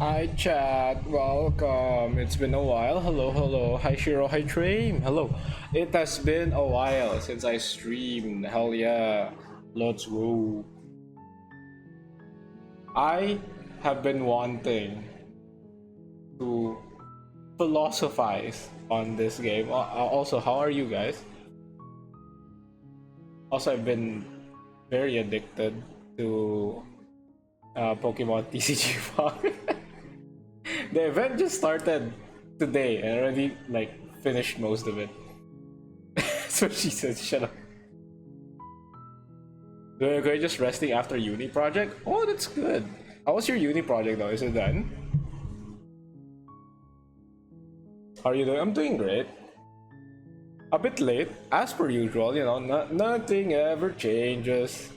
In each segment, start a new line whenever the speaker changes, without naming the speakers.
Hi chat, welcome. It's been a while. Hello, hello. Hi Shiro, hi Train. Hello. It has been a while since I streamed. Hell yeah. Let's go. I have been wanting to philosophize on this game. Also, how are you guys? Also, I've been very addicted to Pokemon TCG Fog. The event just started today and I already like finished most of it. So she said, shut up. Doing okay, just resting after uni project? Oh, that's good. How was your uni project though? Is it done? How are you doing? I'm doing great. A bit late, as per usual, you know, nothing ever changes.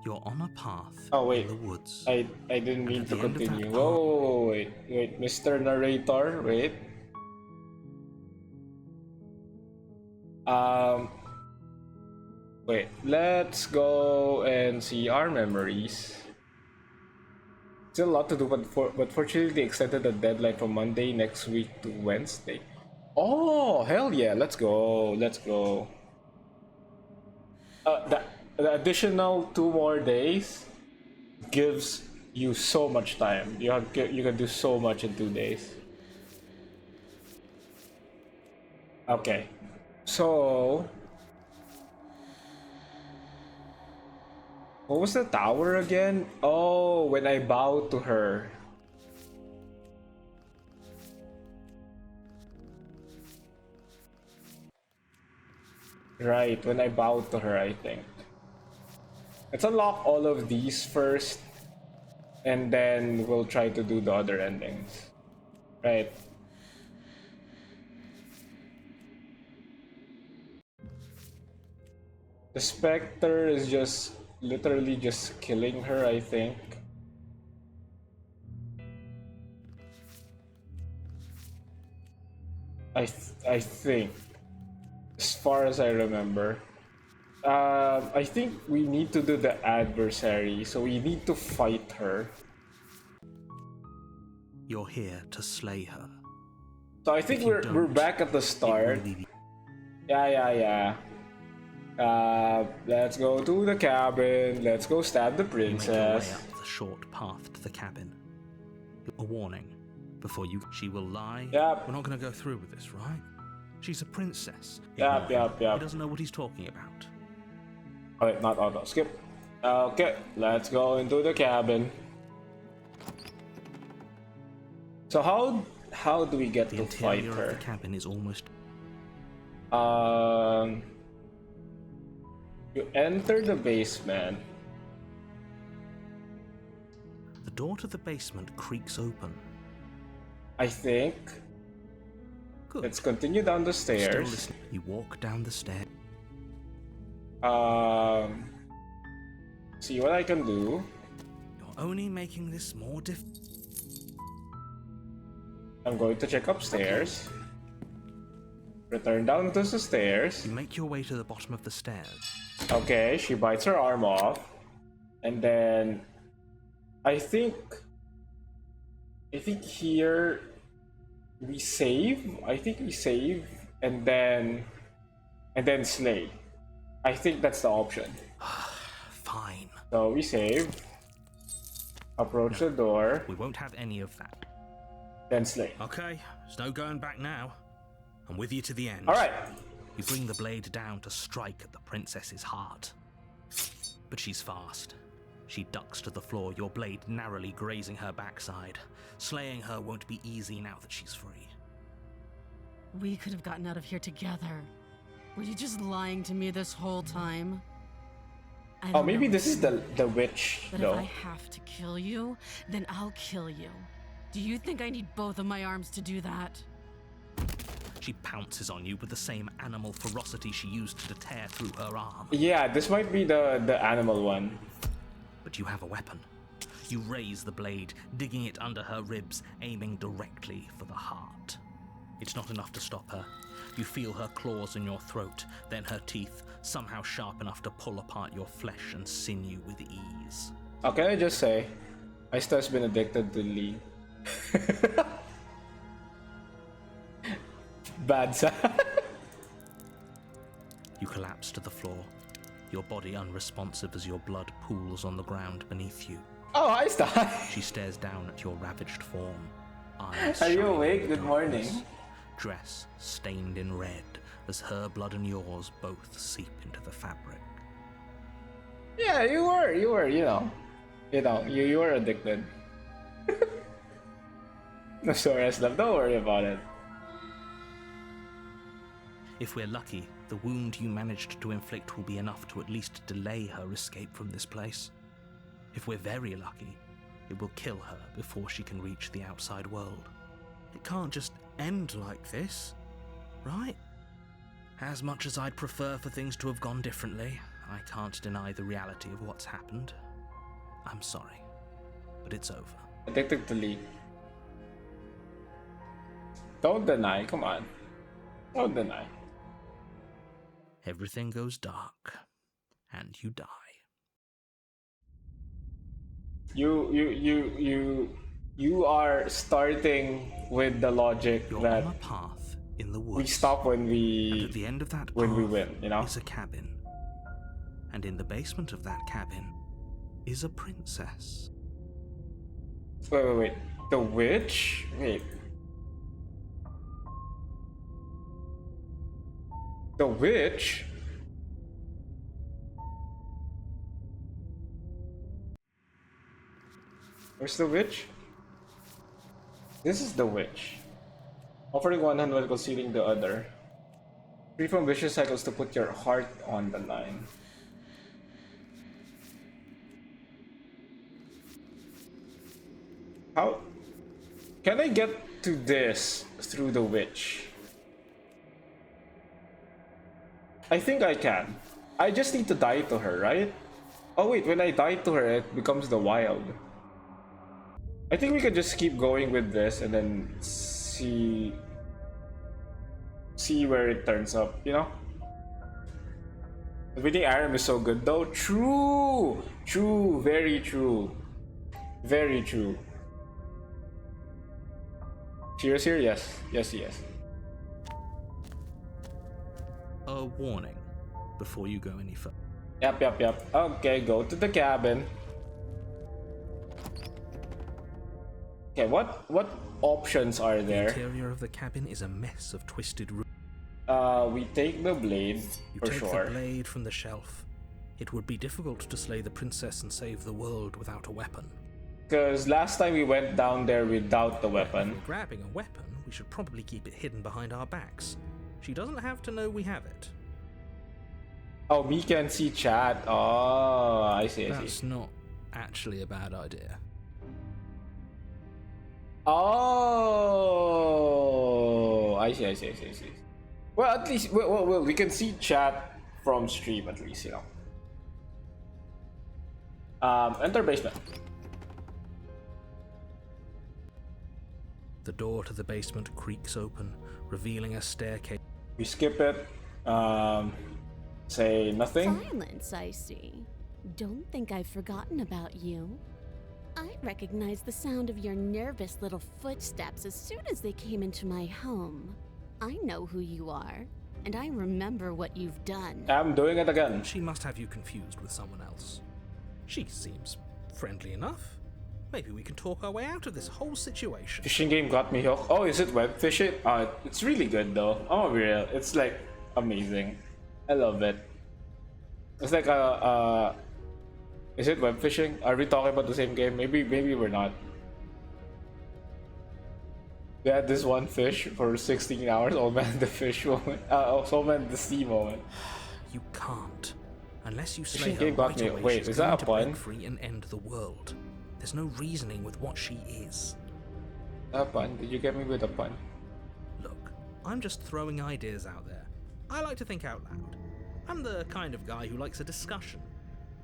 You're on a path
Oh wait,
in the woods.
I didn't mean to
the end of that
continue.
path-
Whoa, wait, Mr. Narrator, wait. Um, Wait, let's go and see our memories. Still a lot to do, but fortunately they extended the deadline from Monday next week to Wednesday. Oh, hell yeah, let's go, let's go. The additional 2 more days gives you so much time. You can do so much in 2 days. Okay, so what was the tower again? Oh, when I bow to her. Right, when I bow to her, I think. Let's unlock all of these first, and then we'll try to do the other endings. Right. The Spectre is just literally just killing her, I think. I think, as far as I remember. I think we need to do the adversary, so we need to fight her.
You're here to slay her.
So I think we're back at the start. Yeah. Let's go to the cabin. Let's go stab the princess.
You make your way up the short path to the cabin. A warning. Before you... She will lie.
Yep.
We're not going to go through with this, right? She's a princess.
Yep.
He doesn't know what he's talking about.
Alright, not auto. Skip. Okay, let's go into the cabin. So how do we get to fight her?
The cabin is almost...
You enter the basement.
The door to the basement creaks open.
I think.
Good.
Let's continue down the stairs.
You walk down the stairs.
See what I can do.
You're only making this more
I'm going to check upstairs. Return down to the stairs.
You make your way to the bottom of the stairs.
Okay, she bites her arm off. And then I think here we save. I think we save and then slay. I think that's the option.
Fine.
So we save. Approach the door.
We won't have any of that.
Then slay.
Okay, there's no going back now. I'm with you to the end.
Alright.
You bring the blade down to strike at the princess's heart. But she's fast. She ducks to the floor, your blade narrowly grazing her backside. Slaying her won't be easy now that she's free.
We could have gotten out of here together. Were you just lying to me this whole time?
Oh, maybe this is the witch,
but
though.
if I have to kill you, then I'll kill you. Do you think I need both of my arms to do that?
She pounces on you with the same animal ferocity she used to tear through her arm.
Yeah, this might be the animal one.
But you have a weapon. You raise the blade, digging it under her ribs, aiming directly for the heart. It's not enough to stop her. You feel her claws in your throat, then her teeth, somehow sharp enough to pull apart your flesh and sinew with ease.
Okay, just say, Aista has been addicted to Lee. Bad side.
You collapse to the floor, your body unresponsive as your blood pools on the ground beneath you.
Oh, Aista.
She stares down at your ravaged form. Eyes
Are you
shining
awake?
in the
Good morning.
darkness, dress stained in red as her blood and yours both seep into the fabric.
Yeah, you were, you were addicted. No sorry, Aslam, don't worry about it.
If we're lucky, the wound you managed to inflict will be enough to at least delay her escape from this place. If we're very lucky, it will kill her before she can reach the outside world. It can't just end like this, right? As much as I'd prefer for things to have gone differently, I can't deny the reality of what's happened. I'm sorry, but it's over.
Addicted to Lee. Don't deny, come on. Don't deny.
Everything goes dark, and you die.
You are starting with the logic
You're
that
on a path in the woods.
we stop when
And
we
at the end of that
when we
path
win, you know?
is a cabin. And in the basement of that cabin is a princess.
Wait. The witch? Wait. The witch? Where's the witch? This is the witch. Offering one hand while concealing the other. Free from vicious cycles to put your heart on the line. How can I get to this through the witch? I think I can. I just need to die to her, right? Oh wait, when I die to her, it becomes the wild. I think we could just keep going with this and then see where it turns up, you know? The reading Aram is so good though. True! True, very true. Very true. Cheers here? Yes. Yes.
A warning before you go any further.
Yep. Okay, go to the cabin. Okay, what options are
The
there?
interior of the cabin is a mess of twisted roots.
We take the blade,
You
for
take
sure.
the blade from the shelf. It would be difficult to slay the princess and save the world without a weapon.
Because last time we went down there without the
If
weapon.
we're grabbing a weapon, we should probably keep it hidden behind our backs. She doesn't have to know we have it.
Oh, we can see chat. Oh, I see.
That's not actually a bad idea.
Oh, I see. Well, at least well, we can see chat from stream at least, you know. Enter basement.
The door to the basement creaks open, revealing a staircase.
We skip it. Say nothing.
Silence, I see. Don't think I've forgotten about you. I recognized the sound of your nervous little footsteps as soon as they came into my home. I know who you are, and I remember what you've done.
I'm doing it again.
She must have you confused with someone else. She seems friendly enough. Maybe we can talk our way out of this whole situation.
Fishing game got me hooked. Oh, is it web fishing? It's really good though. I'm gonna be real. It's like amazing. I love it. It's like is it web fishing? Are we talking about the same game? Maybe we're not. We had this one fish for 16 hours. Old man the fish moment. Old man the sea moment.
You can't. Unless you slay
Fishing
her
game got
right
me.
away,
Wait,
she's
is
going
that a
to
pun?
break free and end the world. There's no reasoning with what she is.
A pun? Did you get me with a pun?
Look, I'm just throwing ideas out there. I like to think out loud. I'm the kind of guy who likes a discussion.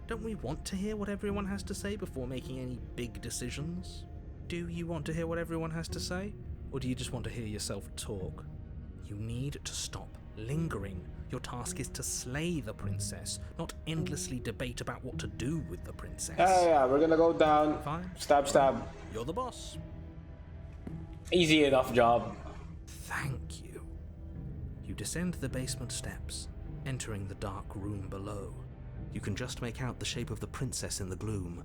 Don't we want to hear what everyone has to say before making any big decisions? Do you want to hear what everyone has to say? Or do you just want to hear yourself talk? You need to stop lingering. Your task is to slay the princess, not endlessly debate about what to do with the princess.
Yeah, we're gonna go down.
Fine.
Stab, stab.
You're the boss.
Easy enough job.
Thank you. You descend the basement steps, entering the dark room below. You can just make out the shape of the princess in the gloom.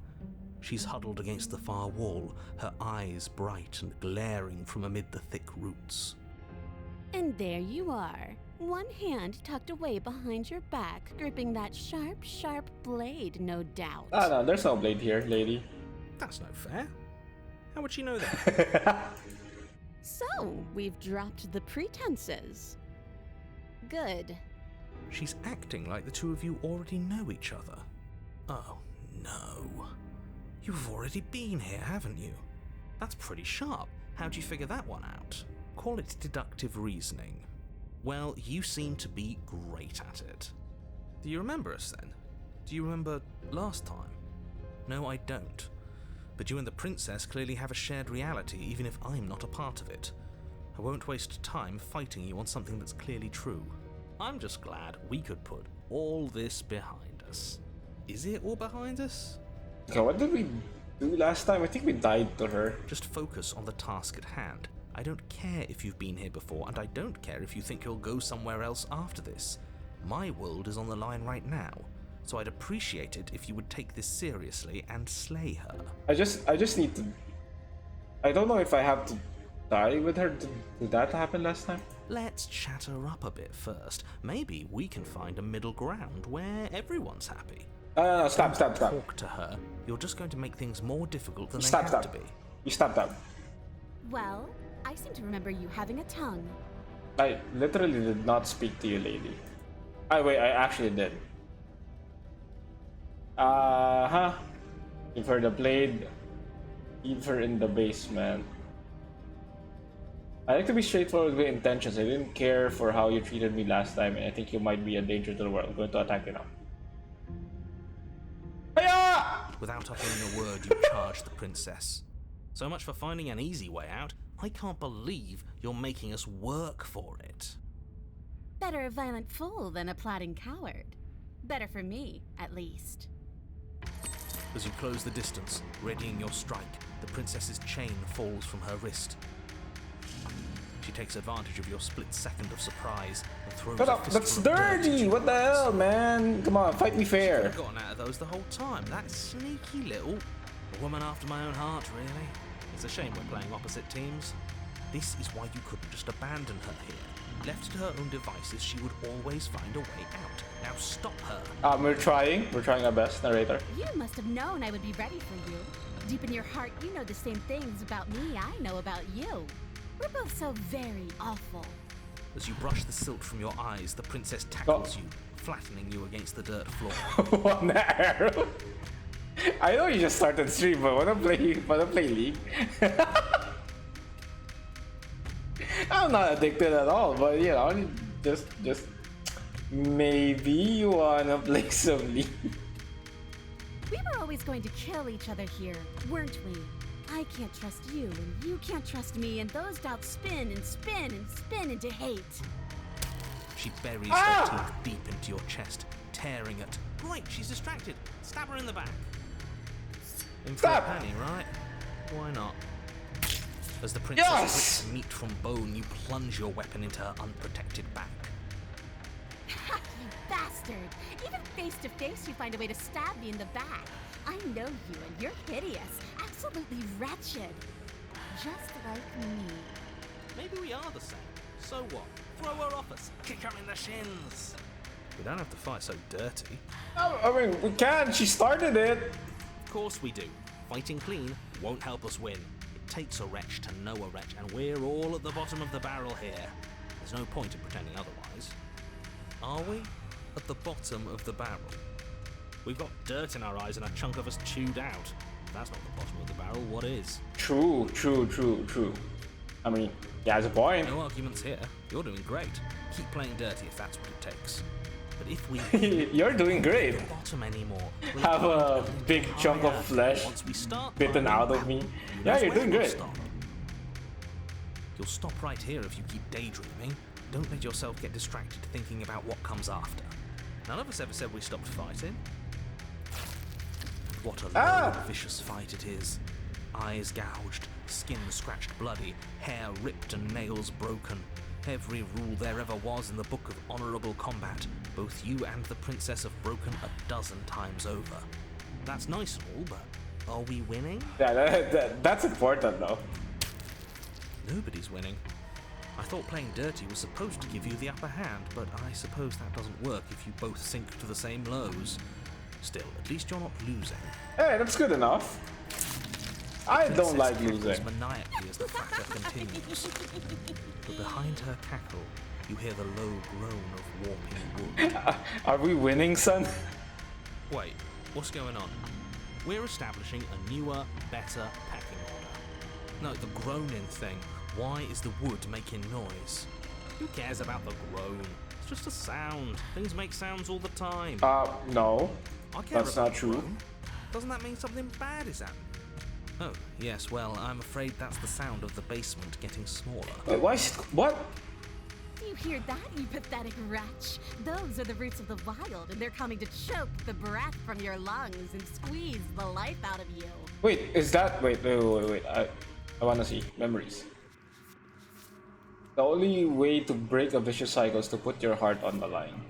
She's huddled against the far wall, her eyes bright and glaring from amid the thick roots.
And there you are, one hand tucked away behind your back, gripping that sharp, sharp blade, no doubt.
Ah, no, there's no blade here, lady.
That's no fair. How would she know that?
So, we've dropped the pretenses. Good.
She's acting like the two of you already know each other. Oh, no. You've already been here, haven't you? That's pretty sharp. How'd you figure that one out? Call it deductive reasoning. Well, you seem to be great at it. Do you remember us then? Do you remember last time? No, I don't. But you and the princess clearly have a shared reality, even if I'm not a part of it. I won't waste time fighting you on something that's clearly true. I'm just glad we could put all this behind us. Is it all behind us?
Okay, what did we do last time? I think we died to her.
Just focus on the task at hand. I don't care if you've been here before, and I don't care if you think you'll go somewhere else after this. My world is on the line right now, so I'd appreciate it if you would take this seriously and slay her.
I just need to... I don't know if I have to die with her. Did that happen last time?
Let's chat her up a bit first. Maybe we can find a middle ground where everyone's happy.
Stop.
Talk to her. You're just going to make things more difficult than they have to be.
You stop that.
Well, I seem to remember you having a tongue.
I literally did not speak to you, lady. Wait, I actually did. Give her the blade. Leave her in the basement. I like to be straightforward with intentions. I didn't care for how you treated me last time, and I think you might be a danger to the world. I'm going to attack you now. Hiya!
Without uttering a word, you charge the princess. So much for finding an easy way out. I can't believe you're making us work for it.
Better a violent fool than a plotting coward. Better for me, at least.
As you close the distance, readying your strike, the princess's chain falls from her wrist. She takes advantage of your split second of surprise and throws
Shut
a
up! That's
fistful of dirt at
dirty!
you.
What the hell, man? Come on, fight me fair.
I've gotten out of those the whole time. That sneaky little... A woman after my own heart, really. It's a shame we're playing opposite teams. This is why you couldn't just abandon her here. Left to her own devices, she would always find a way out. Now stop her.
We're trying our best, narrator.
You must have known I would be ready for you. Deep in your heart, you know the same things about me I know about you. We're both so very awful.
As you brush the silt from your eyes, the princess tackles you, flattening you against the dirt floor.
One arrow. I know you just started stream, but wanna play League? I'm not addicted at all, but you know, just maybe you wanna play some League.
We were always going to kill each other here, weren't we? I can't trust you, and you can't trust me, and those doubts spin and spin and spin into hate.
She buries her teeth deep into your chest, tearing it. Right, she's distracted. Stab her in the back. In for a penny, right? Why not? As the princess rips meat from bone, you plunge your weapon into her unprotected back.
Ha, you bastard! Even face to face, you find a way to stab me in the back. I know you, and you're hideous, absolutely wretched. Just like me.
Maybe we are the same. So what? Throw her off us. Kick her in the shins. We don't have to fight so dirty.
I mean, we can. She started it.
Of course we do. Fighting clean won't help us win. It takes a wretch to know a wretch, and we're all at the bottom of the barrel here. There's no point in pretending otherwise. Are we? At the bottom of the barrel? We've got dirt in our eyes and a chunk of us chewed out. If that's not the bottom of the barrel, what is?
True. I mean, he has a point.
No arguments here. You're doing great. Keep playing dirty if that's what it takes. But if we
You're doing great.
at the bottom anymore, we'll
Have a
climb
big chunk of
higher.
flesh
Once we start
bitten
climbing,
out of me.
who
Yeah,
knows
you're
where
doing
we'll
great.
stop. You'll stop right here if you keep daydreaming. don't let yourself get distracted thinking about what comes after. None of us ever said we stopped fighting. What a low, vicious fight it is. Eyes gouged, skin scratched bloody, hair ripped and nails broken. Every rule there ever was in the Book of Honorable Combat. Both you and the princess have broken a dozen times over. That's nice and all, but are we winning?
Yeah, that's important though.
Nobody's winning. I thought playing dirty was supposed to give you the upper hand, but I suppose that doesn't work if you both sink to the same lows. Still, at least you're not losing.
Hey, that's good enough. I don't like losing.
Maniacally as the fracture continues. But behind her cackle, you hear the low groan of warping wood.
Are we winning, son?
Wait, what's going on? We're establishing a newer, better pecking order. No, the groaning thing. Why is the wood making noise? Who cares about the groan? It's just a sound. Things make sounds all the time.
No.
I care
That's
about
not true.
groan. Doesn't that mean something bad is happening? Oh, yes, well, I'm afraid that's the sound of the basement getting smaller.
Wait, why is it, what?
Do you hear that, you pathetic wretch? Those are the roots of the wild, and they're coming to choke the breath from your lungs and squeeze the life out of you.
Wait, is that, wait. I wanna see. Memories. The only way to break a vicious cycle is to put your heart on the line.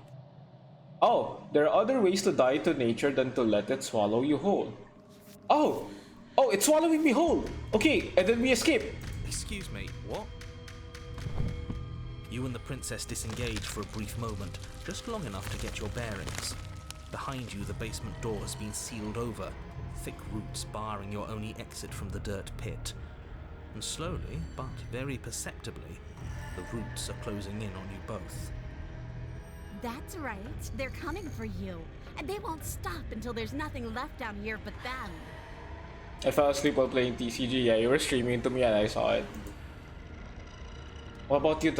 Oh, there are other ways to die to nature than to let it swallow you whole. Oh, it's swallowing me whole. Okay, and then we escape.
Excuse me, what? You and the princess disengage for a brief moment, just long enough to get your bearings. Behind you, the basement door has been sealed over, thick roots barring your only exit from the dirt pit. And slowly, but very perceptibly, the roots are closing in on you both.
That's right. They're coming for you. And they won't stop until there's nothing left down here but them.
I fell asleep while playing TCG. Yeah, you were streaming to me and I saw it. What about you?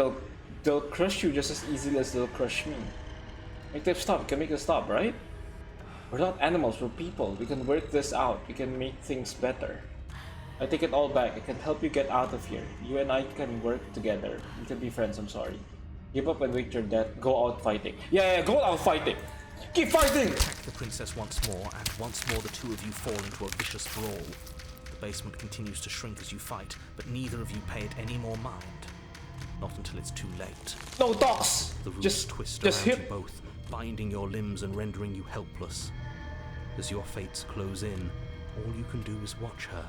They'll crush you just as easily as they'll crush me. Make them stop. We can make them stop, right? We're not animals, we're people. We can work this out. We can make things better. I take it all back. I can help you get out of here. You and I can work together. We can be friends, I'm sorry. Give up and wait your death. Go out fighting. Yeah, go out fighting! Keep fighting!
Attack the princess once more, and once more the two of you fall into a vicious brawl. The basement continues to shrink as you fight, but neither of you pay it any more mind. Not until it's too late.
No talks!
The roots
Just
twist
just
around
hit.
you both, binding your limbs and rendering you helpless. As your fates close in, all you can do is watch her,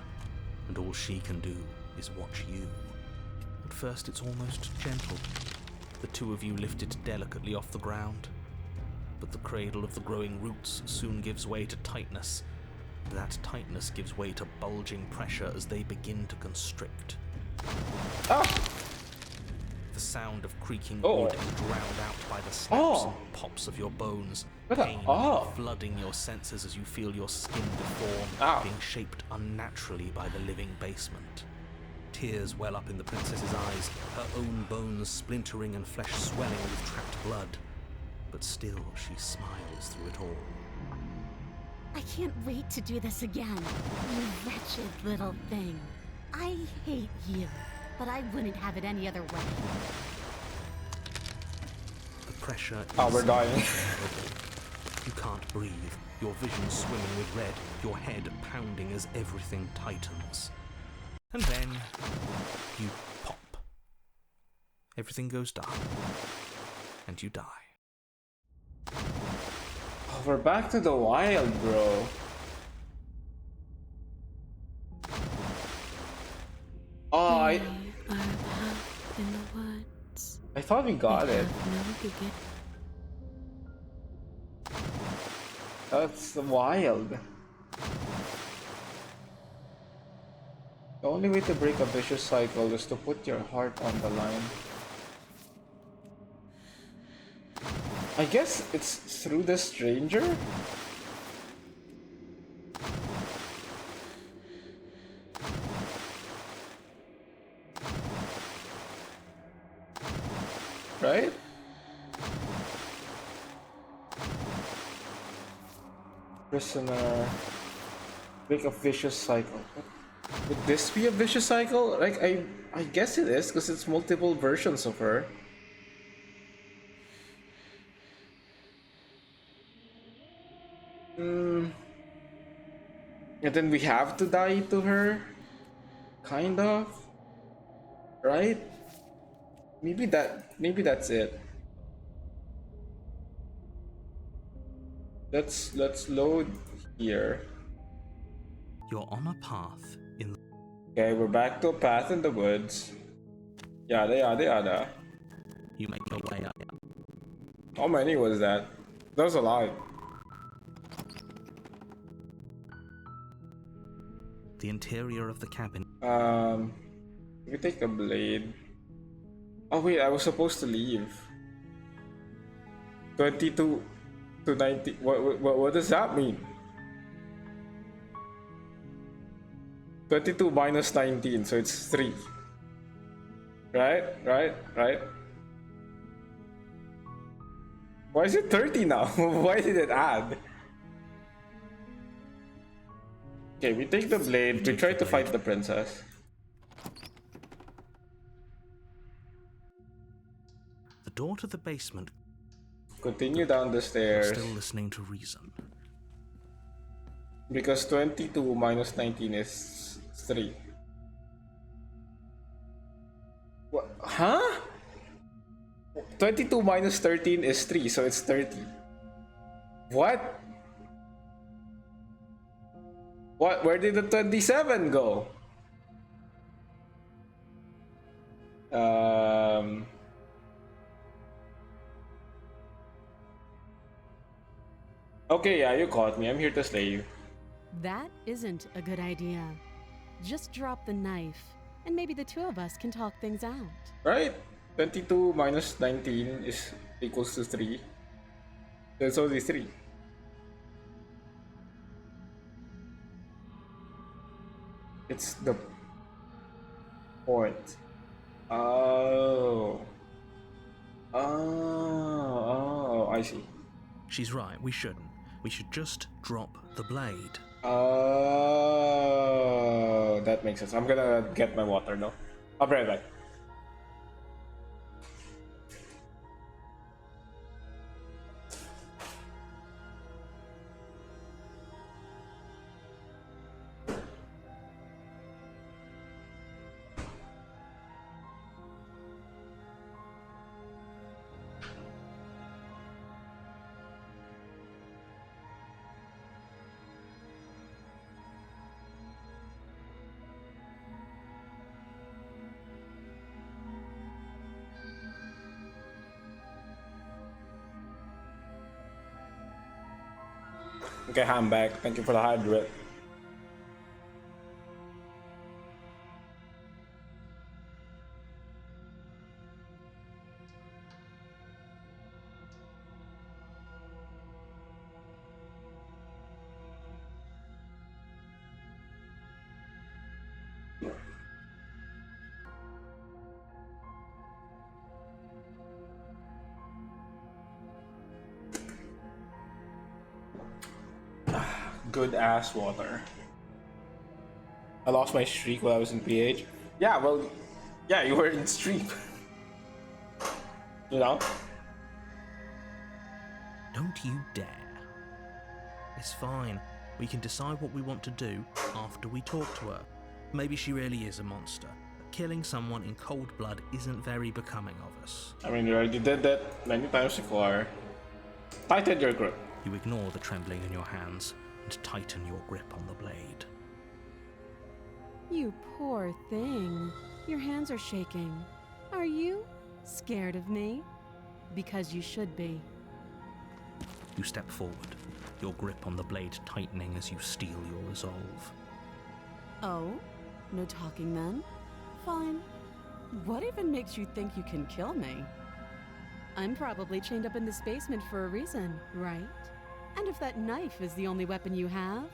and all she can do is watch you. At first it's almost gentle. The two of you lift it delicately off the ground. But the cradle of the growing roots soon gives way to tightness. That tightness gives way to bulging pressure as they begin to constrict.
Ah!
The sound of creaking
Oh.
wood is drowned out by the snaps
Oh.
and pops of your bones.
What the-
Pain
oh.
flooding your senses as you feel your skin deform,
Ow.
being shaped unnaturally by the living basement. Tears well up in the princess's eyes, her own bones splintering and flesh swelling with trapped blood. But still, she smiles through it all.
I can't wait to do this again. You wretched little thing. I hate you, but I wouldn't have it any other way.
The pressure
Oh,
is
we're dying.
unbearable. You can't breathe, your vision swimming with red, your head pounding as everything tightens. And then you pop. Everything goes dark, and you die.
Oh, we're back to the wild, bro. Oh,
Are back in the woods.
I thought we got it. That's wild. The only way to break a vicious cycle is to put your heart on the line. I guess it's through the stranger? Right? Prisoner. Break a vicious cycle. Would this be a vicious cycle? Like, I guess it is, because it's multiple versions of her. And then we have to die to her? Kind of? Right? Maybe that's it. Let's load here.
You're on a path in.
Okay, we're back to a path in the woods. Yada yada yada.
You make your way up.
How many was that? That was a lot.
The interior of the cabin.
We take the blade. Oh wait, I was supposed to leave. 22 to 90. What does that mean? 22 minus 19, so it's 3. Right? Why is it 30 now? Why did it add? Okay, we take the blade. We try to fight the princess.
The door to the basement.
Continue down the
You're
stairs.
still listening to reason.
Because 22 minus 19 is 3. What? Huh? 22 minus 13 is 3, so it's 30. What? What? Where did the 27 go? Okay, yeah, you caught me. I'm here to slay you.
That isn't a good idea. Just drop the knife, and maybe the two of us can talk things out.
Right? 22 minus 19 is equals to 3. So it's only 3. It's the point. Oh, I see.
She's right, we shouldn't. We should just drop the blade.
Oh, that makes sense. I'm gonna get my water now. I'll be right back. Okay, I'm back. Thank you for the hydrate. Good ass water. I lost my streak while I was in PH. Yeah, well, yeah, you were in streak. You know?
Don't you dare. It's fine. We can decide what we want to do after we talk to her. Maybe she really is a monster. But killing someone in cold blood isn't very becoming of us.
I mean, you already did that many times before. Tighten your grip.
You ignore the trembling in your hands and tighten your grip on the blade.
You poor thing. Your hands are shaking. Are you scared of me? Because you should be.
You step forward, your grip on the blade tightening as you steel your resolve.
Oh? No talking then? Fine. What even makes you think you can kill me? I'm probably chained up in this basement for a reason, right? And if that knife is the only weapon you have,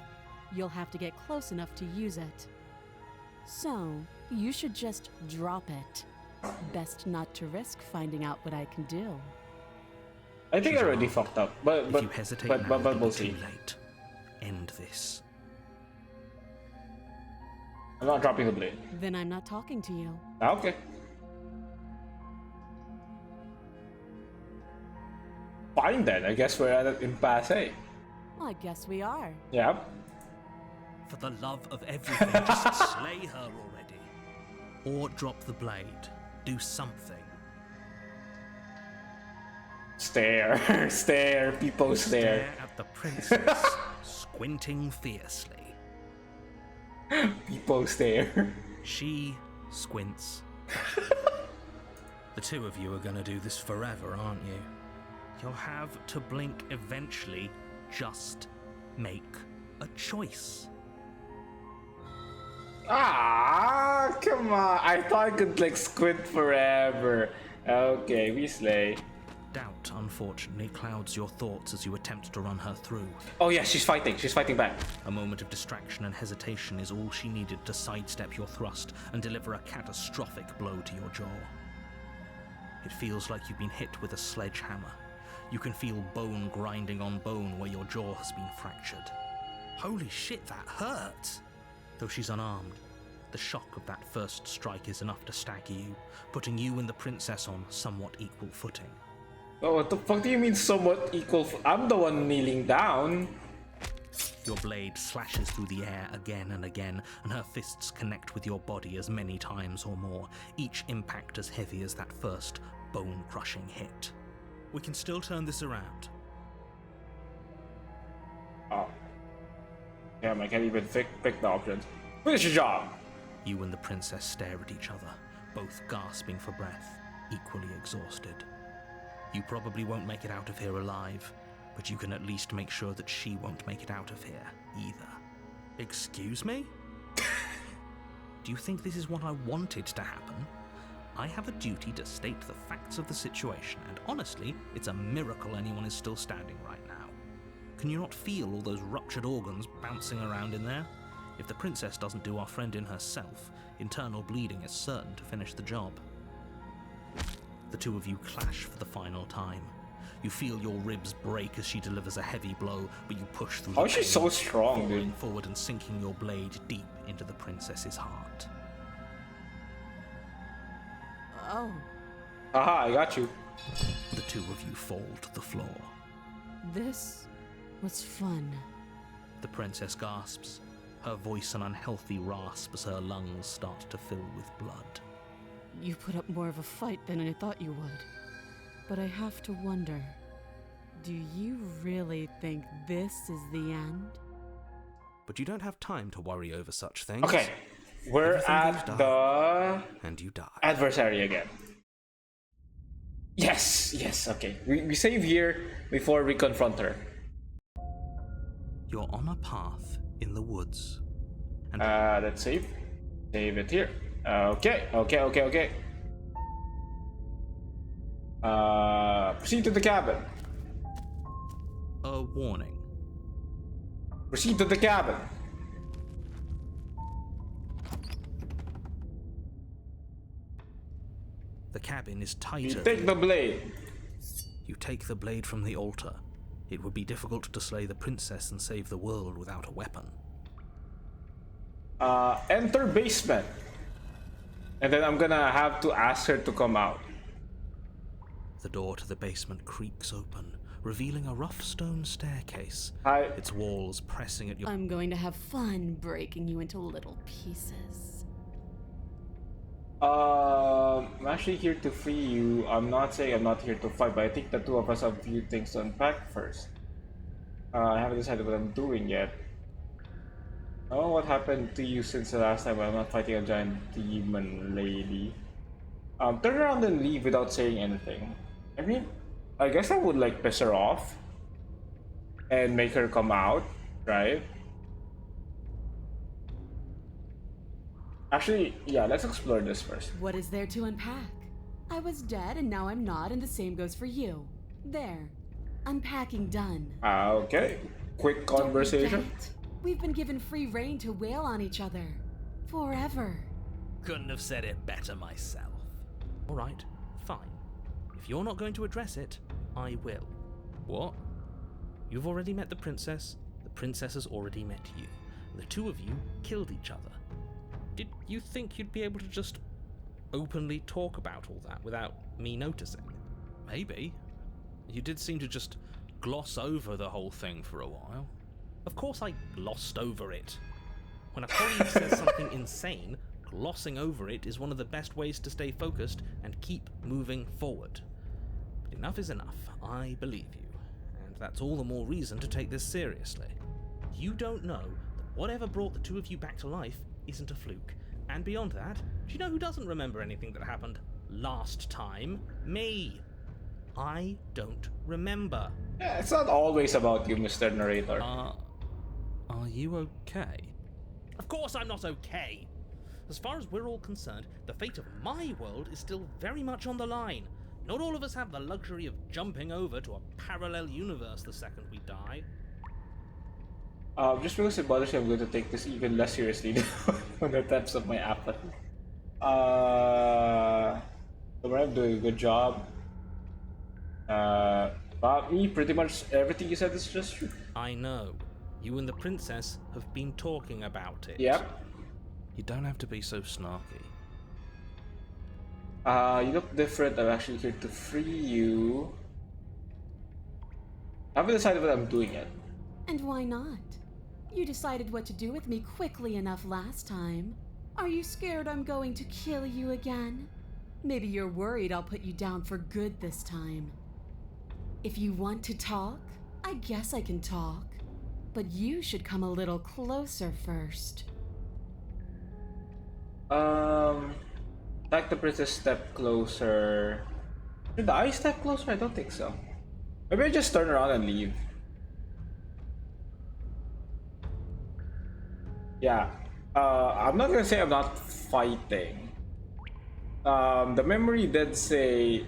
you'll have to get close enough to use it. So, you should just drop it. Best not to risk finding out what I can do.
I think I already fucked up, but
If you hesitate now,
but
it'll
we'll
be
see.
too late. End this.
I'm not dropping the blade.
Then I'm not talking to you.
Ah, okay. Fine then. I guess we're at an impasse.
Well, I guess we are.
Yeah.
For the love of everything, just slay her already. Or drop the blade. Do something.
Stare, stare, people stare.
Stare at the princess, squinting fiercely.
People stare.
She squints. The two of you are gonna do this forever, aren't you? You'll have to blink eventually. Just make a choice.
Ah, come on. I thought I could like squint forever. Okay, we slay.
Doubt, unfortunately, clouds your thoughts as you attempt to run her through.
Oh yeah, she's fighting. She's fighting back.
A moment of distraction and hesitation is all she needed to sidestep your thrust and deliver a catastrophic blow to your jaw. It feels like you've been hit with a sledgehammer. You can feel bone grinding on bone where your jaw has been fractured. Holy shit, that hurt! Though she's unarmed, the shock of that first strike is enough to stagger you, putting you and the princess on somewhat equal footing.
Oh, what the fuck do you mean somewhat equal? I'm the one kneeling down.
Your blade slashes through the air again and again, and her fists connect with your body as many times or more, each impact as heavy as that first bone-crushing hit. We can still turn this around.
Oh. Damn, I can't even pick the options. Finish your job!
You and the princess stare at each other, both gasping for breath, equally exhausted. You probably won't make it out of here alive, but you can at least make sure that she won't make it out of here, either. Excuse me? Do you think this is what I wanted to happen? I have a duty to state the facts of the situation, and honestly, it's a miracle anyone is still standing right now. Can you not feel all those ruptured organs bouncing around in there? If the princess doesn't do our friend in herself, internal bleeding is certain to finish the job. The two of you clash for the final time. You feel your ribs break as she delivers a heavy blow, but you push through.
How is she so strong,
falling
dude?
forward and sinking your blade deep into the princess's heart.
Oh,
Aha, I got you.
The two of you fall to the floor.
this was fun.
The princess gasps, her voice an unhealthy rasp as her lungs start to fill with blood.
You put up more of a fight than I thought you would. But I have to wonder, do you really think this is the end?
But you don't have time to worry over such things.
Okay, we're
Everything
at
goes
the
and you die.
adversary again. Yes, yes, okay. We save here before we confront her.
You're on a path in the woods. And
Let's save. Save it here. Okay. Proceed to the cabin.
a warning.
Proceed to the cabin.
The cabin is
You
tighter.
take the blade.
You take the blade from the altar. It would be difficult to slay the princess and save the world without a weapon.
Enter basement. And then I'm gonna have to ask her to come out.
The door to the basement creaks open, revealing a rough stone staircase,
Hi.
its walls pressing at your...
I'm going to have fun breaking you into little pieces.
I'm actually here to free you. I'm not saying I'm not here to fight, but I think the two of us have a few things to unpack first. I haven't decided what I'm doing yet. I don't know what happened to you since the last time. I'm not fighting a giant demon lady. Turn around and leave without saying anything. I mean, I guess I would like piss her off and make her come out, right? Actually, yeah, let's explore this first.
What is there to unpack? I was dead and now I'm not, and the same goes for you. There. Unpacking done.
Okay, quick conversation.
Don't forget, we've been given free rein to wail on each other. Forever.
Couldn't have said it better myself. Alright, fine. If you're not going to address it, I will. What? You've already met the princess has already met you. The two of you killed each other. Did you think you'd be able to just openly talk about all that without me noticing? Maybe. You did seem to just gloss over the whole thing for a while. Of course I glossed over it. When a colleague says something insane, glossing over it is one of the best ways to stay focused and keep moving forward. But enough is enough. I believe you. And that's all the more reason to take this seriously. You don't know that whatever brought the two of you back to life isn't a fluke. And beyond that, do you know who doesn't remember anything that happened last time? Me. I don't remember.
Yeah, it's not always about you, Mr. Narrator.
Are you okay? Of course I'm not okay. As far as we're all concerned, the fate of my world is still very much on the line. Not all of us have the luxury of jumping over to a parallel universe the second we die.
Just because it bothers me, I'm going to take this even less seriously on the depths of my apathy. I'm doing a good job. About me, pretty much everything you said is just true.
I know. You and the princess have been talking about it.
Yep.
You don't have to be so snarky.
You look different. I'm actually here to free you. I haven't decided what I'm doing yet.
And why not? You decided what to do with me quickly enough last time. Are you scared I'm going to kill you again? Maybe you're worried I'll put you down for good this time. If you want to talk, I guess I can talk. But you should come a little closer first.
Like the princess step closer. Should I step closer? I don't think so. Maybe I just turn around and leave. Yeah. I'm not gonna say I'm not fighting. The memory did say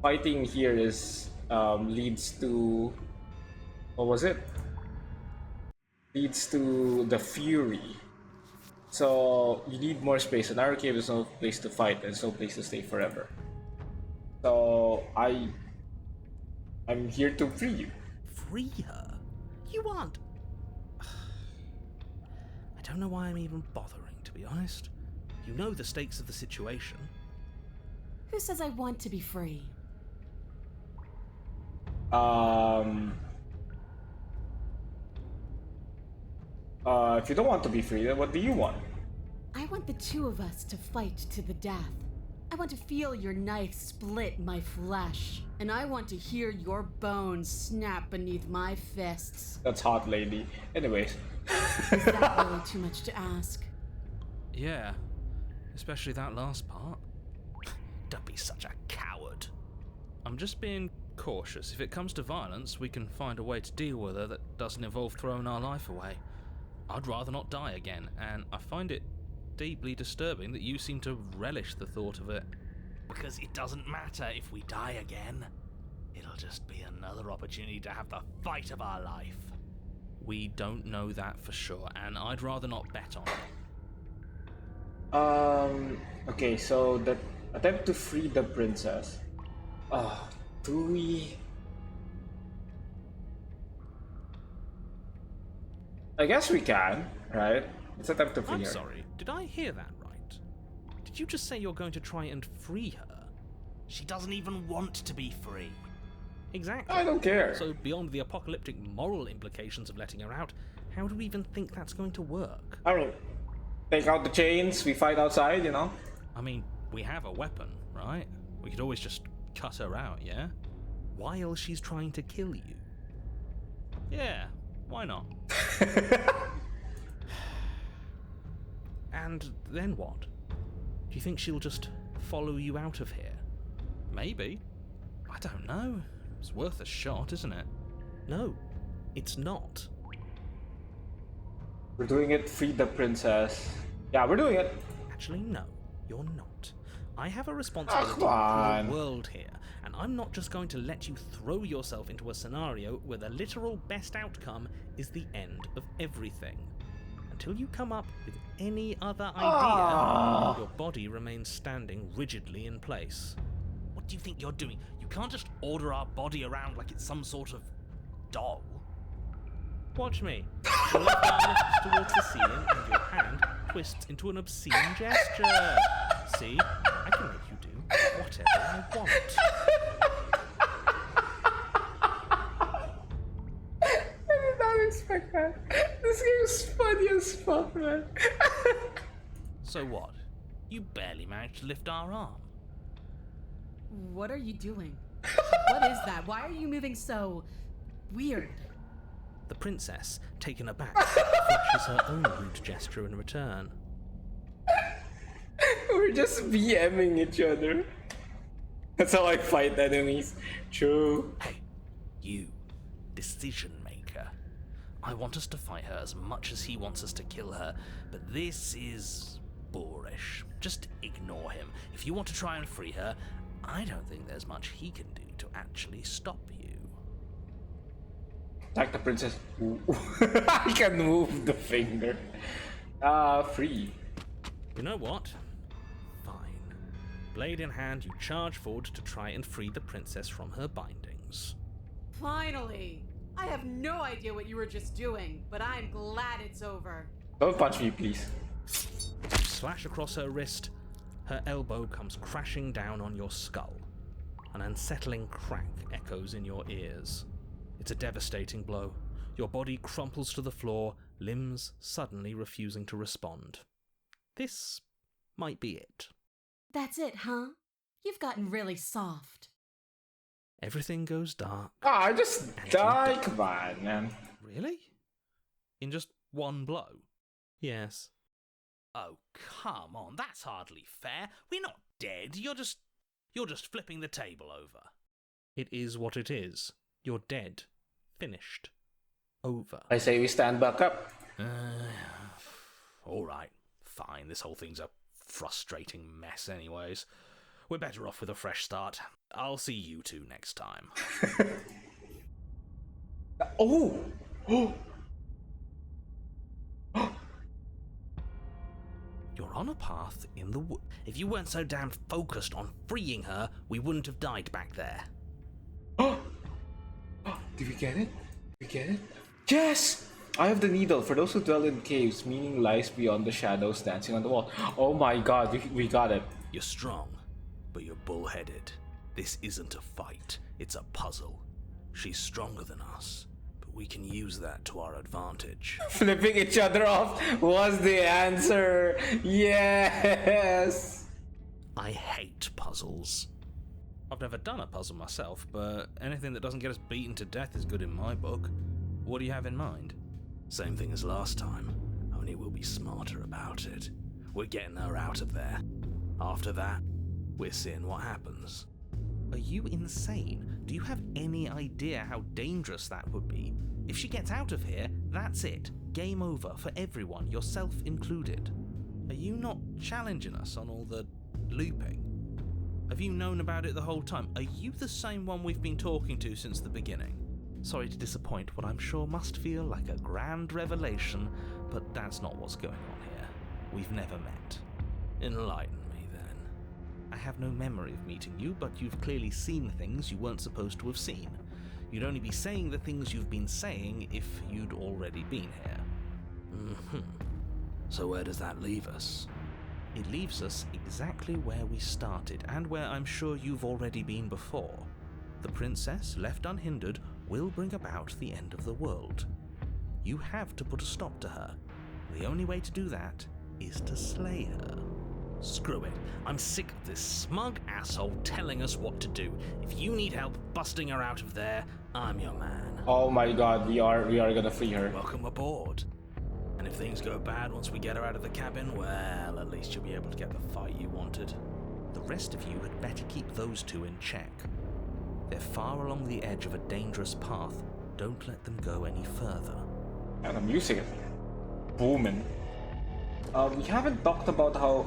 fighting here is leads to, what was it? Leads to the fury. So you need more space. In our cave, there's no place to fight. There's no place to stay forever. So I'm here to free you.
Free her? You aren't. I don't know why I'm even bothering, to be honest. You know the stakes of the situation.
Who says I want to be free?
If you don't want to be free, then what do you want?
I want the two of us to fight to the death. I want to feel your knife split my flesh. And I want to hear your bones snap beneath my fists.
That's hot, lady. Anyways.
Is that really too much to ask?
Yeah, especially that last part. Don't be such a coward. I'm just being cautious. If it comes to violence, we can find a way to deal with her that doesn't involve throwing our life away. I'd rather not die again, and I find it deeply disturbing that you seem to relish the thought of it. Because it doesn't matter if we die again. It'll just be another opportunity to have the fight of our life. We don't know that for sure, and I'd rather not bet on it.
Okay, so the attempt to free the princess. Do we? I guess we can, right? Let's attempt to free her.
I'm sorry, did I hear that right? Did you just say you're going to try and free her? She doesn't even want to be free. Exactly.
I don't care.
So beyond the apocalyptic moral implications of letting her out, how do we even think that's going to work?
I mean, take out the chains, we fight outside, you know?
I mean, we have a weapon, right? We could always just cut her out, yeah? While she's trying to kill you. Yeah, why not? And then what? Do you think she'll just follow you out of here? Maybe. I don't know. It's worth a shot, isn't it? No, it's not.
We're doing it, free the princess. Yeah, we're doing it.
Actually, no, you're not. I have a responsibility
Come
to
on.
the world here, and I'm not just going to let you throw yourself into a scenario where the literal best outcome is the end of everything. Until you come up with any other idea, your body remains standing rigidly in place. What do you think you're doing? You can't just order our body around like it's some sort of doll. Watch me. Your left arm lifts towards the ceiling and your hand twists into an obscene gesture. See? I can make you do whatever I want.
I did not expect that. This game is funny as fuck, man.
So what? You barely managed to lift our arm.
What are you doing? What is that? Why are you moving so weird?
The princess, taken aback, flashes her own rude gesture in return.
We're just BMing each other. That's how I fight enemies. True.
Hey, you, decision maker. I want us to fight her as much as he wants us to kill her, but this is boorish. Just ignore him. If you want to try and free her, I don't think there's much he can do to actually stop you.
Like the princess. I can move the finger. Free.
You know what? Fine. Blade in hand, you charge forward to try and free the princess from her bindings.
Finally! I have no idea what you were just doing, but I'm glad it's over.
Don't punch me, please.
You slash across her wrist, her elbow comes crashing down on your skull. An unsettling crack echoes in your ears. It's a devastating blow. Your body crumples to the floor, limbs suddenly refusing to respond. This might be it.
That's it, huh? You've gotten really soft.
Everything goes dark.
I just died. Come on, man.
Really? In just one blow? Yes.
Oh, come on, that's hardly fair. We're not dead. You're just flipping the table over.
It is what it is. You're dead. Finished. Over.
I say we stand back up.
All right, fine. This whole thing's a frustrating mess anyways. We're better off with a fresh start. I'll see you two next time.
Oh!
You're on a path in the wood. If you weren't so damn focused on freeing her, we wouldn't have died back there.
Did we get it? We get it? Yes! I have the needle. For those who dwell in caves, meaning lies beyond the shadows dancing on the wall. Oh my god, we got it.
You're strong, but you're bullheaded. This isn't a fight, it's a puzzle. She's stronger than us, but we can use that to our advantage.
Flipping each other off was the answer. Yes!
I hate puzzles. I've never done a puzzle myself, but anything that doesn't get us beaten to death is good in my book. What do you have in mind?
Same thing as last time, only we'll be smarter about it. We're getting her out of there. After that, we're seeing what happens.
Are you insane? Do you have any idea how dangerous that would be? If she gets out of here, that's it. Game over for everyone, yourself included. Are you not challenging us on all the looping? Have you known about it the whole time? Are you the same one we've been talking to since the beginning? Sorry to disappoint what I'm sure must feel like a grand revelation, but that's not what's going on here. We've never met.
Enlighten me, then.
I have no memory of meeting you, but you've clearly seen things you weren't supposed to have seen. You'd only be saying the things you've been saying if you'd already been here.
So where does that leave us?
It leaves us exactly where we started, and where I'm sure you've already been before. The princess, left unhindered, will bring about the end of the world. You have to put a stop to her. The only way to do that is to slay her.
Screw it. I'm sick of this smug asshole telling us what to do. If you need help busting her out of there, I'm your man.
Oh my god, we are gonna free her.
Welcome aboard. And if things go bad once we get her out of the cabin, well, at least you'll be able to get the fight you wanted.
The rest of you had better keep those two in check. They're far along the edge of a dangerous path. Don't let them go any further.
And the music is booming. We haven't talked about how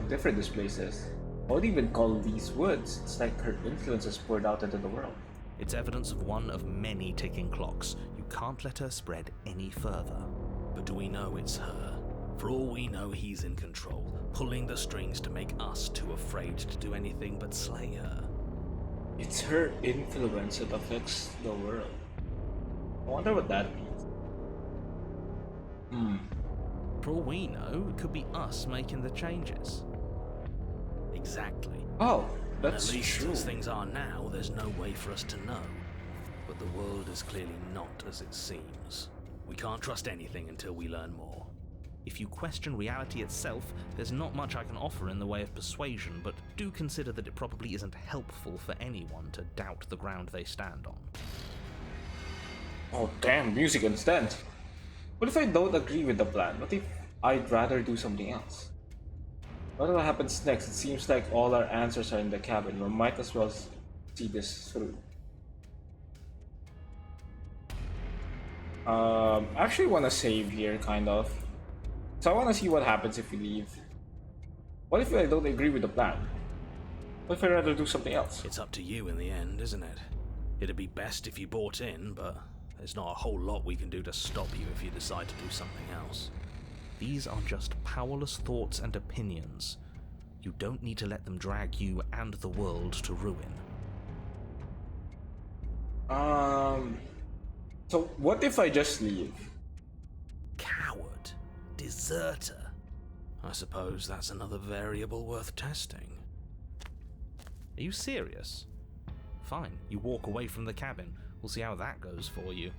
different this place is. I would even call these woods. It's like her influence is poured out into the world.
It's evidence of one of many ticking clocks. You can't let her spread any further.
But do we know it's her? For all we know, he's in control, pulling the strings to make us too afraid to do anything but slay her.
It's her influence that affects the world. I wonder what that means.
For all we know, it could be us making the changes.
Exactly.
Oh, that's
At least
true.
as things are now, there's no way for us to know. But the world is clearly not as it seems. We can't trust anything until we learn more.
If you question reality itself, there's not much I can offer in the way of persuasion, but do consider that it probably isn't helpful for anyone to doubt the ground they stand on.
Oh damn, music instant. What if I don't agree with the plan? What if I'd rather do something else? What happens next? It seems like all our answers are in the cabin. We might as well see this through. I actually want to save here, kind of. So I want to see what happens if we leave. What if I don't agree with the plan? What if I'd rather do something else?
It's up to you in the end, isn't it? It'd be best if you bought in, but there's not a whole lot we can do to stop you if you decide to do something else.
These are just powerless thoughts and opinions. You don't need to let them drag you and the world to ruin.
So what if I just leave?
Coward. Deserter. I suppose that's another variable worth testing.
Are you serious? Fine, you walk away from the cabin. We'll see how that goes for you.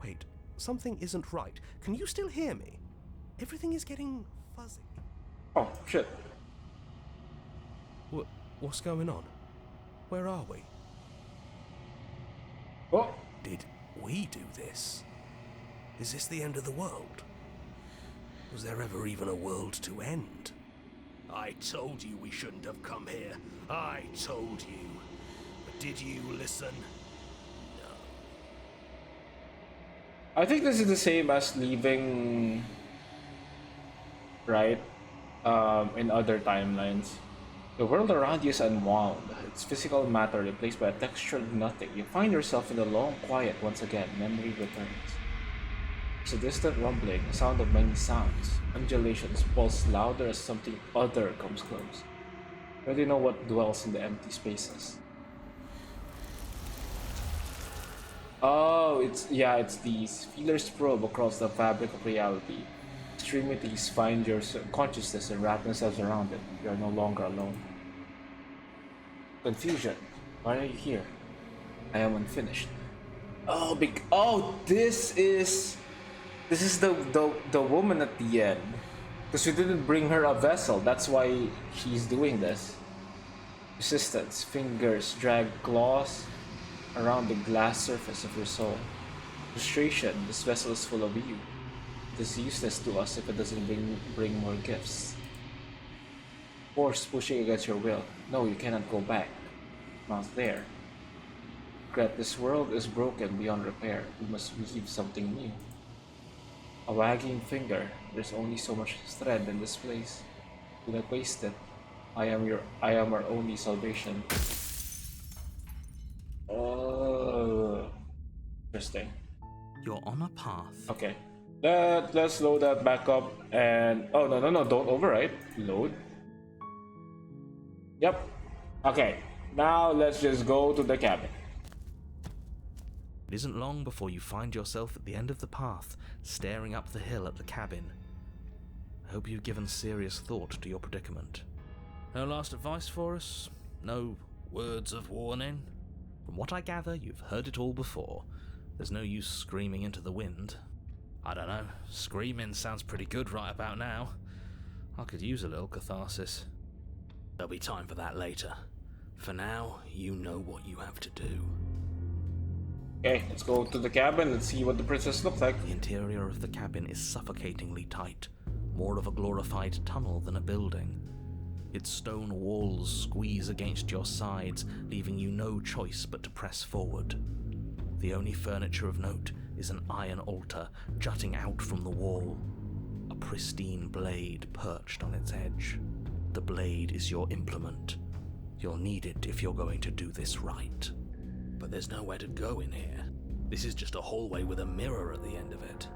Wait, something isn't right. Can you still hear me? Everything is getting fuzzy.
Oh, shit.
What's going on? Where are we?
Oh,
Did we do this? Is this the end of the world? Was there ever even a world to end? I told you we shouldn't have come here. I told you. But did you listen?
I think this is the same as leaving, right? In other timelines. The world around you is unwound. Its physical matter replaced by a textured nothing. You find yourself in the long quiet once again. Memory returns. It's a distant rumbling, a sound of many sounds. Undulations pulse louder as something other comes close. You already know what dwells in the empty spaces. Oh, it's these. Feelers probe across the fabric of reality. Extremities find your consciousness and wrap themselves around it. You are no longer alone. Confusion. Why are you here? I am unfinished. Oh, this is the woman at the end. Because we didn't bring her a vessel. That's why she's doing this. Resistance. Fingers drag claws around the glass surface of your soul. Frustration. This vessel is full of you. It is useless to us if it doesn't bring more gifts. Force pushing against your will. No, you cannot go back. Not there. Regret, this world is broken beyond repair. We must weave something new. A wagging finger. There's only so much thread in this place. Do not waste it. I am our only salvation. Interesting.
You're on a path.
Okay. Let's load that back up and no, don't overwrite. Load. Yep. Okay. Now let's just go to the cabin.
It isn't long before you find yourself at the end of the path, staring up the hill at the cabin. I hope you've given serious thought to your predicament. No last advice for us? No words of warning? From what I gather, you've heard it all before. There's no use screaming into the wind. I don't know, screaming sounds pretty good right about now. I could use a little catharsis.
There'll be time for that later. For now, you know what you have to do.
Okay, let's go to the cabin and see what the princess looks like.
The interior of the cabin is suffocatingly tight, more of a glorified tunnel than a building. Its stone walls squeeze against your sides, leaving you no choice but to press forward. The only furniture of note is an iron altar jutting out from the wall, a pristine blade perched on its edge. The blade is your implement. You'll need it if you're going to do this right.
But there's nowhere to go in here. This is just a hallway with a mirror at the end of it.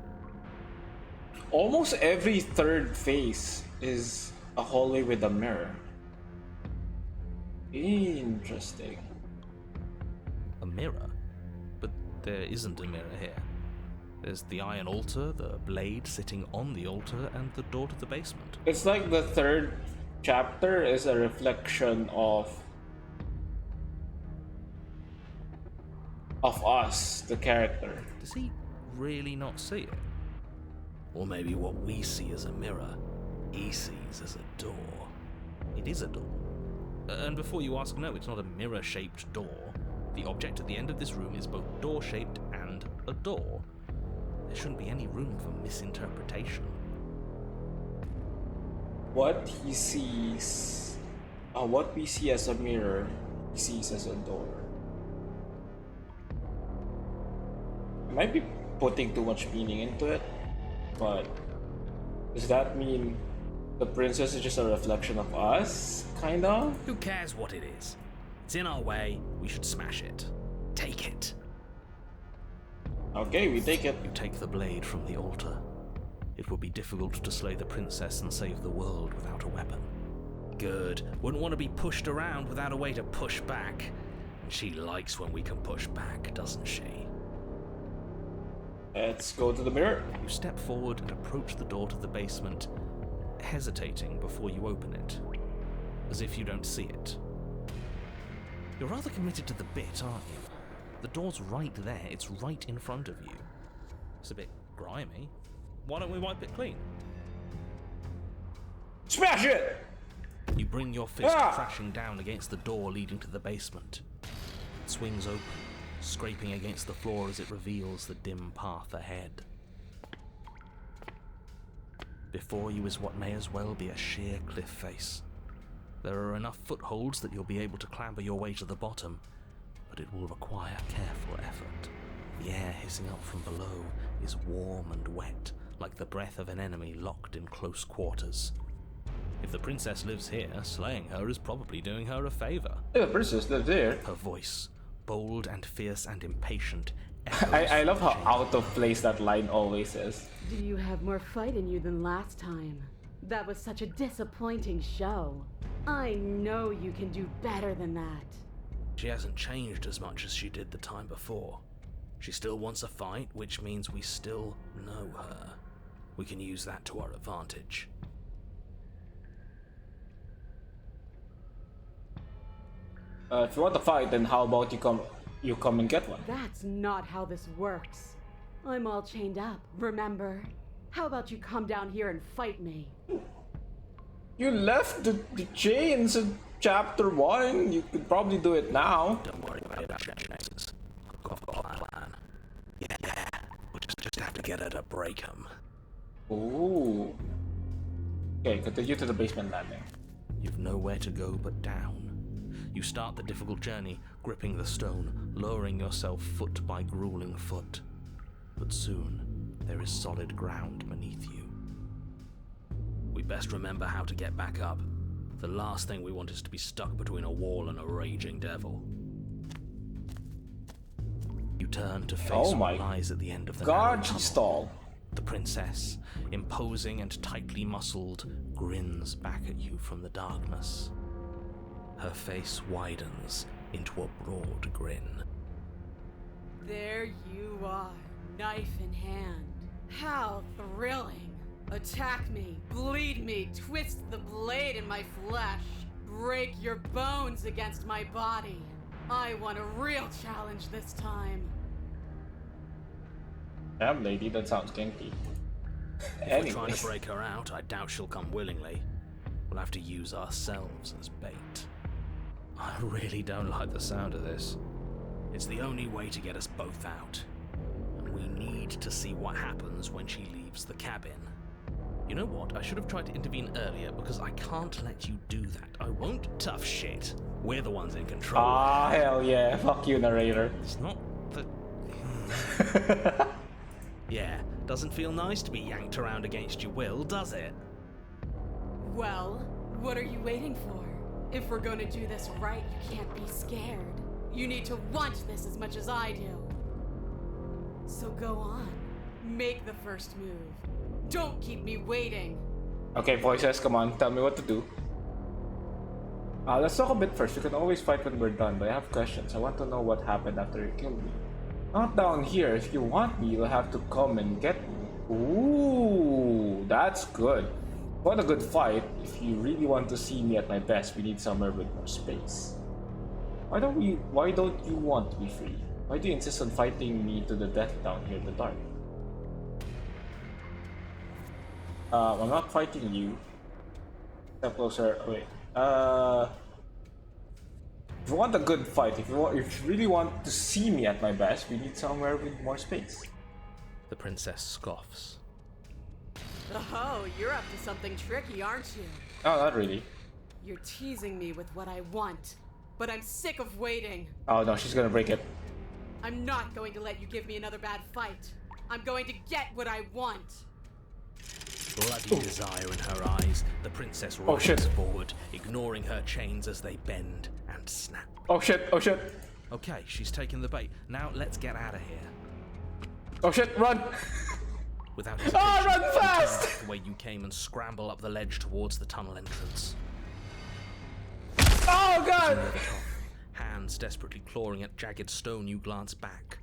Almost every third face is a hallway with a mirror. Interesting.
A mirror? But there isn't a mirror here. There's the iron altar, the blade sitting on the altar, and the door to the basement.
It's like the third chapter is a reflection of us, the character.
Does he really not see it?
Or maybe what we see as a mirror, he sees as a door.
It is a door. And before you ask, no, it's not a mirror-shaped door. The object at the end of this room is both door-shaped and a door. There shouldn't be any room for misinterpretation.
What he sees, what we see as a mirror, he sees as a door. I might be putting too much meaning into it, but does that mean the princess is just a reflection of us, kind of?
Who cares what it is? It's in our way, we should smash it. Take it.
Okay, we take it.
You take the blade from the altar. It would be difficult to slay the princess and save the world without a weapon. Good. Wouldn't want to be pushed around without a way to push back. And she likes when we can push back, doesn't she?
Let's go to the mirror.
You step forward and approach the door to the basement, hesitating before you open it, as if you don't see it. You're rather committed to the bit, aren't you? The door's right there, it's right in front of you. It's a bit grimy. Why don't we wipe it clean?
Smash it!
You bring your fist crashing down against the door leading to the basement. It swings open, scraping against the floor as it reveals the dim path ahead. Before you is what may as well be a sheer cliff face. There are enough footholds that you'll be able to clamber your way to the bottom, but it will require careful effort. The air hissing up from below is warm and wet, like the breath of an enemy locked in close quarters. If the princess lives here, slaying her is probably doing her a favor.
The princess lives there.
Her voice, bold and fierce and impatient,
I love how out of place that line always is.
Do you have more fight in you than last time? That was such a disappointing show. I know you can do better than that.
She hasn't changed as much as she did the time before. She still wants a fight, which means we still know her. We can use that to our advantage.
If you want to fight, then how about you come and get one?
That's not how this works. I'm all chained up, remember? How about you come down here and fight me?
You left the chains in chapter 1. You could probably do it now.
Don't worry about that, James. I've got a plan. Yeah. We'll just have to get her to break them.
Ooh. Okay, continue to the basement landing.
You've nowhere to go but down. You start the difficult journey, gripping the stone, lowering yourself foot by grueling foot. But soon, there is solid ground beneath you. We best remember how to get back up. The last thing we want is to be stuck between a wall and a raging devil. You turn to face what lies at the end of the
God, she's tall.
The princess, imposing and tightly muscled, grins back at you from the darkness. Her face widens into a broad grin.
There you are, knife in hand. How thrilling. Attack me, bleed me, twist the blade in my flesh, break your bones against my body. I want a real challenge this time.
Damn, lady, that sounds kinky.
If we're trying to break her out, I doubt she'll come willingly. We'll have to use ourselves as bait. I really don't like the sound of this. It's the only way to get us both out. And we need to see what happens when she leaves the cabin. You know what? I should have tried to intervene earlier because I can't let you do that. I won't. Tough shit. We're the ones in control.
Ah, hell yeah. Fuck you, narrator.
It's not the... Yeah, doesn't feel nice to be yanked around against your will, does it?
Well, what are you waiting for? If we're gonna do this right, you can't be scared. You need to want this as much as I do. So go on. Make the first move. Don't keep me waiting.
Okay, voices, come on. Tell me what to do. Let's talk a bit first. You can always fight when we're done, but I have questions. I want to know what happened after you killed me. Not down here. If you want me, you'll have to come and get me. Ooh, that's good. What a good fight. If you really want to see me at my best, we need somewhere with more space. Why don't you want to be free? Why do you insist on fighting me to the death down here in the dark? I'm not fighting you. Step closer. Wait. If you want a good fight, if you really want to see me at my best, we need somewhere with more space.
The princess scoffs.
Oh, you're up to something tricky, aren't you?
Oh, not really.
You're teasing me with what I want, but I'm sick of waiting.
Oh no, she's gonna break it.
I'm not going to let you give me another bad fight. I'm going to get what I want.
Bloody desire in her eyes, the princess rushes forward, ignoring her chains as they bend and snap.
Oh shit, oh shit.
Okay, she's taken the bait. Now let's get out of here.
Oh shit, run!
Without hesitation,
run
you turn
fast!
back the way you came and scramble up the ledge towards the tunnel entrance.
Oh god!
Near the top, hands desperately clawing at jagged stone, you glance back.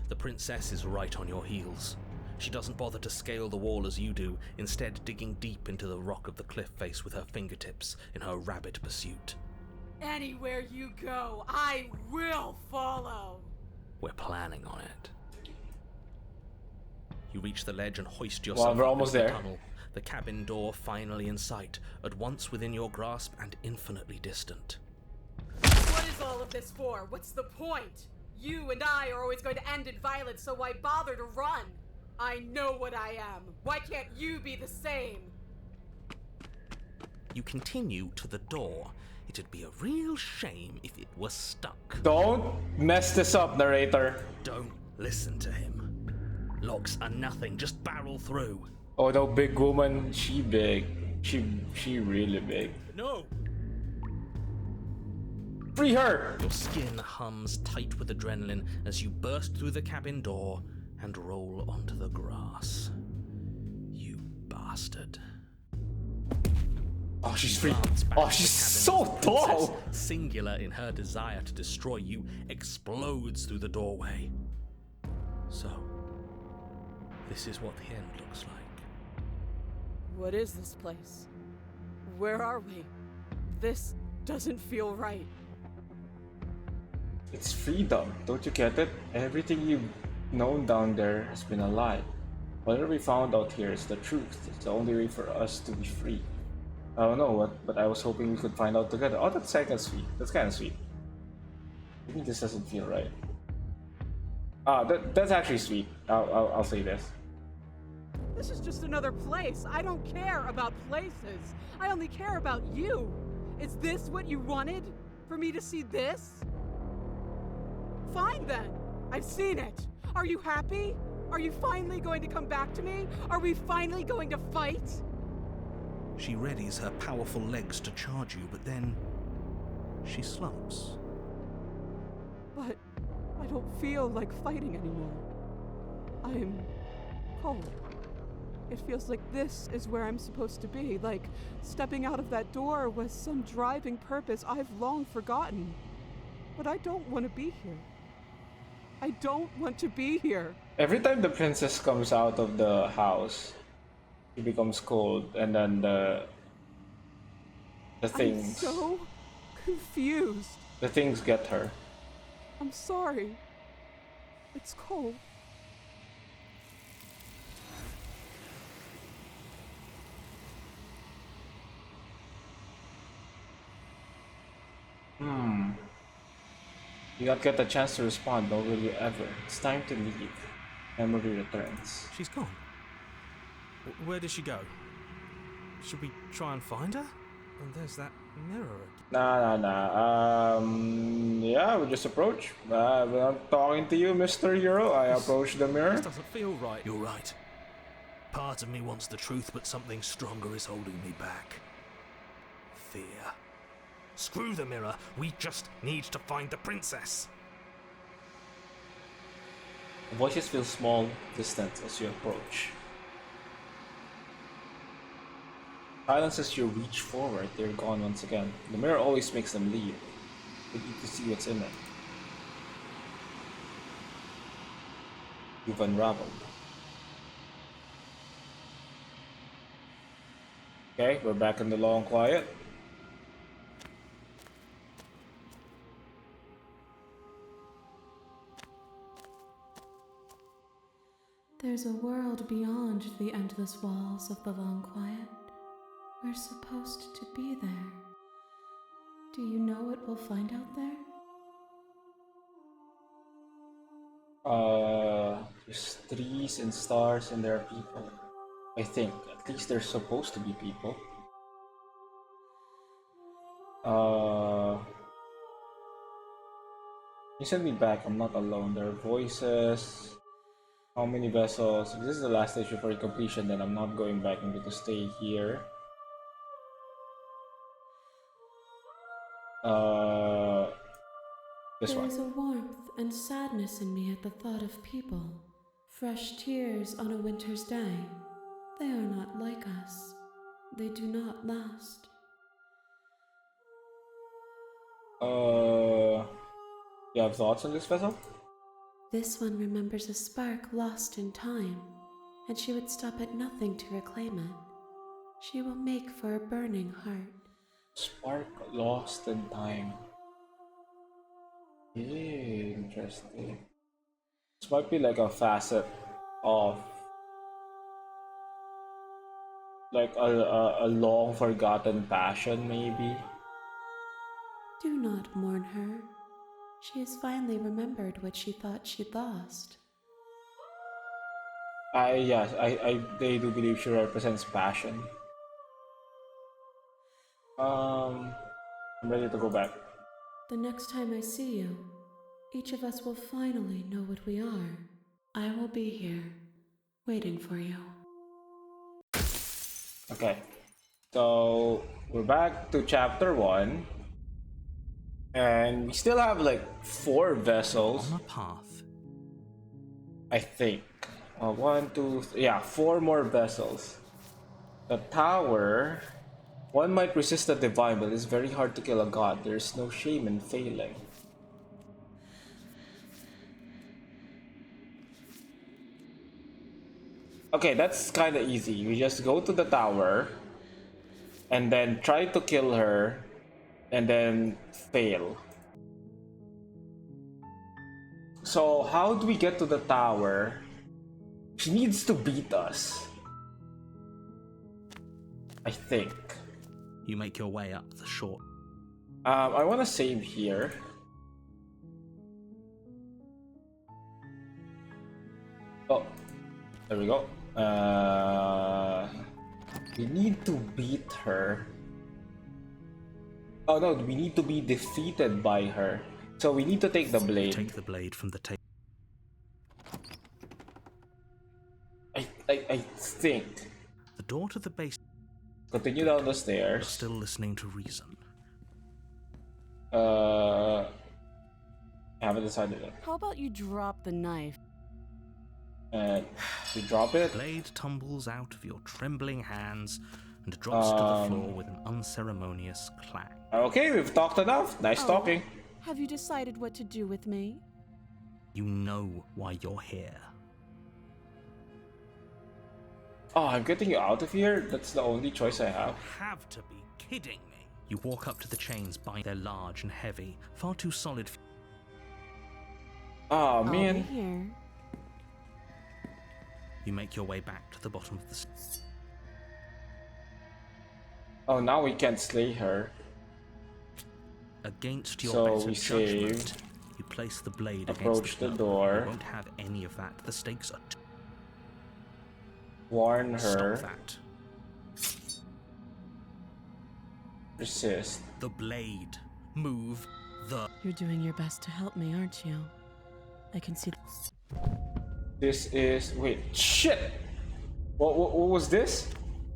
The princess is right on your heels. She doesn't bother to scale the wall as you do, instead digging deep into the rock of the cliff face with her fingertips in her rabid pursuit.
Anywhere you go, I will follow.
We're planning on it. You reach the ledge and hoist yourself
Well, we're
up
almost
into the
there.
tunnel. The cabin door finally in sight, at once within your grasp and infinitely distant.
What is all of this for? What's the point? You and I are always going to end in violence, so why bother to run? I know what I am. Why can't you be the same?
You continue to the door. It'd be a real shame if it was stuck.
Don't mess this up, narrator.
Don't listen to him. Locks are nothing, just barrel through.
Oh no, big woman, she big. She really big.
No!
Free her!
Your skin hums tight with adrenaline as you burst through the cabin door and roll onto the grass. You bastard.
Oh, she's free.
Glance back
Oh,
at the
she's
cabin
so
as the princess,
tall!
singular in her desire to destroy you, explodes through the doorway. So, this is what the end looks like.
What is this place? Where are we? This doesn't feel right.
It's freedom, don't you get it? Everything you've known down there has been a lie. Whatever we found out here is the truth. It's the only way for us to be free. I don't know what, but I was hoping we could find out together. Oh, that's kind of sweet. That's kind of sweet. I think this doesn't feel right. That's actually sweet. I'll say this.
This is just another place. I don't care about places. I only care about you. Is this what you wanted? For me to see this? Fine then. I've seen it. Are you happy? Are you finally going to come back to me? Are we finally going to fight?
She readies her powerful legs to charge you, but then she slumps.
But I don't feel like fighting anymore. I'm cold. It feels like this is where I'm supposed to be, like stepping out of that door was some driving purpose I've long forgotten. But I don't want to be here. I don't want to be here.
Every time the princess comes out of the house, she becomes cold, and then the things
I'm so confused.
the things get her.
I'm sorry. It's cold.
You don't get a chance to respond, nor will you ever. It's time to leave. Memory returns.
She's gone. Where did she go? Should we try and find her? And there's that mirror again.
Nah. Yeah, we just approach. I'm talking to you, Mr. Hero. I approach the mirror.
This doesn't feel right.
You're right. Part of me wants the truth, but something stronger is holding me back. Fear. Screw the mirror. We just need to find the princess.
The voices feel small, distant as you approach. Silence as you reach forward, they're gone once again. The mirror always makes them leave. You need to see what's in it. You've unraveled. Okay, we're back in the long quiet.
There's a world beyond the endless walls of the long quiet. We're supposed to be there. Do you know what we'll find out there?
There's trees and stars and there are people. I think. At least there's supposed to be people. You send me back, I'm not alone. There are voices. How many vessels? If this is the last stage before completion, then I'm not going back. I'm going to stay here. This
There
one.
is a warmth and sadness in me at the thought of people. Fresh tears on a winter's day. They are not like us. They do not last.
You have thoughts on this vessel?
This one remembers a spark lost in time, and she would stop at nothing to reclaim it. She will make for a burning heart.
Spark lost in time. Interesting. This might be like a facet of like a long forgotten passion, maybe.
Do not mourn her. She has finally remembered what she thought she'd lost.
Yes, they do believe she represents passion. I'm ready to go back.
The next time I see you, each of us will finally know what we are. I will be here, waiting for you.
Okay, so we're back to chapter 1. And we still have like 4 vessels.
On a path.
I think. 1, 2, yeah, 4 more vessels. The tower. One might resist the divine, but it's very hard to kill a god. There's no shame in failing. Okay, that's kind of easy. You just go to the tower and then try to kill her and then fail. So how do we get to the tower? She needs to beat us, I think.
You make your way up the short.
I want to save here. Oh, there we go. We need to beat her. Oh no, we need to be defeated by her. So we need to take the blade.
Take the blade from the table.
I think.
The door to the base.
Continue down the
You're
stairs.
still listening to reason.
I haven't decided yet.
How about you drop the knife?
And we drop it.
Blade tumbles out of your trembling hands and drops to the floor with an unceremonious clang.
Okay, we've talked enough. Nice
Oh.
talking.
Have you decided what to do with me?
You know why you're here.
Oh, I'm getting you out of here? That's the only choice I have.
Have to be kidding me. You walk up to the chains, they're large and heavy, far too solid.
Oh
I'll
man.
be here.
You make your way back to the bottom of the
Oh, now we can't slay her.
Against your
So
better
we
judgment,
saved.
you place the blade
Approach
against
the
pillar.
door.
You won't have any of that. The stakes are
Warn her.
Stop that.
Resist.
The blade. Move the...
You're doing your best to help me, aren't you? I can see.
This is... Wait. Shit! What was this?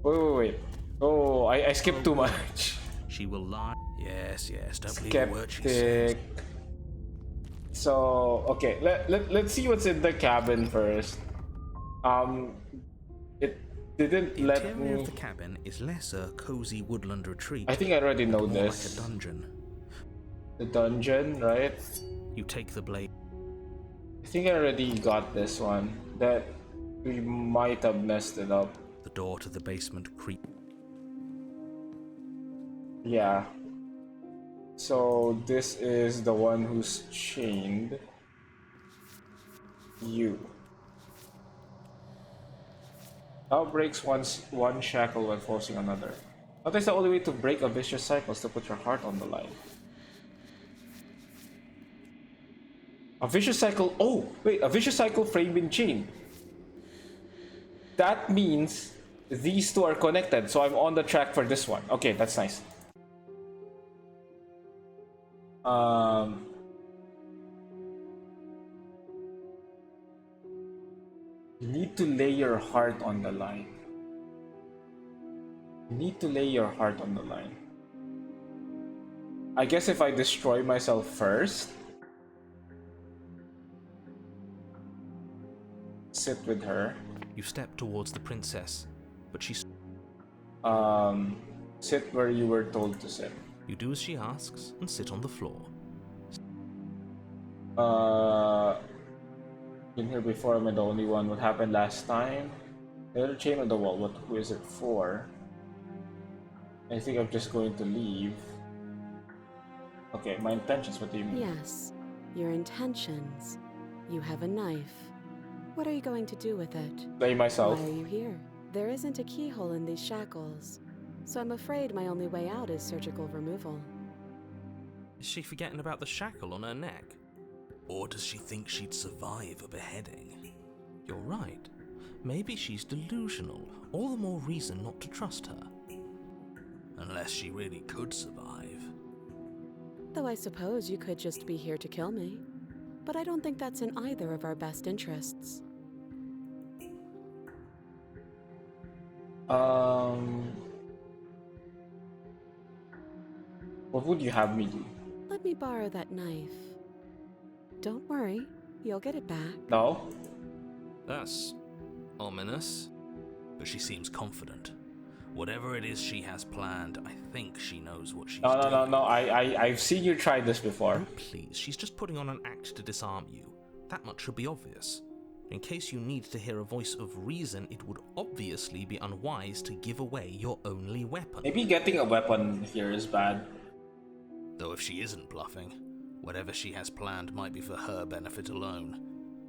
Wait. Oh, I skipped too much.
She will lie.
Yes, don't believe a word she says.
Skeptic. So, okay. Let's see what's in the cabin first. It didn't
The
let
interior
me...
of the cabin is less a cozy woodland retreat.
I think I already know
more
this.
like a dungeon.
The dungeon, right?
You take the blade.
I think I already got this one. That we might have messed it up.
The door to the basement creak.
Yeah. So this is the one who's chained. You. How breaks one shackle when forcing another? What is the only way to break a vicious cycle is to put your heart on the line? A vicious cycle. Oh, wait, a vicious cycle frame in chain. That means these two are connected, so I'm on the track for this one. Okay, that's nice. You need to lay your heart on the line. You need to lay your heart on the line. I guess if I destroy myself first, sit with her.
You step towards the princess, but she...
Sit where you were told to sit.
You do as she asks and sit on the floor.
Been here before, am I the only one? What happened last time? The other chain on the wall, who is it for? I think I'm just going to leave. Okay, my intentions, what do you mean?
Yes, your intentions. You have a knife. What are you going to do with it?
Play myself.
Why are you here? There isn't a keyhole in these shackles, so I'm afraid my only way out is surgical removal.
Is she forgetting about the shackle on her neck?
Or does she think she'd survive a beheading?
You're right. Maybe she's delusional. All the more reason not to trust her.
Unless she really could survive.
Though I suppose you could just be here to kill me. But I don't think that's in either of our best interests.
What would you have me do?
Let me borrow that knife. Don't worry, you'll get it back.
No?
That's ominous.
But she seems confident. Whatever it is she has planned, I think she knows what she's
No,
doing.
I've seen you try this before.
Oh, please, she's just putting on an act to disarm you. That much should be obvious. In case you need to hear a voice of reason, it would obviously be unwise to give away your only weapon.
Maybe getting a weapon here is bad.
Though if she isn't bluffing, whatever she has planned might be for her benefit alone.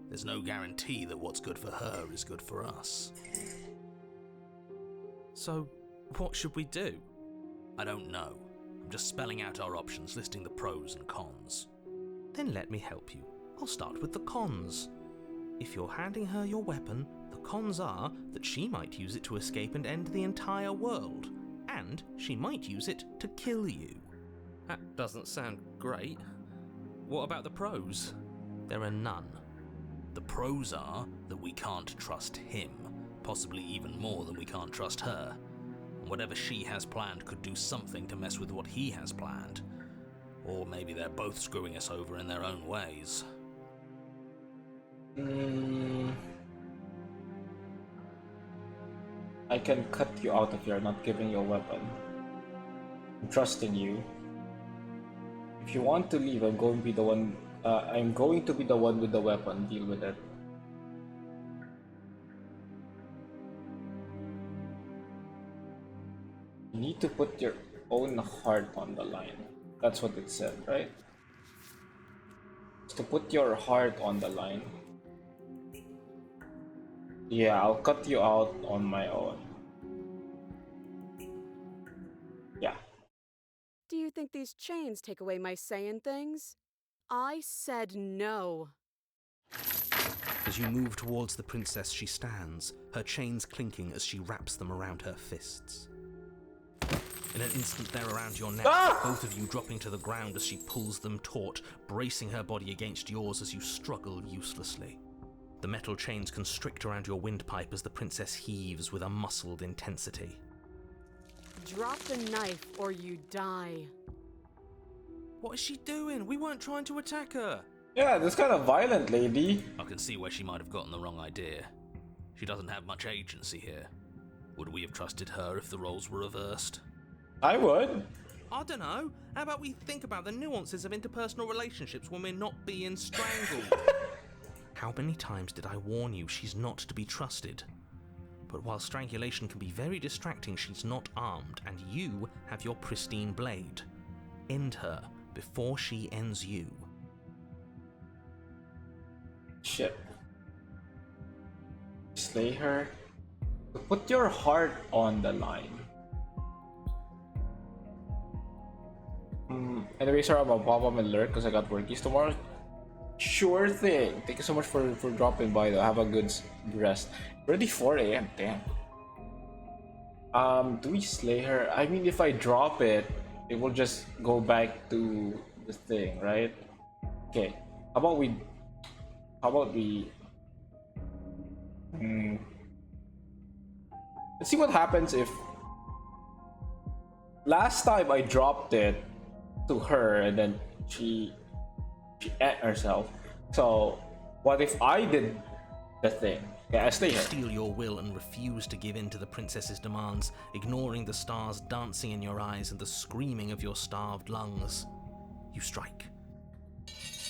There's no guarantee that what's good for her is good for us.
So, what should we do?
I don't know. I'm just spelling out our options, listing the pros and cons.
Then let me help you. I'll start with the cons. If you're handing her your weapon, the cons are that she might use it to escape and end the entire world, and she might use it to kill you. That doesn't sound great. What about the pros? There are none.
The pros are that we can't trust him, possibly even more than we can't trust her. And whatever she has planned could do something to mess with what he has planned. Or maybe they're both screwing us over in their own ways.
I can cut you out if you're not giving your weapon. I'm trusting you. If you want to leave, I'm going to be the one. I'm going to be the one with the weapon. Deal with it. You need to put your own heart on the line. That's what it said, right? It's to put your heart on the line. Yeah, I'll cut you out on my own. Yeah.
Do you think these chains take away my saying things? I said no.
As you move towards the princess, she stands, her chains clinking as she wraps them around her fists. In an instant, they're around your neck, both of you dropping to the ground as she pulls them taut, bracing her body against yours as you struggle uselessly. The metal chains constrict around your windpipe as the princess heaves with a muscled intensity.
Drop the knife or you die.
What is she doing? We weren't trying to attack her.
Yeah, this kind of violent lady.
I can see where she might have gotten the wrong idea. She doesn't have much agency here. Would we have trusted her if the roles were reversed?
I would.
I don't know. How about we think about the nuances of interpersonal relationships when we're not being strangled? How many times did I warn you she's not to be trusted? But while strangulation can be very distracting, she's not armed, and you have your pristine blade. End her before she ends you.
Shit. Slay her. Put your heart on the line. Anyway, sorry about pop up and lurk because I got workies tomorrow. Sure thing. Thank you so much for dropping by though. Have a good rest. Already 4 a.m. Damn. Do we slay her? I mean, if I drop it, it will just go back to the thing, right? Okay. How about we? Let's see what happens if. Last time I dropped it to her and then she ate herself. So what if I did the thing? Yeah, I stay here.
Steel your will and refuse to give in to the princess's demands, ignoring the stars dancing in your eyes and the screaming of your starved lungs. You strike.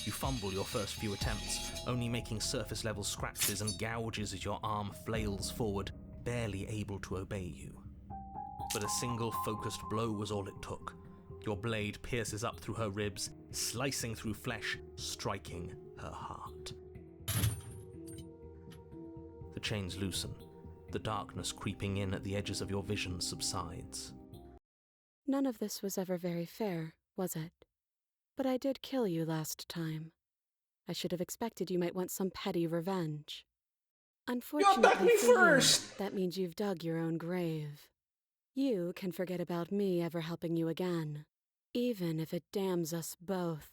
You fumble your first few attempts, only making surface-level scratches and gouges as your arm flails forward, barely able to obey you. But a single focused blow was all it took. Your blade pierces up through her ribs, slicing through flesh, striking her heart. The chains loosen. The darkness creeping in at the edges of your vision subsides.
None of this was ever very fair, was it? But I did kill you last time. I should have expected you might want some petty revenge. Unfortunately
attacked me
for you,
first!
that means you've dug your own grave. You can forget about me ever helping you again, even if it damns us both.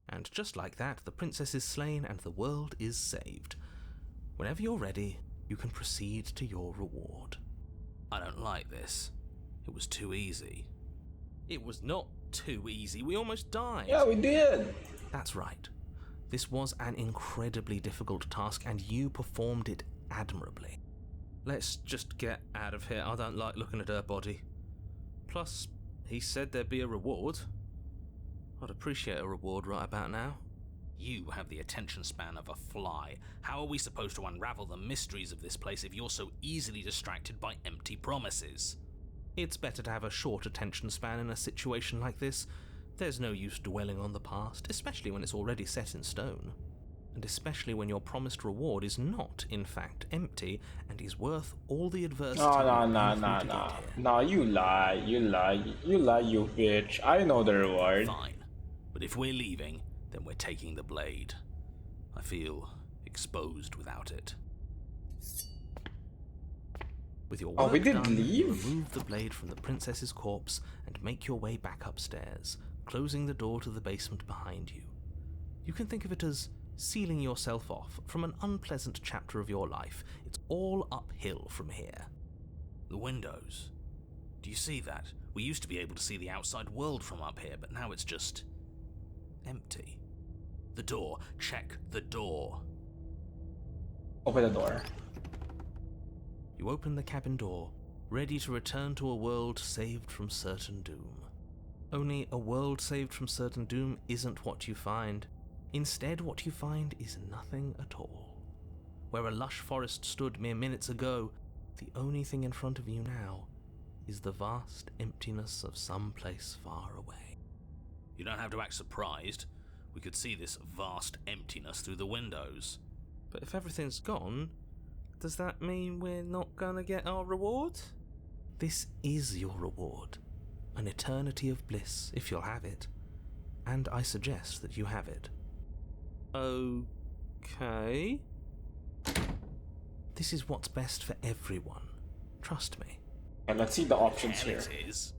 And just like that, the princess is slain and the world is saved. Whenever you're ready, you can proceed to your reward. I don't like this. It was too easy. It was not too easy. We almost died.
Yeah, we did.
That's right. This was an incredibly difficult task and you performed it admirably. Let's just get out of here. I don't like looking at her body. Plus, he said there'd be a reward. I'd appreciate a reward right about now. You have the attention span of a fly. How are we supposed to unravel the mysteries of this place if you're so easily distracted by empty promises? It's better to have a short attention span in a situation like this. There's no use dwelling on the past, especially when it's already set in stone. And especially when your promised reward is not, in fact, empty and is worth all the adversity.
No, you lie, you bitch. I know the reward.
Fine. But if we're leaving, then we're taking the blade. I feel exposed without it. With your work
we did
done,
leave?
remove the blade from the princess's corpse and make your way back upstairs, closing the door to the basement behind you. You can think of it as sealing yourself off from an unpleasant chapter of your life. It's all uphill from here. The windows. Do you see that? We used to be able to see the outside world from up here, but now it's just empty. The door. Check the door.
Open the door.
You open the cabin door, ready to return to a world saved from certain doom. Only a world saved from certain doom isn't what you find. Instead, what you find is nothing at all. Where a lush forest stood mere minutes ago, the only thing in front of you now is the vast emptiness of some place far away. You don't have to act surprised. We could see this vast emptiness through the windows. But if everything's gone, does that mean we're not gonna get our reward? This is your reward. An eternity of bliss, if you'll have it. And I suggest that you have it. Okay. This is what's best for everyone. Trust me.
And let's see the options here.
It is.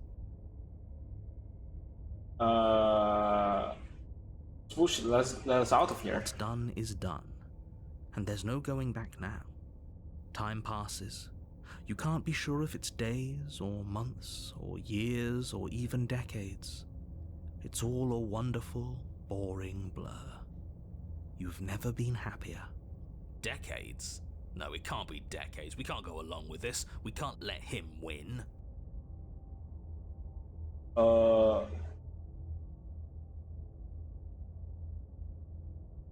Swoosh, let us out of here.
What's done is done. And there's no going back now. Time passes. You can't be sure if it's days or months or years or even decades. It's all a wonderful, boring blur. You've never been happier. Decades? No, it can't be decades. We can't go along with this. We can't let him win.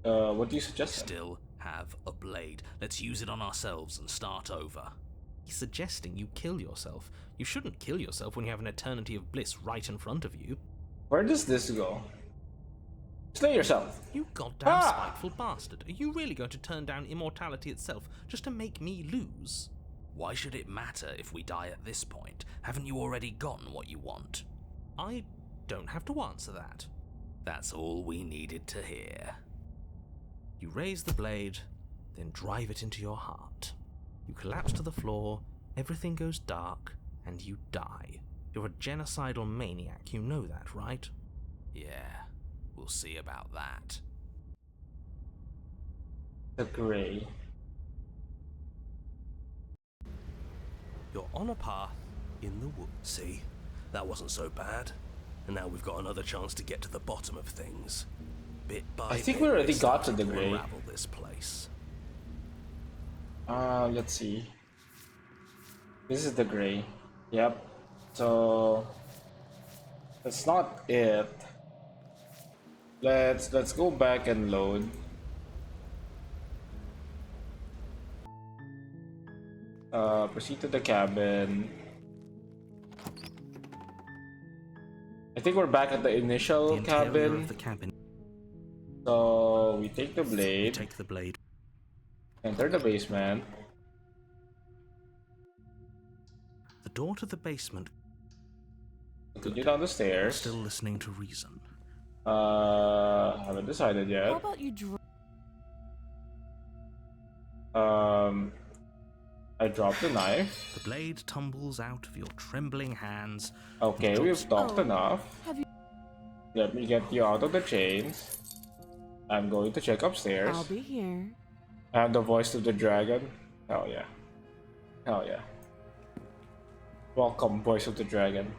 What do you suggest?
Still have a blade. Let's use it on ourselves and start over. He's suggesting you kill yourself. You shouldn't kill yourself when you have an eternity of bliss right in front of you.
Where does this go? Slay yourself.
You goddamn spiteful bastard. Are you really going to turn down immortality itself just to make me lose? Why should it matter if we die at this point? Haven't you already gotten what you want?
I don't have to answer that.
That's all we needed to hear.
You raise the blade, then drive it into your heart. You collapse to the floor, everything goes dark, and you die. You're a genocidal maniac, you know that, right?
Yeah, we'll see about that.
The gray.
You're on a path in the woods.
See? That wasn't so bad. And now we've got another chance to get to the bottom of things. Bit by
I think
bit,
we already
we're
got to
starting
the gray.
unravel this place.
Let's see. This is the gray. Yep. So that's not it. Let's go back and load. Proceed to the cabin. I think we're back at the initial
The interior
cabin.
of the cabin.
So we take the
You
blade,
take the blade.
enter the basement.
The door to the basement.
Continue down the stairs.
Still listening to reason.
Haven't decided
How
yet.
about you
I dropped the knife.
The blade tumbles out of your trembling hands.
Okay, we've talked
Oh.
enough.
have you?
Let me get you out of the chains. I'm going to check upstairs.
I'll be here.
I have the voice of the dragon. Hell yeah. Hell yeah. Welcome, voice of the dragon.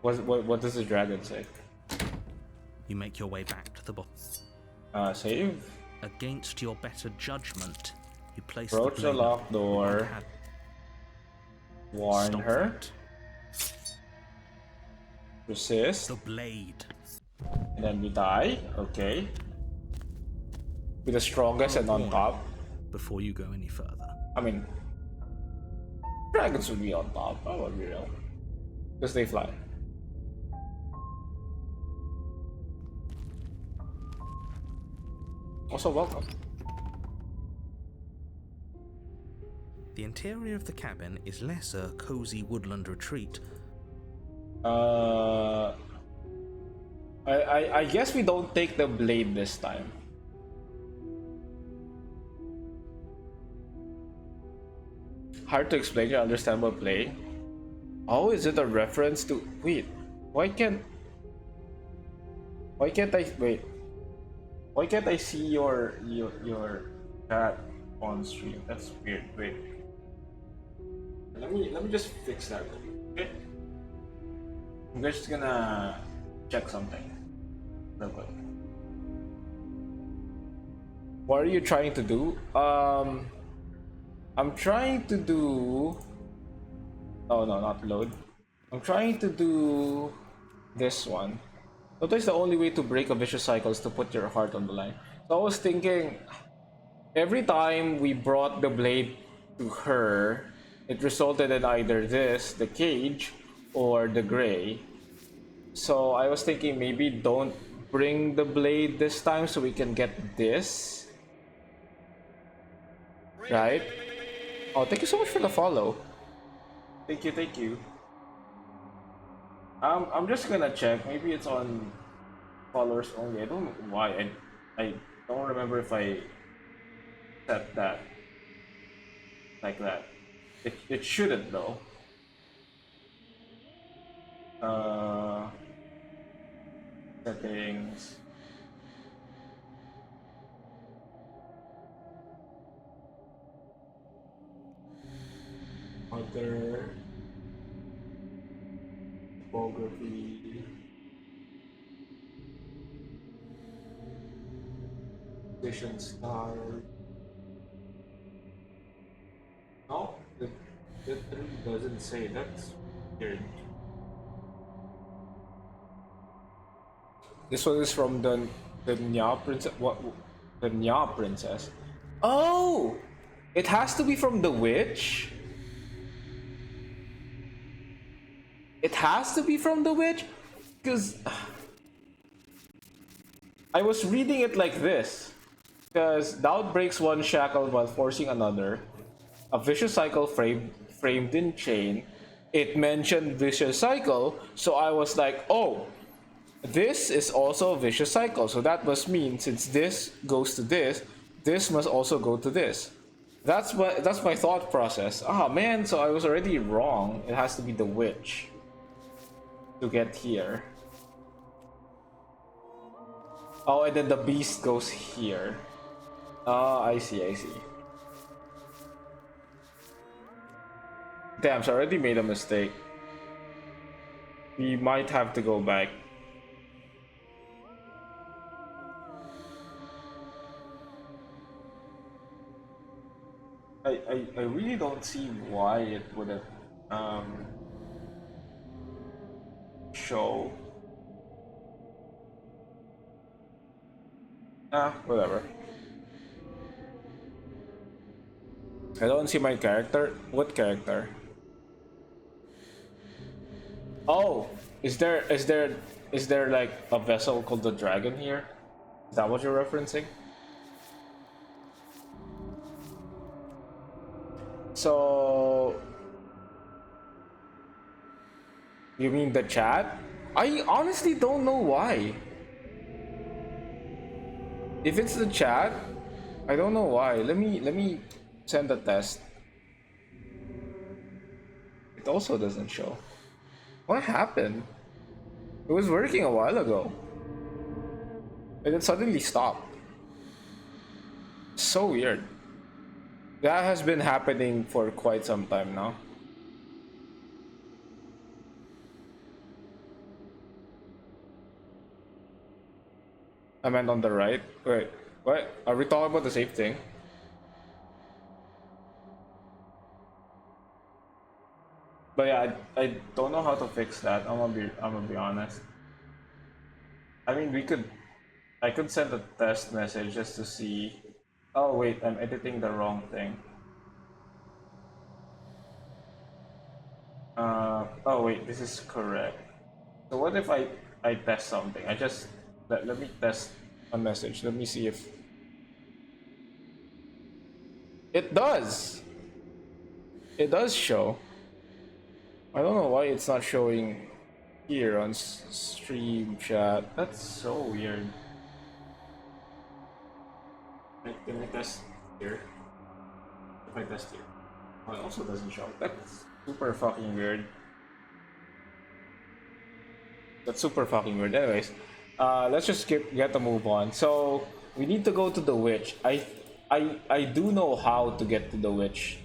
What does the dragon say?
You make your way back to the bottom.
Save.
Against your better judgment, you place
Approach the
blade
locked door.
on the
Warn
Stop
her.
that.
Resist.
The blade.
And then we die. Okay. With the strongest and on top.
Before you go any further.
I mean, dragons would be on top. I would be real. Because they fly. Also, welcome.
The interior of the cabin is less a cozy woodland retreat.
I guess we don't take the blade this time. Hard to explain your understandable play. Oh, is it a reference to? Wait, why can't I wait? Why can't I see your chat on stream? That's weird. Wait. Let me just fix that. Okay. I'm just gonna check something real quick. What are you trying to do? I'm trying to do. Oh no, not load. I'm trying to do this one. Sometimes the only way to break a vicious cycle is to put your heart on the line. So I was thinking, every time we brought the blade to her, it resulted in either this, the cage, or the gray. So I was thinking maybe don't bring the blade this time so we can get this. Right? Oh, thank you so much for the follow. Thank you, thank you. I'm just gonna check. Maybe it's on followers only. I don't know why. I don't remember if I set that like that. It shouldn't though. Settings. Other topography. Position star. No, that really doesn't say. That's weird. This one is from the Nya princess. What? The Nya princess. Oh, it has to be from the witch. It has to be from the witch, because I was reading it like this. Because doubt breaks one shackle while forcing another. A vicious cycle framed in chain, it mentioned vicious cycle, so I was like, oh, this is also a vicious cycle, so that must mean since this goes to this, this must also go to this. That's my thought process. Ah man, so I was already wrong. It has to be the witch to get here. Oh, and then the beast goes here. Ah, I see, I see. Damn, so I already made a mistake. We might have to go back. I really don't see why it wouldn't show. Ah, whatever. I don't see my character. What character? Oh, is there like a vessel called the dragon here? Is that what you're referencing? So you mean the chat? I honestly don't know why. If it's the chat, I don't know why. Let me send a test. It also doesn't show. What happened? It was working a while ago. And it suddenly stopped. So weird. That has been happening for quite some time now. I meant on the right. Wait, what? Are we talking about the same thing? But yeah, I don't know how to fix that. I'm gonna be honest. I mean, I could send a test message just to see. Oh wait, I'm editing the wrong thing. Oh wait, this is correct. So what if I test something? Let me test a message. Let me see if it does. It does show. I don't know why it's not showing here on stream chat. That's so weird. Can I test here? If I test here, oh, it also doesn't show. That's super fucking weird. That's super fucking weird. Anyways, let's just get the move on. So we need to go to the witch. I do know how to get to the witch.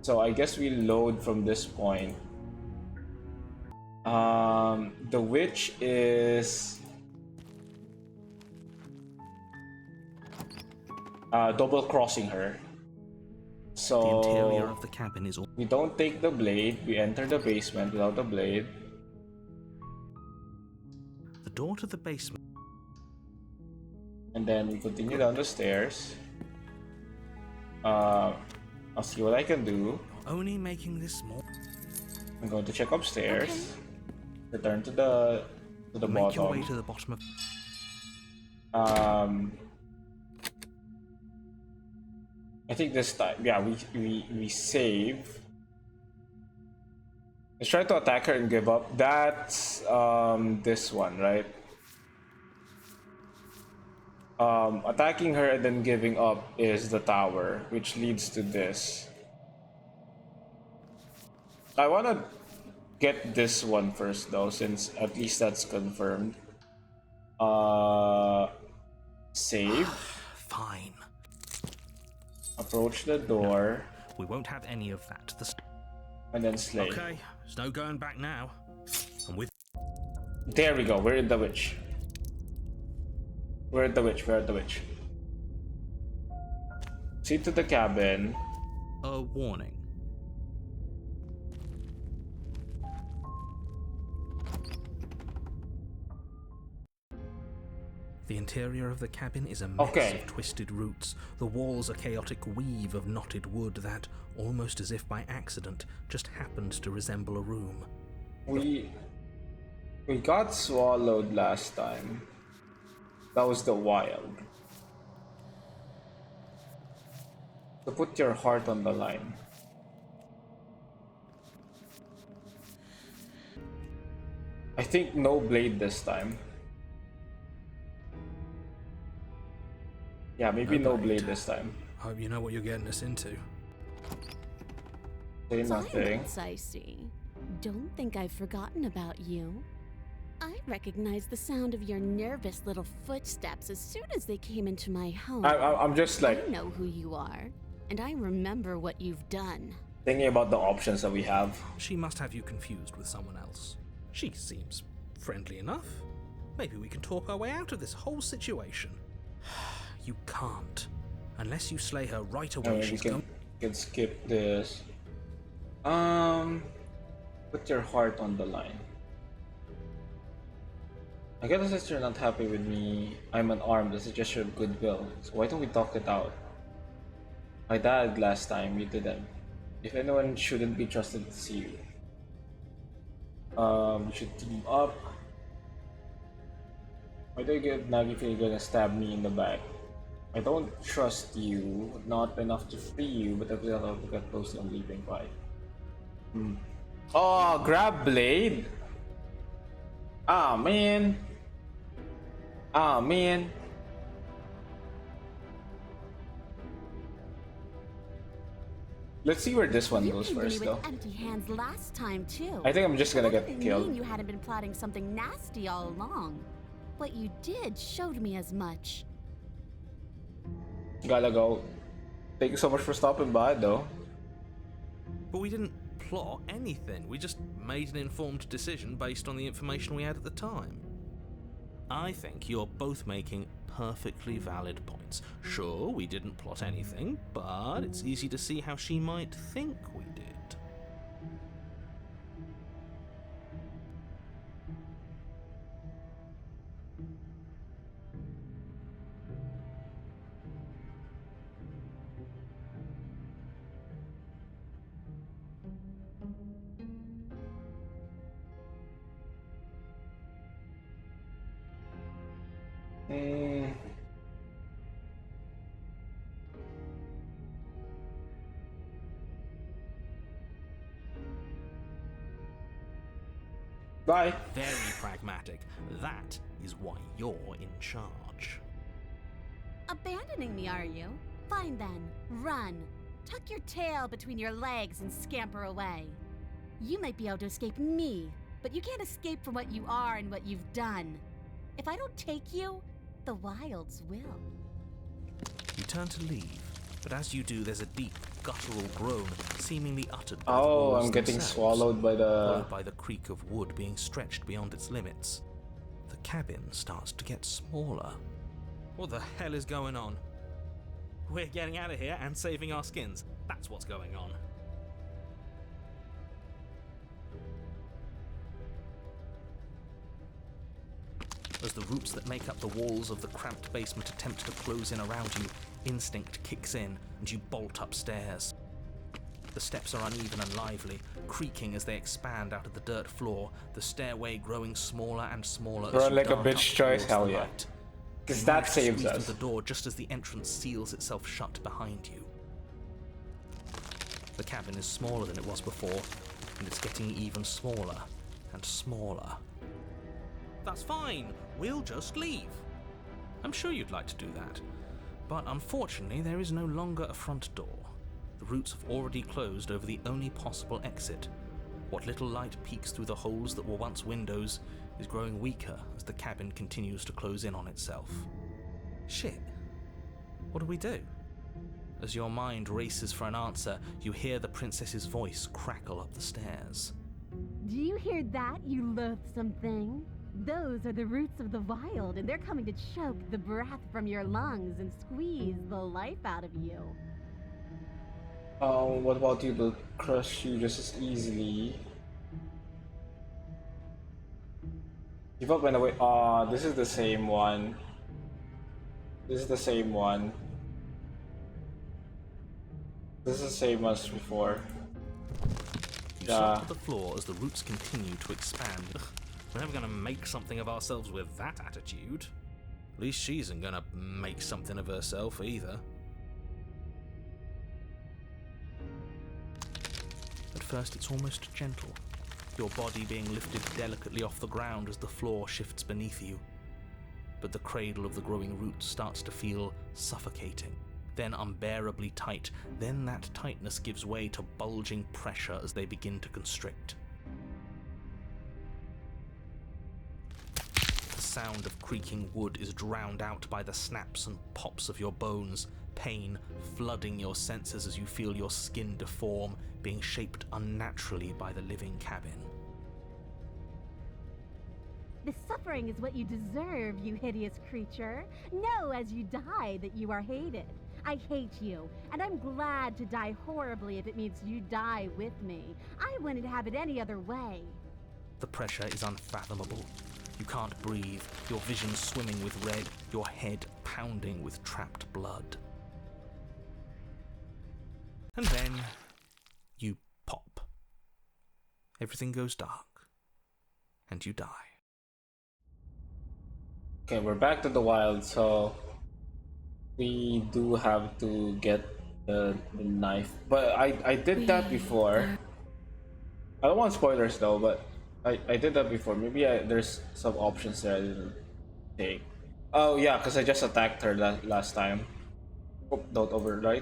So I guess we load from this point. The witch is double crossing her. So
The interior of the cabin is all.
We don't take the blade. We enter the basement without the blade.
The door to the basement.
And then we continue down the stairs. I'll see what I can do.
Only making this more.
I'm going to check upstairs. Return to the
Make your
bottom.
way to the bottom of.
I think this time, yeah, we save. Let's try to attack her and give up. That's this one, right? Attacking her and then giving up is the tower, which leads to this. I wanna get this one first though, since at least that's confirmed. Save.
Fine.
Approach the door.
We won't have any of that.
And then slay.
Okay, there's no going back now. And with.
There we go, we're in the witch. We're at the witch, we're at the witch. See to the cabin.
A warning. The interior of the cabin is a mess of twisted roots. The walls a chaotic weave of knotted wood that, almost as if by accident, just happened to resemble a room.
We got swallowed last time. That was the wild. So put your heart on the line. think no blade this time. Yeah, maybe no blade this time.
Hope you know what you're getting us into.
Say nothing.
Silence, I see. Don't think I've forgotten about you. I recognized the sound of your nervous little footsteps as soon as they came into my home.
I'm just like
I know who you are, and I remember what you've done.
thinking about the options that we have.
She must have you confused with someone else. She seems friendly enough. Maybe we can talk our way out of this whole situation. You can't. Unless you slay her right away,
We
she's
can skip this. Put your heart on the line. I get the sister not happy with me. I'm unarmed. That's a gesture of goodwill. So why don't we talk it out? I died last time. You didn't. If anyone shouldn't be trusted, it's you. You should team up. Why do I get naggy if you're gonna stab me in the back? I don't trust you. Not enough to free you, but I've got to get close and leaping by. Oh, grab blade. Ah man. Ah man. Let's see where this one goes
You
first,
came to me
though.
with empty hands last time too.
I think I'm just gonna
That
get
didn't
killed.
mean you hadn't been plotting something nasty all along. What you did showed me as much.
Gotta go. Thank you so much for stopping by, though.
But we didn't plot anything. We just made an informed decision based on the information we had at the time. I think you're both making perfectly valid points. Sure, we didn't plot anything, but it's easy to see how she might think we did.
Bye.
Very pragmatic. That is why you're in charge.
Abandoning me, are you? Fine then. Run. Tuck your tail between your legs and scamper away. You might be able to escape me, but you can't escape from what you are and what you've done. If I don't take you, the wilds will.
You turn to leave, but as you do, there's a deep, guttural groan, seemingly uttered by the
Oh,
walls
I'm getting
themselves,
swallowed by the...
followed by the creak of wood being stretched beyond its limits. The cabin starts to get smaller. What the hell is going on? We're getting out of here and saving our skins. That's what's going on. As the roots that make up the walls of the cramped basement attempt to close in around you, instinct kicks in and you bolt upstairs. The steps are uneven and lively, creaking as they expand out of the dirt floor, the stairway growing smaller and smaller
Run
as you
like a
dart up
bitch choice,
towards
hell
the
yeah.
light.
Because
You
that
manage to
saves
squeeze
us.
through the door just as the entrance seals itself shut behind you. The cabin is smaller than it was before, and it's getting even smaller and smaller. That's fine, we'll just leave. I'm sure you'd like to do that, but unfortunately there is no longer a front door. The roots have already closed over the only possible exit. What little light peeks through the holes that were once windows is growing weaker as the cabin continues to close in on itself. Shit. What do we do? As your mind races for an answer, you hear the princess's voice crackle up the stairs.
Do you hear that, you loathsome thing? Those are the roots of the wild, and they're coming to choke the breath from your lungs and squeeze the life out of you.
What about you? They'll crush you just as easily. Give up and away. This is the same one. This is the same one. This is the same as before.
You slump to the floor as the roots continue to expand. Ugh, we're never gonna make something of ourselves with that attitude. At least she isn't gonna make something of herself either. At first it's almost gentle, your body being lifted delicately off the ground as the floor shifts beneath you. But the cradle of the growing roots starts to feel suffocating, then unbearably tight, then that tightness gives way to bulging pressure as they begin to constrict. The sound of creaking wood is drowned out by the snaps and pops of your bones, pain flooding your senses as you feel your skin deform, being shaped unnaturally by the living cabin.
The suffering is what you deserve, you hideous creature. Know as you die that you are hated. I hate you, and I'm glad to die horribly if it means you die with me. I wouldn't have it any other way.
The pressure is unfathomable. You can't breathe, your vision swimming with red, your head pounding with trapped blood. And then you pop. Everything goes dark, and you die.
Okay, we're back to the wild, so we do have to get the knife. But I did that before. I don't want spoilers though, but I did that before. Maybe there's some options there I didn't take. Oh yeah, because I just attacked her last time. Oh, don't overwrite.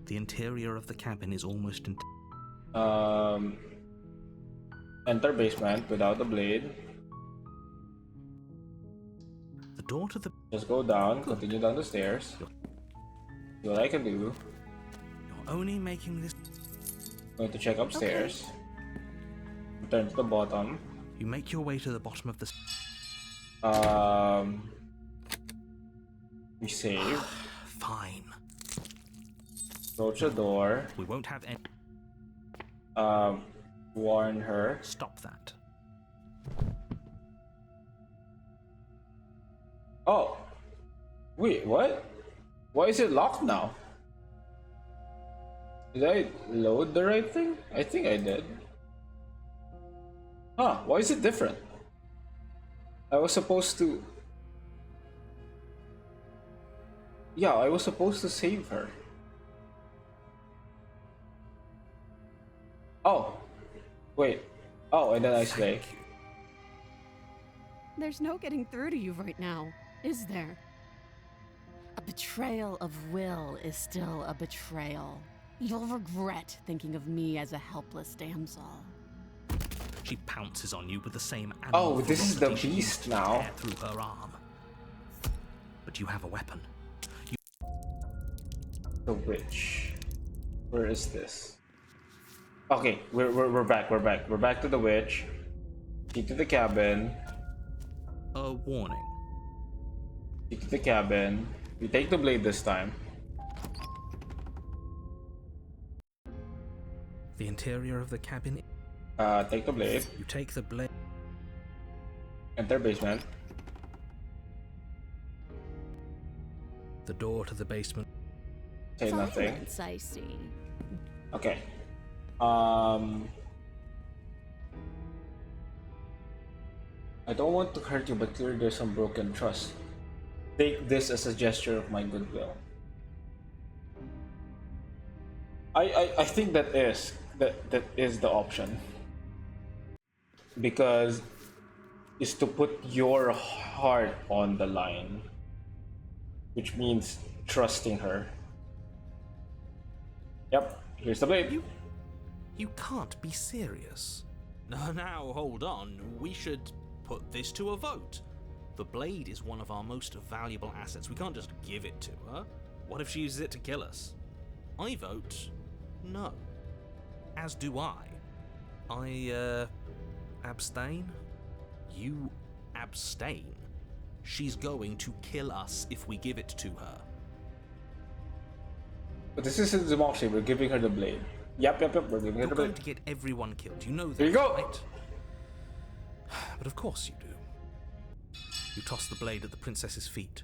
The interior of the cabin is almost
Enter basement without the blade.
The door to the...
Just go down, continue down the stairs. See what I can do.
You're only making this...
Going to check upstairs. Return to the bottom.
You make your way to the bottom of the...
We save.
Fine.
Approach the door.
We won't have any...
Warn her.
Stop that.
Oh! Wait, what? Why is it locked now? Did I load the right thing? I think I did. Huh, why is it different? I was supposed to... Yeah, I was supposed to save her. Oh! Wait. Oh, and then I slay.
There's no getting through to you right now, is there? A betrayal of will is still a betrayal. You'll regret thinking of me as a helpless damsel.
She pounces on you with the same
Oh,
animal
this is the
ferocity she
beast
used to
now.
tear through her arm. But you have a weapon.
The witch. Where is this? Okay, we're back. We're back to the witch. Key to the cabin.
A warning.
Key to the cabin. We take the blade this time.
The interior of the cabin.
Take the blade.
You take the blade.
Enter basement.
The door to the basement.
Say nothing.
Silence, I see.
Okay. I don't want to hurt you, but clearly there's some broken trust. Take this as a gesture of my goodwill. I think that is the option. Because it's to put your heart on the line. Which means trusting her. Yep, here's the blade.
You can't be serious. Now, hold on. We should put this to a vote. The blade is one of our most valuable assets. We can't just give it to her. What if she uses it to kill us? I vote no. As do I. I, abstain? You abstain? She's going to kill us if we give it to her.
But this isn't democracy, we're giving her the blade. Yep, we're giving her
You're
the
going
blade.
to get everyone killed. You know that,
There you go.
right? But of course you do. You toss the blade at the princess's feet.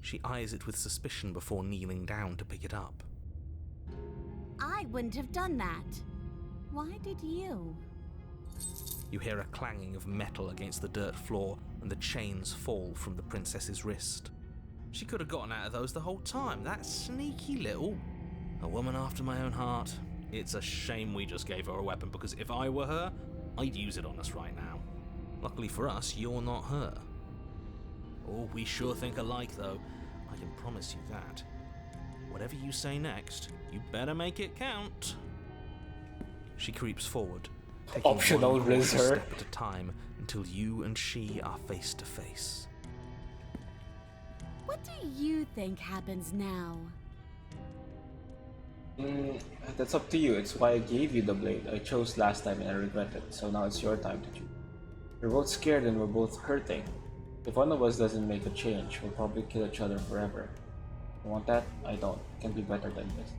She eyes it with suspicion before kneeling down to pick it up.
I wouldn't have done that. Why did you?
You hear a clanging of metal against the dirt floor,
and the chains fall from the princess's wrist. She could have gotten out of those the whole time, that sneaky little... A woman after my own heart. It's a shame we just gave her a weapon, because if I were her, I'd use it on us right now. Luckily for us, you're not her. Oh, we sure think alike though, I can promise you that. Whatever you say next, you better make it count. She creeps forward, taking
Optional
one
riz
cautious
her.
step at a time until you and she are face to face.
What do you think happens now?
That's up to you. It's why I gave you the blade. I chose last time and I regret it, so now it's your time to choose. We're both scared and we're both hurting. If one of us doesn't make a change, we'll probably kill each other forever. You want that? I don't. It can be better than this.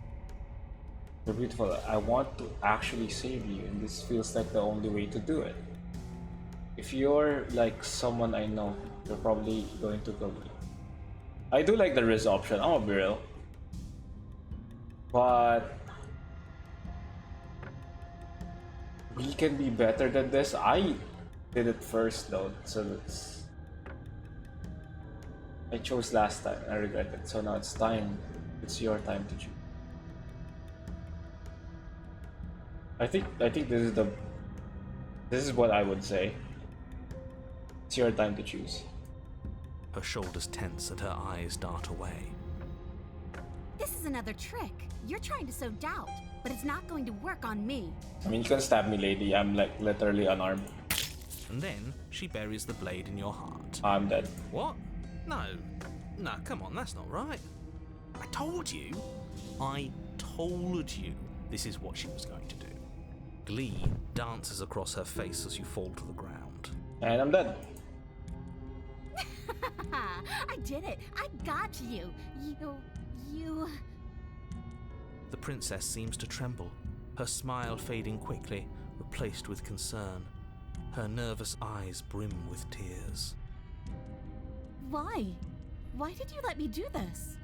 You're beautiful. I want to actually save you, and this feels like the only way to do it. If you're like someone I know, you're probably going to kill me. I do like the risk option, I'm gonna be real. But we can be better than this. I did it first though, so it's... I chose last time, I regret it, so now it's time. It's your time to choose. I think this is what I would say. It's your time to choose.
Her shoulders tense and her eyes dart away.
This is another trick. You're trying to sow doubt, but it's not going to work on me.
I mean, you can stab me, lady. I'm like literally unarmed.
And then she buries the blade in your heart.
I'm dead.
What? No, come on, that's not right. I told you this is what she was going to do. Glee dances across her face as you fall to the ground.
And I'm dead.
I did it. I got you. You...
The princess seems to tremble, her smile fading quickly, replaced with concern. Her nervous eyes brim with tears.
Why? Why did you let me do this?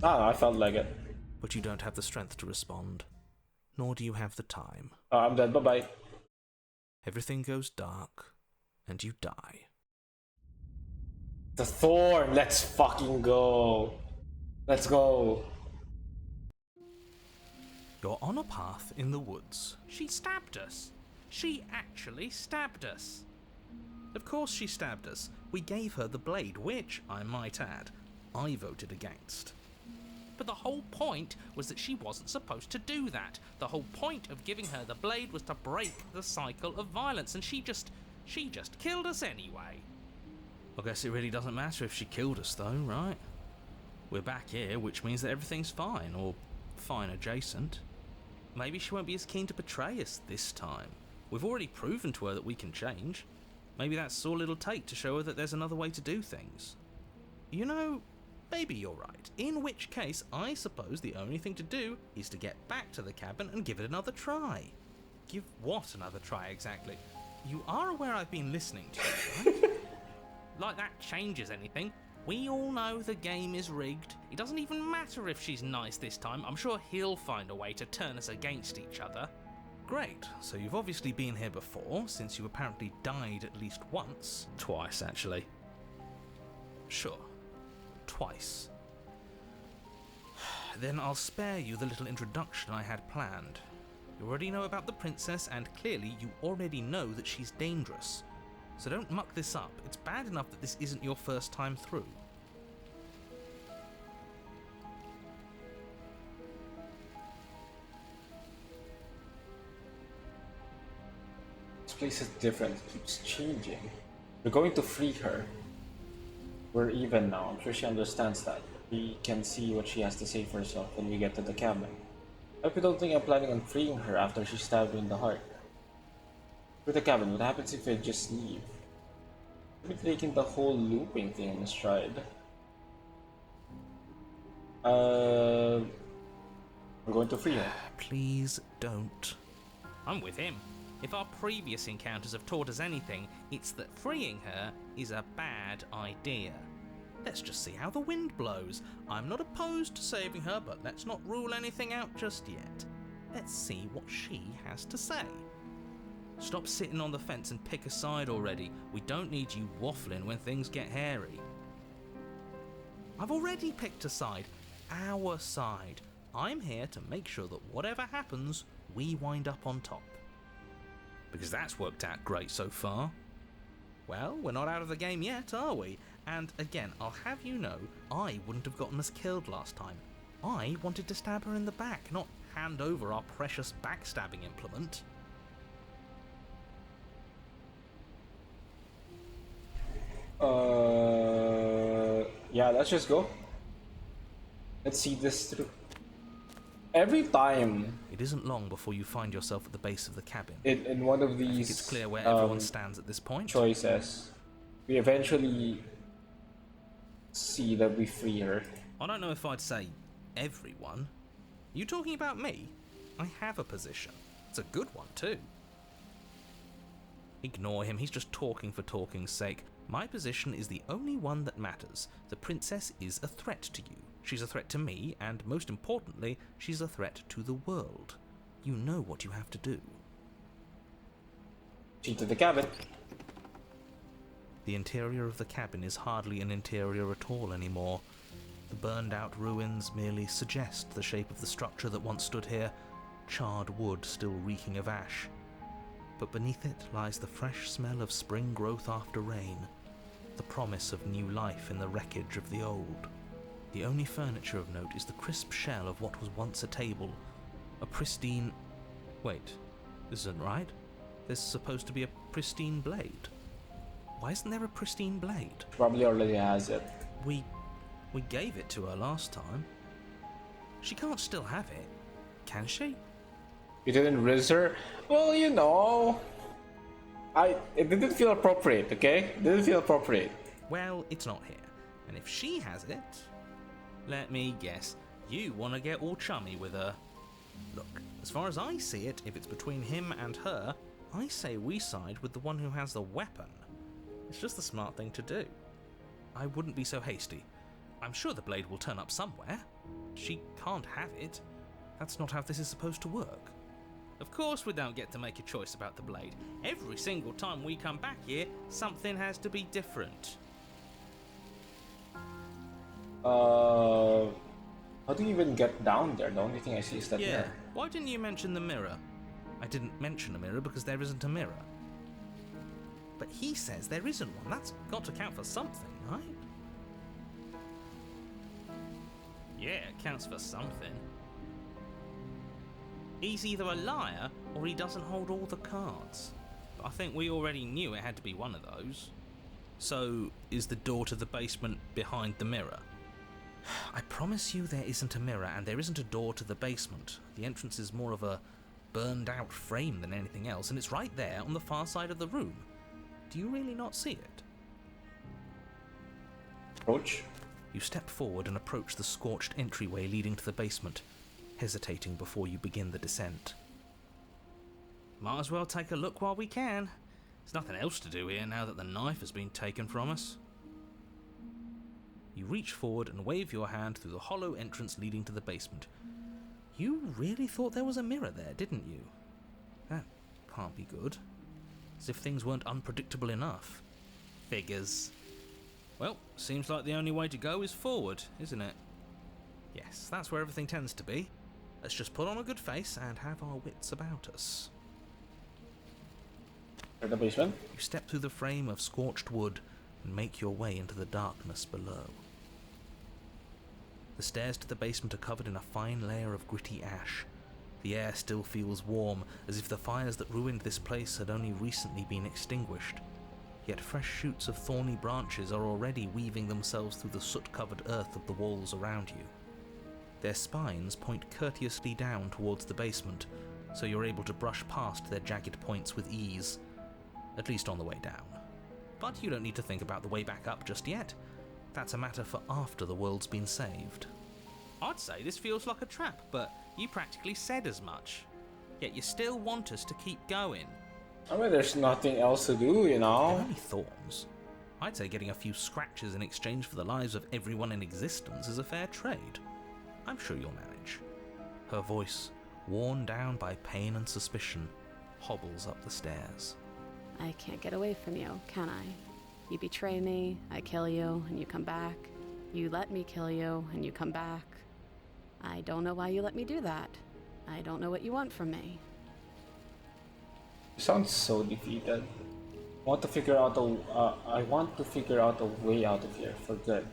Ah, I felt like it.
But you don't have the strength to respond, nor do you have the time.
I'm dead. Bye-bye.
Everything goes dark, and you die.
The thorn. Let's fucking go. Let's go.
You're on a path in the woods.
She stabbed us. She actually stabbed us.
Of course she stabbed us. We gave her the blade, which, I might add, I voted against.
But the whole point was that she wasn't supposed to do that. The whole point of giving her the blade was to break the cycle of violence, and she just killed us anyway.
I guess it really doesn't matter if she killed us though, right? We're back here, which means that everything's fine, or fine adjacent. Maybe she won't be as keen to betray us this time. We've already proven to her that we can change. Maybe that's all it'll take to show her that there's another way to do things. You know, maybe you're right. In which case, I suppose the only thing to do is to get back to the cabin and give it another try.
Give what another try exactly? You are aware I've been listening to you, right? Like that changes anything. We all know the game is rigged. It doesn't even matter if she's nice this time. I'm sure he'll find a way to turn us against each other.
Great, so you've obviously been here before, since you apparently died at least once. Twice, actually. Sure. Twice. Then I'll spare you the little introduction I had planned. You already know about the princess, and clearly you already know that she's dangerous. So don't muck this up. It's bad enough that this isn't your first time through.
This place is different. It keeps changing. We're going to free her. We're even now. I'm sure she understands that. We can see what she has to say for herself when we get to the cabin. I hope you don't think I'm planning on freeing her after she stabbed me in the heart. For the cabin, what happens if I just leave? We're taking the whole looping thing in stride. We're going to free her.
Please don't.
I'm with him. If our previous encounters have taught us anything, it's that freeing her is a bad idea. Let's just see how the wind blows. I'm not opposed to saving her, but let's not rule anything out just yet. Let's see what she has to say. Stop sitting on the fence and pick a side already. We don't need you waffling when things get hairy. I've already picked a side. Our side. I'm here to make sure that whatever happens, we wind up on top. Because that's worked out great so far. Well, we're not out of the game yet, are we? And again, I'll have you know, I wouldn't have gotten us killed last time. I wanted to stab her in the back, not hand over our precious backstabbing implement.
Yeah, let's just go. Let's see this through. Every time
It isn't long before you find yourself at the base of the cabin.
in one of
I think
these
it's clear where everyone stands at this point.
choices, we eventually see that we free her.
I don't know if I'd say everyone. You talking about me? I have a position. It's a good one too. Ignore him, he's just talking for talking's sake. My position is the only one that matters. The princess is a threat to you. She's a threat to me, and most importantly, she's a threat to the world. You know what you have to do.
See to the cabin.
The interior of the cabin is hardly an interior at all anymore. The burned out ruins merely suggest the shape of the structure that once stood here, charred wood still reeking of ash. But beneath it lies the fresh smell of spring growth after rain, the promise of new life in the wreckage of the old. The only furniture of note is the crisp shell of what was once a table, a pristine... Wait, this isn't right. There's supposed to be a pristine blade. Why isn't there a pristine blade?
Probably already has it.
We gave it to her last time. She can't still have it, can she?
You didn't riz her? Well, you know, it didn't feel appropriate, okay? It didn't feel appropriate.
Well, it's not here. And if she has it, let me guess, you want to get all chummy with her. Look, as far as I see it, if it's between him and her, I say we side with the one who has the weapon. It's just the smart thing to do. I wouldn't be so hasty. I'm sure the blade will turn up somewhere. She can't have it. That's not how this is supposed to work. Of course we don't get to make a choice about the blade. Every single time we come back here, something has to be different.
How do you even get down there? The only thing I see is that
Yeah,
mirror.
why didn't you mention the mirror? I didn't mention a mirror because there isn't a mirror. But he says there isn't one. That's got to count for something, right? Yeah, it counts for something. He's either a liar or he doesn't hold all the cards. But I think we already knew it had to be one of those. So, is the door to the basement behind the mirror? I promise you there isn't a mirror and there isn't a door to the basement. The entrance is more of a burned out frame than anything else, and it's right there on the far side of the room. Do you really not see it?
Approach.
You step forward and approach the scorched entryway leading to the basement, hesitating before you begin the descent. Might as well take a look while we can. There's nothing else to do here now that the knife has been taken from us. You reach forward and wave your hand through the hollow entrance leading to the basement. You really thought there was a mirror there, didn't you? That can't be good. As if things weren't unpredictable enough. Figures. Well, seems like the only way to go is forward, isn't it? Yes, that's where everything tends to be. Let's just put on a good face and have our wits about us.
The basement.
You step through the frame of scorched wood and make your way into the darkness below. The stairs to the basement are covered in a fine layer of gritty ash. The air still feels warm, as if the fires that ruined this place had only recently been extinguished. Yet fresh shoots of thorny branches are already weaving themselves through the soot-covered earth of the walls around you. Their spines point courteously down towards the basement, so you're able to brush past their jagged points with ease, at least on the way down. But you don't need to think about the way back up just yet. That's a matter for after the world's been saved. I'd say this feels like a trap, but you practically said as much. Yet you still want us to keep going.
I mean, there's nothing else to do, you know.
They're only thorns. I'd say getting a few scratches in exchange for the lives of everyone in existence is a fair trade. I'm sure you'll manage. Her voice, worn down by pain and suspicion,
hobbles up the stairs.
I can't get away from you, can I? You betray me, I kill you, and you come back. You let me kill you, and you come back. I don't know why you let me do that. I don't know what you want from me.
You sound so defeated. I want to figure out a way out of here for good.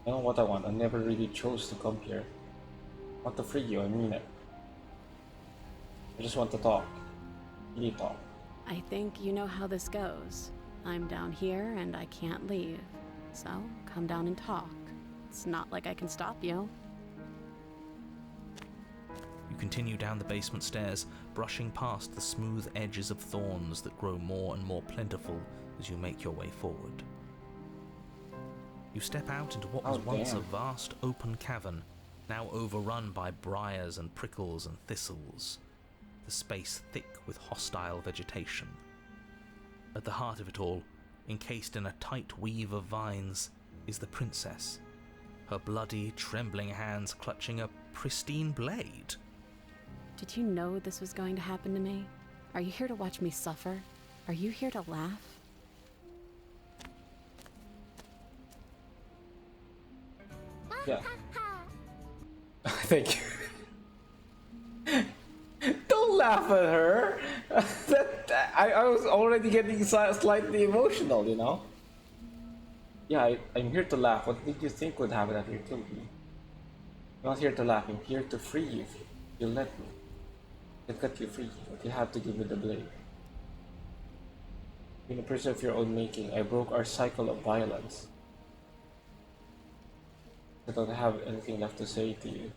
I know what I want. I never really chose to come here. I want to free you, I mean it. I just want to talk. Really talk.
I think you know how this goes. I'm down here and I can't leave. So, come down and talk. It's not like I can stop you.
You continue down the basement stairs, brushing past the smooth edges of thorns that grow more and more plentiful as you make your way forward. You step out into what was once a vast open cavern, now overrun by briars and prickles and thistles, the space thick with hostile vegetation. At the heart of it all, encased in a tight weave of vines, is the princess, her bloody, trembling hands clutching a pristine blade.
Did you know this was going to happen to me? Are you here to watch me suffer? Are you here to laugh?
Yeah. Thank you. Don't laugh at her. I was already getting slightly emotional, you know? Yeah, I'm here to laugh. What did you think would happen if you killed me? I'm not here to laugh. I'm here to free you. You'll let me. I'll cut you free, but you have to give me the blade. Being a person of your own making, I broke our cycle of violence. I don't have anything left to say to you.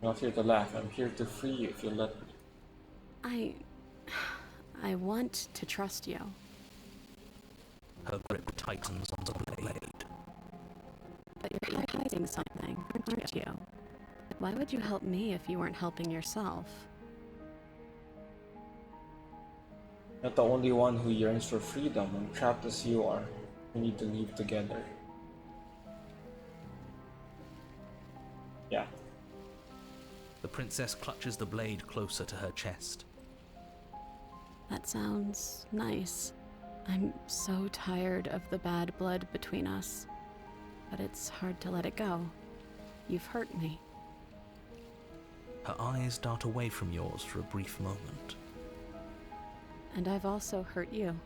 I'm not here to laugh. I'm here to free you if you let me.
I want to trust you.
Her grip tightens on the blade.
But you're hiding something, aren't you? Why would you help me if you weren't helping yourself?
Not the only one who yearns for freedom, and trapped as you are, we need to live together. Yeah.
The princess clutches the blade closer to her chest.
That sounds nice. I'm so tired of the bad blood between us. But it's hard to let it go. You've hurt me.
Her eyes dart away from yours for a brief moment.
And I've also hurt you.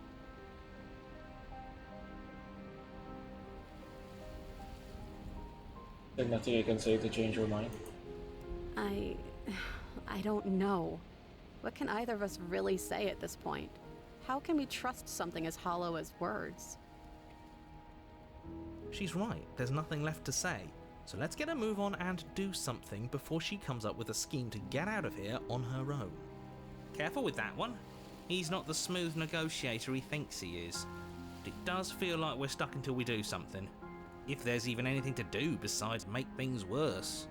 There's nothing I can say to change your mind.
I don't know. What can either of us really say at this point? How can we trust something as hollow as words?
She's right, there's nothing left to say. So let's get a move on and do something before she comes up with a scheme to get out of here on her own. Careful with that one. He's not the smooth negotiator he thinks he is. But it does feel like we're stuck until we do something. If there's even anything to do besides make things worse.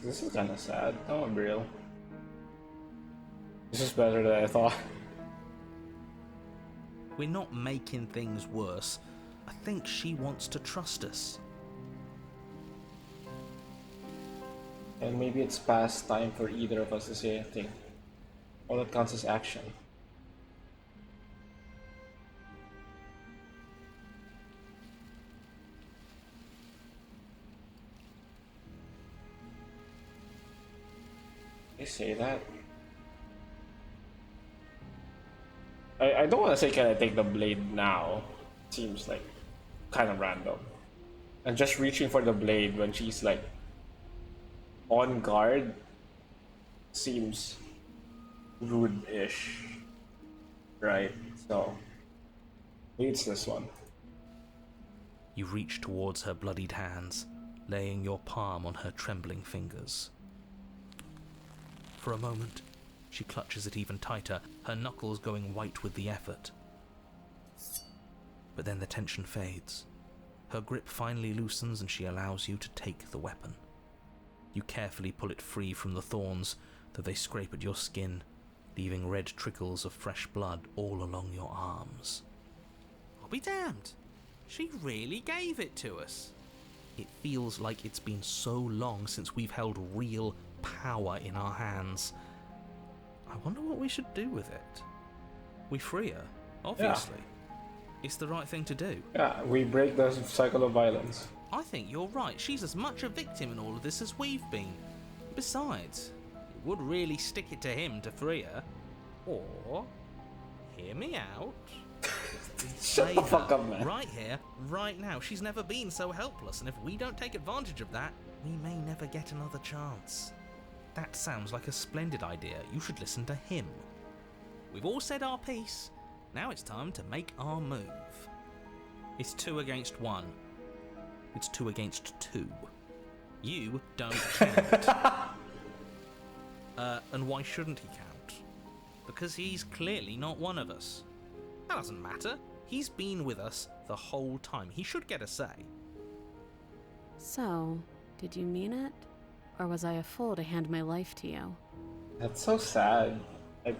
This is kind of sad. No, I'm real. This is better than I thought.
We're not making things worse. I think she wants to trust us.
And maybe it's past time for either of us to say anything. All that counts is action. They say that. I don't want to say can I take the blade now. Seems like kind of random. And just reaching for the blade when she's like on guard seems rude-ish, right? So maybe it's this one.
You reach towards her bloodied hands, laying your palm on her trembling fingers. For a moment, she clutches it even tighter, her knuckles going white with the effort. But then the tension fades. Her grip finally loosens and she allows you to take the weapon. You carefully pull it free from the thorns, though they scrape at your skin, leaving red trickles of fresh blood all along your arms.
I'll be damned. She really gave it to us. It feels like it's been so long since we've held real power in our hands. I wonder what we should do with it. We free her, obviously. It's the right thing to do.
Yeah, we break the cycle of violence.
I think you're right. She's as much a victim in all of this as we've been. Besides, it would really stick it to him to free her. Or, hear me out.
Shut the fuck up, man.
Right here, right now. She's never been so helpless, and if we don't take advantage of that, we may never get another chance. That sounds like a splendid idea. You should listen to him. We've all said our piece. Now it's time to make our move. It's 2 against 1. It's 2 against 2. You don't count. And why shouldn't he count? Because he's clearly not one of us. That doesn't matter. He's been with us the whole time. He should get a say.
So, did you mean it? Or was I a fool to hand my life to you?
That's so sad. Like,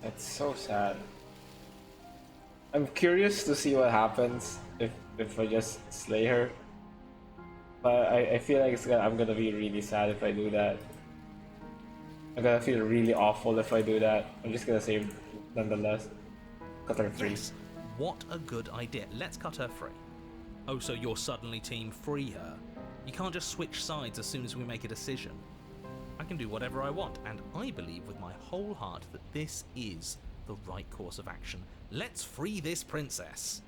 that's so sad. I'm curious to see what happens if I just slay her. But I feel like I'm gonna be really sad if I do that. I'm gonna feel really awful if I do that. I'm just gonna save nonetheless. Cut her free.
Yes. What a good idea. Let's cut her free. Oh, so you're suddenly team free her? You can't just switch sides as soon as we make a decision. I can do whatever I want, and I believe with my whole heart that this is the right course of action. Let's free this princess.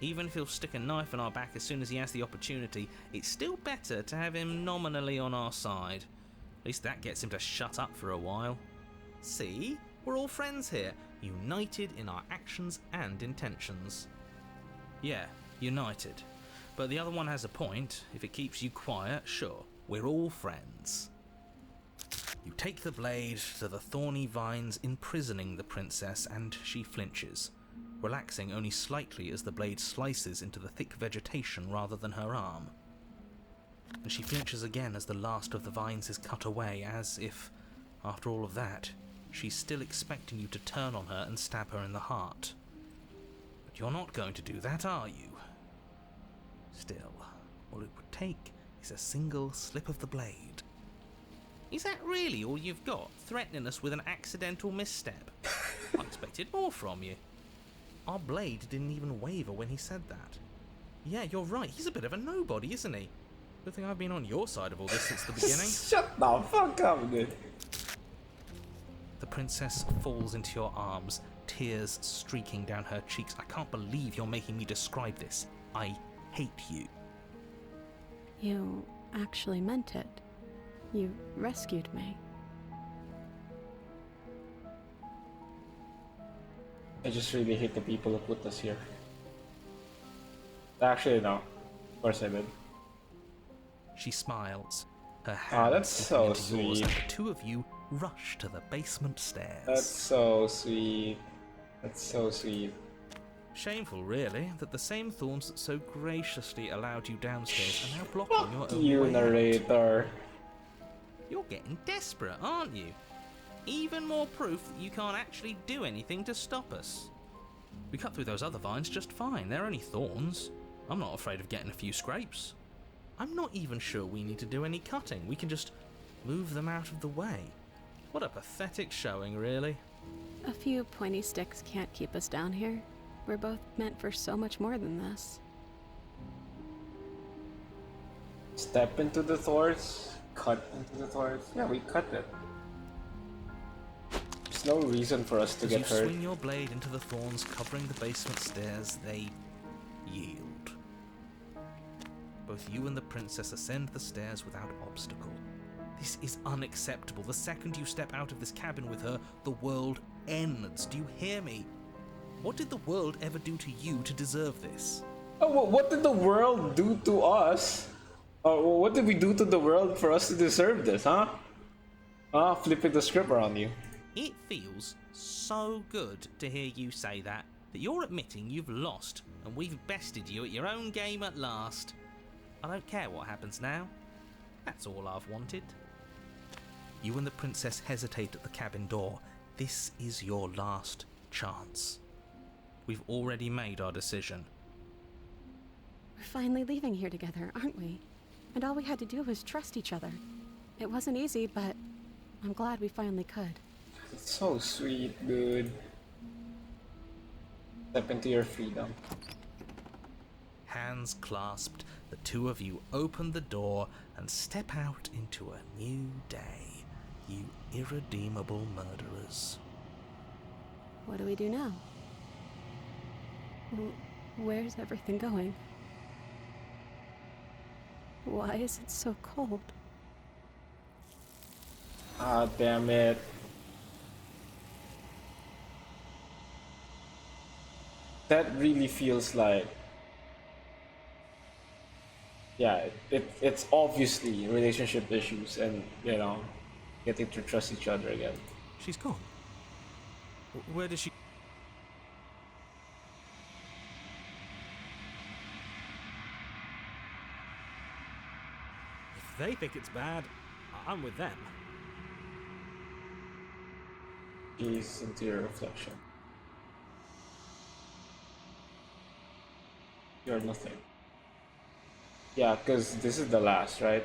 Even if he'll stick a knife in our back as soon as he has the opportunity, it's still better to have him nominally on our side. At least that gets him to shut up for a while. See? We're all friends here, united in our actions and intentions. Yeah, united. But the other one has a point. If it keeps you quiet, sure, we're all friends. You take the blade to the thorny vines imprisoning the princess, and she flinches, relaxing only slightly as the blade slices into the thick vegetation rather than her arm. And she flinches again as the last of the vines is cut away, as if, after all of that, she's still expecting you to turn on her and stab her in the heart. But you're not going to do that, are you? Still, all it would take is a single slip of the blade. Is that really all you've got, threatening us with an accidental misstep? I expected more from you. Our blade didn't even waver when he said that. Yeah, you're right, he's a bit of a nobody, isn't he? Good thing I've been on your side of all this since the beginning.
Shut the fuck up, dude.
The princess falls into your arms, tears streaking down her cheeks. I can't believe you're making me describe this. I hate you.
You actually meant it. You rescued me.
I just really hate the people who put us here. Actually, no. Of course I did.
She smiles. Her hand
that's so
into yours,
sweet.
and the two of you rush to the basement stairs.
That's so sweet. That's so sweet.
Shameful, really, that the same thorns that so graciously allowed you downstairs are now blocking your
Fuck
own
you,
way out.
narrator.
You're getting desperate, aren't you? Even more proof that you can't actually do anything to stop us. We cut through those other vines just fine. They're only thorns. I'm not afraid of getting a few scrapes. I'm not even sure we need to do any cutting. We can just move them out of the way. What a pathetic showing, really.
A few pointy sticks can't keep us down here. We're both meant for so much more than this.
Step into the thorns. Cut into the thorns. Yeah, we cut it. There's no reason for us to
As
get
you
hurt.
swing your blade into the thorns covering the basement stairs, they yield. Both you and the princess ascend the stairs without obstacle. This is unacceptable. The second you step out of this cabin with her, the world ends. Do you hear me? What did the world ever do to you to deserve this?
Oh, what did the world do to us? Or what did we do to the world for us to deserve this, huh? Flipping the script around you.
It feels so good to hear you say that you're admitting you've lost and we've bested you at your own game at last. I don't care what happens now. That's all I've wanted. You and the princess hesitate at the cabin door. This is your last chance. We've already made our decision.
We're finally leaving here together, aren't we? And all we had to do was trust each other. It wasn't easy, but I'm glad we finally could.
It's so sweet, dude. Step into your freedom.
Hands clasped, the two of you open the door and step out into a new day, you irredeemable murderers.
What do we do now? Where's everything going? Why is it so cold?
Ah, damn it. That really feels like... Yeah, it's obviously relationship issues and, you know, getting to trust each other again.
She's gone. Where did she...
If they think it's bad, I'm with them.
Gaze into your reflection. You're nothing. Yeah, because this is the last, right?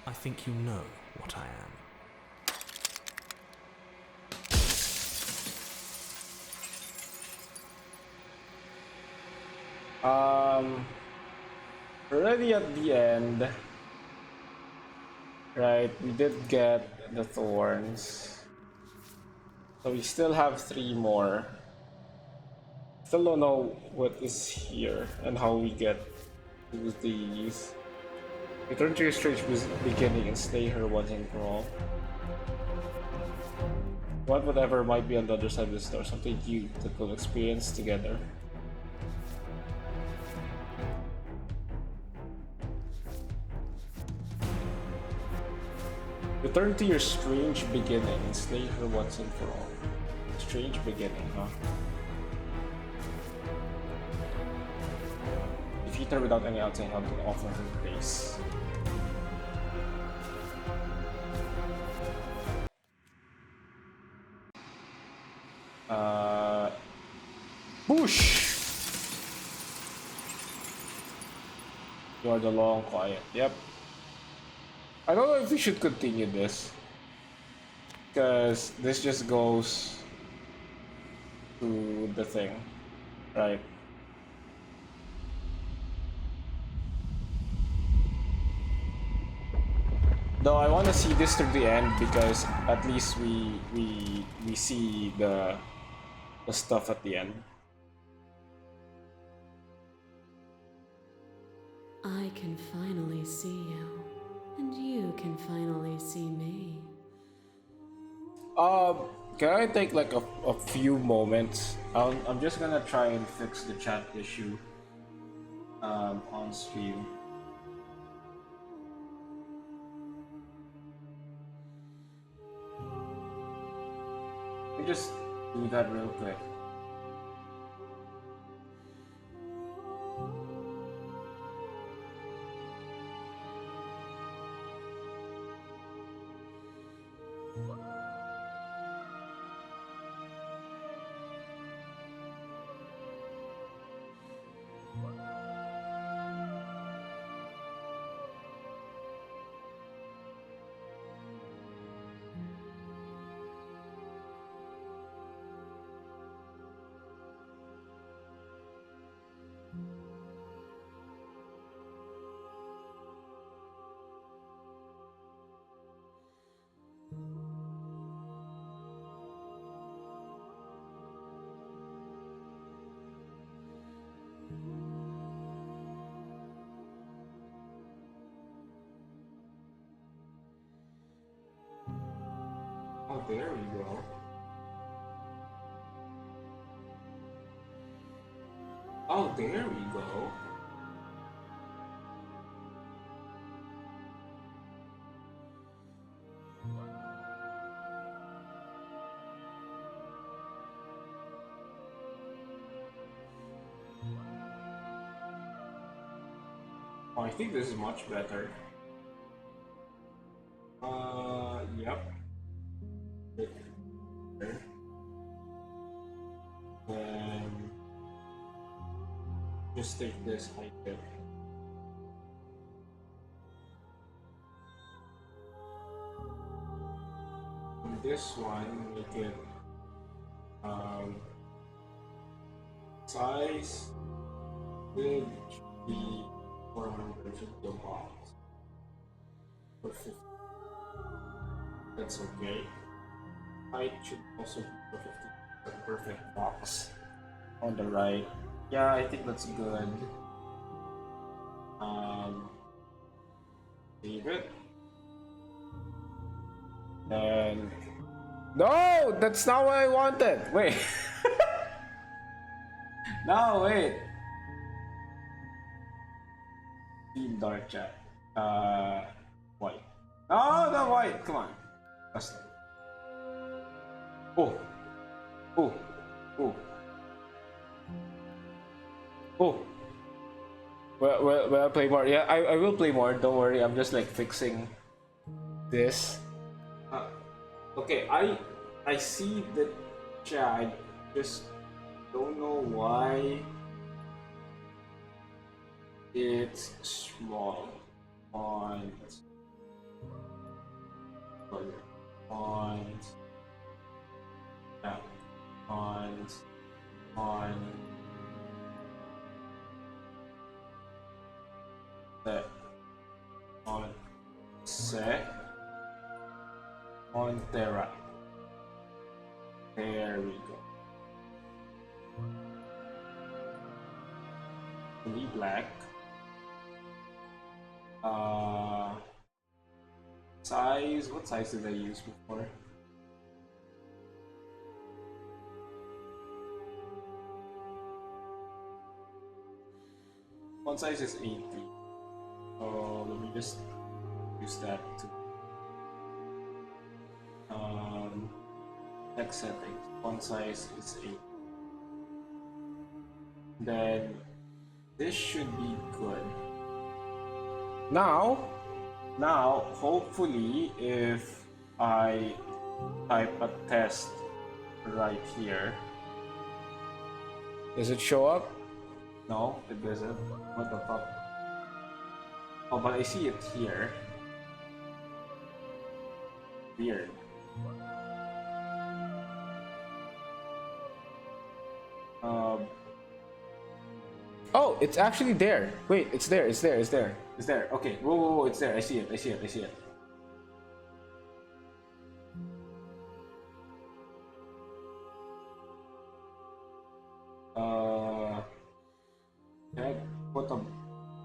I think you know what I am.
Already at the end, right? We did get the thorns, so we still have 3 more. Still don't know what is here and how we get to these. Return to your strange beginning and slay her once and for all. Want whatever might be on the other side of this door, something new that we'll experience together. Return to your strange beginning and slay her once and for all. Strange beginning, huh? Defeat her without any outside help and offer her grace. Bush! You are the long quiet. Yep. I don't know if we should continue this, because this just goes to the thing, right? Though I want to see this to the end because at least we see the stuff at the end.
I can finally see you, and you can finally see me.
Can I take like a few moments? I'm just gonna try and fix the chat issue on stream. Let me just do that real quick. Oh, there we go. Oh, there we go. Oh, I think this is much better. Yep. just take this height bit. And this one, make it size will be 450 box for 50. That's okay. Height should also be 450. The perfect box on the right. Yeah, I think that's good. Save it. And no, that's not what I wanted. Wait. No, wait. Team dark chat. White. No, not white. Come on. Custom. Oh. Oh. Oh. Oh. Well, I'll play more. Yeah, I will play more. Don't worry. I'm just like fixing this. Okay, I see the chat. I just don't know why it's small on yeah, on set on set on Terra. There we go. Fully black. Size. What size did I use before? Font size is 80. So let me just use that to text settings. Font size is 8. Then this should be good. Now hopefully if I type a test right here, does it show up? No, it doesn't. What the fuck? Oh, but I see it here. Weird. Oh, it's actually there. Wait, it's there. It's there. It's there. It's there. Okay. Whoa. It's there. I see it. I see it. I see it. Can I put a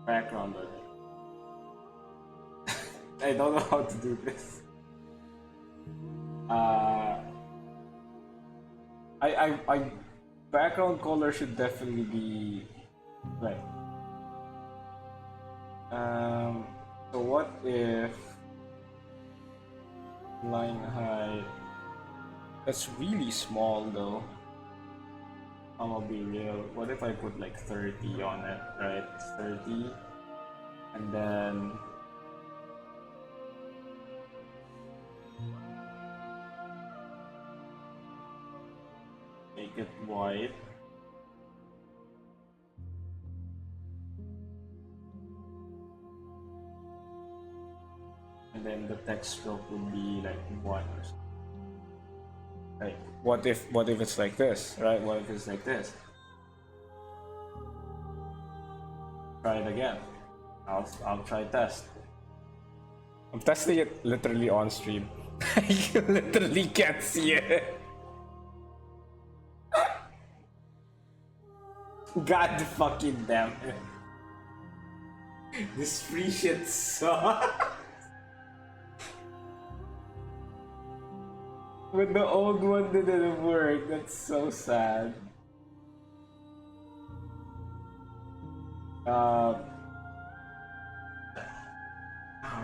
background on it? I don't know how to do this. I background color should definitely be right. So what if line height? That's really small though. I'm gonna be real. What if I put like 30 on it, right? 30, and then make it white. And then the text stroke would be like 1 or something. Like, what if it's like this, right? What if it's like this? Try it again. I'll try test. I'm testing it literally on stream. You literally can't see it. God fucking damn it. This free shit sucks. But the old one didn't work. That's so sad. Oh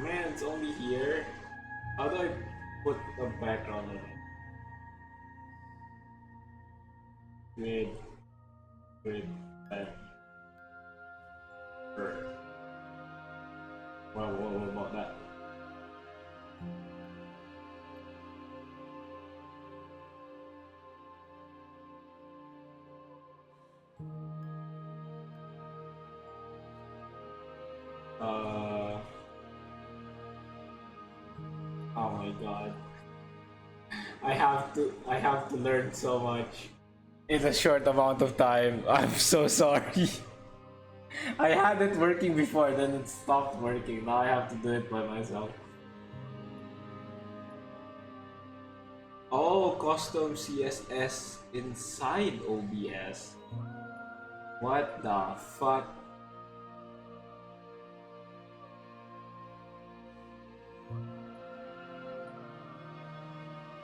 man, it's only here. How do I put a background on it? With what about that? god. I have to learn so much in a short amount of time. I'm so sorry. I had it working before, then it stopped working. Now I have to do it by myself. Oh, custom CSS inside OBS. What the fuck?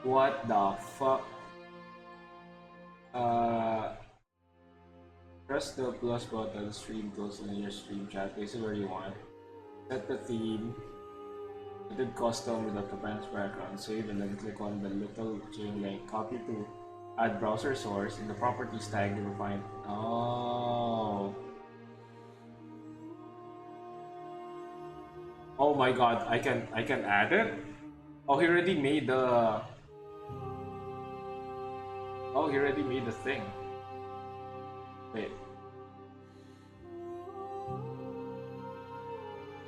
What the fuck? Press the plus button, stream tools in your stream chat, place it where you want. Set the theme. Did custom with a Japan's background, save and then click on the little chain link, copy to add browser source. In the properties tag you will find. Oh. Oh my god, I can add it? Oh, he already made the thing. Wait.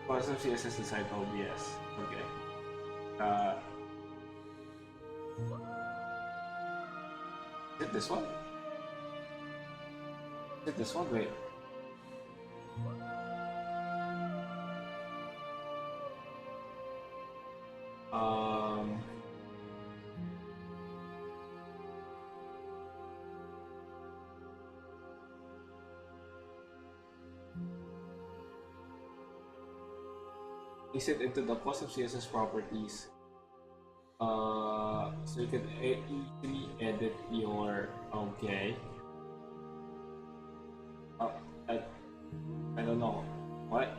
Custom CSS inside OBS. Okay. Is it this one? Is it this one? Wait. Place it into the custom CSS properties. So you can easily edit your. Okay. I don't know. What?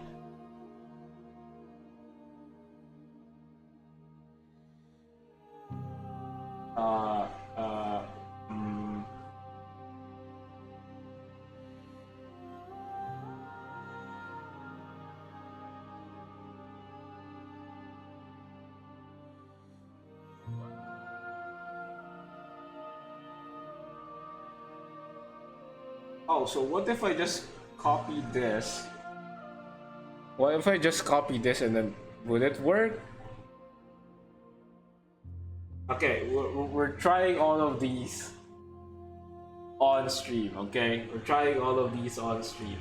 Oh, so what if I just copy this? What if I just copy this and then would it work? Okay, we're trying all of these on stream, okay? We're trying all of these on stream.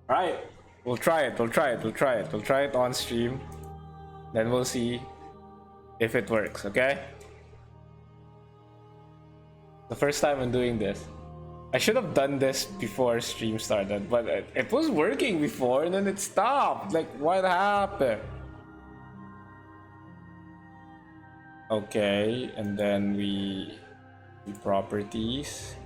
Alright, we'll try it on stream. Then we'll see if it works, okay? The first time I'm doing this. I should have done this before stream started, but it was working before and then it stopped. Like, what happened? Okay, and then we properties.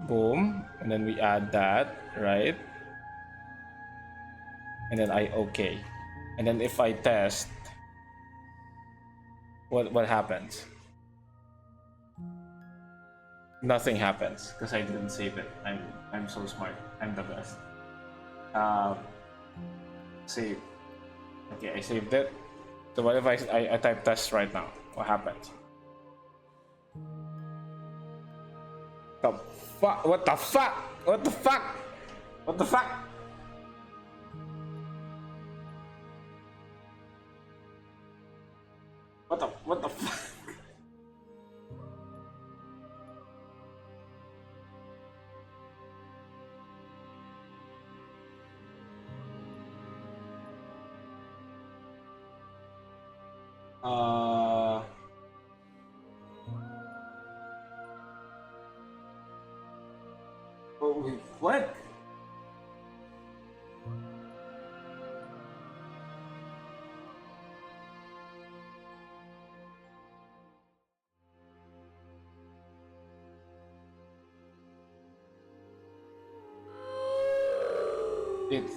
Boom, and then we add that, right? And then I okay. And then if I test, what happens? Nothing happens because I didn't save it. I'm so smart. I'm the best. Save. Okay, I saved it. So what if I type test right now? What happens? The fuck? What the fuck? What the fuck? What the fuck? What the fuck? Oh, what?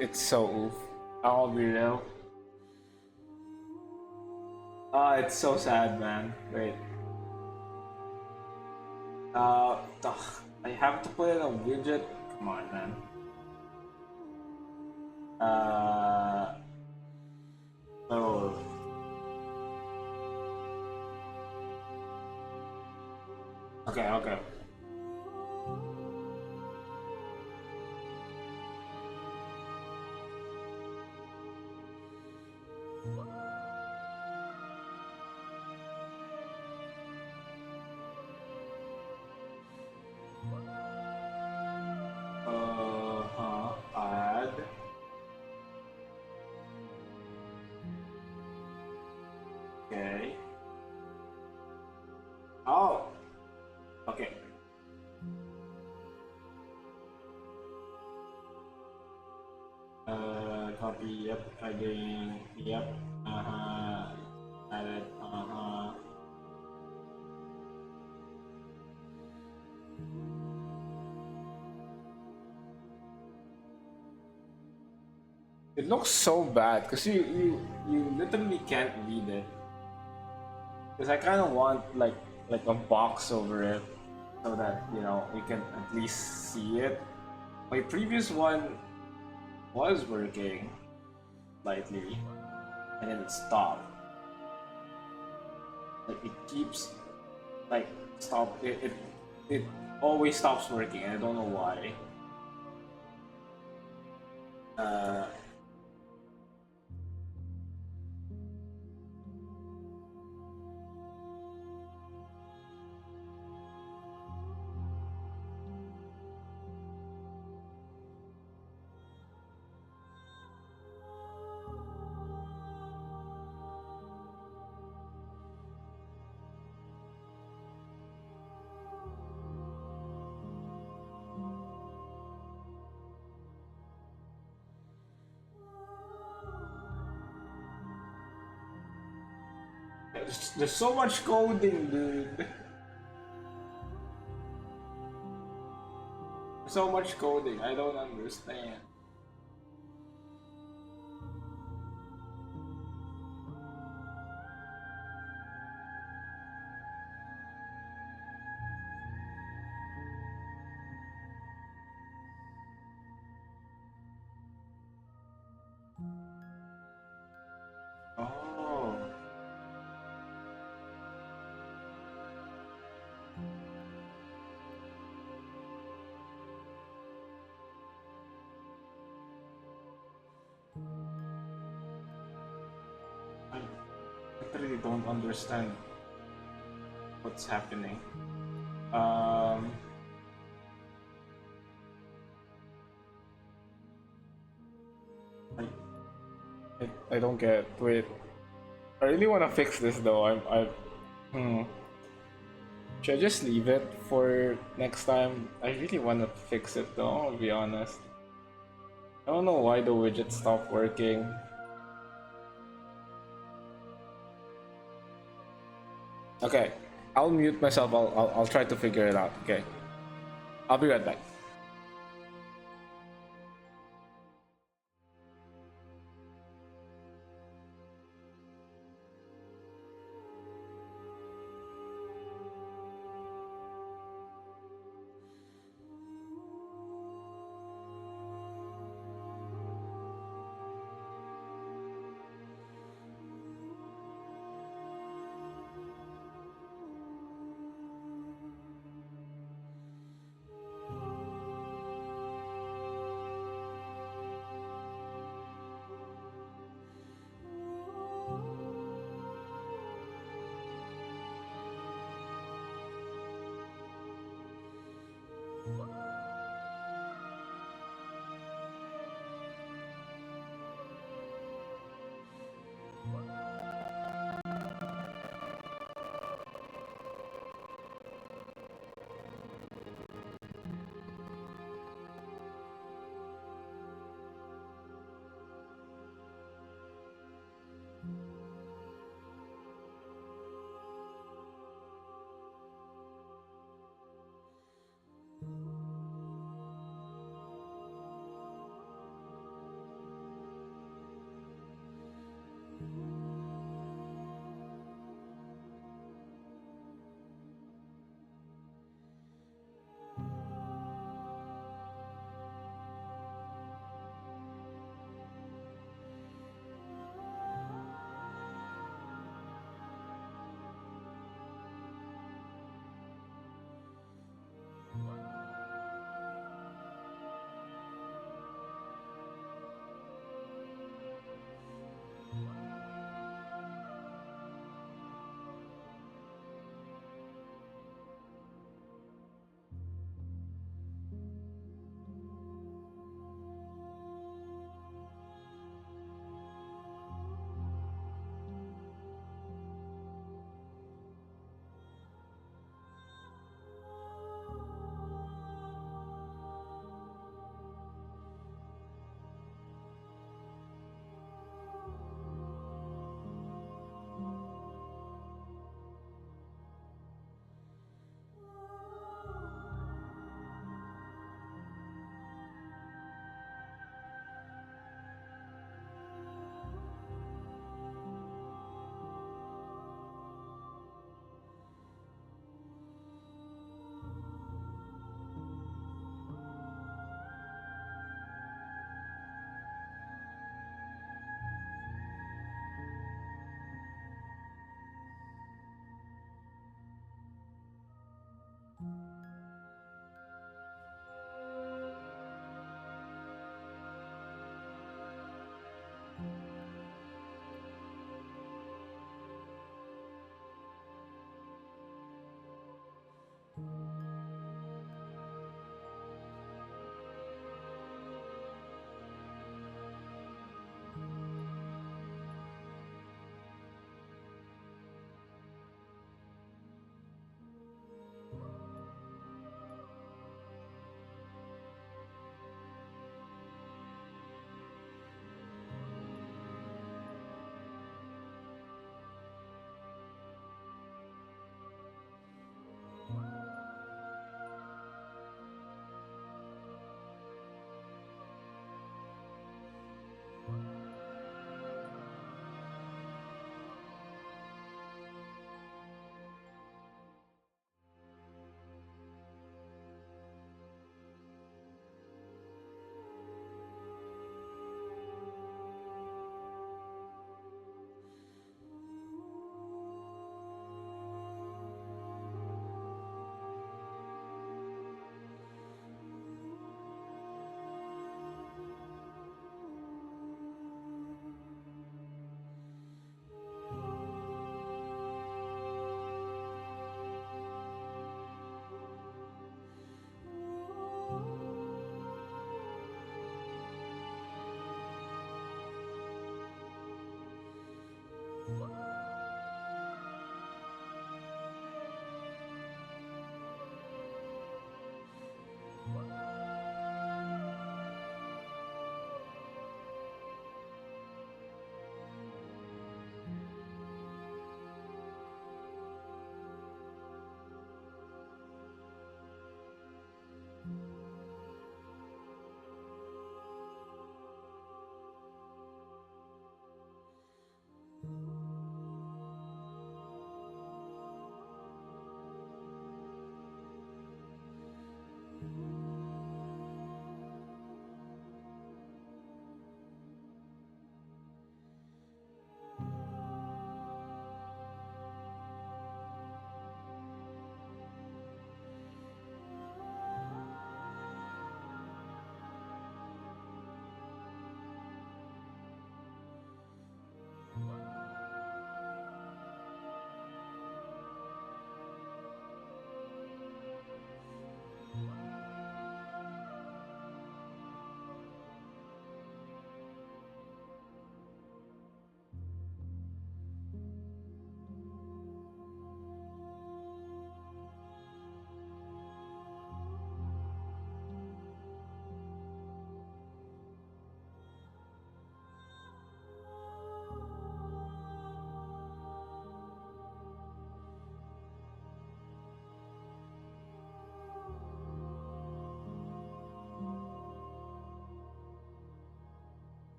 It's so oof. I'll be real. It's so sad, man. Wait. Ugh, I have to put in a widget. Come on, man. So. Okay, okay. Add. Okay. Oh. Okay. Copy. Yep. Adding. Yep. Added. It looks so bad because you literally can't read it. Because I kind of want like a box over it so that you know we can at least see it. My previous one was working slightly, and then it stopped. Like it keeps like stop. It always stops working. I don't know why. There's so much coding, dude. So much coding. I don't understand. Oh. I literally don't understand what's happening. I, I don't get. Wait, I really want to fix this though. Hmm. Should I just leave it for next time? I really want to fix it though. I'll be honest. I don't know why the widget stopped working. Okay, I'll mute myself. I'll try to figure it out. Okay, I'll be right back.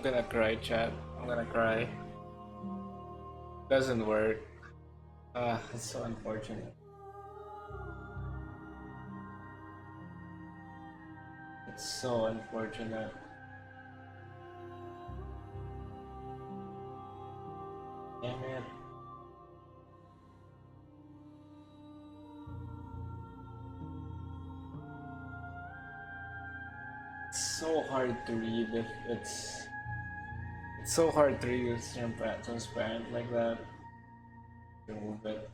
I'm gonna cry, chat. I'm gonna cry. Doesn't work. Ah, it's so unfortunate. It's so unfortunate. Damn it. It's so hard to read if it's so hard to read with transparent like that. Remove it.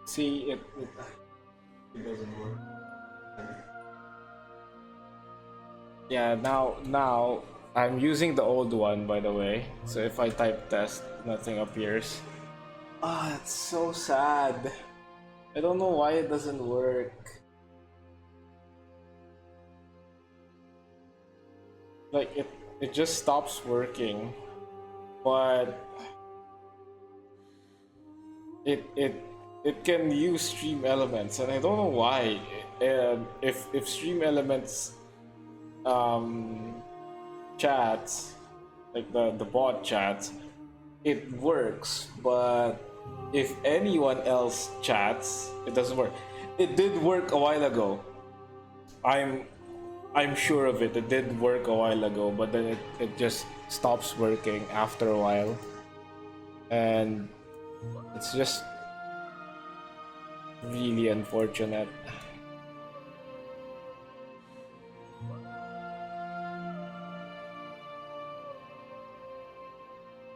See, it doesn't work. Yeah, now I'm using the old one, by the way. So if I type test, nothing appears. Ah, it's so sad. I don't know why it doesn't work. Like it just stops working, but it can use stream elements, and I don't know why. If stream elements chats, like the bot chats, it works, but if anyone else chats, it doesn't work. It did work a while ago. I'm sure of it. It did work a while ago, but then it just stops working after a while. And it's just really unfortunate.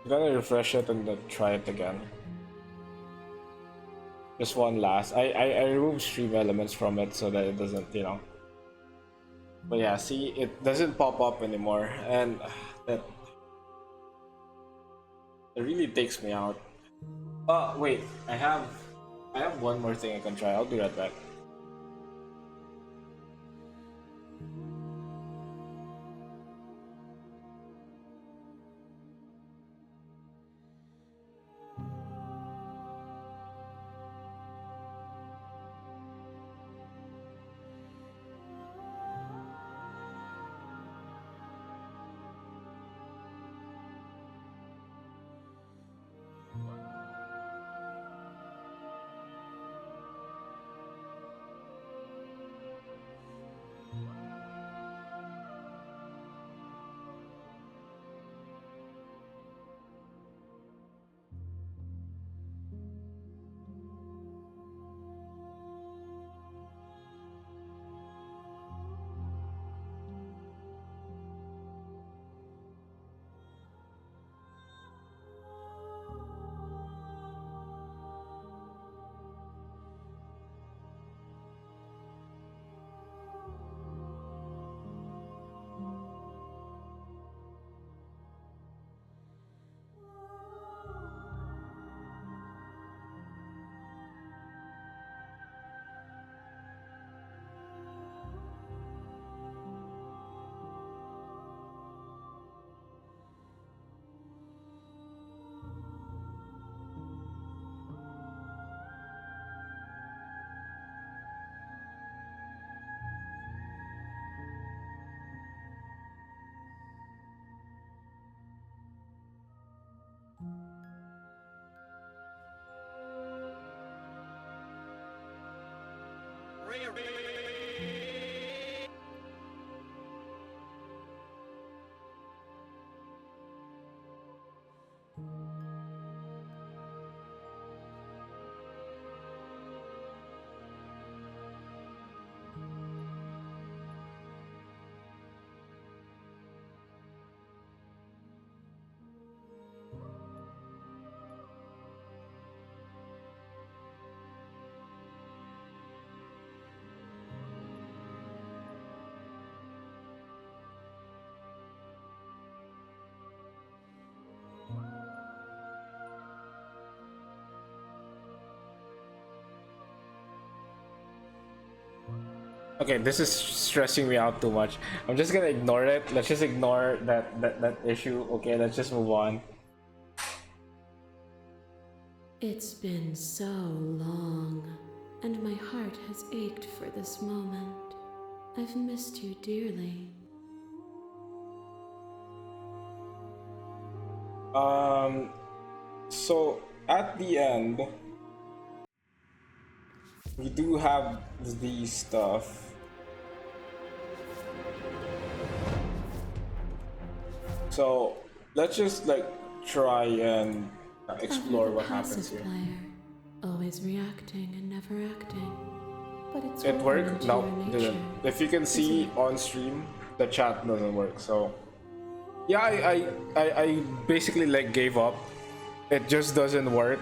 I'm gonna refresh it and then try it again. Just one last. I removed stream elements from it so that it doesn't, you know. But yeah, see, it doesn't pop up anymore, and that it really takes me out. Wait, I have one more thing I can try. I'll be right back. Okay, this is stressing me out too much. I'm just gonna ignore it. Let's just ignore that issue. Okay, let's just move on.
It's been so long, and my heart has ached for this moment. I've missed you dearly.
So at the end, we do have these stuff. So let's just like try and explore what happens here.
Player, always reacting and never acting. But it's
It
woven
worked?
into
No,
your
didn't.
nature.
If you can see on stream, the chat doesn't work. So yeah, I basically like gave up. It just doesn't work,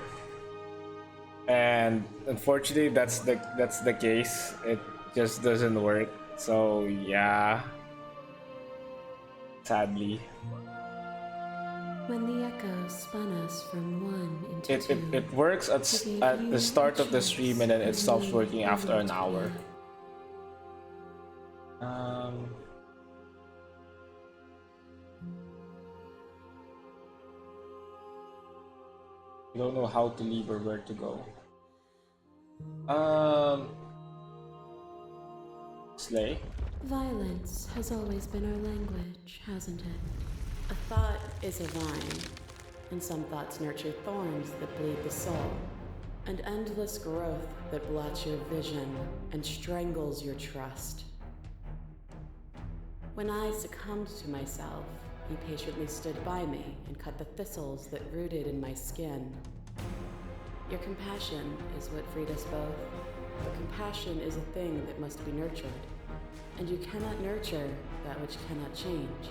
and unfortunately, that's the case. It just doesn't work. So yeah, sadly.
When the echo spun us from one into
It,
two,
it, it works at the start of the stream and then it stops working after an hour. You don't know how to leave or where to go. Slay.
Violence has always been our language, hasn't it? A thought is a vine, and some thoughts nurture thorns that bleed the soul, and endless growth that blots your vision and strangles your trust. When I succumbed to myself, you patiently stood by me and cut the thistles that rooted in my skin. Your compassion is what freed us both, but compassion is a thing that must be nurtured, and you cannot nurture that which cannot change.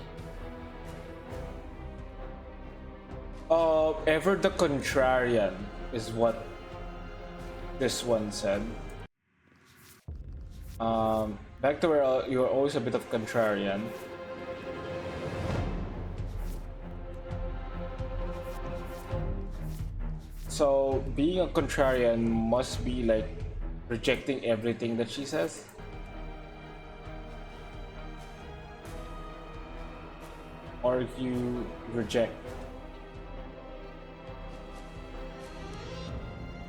Ever the contrarian is what this one said. Back to where you're always a bit of contrarian. So being a contrarian must be like rejecting everything that she says. Or you reject.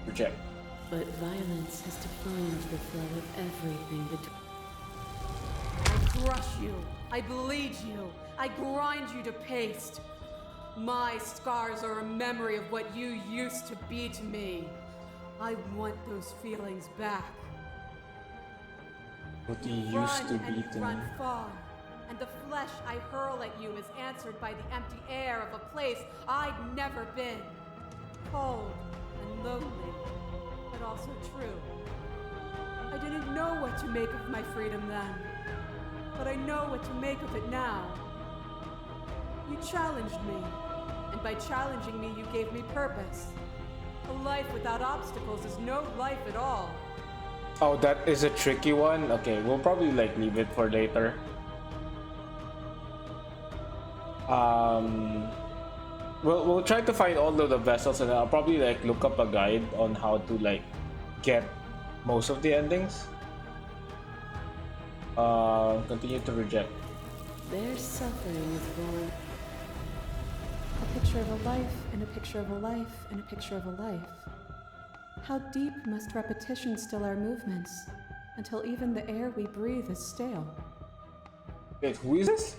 Reject.
But violence has defined the flow of everything between.
I crush you, I bleed you, I grind you to paste. My scars are a memory of what you used to be to me. I want those feelings back.
What you used
Run
to
and
be
you
to
run
me.
far, and the flesh I hurl at you is answered by the empty air of a place I'd never been. Cold and lonely, but also true. I didn't know what to make of my freedom then, but I know what to make of it now. You challenged me, and by challenging me, you gave me purpose. A life without obstacles is no life at all.
Oh, that is a tricky one. Okay, we'll probably like leave it for later. We'll try to find all of the vessels, and I'll probably like look up a guide on how to like get most of the endings. Continue to reject.
Their suffering is born. A picture of a life, and a picture of a life, and a picture of a life. How deep must repetition still our movements, until even the air we breathe is stale?
Wait, who is this?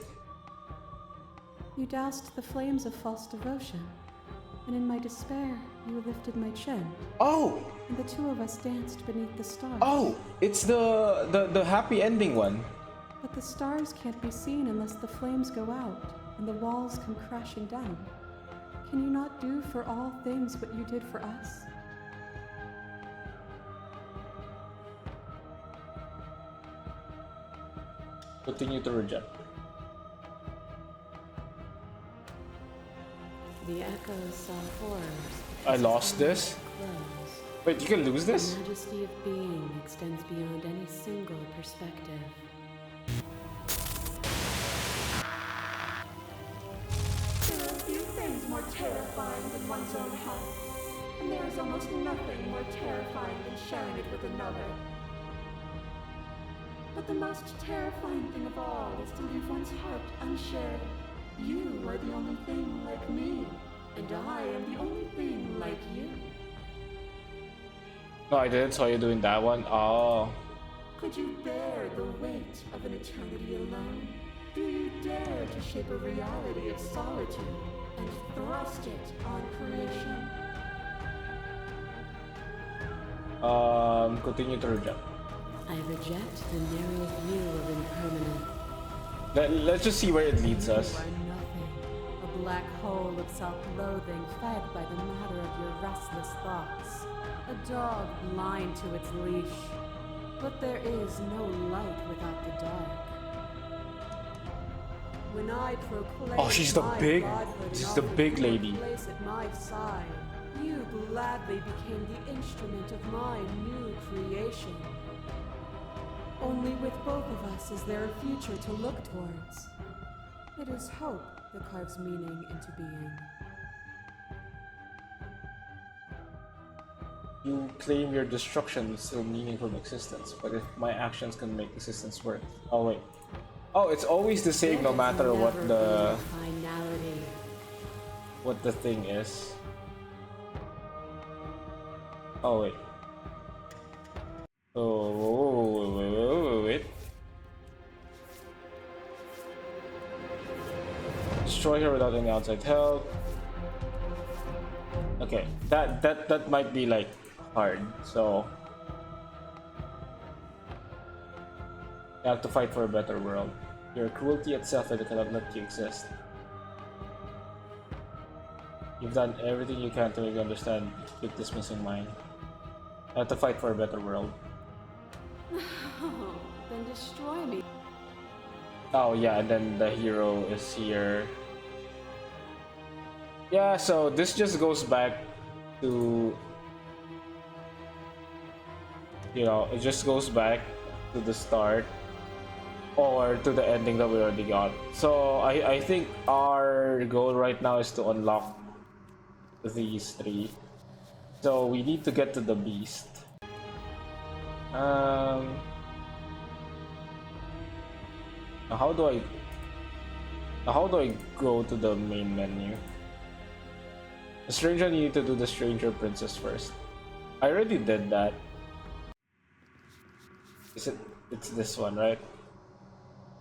You doused the flames of false devotion, and in my despair, you lifted my chin,
Oh,
and the two of us danced beneath the stars.
oh, it's the happy ending one.
But the stars can't be seen unless the flames go out, and the walls come crashing down. Can you not do for all things what you did for us?
Continue to reject.
The echoes saw horrors.
I lost this.
Close.
Wait, you can lose this?
The majesty of being extends beyond any single perspective.
There are few things more terrifying than one's own health, and there is almost nothing more terrifying than sharing it with another. But the most terrifying thing of all is to leave one's heart unshared. You are the only thing like me, and I am the only thing like you.
No, I didn't saw you doing that one. Oh.
Could you bear the weight of an eternity alone? Do you dare to shape a reality of solitude and thrust it on creation?
Continue to reject.
I reject the narrow view of impermanence.
Let's just see where it leads us.
You are nothing. A black hole of self-loathing fed by the matter of your restless thoughts. A dog blind to its leash. But there is no light without the dark. When I proclaim
Oh, she's the
my
big-
godhood
she's
and
the
offered
big
you a
lady.
place at my side, you gladly became the instrument of my new creation. Only with both of us is there a future to look towards. It is hope that carves meaning into being.
You claim your destruction is still meaningful existence, but if my actions can make existence worth. Oh wait. Oh, it's always the same no matter what the
Finality.
thing is. Oh wait. Oh wait. Destroy her without any outside help. Okay, that might be like hard, so you have to fight for a better world. Your cruelty itself and it cannot let you exist. You've done everything you can to make you understand with this missing mind. You have to fight for a better world.
Then destroy me.
Oh yeah, and then the hero is here. Yeah, so this just goes back to, you know, it just goes back to the start or to the ending that we already got. So I think our goal right now is to unlock these three. So we need to get to the beast. How do I go to the main menu? The stranger, you need to do the stranger princess first. I already did that. Is it? It's this one, right?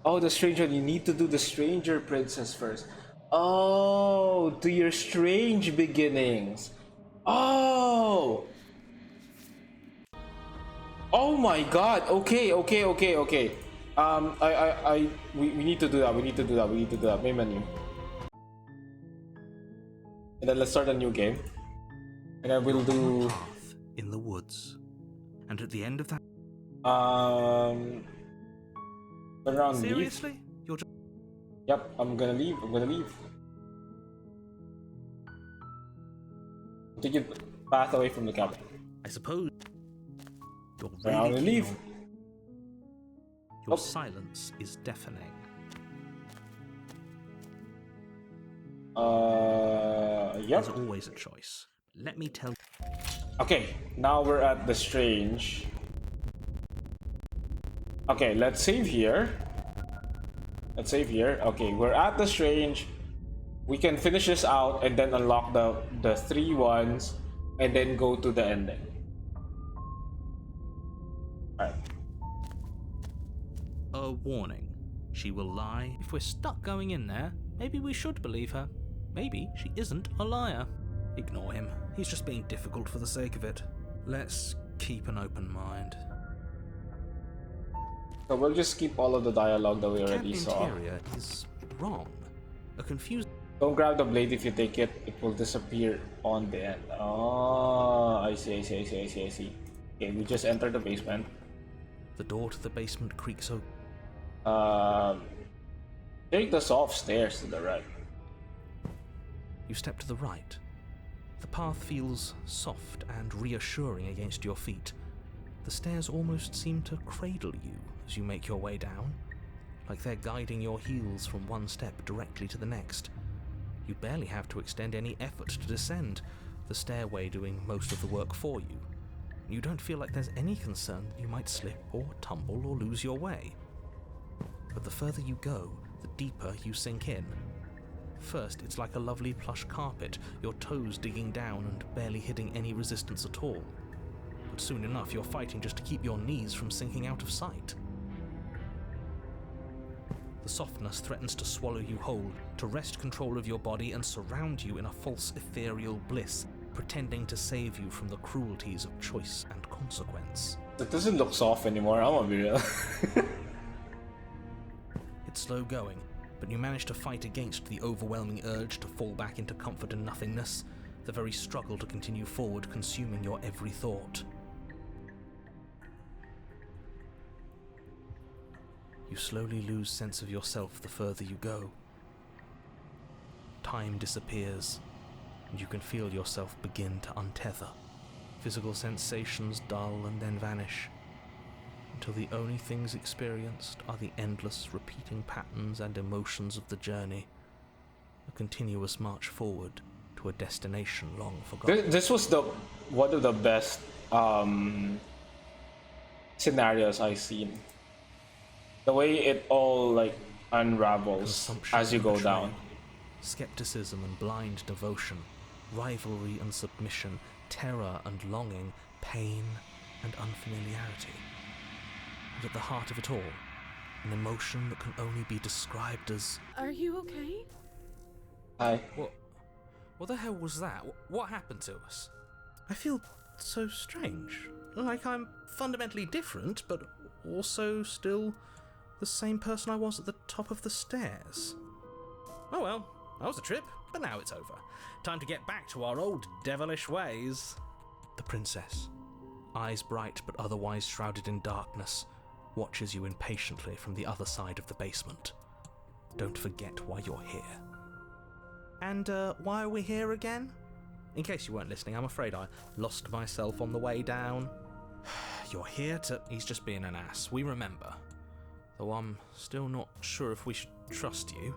Oh, the stranger, you need to do the stranger princess first. Oh, to your strange beginnings. Oh. Oh my god. Okay. We need to do that. We need to do that. Main menu. And then let's start a new game. And then we'll do
Path in the woods. And at the end of that,
turn around, leave.
seriously? You're just
Yep, I'm gonna leave. Take your path away from the cabin.
I suppose you're
Turn around
really
and
keen
leave.
on- Your
Oh.
silence is deafening.
Yep.
There's always a choice. Let me tell.
Okay, now we're at the strange. Okay, let's save here. Okay, we're at the strange. We can finish this out and then unlock the 3 ones and then go to the ending. Alright.
A warning. She will lie. If we're stuck going in there, maybe we should believe her. Maybe she isn't a liar. Ignore him. He's just being difficult for the sake of it. Let's keep an open mind.
So we'll just keep all of the dialogue that we already
Cat
saw.
interior is wrong. A confused.
Don't grab the blade. If you take it, it will disappear on the end. Oh, I see. Okay, we just entered the basement.
The door to the basement creaks open.
Take the soft stairs to the right.
You step to the right. The path feels soft and reassuring against your feet. The stairs almost seem to cradle you as you make your way down, like they're guiding your heels from one step directly to the next. You barely have to extend any effort to descend, the stairway doing most of the work for you.
You don't feel like there's any concern that you might slip or tumble or lose your way. But the further you go, the deeper you sink in. First, it's like a lovely plush carpet, your toes digging down and barely hitting any resistance at all. But soon enough, you're fighting just to keep your knees from sinking out of sight. The softness threatens to swallow you whole, to wrest control of your body and surround you in a false ethereal bliss, pretending to save you from the cruelties of choice and consequence.
It doesn't look soft anymore, I'm gonna be real.
It's slow going, but you manage to fight against the overwhelming urge to fall back into comfort and nothingness, the very struggle to continue forward consuming your every thought. You slowly lose sense of yourself the further you go. Time disappears, and you can feel yourself begin to untether. Physical sensations dull and then vanish, until the only things experienced are the endless repeating patterns and emotions of the journey, a continuous march forward to a destination long forgotten.
This was one of the best scenarios I've seen. The way it all like unravels as you go down.
Skepticism and blind devotion, rivalry and submission, terror and longing, pain and unfamiliarity. And at the heart of it all, an emotion that can only be described as...
Are you okay?
Hi.
What the hell was that? What happened to us? I feel so strange. Like I'm fundamentally different, but also still the same person I was at the top of the stairs. Oh well, that was a trip, but now it's over. Time to get back to our old devilish ways. The princess, eyes bright but otherwise shrouded in darkness, watches you impatiently from the other side of the basement. Don't forget why you're here. And why are we here again? In case you weren't listening, I'm afraid I lost myself on the way down. You're here to... He's just being an ass, we remember. Though I'm still not sure if we should trust you.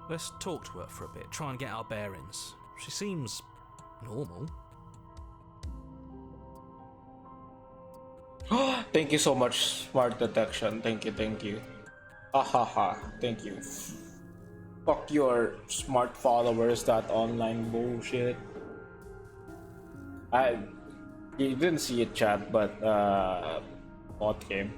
Let's talk to her for a bit, try and get our bearings. She seems normal.
Thank you so much, smart detection. Thank you. Ahaha, thank you. Fuck your smart followers, that online bullshit. You didn't see it, chat, but bot game.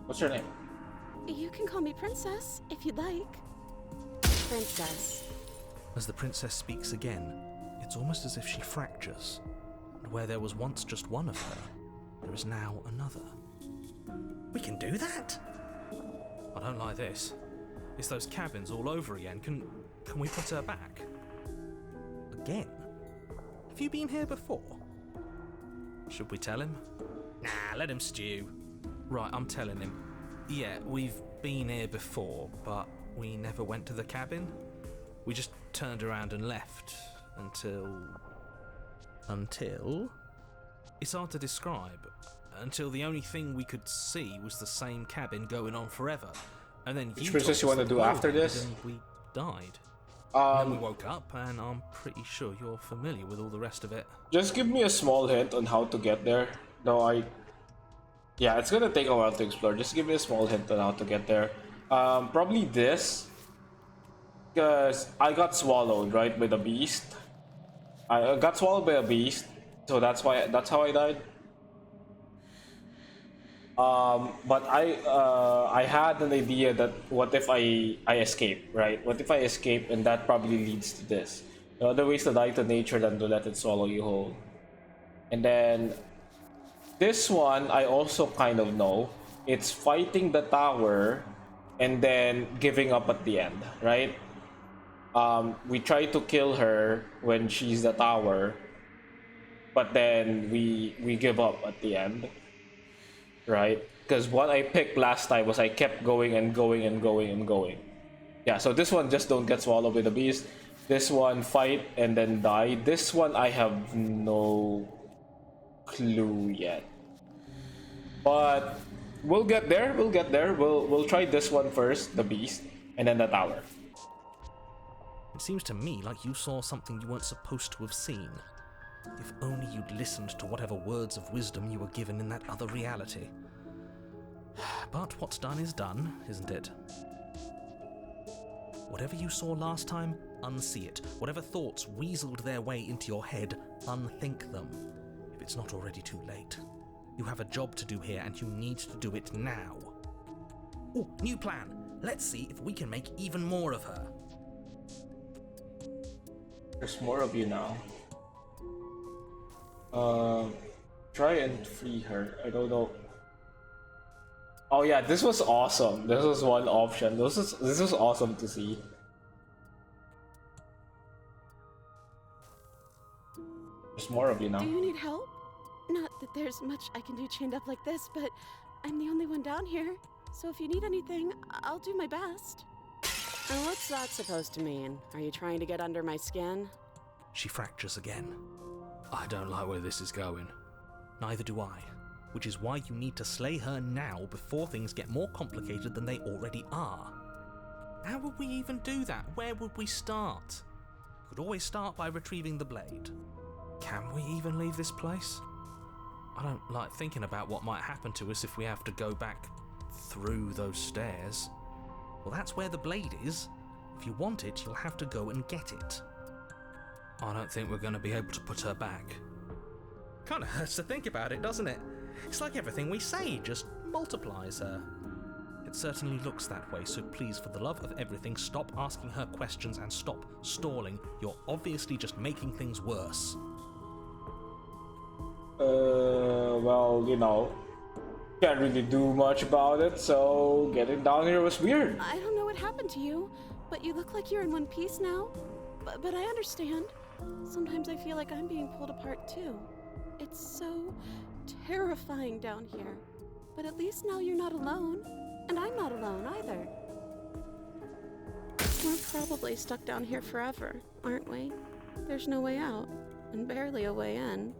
What's your name?
You can call me Princess, if you'd like. Princess.
As the princess speaks again, it's almost as if she fractures, and where there was once just one of her, there is now another. We can do that? I don't like this. It's those cabins all over again. Can we put her back? Again? Have you been here before? Should we tell him? Nah, let him stew. Right, I'm telling him. Yeah, we've been here before, but we never went to the cabin. We just turned around and left until... It's hard to describe. Until the only thing we could see was the same cabin going on forever. And then
Which princess you want to do after this?
And we died. And then we woke up, and I'm pretty sure you're familiar with all the rest of it.
Just give me a small hint on how to get there. No, yeah, it's gonna take a while to explore. Just give me a small hint on how to get there. Probably this. Because I got swallowed, right, by the beast. I got swallowed by a beast, so that's how I died. But I had an idea that what if I escape, right? What if I escape and that probably leads to this? The other ways to die to nature than to let it swallow you whole. And then this one I also kind of know. It's fighting the tower and then giving up at the end, right? We try to kill her when she's the tower, but then we give up at the end. Right? Because what I picked last time was I kept going and going and going and going. Yeah, so this one just don't get swallowed by the beast. This one fight and then die. This one I have no clue yet. But We'll get there. We'll get there. We'll try this one first, the beast, and then the tower.
It seems to me like you saw something you weren't supposed to have seen. If only you'd listened to whatever words of wisdom you were given in that other reality. But what's done is done, isn't it? Whatever you saw last time, unsee it. Whatever thoughts weaseled their way into your head, unthink them. If it's not already too late. You have a job to do here, and you need to do it now. Ooh, new plan. Let's see if we can make even more of her.
There's more of you now. Try and free her. I don't know. Oh yeah, this was awesome. This was one option. This was awesome to see. There's more of you now.
Do you need help? Not that there's much I can do chained up like this, but I'm the only one down here. So if you need anything, I'll do my best. And what's that supposed to mean? Are you trying to get under my skin?
She fractures again. I don't like where this is going. Neither do I. Which is why you need to slay her now before things get more complicated than they already are. How would we even do that? Where would we start? We could always start by retrieving the blade. Can we even leave this place? I don't like thinking about what might happen to us if we have to go back through those stairs. Well, that's where the blade is. If you want it, you'll have to go and get it. I don't think we're going to be able to put her back. Kind of hurts to think about it, doesn't it? It's like everything we say just multiplies her. It certainly looks that way, so please, for the love of everything, stop asking her questions and stop stalling. You're obviously just making things worse.
Well, you know, can't really do much about it, so getting down here was weird.
I don't know what happened to you, but you look like you're in one piece now. But I understand. Sometimes I feel like I'm being pulled apart too. It's so terrifying down here. But at least now you're not alone. And I'm not alone either. We're probably stuck down here forever, aren't we? There's no way out, and barely a way in.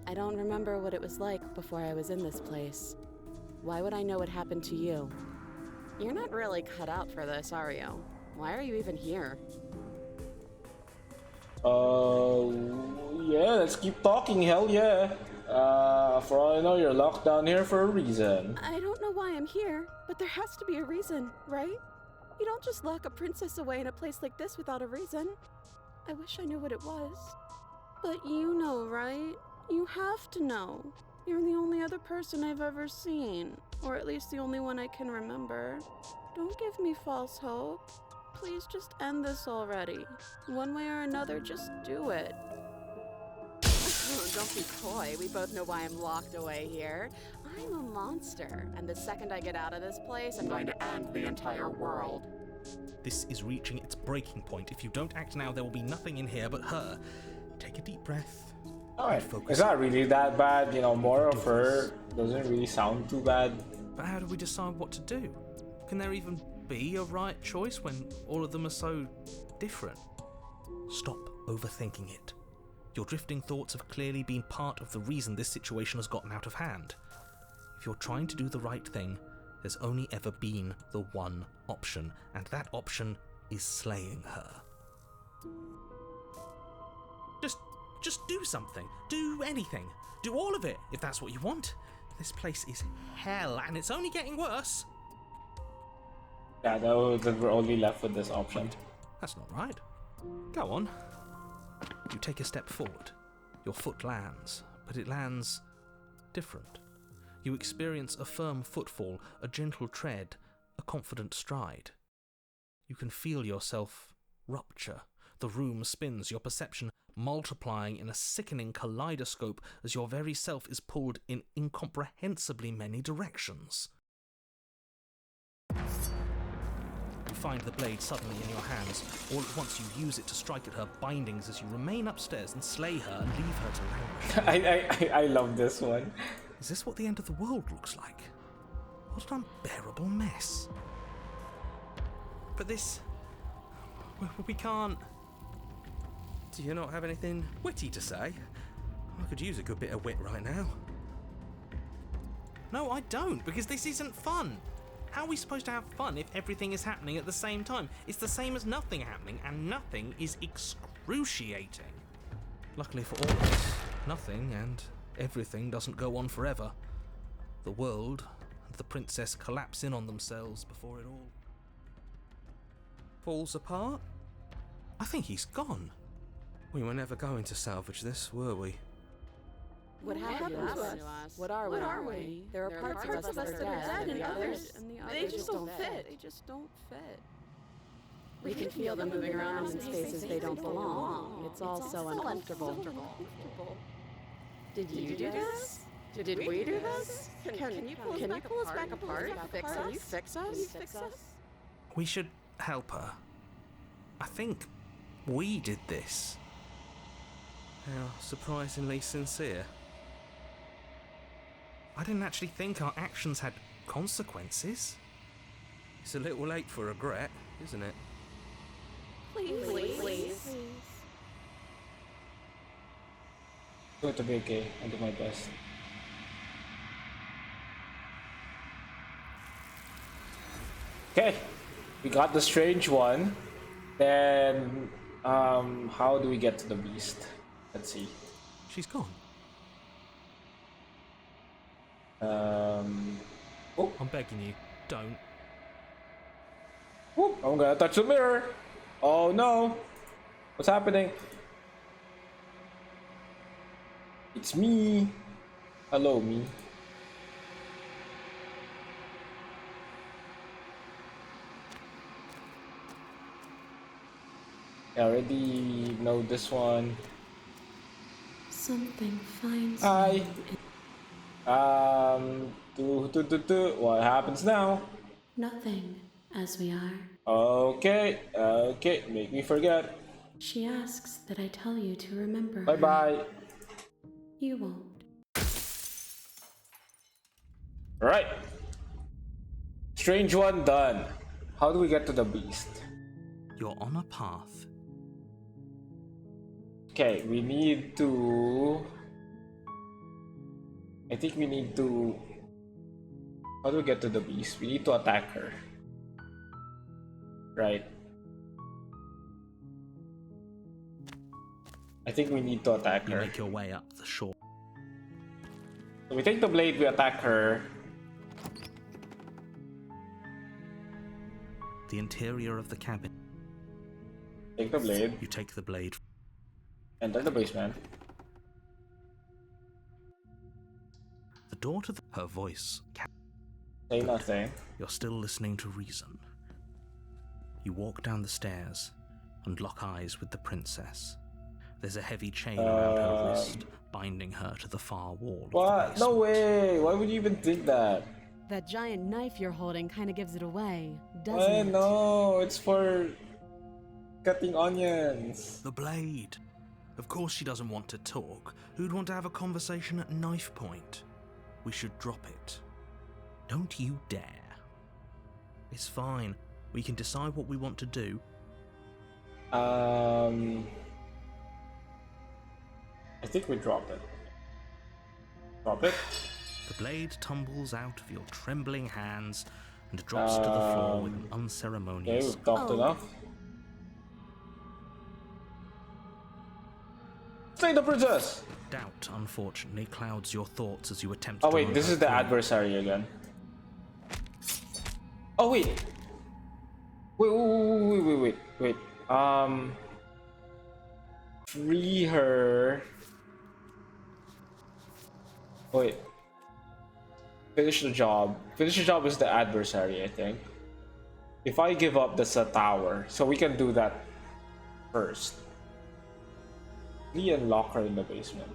I don't remember what it was like before I was in this place. Why would I know what happened to you? You're not really cut out for this, are you? Why are you even here?
Yeah, let's keep talking, hell yeah. For all I know, you're locked down here for a reason.
I don't know why I'm here, but there has to be a reason, right? You don't just lock a princess away in a place like this without a reason. I wish I knew what it was. But you know, right? You have to know. You're the only other person I've ever seen, or at least the only one I can remember. Don't give me false hope. Please just end this already. One way or another, just do it. Don't be coy. We both know why I'm locked away here. I'm a monster, and the second I get out of this place, I'm going to end the entire world.
This is reaching its breaking point. If you don't act now, there will be nothing in here but her. Take a deep breath.
Alright, it's not really that bad, you know, more of her doesn't really sound too bad.
But how do we decide what to do? Can there even be a right choice when all of them are so different? Stop overthinking it. Your drifting thoughts have clearly been part of the reason this situation has gotten out of hand. If you're trying to do the right thing, there's only ever been the one option, and that option is slaying her. Just do something. Do anything. Do all of it, if that's what you want. This place is hell, and it's only getting worse.
Yeah, that we're only left with this option.
That's not right. Go on. You take a step forward. Your foot lands, but it lands different. You experience a firm footfall, a gentle tread, a confident stride. You can feel yourself rupture. The room spins, your perception multiplying in a sickening kaleidoscope as your very self is pulled in incomprehensibly many directions. You find the blade suddenly in your hands. All at once you use it to strike at her bindings as you remain upstairs and slay her and leave her to languish.
I love this one.
Is this what the end of the world looks like? What an unbearable mess. But this... we can't... Do you not have anything witty to say? I could use a good bit of wit right now.
No, I don't, because this isn't fun. How are we supposed to have fun if everything is happening at the same time? It's the same as nothing happening, and nothing is excruciating. Luckily for all of us, nothing and everything doesn't go on forever. The world and the princess collapse in on themselves before it all falls apart. I think he's gone. We were never going to salvage this, were we?
What happened to us? What are we? There are parts of us that are dead, and others, they just don't fit. They just don't fit. We can feel them moving around in spaces they don't belong. It's all so uncomfortable. Did you do this? Did we do this? Can you pull us back apart? Can you fix us?
We should help her. I think we did this. How surprisingly sincere. I didn't actually think our actions had consequences. It's a little late for regret, isn't it?
Please.
It's going to be okay. I'll do my best. Okay, we got the strange one. Then, how do we get to the beast? Let's see.
She's gone.
Oh,
I'm begging you, don't.
oh, I'm gonna touch the mirror. Oh no, what's happening? It's me. Hello, me. I already know this one.
Something finds
Hi.
me.
What happens now?
Nothing, as we are.
Okay, make me forget.
She asks that I tell you to remember
Bye
her.
bye.
You won't.
Alright. Strange one done. How do we get to the beast?
You're on a path.
Okay, we need to... I think we need to... How do we get to the beast? We need to attack her. Right. I think we need to attack
You
her.
make your way up the shore.
So we take the blade, we attack her.
The interior of the cabin.
Take the blade.
You take the blade.
Enter the basement.
The door to her voice.
Say nothing.
You're still listening to reason. You walk down the stairs and lock eyes with the princess. There's a heavy chain around her wrist, binding her to the far wall of the
What?
basement.
No way! Why would you even think that?
That giant knife you're holding kind of gives it away,
I
doesn't it?
know, it's for cutting onions.
The blade. Of course she doesn't want to talk. Who'd want to have a conversation at knife point? We should drop it. Don't you dare. It's fine. We can decide what we want to do.
I think we drop it. Drop it?
The blade tumbles out of your trembling hands and drops to the floor with an
Okay,
unceremonious.
we've talked enough. Slay the princess!
Doubt, unfortunately, clouds your thoughts as you attempt
Oh
to
wait,
run
this
her
is the
through.
adversary again. Oh wait! Wait. Free her. Wait. Finish the job. Finish the job is the adversary, I think. If I give up, that's a tower. So we can do that first. And lock her in the basement.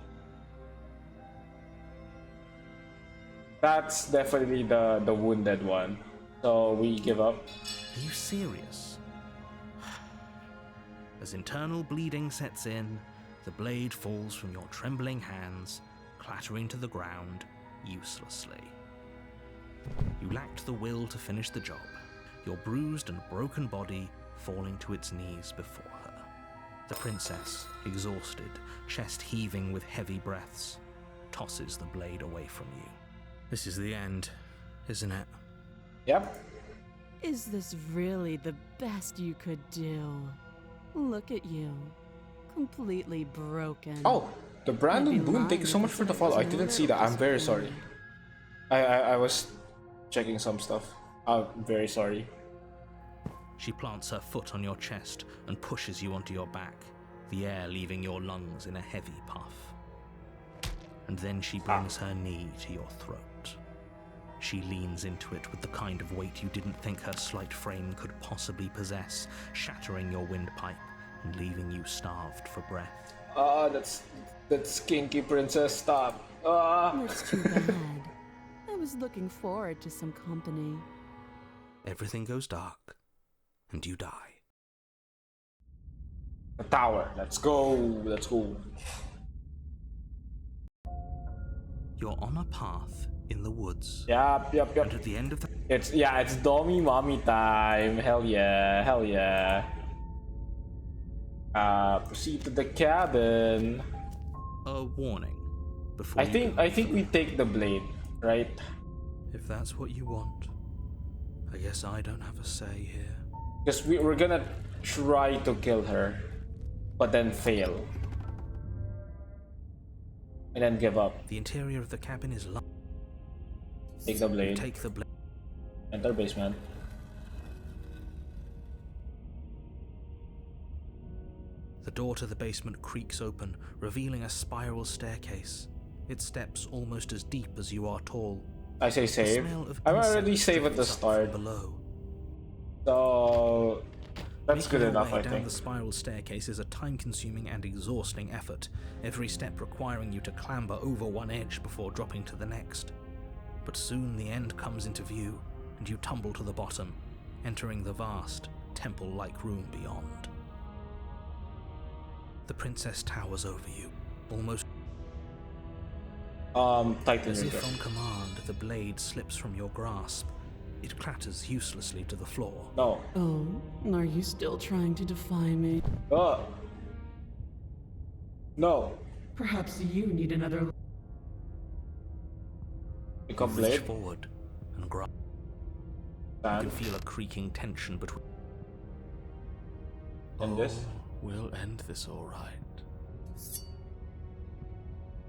That's definitely the wounded one. So we give up.
Are you serious? As internal bleeding sets in, the blade falls from your trembling hands, clattering to the ground uselessly. You lacked the will to finish the job, your bruised and broken body falling to its knees before her. The princess, exhausted, chest heaving with heavy breaths, tosses the blade away from you.
This is the end, isn't it?
Yep.
Is this really the best you could do? Look at you. Completely broken.
Oh, the Brandon
I'd be
Boone, thank you so
lying
much
if
for the
I
follow. I
wasn't a
didn't see
little
that. I'm very
disappointed.
sorry. I was checking some stuff. I'm very sorry.
She plants her foot on your chest and pushes you onto your back, the air leaving your lungs in a heavy puff. And then she brings her knee to your throat. She leans into it with the kind of weight you didn't think her slight frame could possibly possess, shattering your windpipe and leaving you starved for breath.
That's kinky princess. Stop.
That's too bad. I was looking forward to some company.
Everything goes dark, and you die.
The tower. Let's go. Let's go.
You're on a path in the woods.
Yep.
And at the end of the
It's Dommy Mommy time. Hell yeah. Hell yeah. Proceed to the cabin.
a warning before
I think we take the blade, right?
If that's what you want, I guess I don't have a say here.
Because we're gonna try to kill her, but then fail. And then give up.
The interior of the cabin is large.
Take the blade.
Take the blade.
Enter basement.
The door to the basement creaks open, revealing a spiral staircase. Its steps almost as deep as you are tall.
I say save.
The smell of
I'm already
incense
save at the
drifts up
start.
from below.
So that's
Making
good
your
enough,
way
I
down
think.
the spiral staircase is a time-consuming and exhausting effort, every step requiring you to clamber over one edge before dropping to the next. But soon the end comes into view, and you tumble to the bottom, entering the vast, temple-like room beyond. The princess towers over you, almost
Titan
as
your
if
grip.
on command. The blade slips from your grasp. It clatters uselessly to the floor.
No.
Oh, are you still trying to defy me?
No.
Perhaps you need another.
Pick up
Reach
blade.
forward and grab. You
Stand.
can feel a creaking tension between.
And this.
We'll end this all right.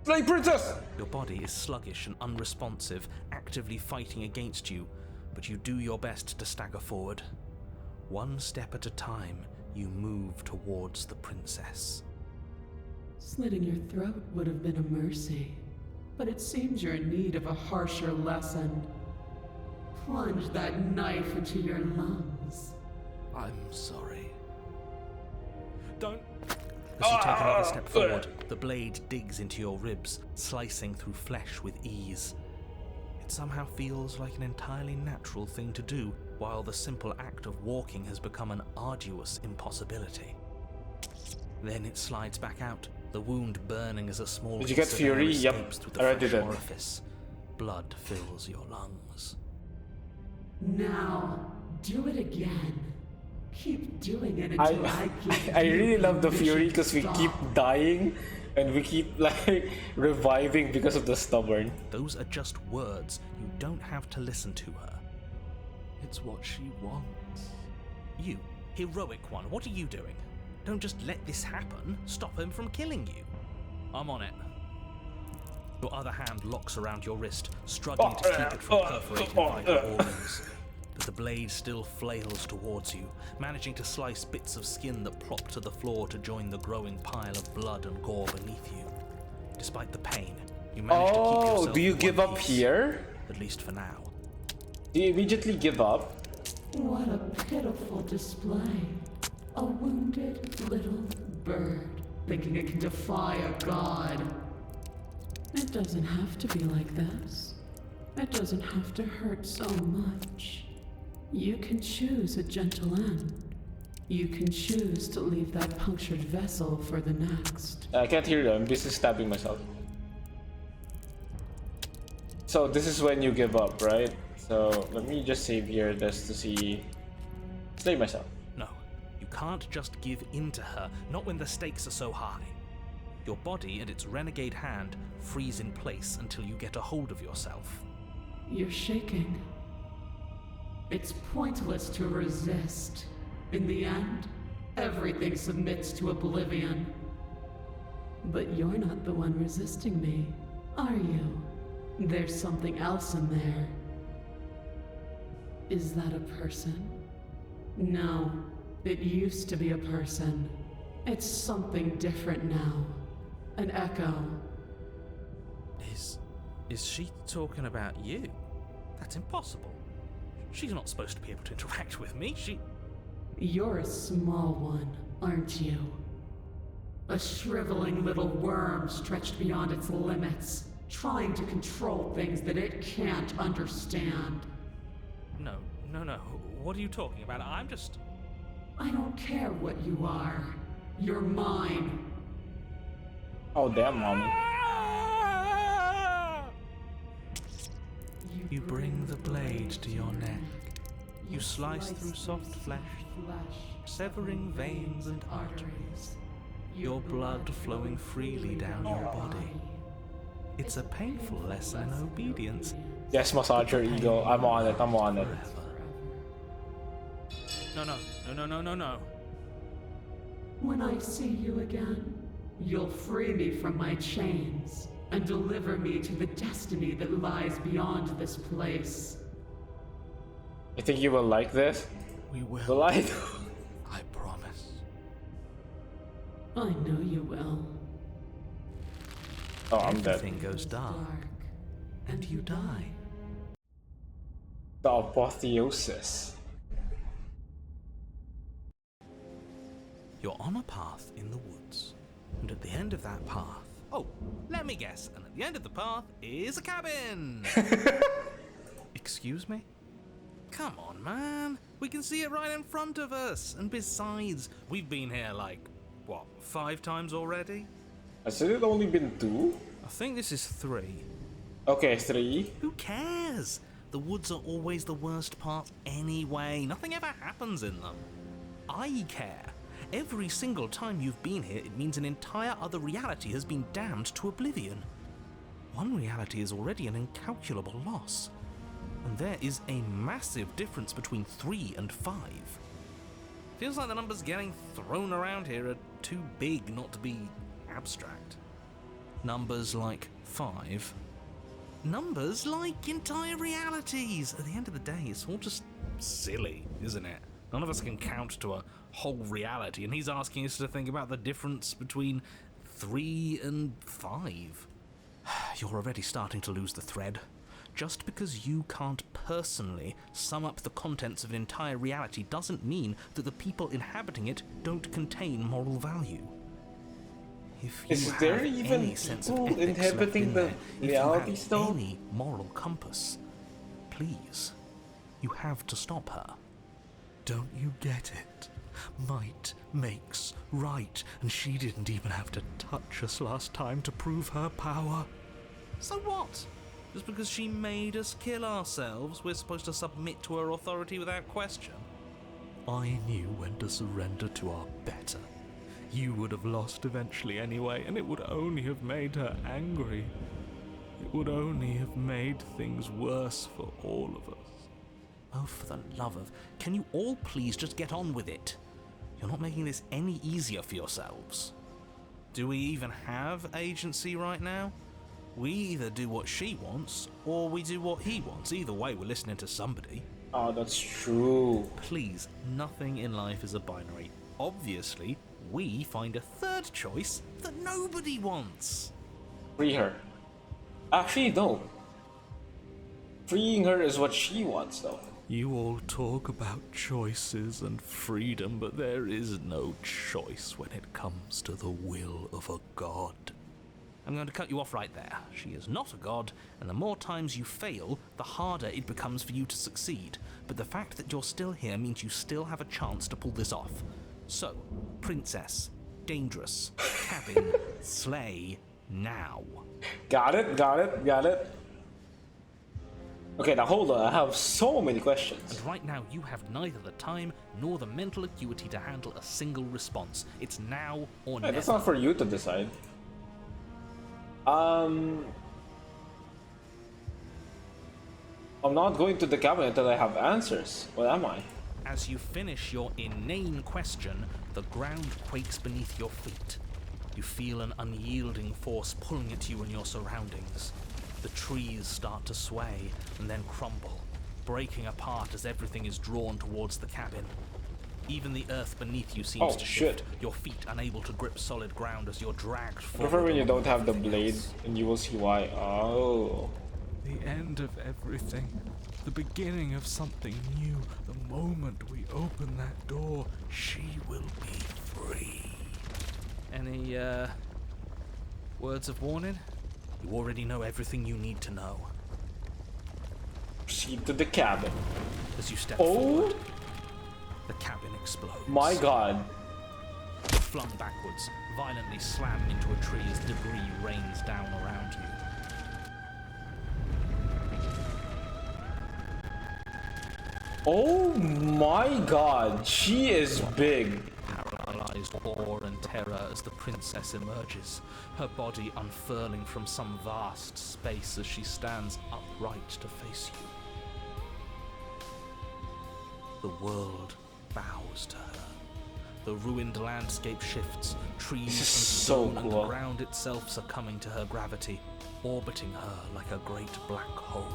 Blade princess!
Your body is sluggish and unresponsive, actively fighting against you, but you do your best to stagger forward. One step at a time, you move towards the princess.
Slitting your throat would have been a mercy, but it seems you're in need of a harsher lesson. Plunge that knife into your lungs.
I'm sorry. Don't. As you take another step forward, the blade digs into your ribs, slicing through flesh with ease. It somehow feels like an entirely natural thing to do, while the simple act of walking has become an arduous impossibility. Then it slides back out, the wound burning as a small
Did you get
piece of air
Fury? Yep,
escapes through
I
the
already
fresh
did.
orifice. Blood fills your lungs.
Now, do it again. Keep doing it until I give
I
you
really love the
permission
Fury
to
because we
stop.
keep dying and we keep like reviving because of the stubborn.
Those are just words. You don't have to listen to her. It's what she wants. You, heroic one, what are you doing? Don't just let this happen. Stop him from killing you. I'm on it. Your other hand locks around your wrist, struggling to keep it from perforating vital organs. But the blade still flails towards you, managing to slice bits of skin that plop to the floor to join the growing pile of blood and gore beneath you. Despite the pain, you manage to keep yourself
do you
in
give
one
up
piece,
here?
at least for now.
Do you immediately give up?
What a pitiful display. A wounded little bird, thinking it can defy a god. It doesn't have to be like this. It doesn't have to hurt so much. You can choose a gentle end. You can choose to leave that punctured vessel for the next.
I can't hear you. I'm busy stabbing myself. So this is when you give up, right? So let me just save here just to see. Slay myself.
No, you can't just give in to her, not when the stakes are so high. Your body and its renegade hand freeze in place until you get a hold of yourself.
You're shaking. It's pointless to resist. In the end, everything submits to oblivion. But you're not the one resisting me, are you? There's something else in there. Is that a person? No, it used to be a person. It's something different now. An echo.
Is she talking about you? That's impossible. She's not supposed to be able to interact with me.
You're a small one, aren't you? A shriveling little worm stretched beyond its limits, trying to control things that it can't understand.
No. What are you talking about? I'm just...
I don't care what you are. You're mine.
Oh damn, mommy.
You bring the blade to your neck. You slice through soft flesh, severing veins and arteries. Your blood flowing freely down your body. It's a painful lesson in obedience.
Yes, massage your ego. I'm on it. I'm on it.
No.
When I see you again, you'll free me from my chains and deliver me to the destiny that lies beyond this place.
You think you will like this?
We will.
Will I?
I promise.
I know you will.
Oh, I'm dead.
Everything goes dark, and you die.
The apotheosis.
You're on a path in the woods, and at the end of that path...
Oh, let me guess. And at the end of the path is a cabin.
Excuse me?
Come on, man. We can see it right in front of us. And besides, we've been here like, what, 5 times already?
Has it only been 2?
I think this is 3.
Okay, 3.
Who cares? The woods are always the worst part anyway. Nothing ever happens in them. I care. Every single time you've been here, it means an entire other reality has been damned to oblivion. One reality is already an incalculable loss. And there is a massive difference between 3 and 5. Feels like the numbers getting thrown around here are too big not to be abstract. Numbers like 5. Numbers like entire realities. At the end of the day, it's all just silly, isn't it? None of us can count to a whole reality, and he's asking us to think about the difference between 3 and 5.
You're already starting to lose the thread. Just because you can't personally sum up the contents of an entire reality doesn't mean that the people inhabiting it don't contain moral value. If you
Is there
have
even
any sense of
people
ethics left
inhabiting
in
the
there,
realities
if
though?
you have any moral compass, please, you have to stop her. Don't you get it? Might makes right, and she didn't even have to touch us last time to prove her power.
So what? Just because she made us kill ourselves, we're supposed to submit to her authority without question?
I knew when to surrender to our better. You would have lost eventually anyway, and it would only have made her angry. It would only have made things worse for all of us.
Oh, for the love of... Can you all please just get on with it? You're not making this any easier for yourselves. Do we even have agency right now? We either do what she wants, or we do what he wants. Either way, we're listening to somebody.
Oh, that's true.
Please, nothing in life is a binary. Obviously, we find a third choice that nobody wants.
Free her. Actually, no. Freeing her is what she wants, though.
You all talk about choices and freedom, but there is no choice when it comes to the will of a god.
I'm going to cut you off right there. She is not a god, and the more times you fail, the harder it becomes for you to succeed. But the fact that you're still here means you still have a chance to pull this off. So, princess, dangerous, cabin, slay, now.
Got it, got it, got it. Okay, now hold on, I have so many questions.
And right now, you have neither the time nor the mental acuity to handle a single response. It's now or never.
That's not for you to decide. I'm not going to the cabin until I have answers. What am I?
As you finish your inane question, the ground quakes beneath your feet. You feel an unyielding force pulling at you and your surroundings. The trees start to sway and then crumble, breaking apart as everything is drawn towards the cabin. Even the earth beneath you seems to shift, your feet unable to grip solid ground as you're dragged
I
forward.
prefer when you don't have the blade, and you will see why. Oh.
The end of everything. The beginning of something new. The moment we open that door, she will be free.
Any, words of warning? You already know everything you need to know.
Proceed to the cabin.
As you step forward, the cabin explodes.
My god.
Flung backwards, violently slammed into a tree as debris rains down around you.
Oh my god, she is big.
Paralyzed awe and terror as the princess emerges, her body unfurling from some vast space as she stands upright to face you. The world bows to her. The ruined landscape shifts, trees and stone and the ground itself succumbing to her gravity, orbiting her like a great black hole.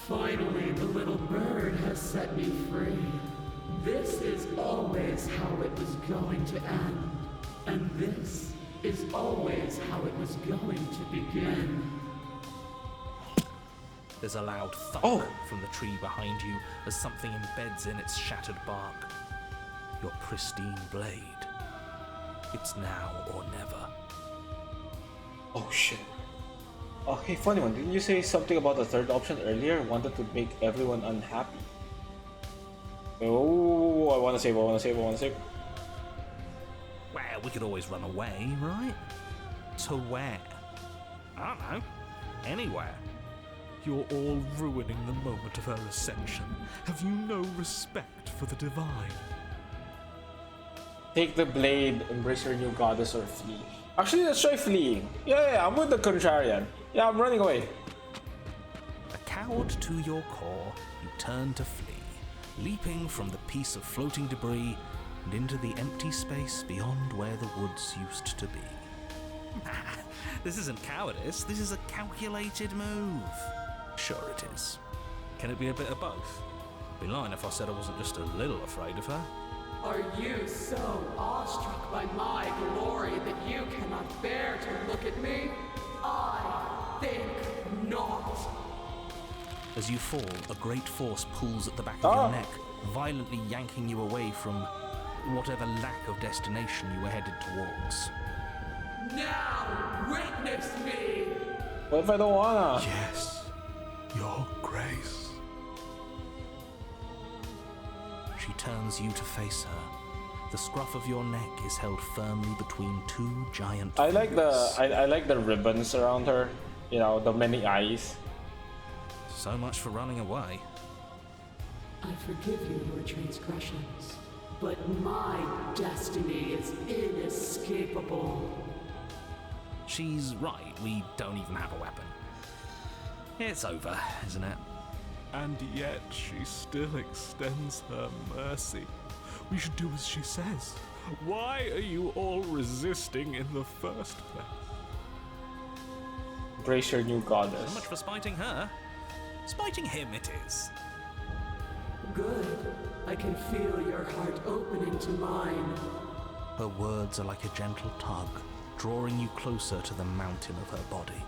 Finally, the little bird has set me free. This is always how it was going to end. And this is always how it was going to begin.
There's a loud thunk from the tree behind you as something embeds in its shattered bark. Your pristine blade. It's now or never.
Oh shit. Oh, hey, funny one. Didn't you say something about the third option earlier? Wanted to make everyone unhappy. Oh, I wanna save.
Well, we could always run away, right? To where? I don't know. Anywhere.
You're all ruining the moment of her ascension. Have you no respect for the divine?
Take the blade, embrace your new goddess, or flee. Actually, let's try fleeing. Yeah, I'm with the contrarian. Yeah, I'm running away.
A coward to your core, you turn to flee, leaping from the piece of floating debris and into the empty space beyond where the woods used to be. This isn't cowardice, this is a calculated move. Sure it is. Can it be a bit of both? I'd be lying if I said I wasn't just a little afraid of her.
Are you so awestruck by my glory that you cannot bear to look at me? I think not.
As you fall, a great force pulls at the back of your neck, violently yanking you away from whatever lack of destination you were headed towards.
Now, witness me!
What if I don't wanna?
Yes, your grace.
She turns you to face her. The scruff of your neck is held firmly between two giant
I like
fingers.
I like the ribbons around her. You know, the many eyes.
So much for running away.
I forgive you your transgressions, but my destiny is inescapable.
She's right, we don't even have a weapon. It's over, isn't it?
And yet she still extends her mercy. We should do as she says. Why are you all resisting in the first place?
Embrace your new goddess.
So much for spiting her. Spiting him it is.
Good. I can feel your heart opening to mine.
Her words are like a gentle tug, drawing you closer to the mountain of her body.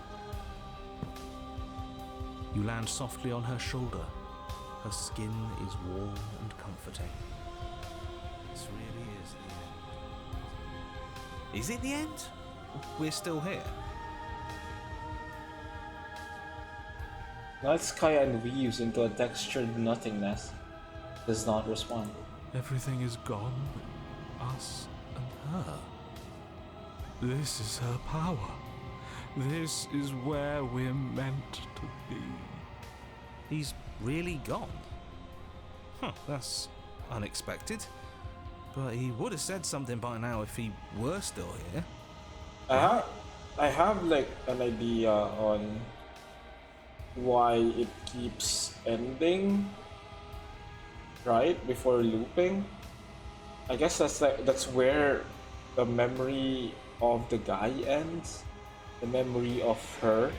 You land softly on her shoulder. Her skin is warm and comforting. This really is the end. Is it the end? We're still here.
Night sky unweaves into a textured nothingness. Does not respond.
Everything is gone. Us and her. This is her power. This is where we're meant to be.
He's really gone. Huh, that's unexpected. But he would have said something by now if he were still here.
I have like an idea on why it keeps ending right before looping. I guess that's where the memory of the guy ends, the memory of her,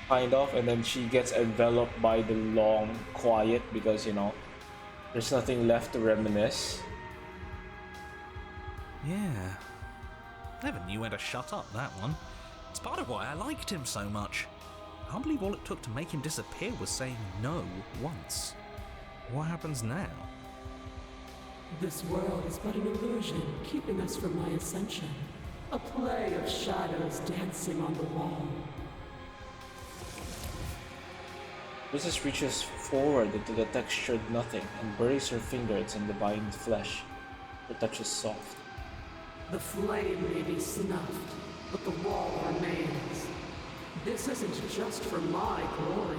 kind of, and then she gets enveloped by the long quiet because there's nothing left to reminisce.
Yeah. Never knew when to shut up, that one. It's part of why I liked him so much. I can't believe all it took to make him disappear was saying no once. What happens now?
This world is but an illusion, keeping us from my ascension. A play of shadows dancing on the wall.
Princess reaches forward into the textured nothing and buries her fingers in the veined flesh. Her touch is soft.
The flame may be snuffed, but the wall remains. This isn't just for my glory.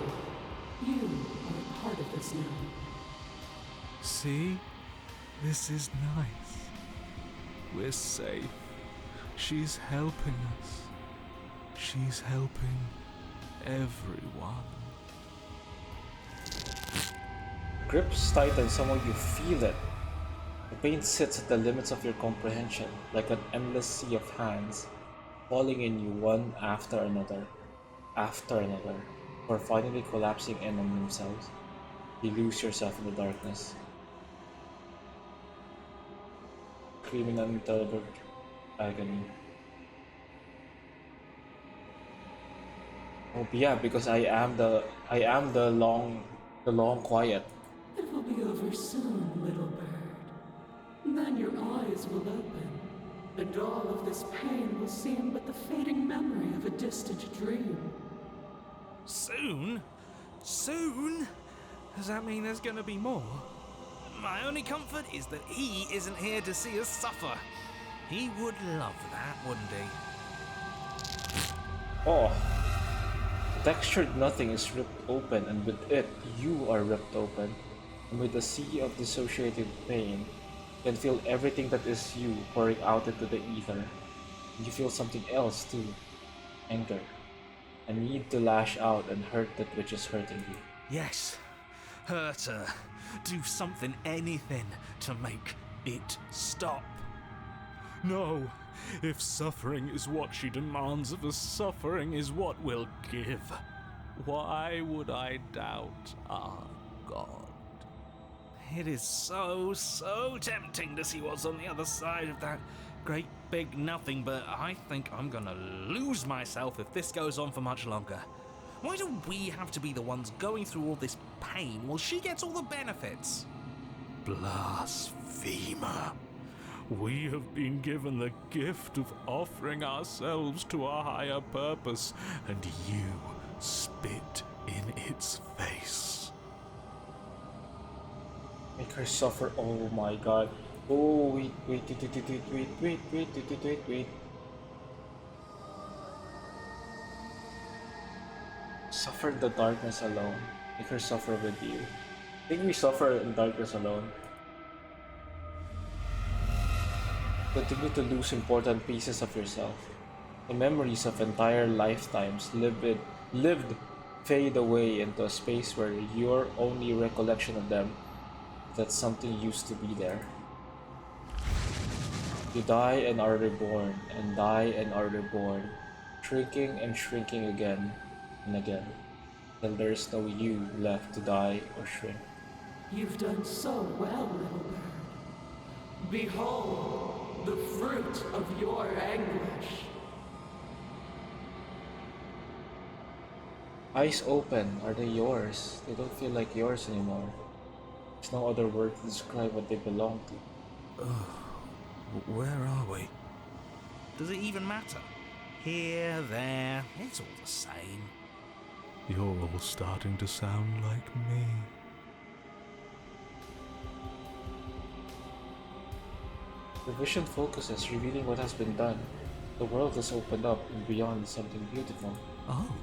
You are a part of this now.
See? This is nice. We're safe. She's helping us. She's helping everyone.
Grips tight on someone, you feel it. The pain sits at the limits of your comprehension, like an endless sea of hands, falling in you one after another, before finally collapsing in on themselves. You lose yourself in the darkness. Screaming unintelligible agony. Oh yeah, because I am the long quiet.
It will be over soon, little bird. Then your eyes will open, and all of this pain will seem but the fading memory of a distant dream.
Soon? Soon? Does that mean there's gonna be more? My only comfort is that he isn't here to see us suffer. He would love that, wouldn't he?
Oh. The textured nothing is ripped open, and with it, you are ripped open. And with a sea of dissociated pain, you can feel everything that is you pouring out into the ether. And you feel something else too. Anger. A need to lash out and hurt that which is hurting you.
Yes. Hurt her. Do something, anything, to make it stop.
No, if suffering is what she demands of us, suffering is what we'll give. Why would I doubt our God?
It is so tempting to see what's on the other side of that great big nothing, but I think I'm gonna lose myself if this goes on for much longer. Why do we have to be the ones going through all this pain while she gets all the benefits?
Blasphemer. We have been given the gift of offering ourselves to a higher purpose, and you spit in its face.
Make her suffer. Oh my god. Oh, wait. Suffer in the darkness alone. Make her suffer with you. I think we suffer in darkness alone. Continue to lose important pieces of yourself. The memories of entire lifetimes lived fade away into a space where your only recollection of them is that something used to be there. You die and are reborn, and die and are reborn, shrinking and shrinking again and again, till there is no you left to die or shrink.
You've done so well, little bird. Behold, the fruit of your anguish.
Eyes open, are they yours? They don't feel like yours anymore. There's no other word to describe what they belong to.
Where are we? Does it even matter? Here, there, it's all the same.
You're all starting to sound like me.
The vision focuses, revealing what has been done. The world has opened up, and beyond is something beautiful.
Oh.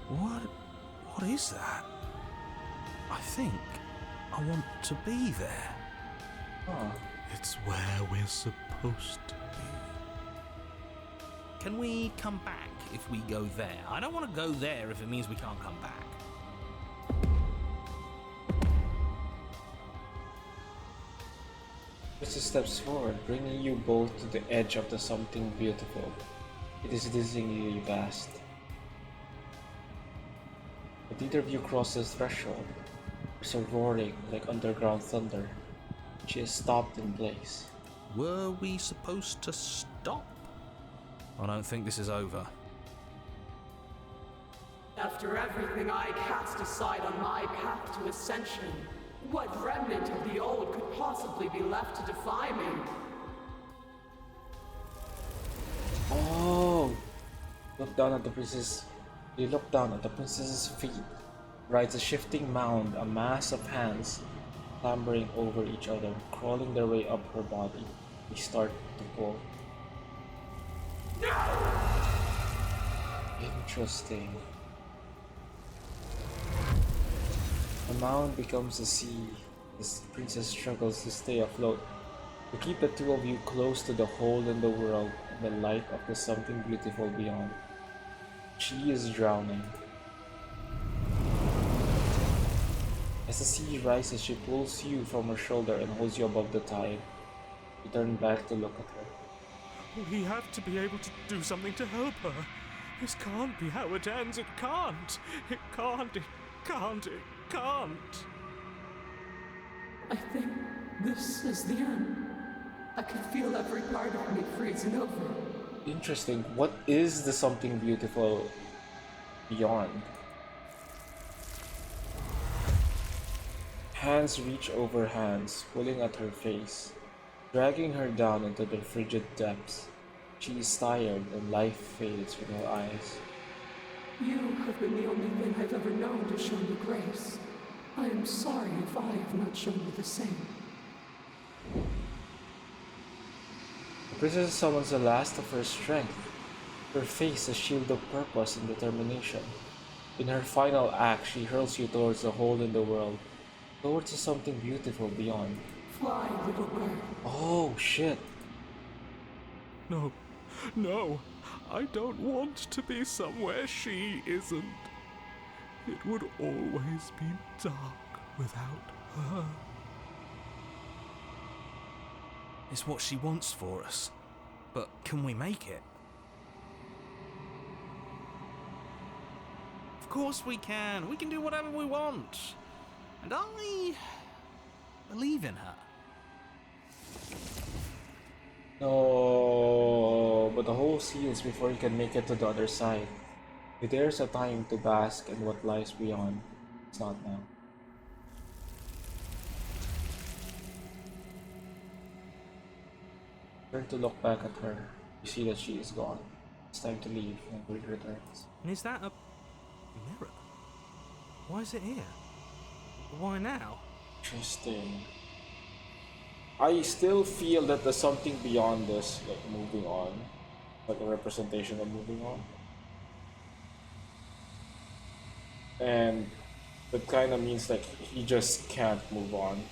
What is that? I think I want to be there.
Huh.
It's where we're supposed to be.
Can we come back if we go there. I don't want to go there if it means we can't come back.
Princess steps forward, bringing you both to the edge of the something beautiful. It is dizzyingly vast. But neither of you cross the threshold. There's a roaring like underground thunder. She is stopped in place.
Were we supposed to stop? I don't think this is over.
After everything I cast aside on my path to ascension, what remnant of the old could possibly be left to defy me?
Oh! Look down at the princess. You look down at the princess's feet. Rides a shifting mound, a mass of hands clambering over each other, crawling their way up her body. We start to pull. Interesting. The mound becomes a sea. The princess struggles to stay afloat. To keep the two of you close to the hole in the world and the light of the something beautiful beyond. She is drowning. As the sea rises, she pulls you from her shoulder and holds you above the tide. You turn back to look at her.
We have to be able to do something to help her. This can't be how it ends. It can't. It can't. It can't. It can't.
I think this is the end. I can feel every part of me freezing over.
Interesting. What is the something beautiful beyond? Hands reach over hands, pulling at her face, dragging her down into the frigid depths. She is tired and life fades from her eyes.
You have been the only thing I've ever known to show me grace. I am sorry if I have not shown you the same.
The princess summons the last of her strength, her face a shield of purpose and determination. In her final act, she hurls you towards the hole in the world, towards something beautiful beyond.
Fly, little bird.
Oh, shit.
No. No. I don't want to be somewhere she isn't. It would always be dark without her.
It's what she wants for us. But can we make it? Of course we can. We can do whatever we want. And I believe in her.
No, but the hole seals before you can make it to the other side. If there's a time to bask in what lies beyond, it's not now. Turn to look back at her. You see that she is gone. It's time to leave and Greed returns.
And is that a mirror? Why is it here? Why now?
Interesting. I still feel that there's something beyond this, like moving on. Like a representation of moving on. And that kind of means like he just can't move on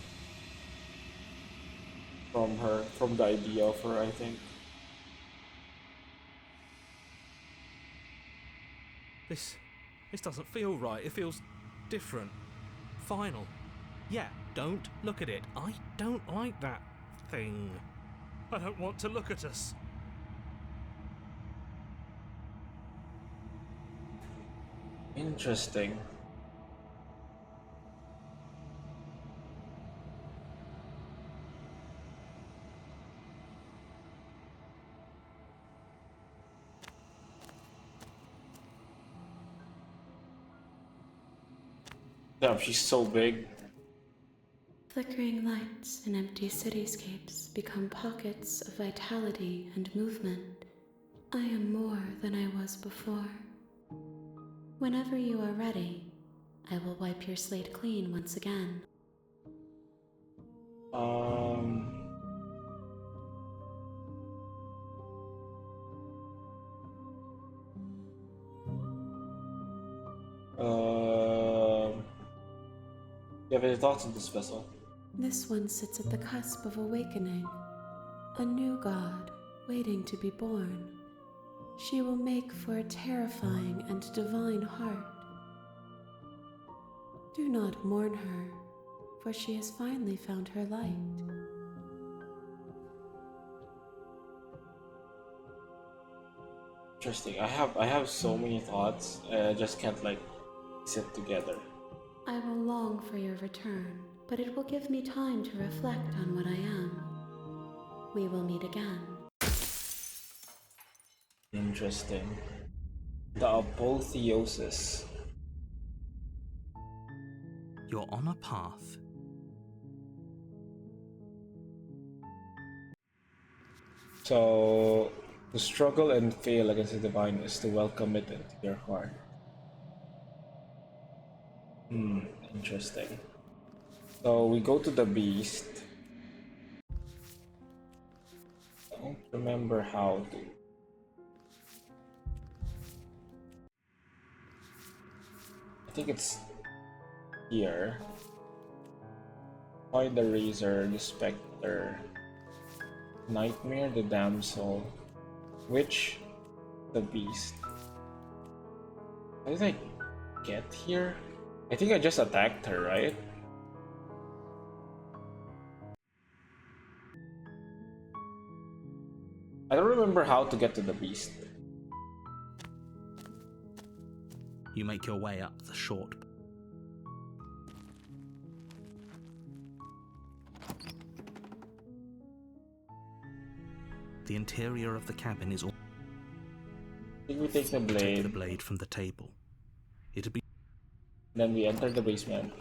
from her, from the idea of her, I think.
This doesn't feel right. It feels different. Final. Yeah, don't look at it. I don't like that thing.
I don't want to look at us.
Interesting. Damn, she's so big.
Flickering lights and empty cityscapes become pockets of vitality and movement. I am more than I was before. Whenever you are ready, I will wipe your slate clean once again.
You have any thoughts on this vessel?
This one sits at the cusp of awakening. A new god waiting to be born. She will make for a terrifying and divine heart. Do not mourn her, for she has finally found her light.
Interesting. I have so many thoughts, and I just can't like sit together.
I will long for your return, but it will give me time to reflect on what I am. We will meet again.
Interesting. The apotheosis.
You're on a path.
So, to struggle and fail against the divine is to welcome it into your heart. Interesting. So we go to the beast. I don't remember how to. I think it's here. Find the razor, the specter, nightmare, the damsel, witch, the beast. How did I get here? I think I just attacked her, right? I don't remember how to get to the beast.
You make your way up the short. The interior of the cabin is all.
I think we take the blade.
Take the blade from the table. It'll be.
Then we enter the basement.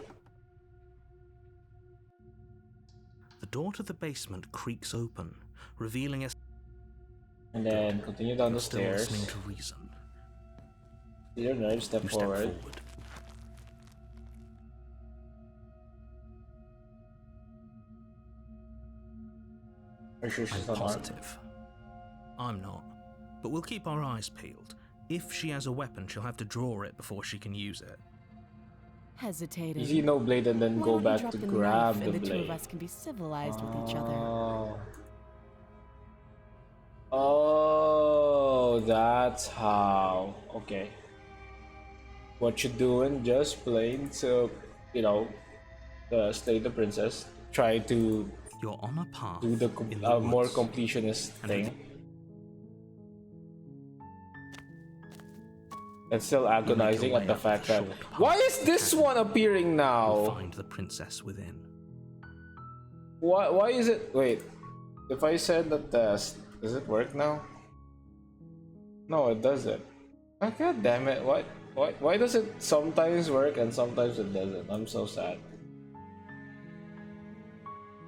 The door to the basement creaks open, revealing a.
And then continue down the
Still
stairs.
listening to reason.
Your nerve, step
You
forward.
step forward.
Are you sure she's
I'm
not armed?
positive. I'm not. But we'll keep our eyes peeled. If she has a weapon, she'll have to draw it before she can use it.
Hesitating.
You see no blade and then
Why
go
don't you
back
drop
to
the
grab
knife
the
and the two of
blade.
us can be civilized with each other.
Oh, that's how. Okay. What you doing? Just plain to, you know, slay the princess. Try to
You're on a path.
do the
in the
more
woods.
completionist
And
thing. And still agonizing
way
at the
up
fact
the
that
short path.
why is this one appearing
You'll
now?
find the princess within.
Why is it? Wait, if I send the test, does it work now? No, it doesn't. Oh, God damn it! Why does it sometimes work and sometimes it doesn't? I'm so sad.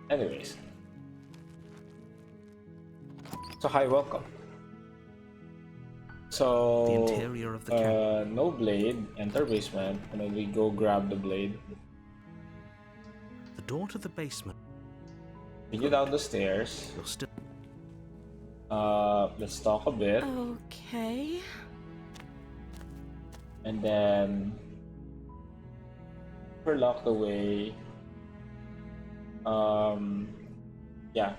Anyways, so hi, welcome. So
The interior of the cabin.
no blade. Enter basement, and then we go grab the blade.
The door to the basement.
Continue down the stairs.
You're still.
Let's talk a bit,
Okay.
and then we're locked away. Yeah,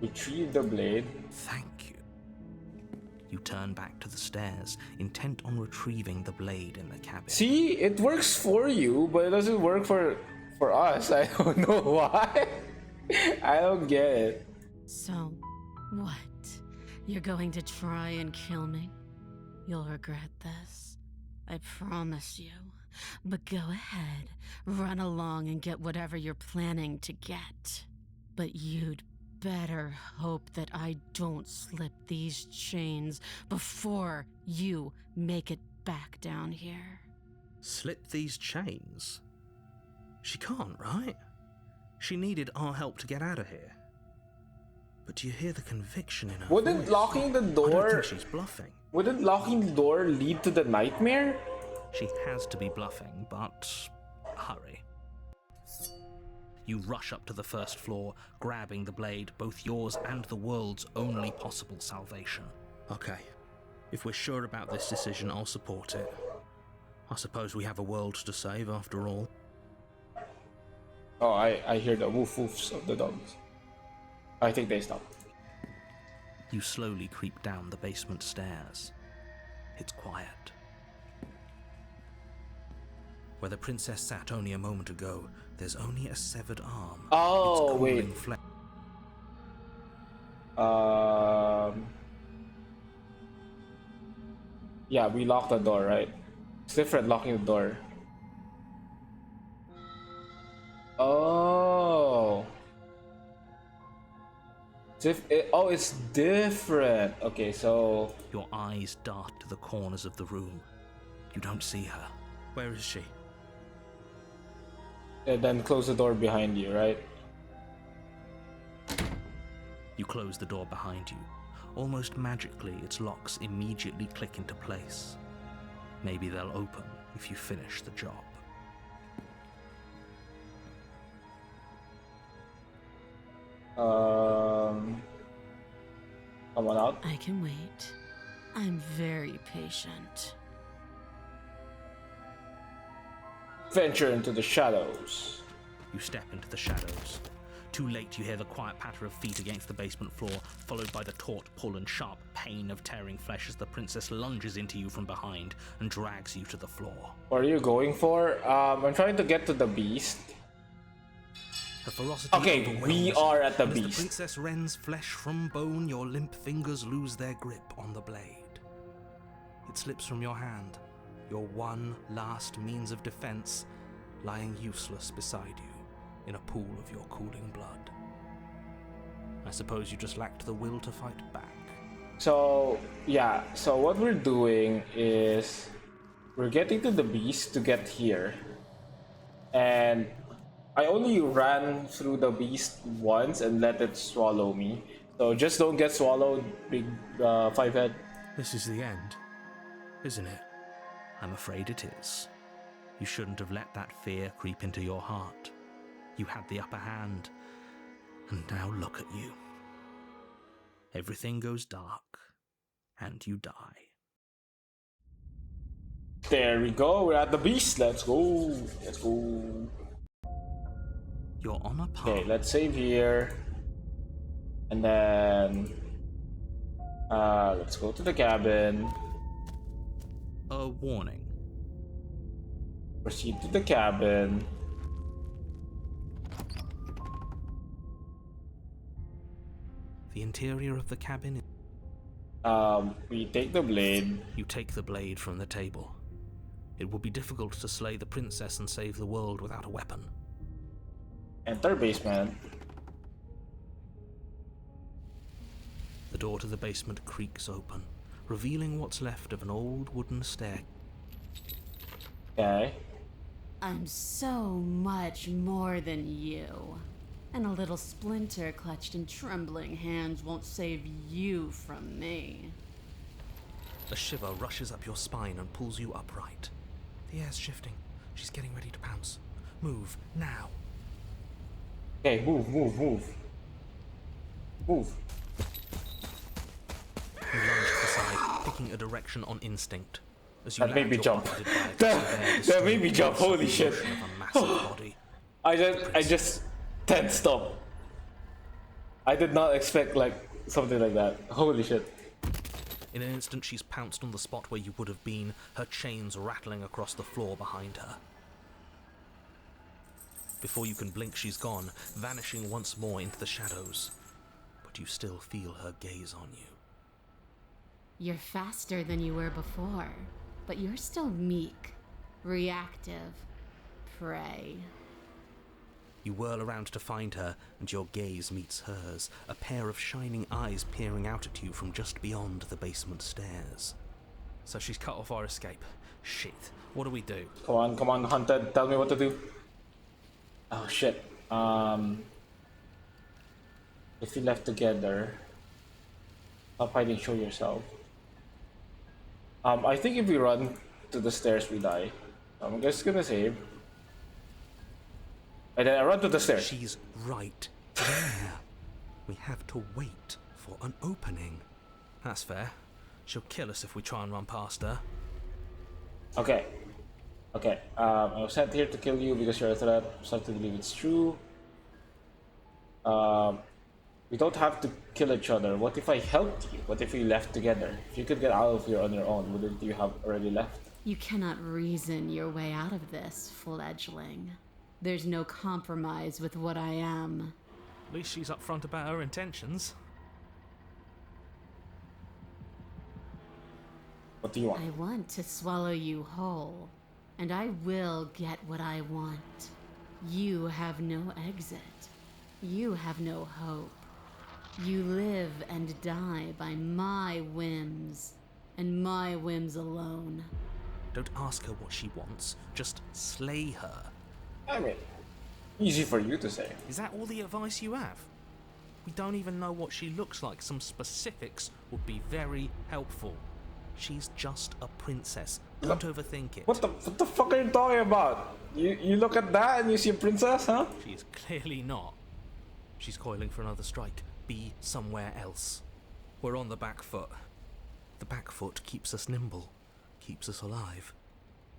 retrieve the blade.
Thank you. You turn back to the stairs, intent on retrieving the blade in the cabin.
See, it works for you, but it doesn't work for us. I don't know why. I don't get it.
So, what? You're going to try and kill me? You'll regret this. I promise you. But go ahead, run along and get whatever you're planning to get. But you'd better hope that I don't slip these chains before you make it back down here.
Slip these chains? She can't, right? She needed our help to get out of here. But do you hear the conviction in her
Wouldn't
voice?
locking the
I don't
door
think she's bluffing.
wouldn't locking the door lead to the nightmare?
She has to be bluffing, but hurry. You rush up to the first floor, grabbing the blade, both yours and the world's only possible salvation. Okay, if we're sure about this decision, I'll support it. I suppose we have a world to save after all.
Oh, I hear the woof woofs of the dogs. I think they stopped.
You slowly creep down the basement stairs. It's quiet. Where the princess sat only a moment ago, there's only a severed arm.
Oh,
Its
wait.
cooling flesh.
Yeah, we locked the door, right? It's different locking the door. Oh. Oh, it's different. Okay, so...
Your eyes dart to the corners of the room. You don't see her. Where is she?
And then close the door behind you, right?
You close the door behind you. Almost magically, its locks immediately click into place. Maybe they'll open if you finish the job.
Come on out.
I can wait. I'm very patient.
Venture into the shadows.
You step into the shadows. Too late, you hear the quiet patter of feet against the basement floor, followed by the taut pull and sharp pain of tearing flesh as the princess lunges into you from behind and drags you to the floor.
What are you going for? I'm trying to get to the beast.
Her ferocity
Okay,
overwhelms
we
you,
are at the
and as
beast.
the princess rends flesh from bone, your limp fingers lose their grip on the blade. It slips from your hand, your one last means of defense, lying useless beside you in a pool of your cooling blood. I suppose you just lacked the will to fight back.
So, yeah, so what we're doing is we're getting to the beast to get here. And I only ran through the beast once and let it swallow me. So just don't get swallowed, big five head.
This is the end, isn't it? I'm afraid it is. You shouldn't have let that fear creep into your heart. You had the upper hand, and now look at you. Everything goes dark, and you die.
There we go, we're at the beast. Let's go. Let's go.
You're on a path.
Okay, let's save here. And then let's go to the cabin.
A warning.
Proceed to the cabin.
The interior of the cabin.
We take the blade.
You take the blade from the table. It would be difficult to slay the princess and save the world without a weapon.
Enter basement.
The door to the basement creaks open, revealing what's left of an old wooden stair.
Okay.
I'm so much more than you. And a little splinter clutched in trembling hands won't save you from me.
A shiver rushes up your spine and pulls you upright. The air's shifting. She's getting ready to pounce. Move, now.
Okay, move. Move.
You lunge to the side, picking a direction on instinct. As you
That made me
land,
jump.
you're buffeted by a
That made me jump, holy shit.
of a massive body.
I just tensed up. I did not expect like something like that. Holy shit.
In an instant, she's pounced on the spot where you would have been, her chains rattling across the floor behind her. Before you can blink, she's gone, vanishing once more into the shadows. But you still feel her gaze on you.
You're faster than you were before, but you're still meek, reactive, prey.
You whirl around to find her, and your gaze meets hers, a pair of shining eyes peering out at you from just beyond the basement stairs. So she's cut off our escape. Shit, what do we do?
Come on, Hunted, tell me what to do. Oh shit. If you left together, stop hiding, show yourself. I think if we run to the stairs, we die. I'm just gonna save. And then I run to the stairs.
She's right there. We have to wait for an opening. That's fair. She'll kill us if we try and run past her.
Okay. I was sent here to kill you because you're a threat. I'm starting to believe it's true. We don't have to kill each other. What if I helped you? What if we left together? If you could get out of here on your own, wouldn't you have already left?
You cannot reason your way out of this, fledgling. There's no compromise with what I am.
At least she's upfront about her intentions.
What do you want?
I want to swallow you whole, and I will get what I want. You have no exit. You have no hope. You live and die by my whims, and my whims alone.
Don't ask her what she wants, just slay her.
I mean, easy for you to say.
Is that all the advice you have? We don't even know what she looks like. Some specifics would be very helpful. She's just a princess. Don't overthink it.
What the fuck are you talking about? You look at that and you see a princess, huh?
She is clearly not. She's coiling for another strike. Be somewhere else. We're on the back foot. The back foot keeps us nimble, keeps us alive.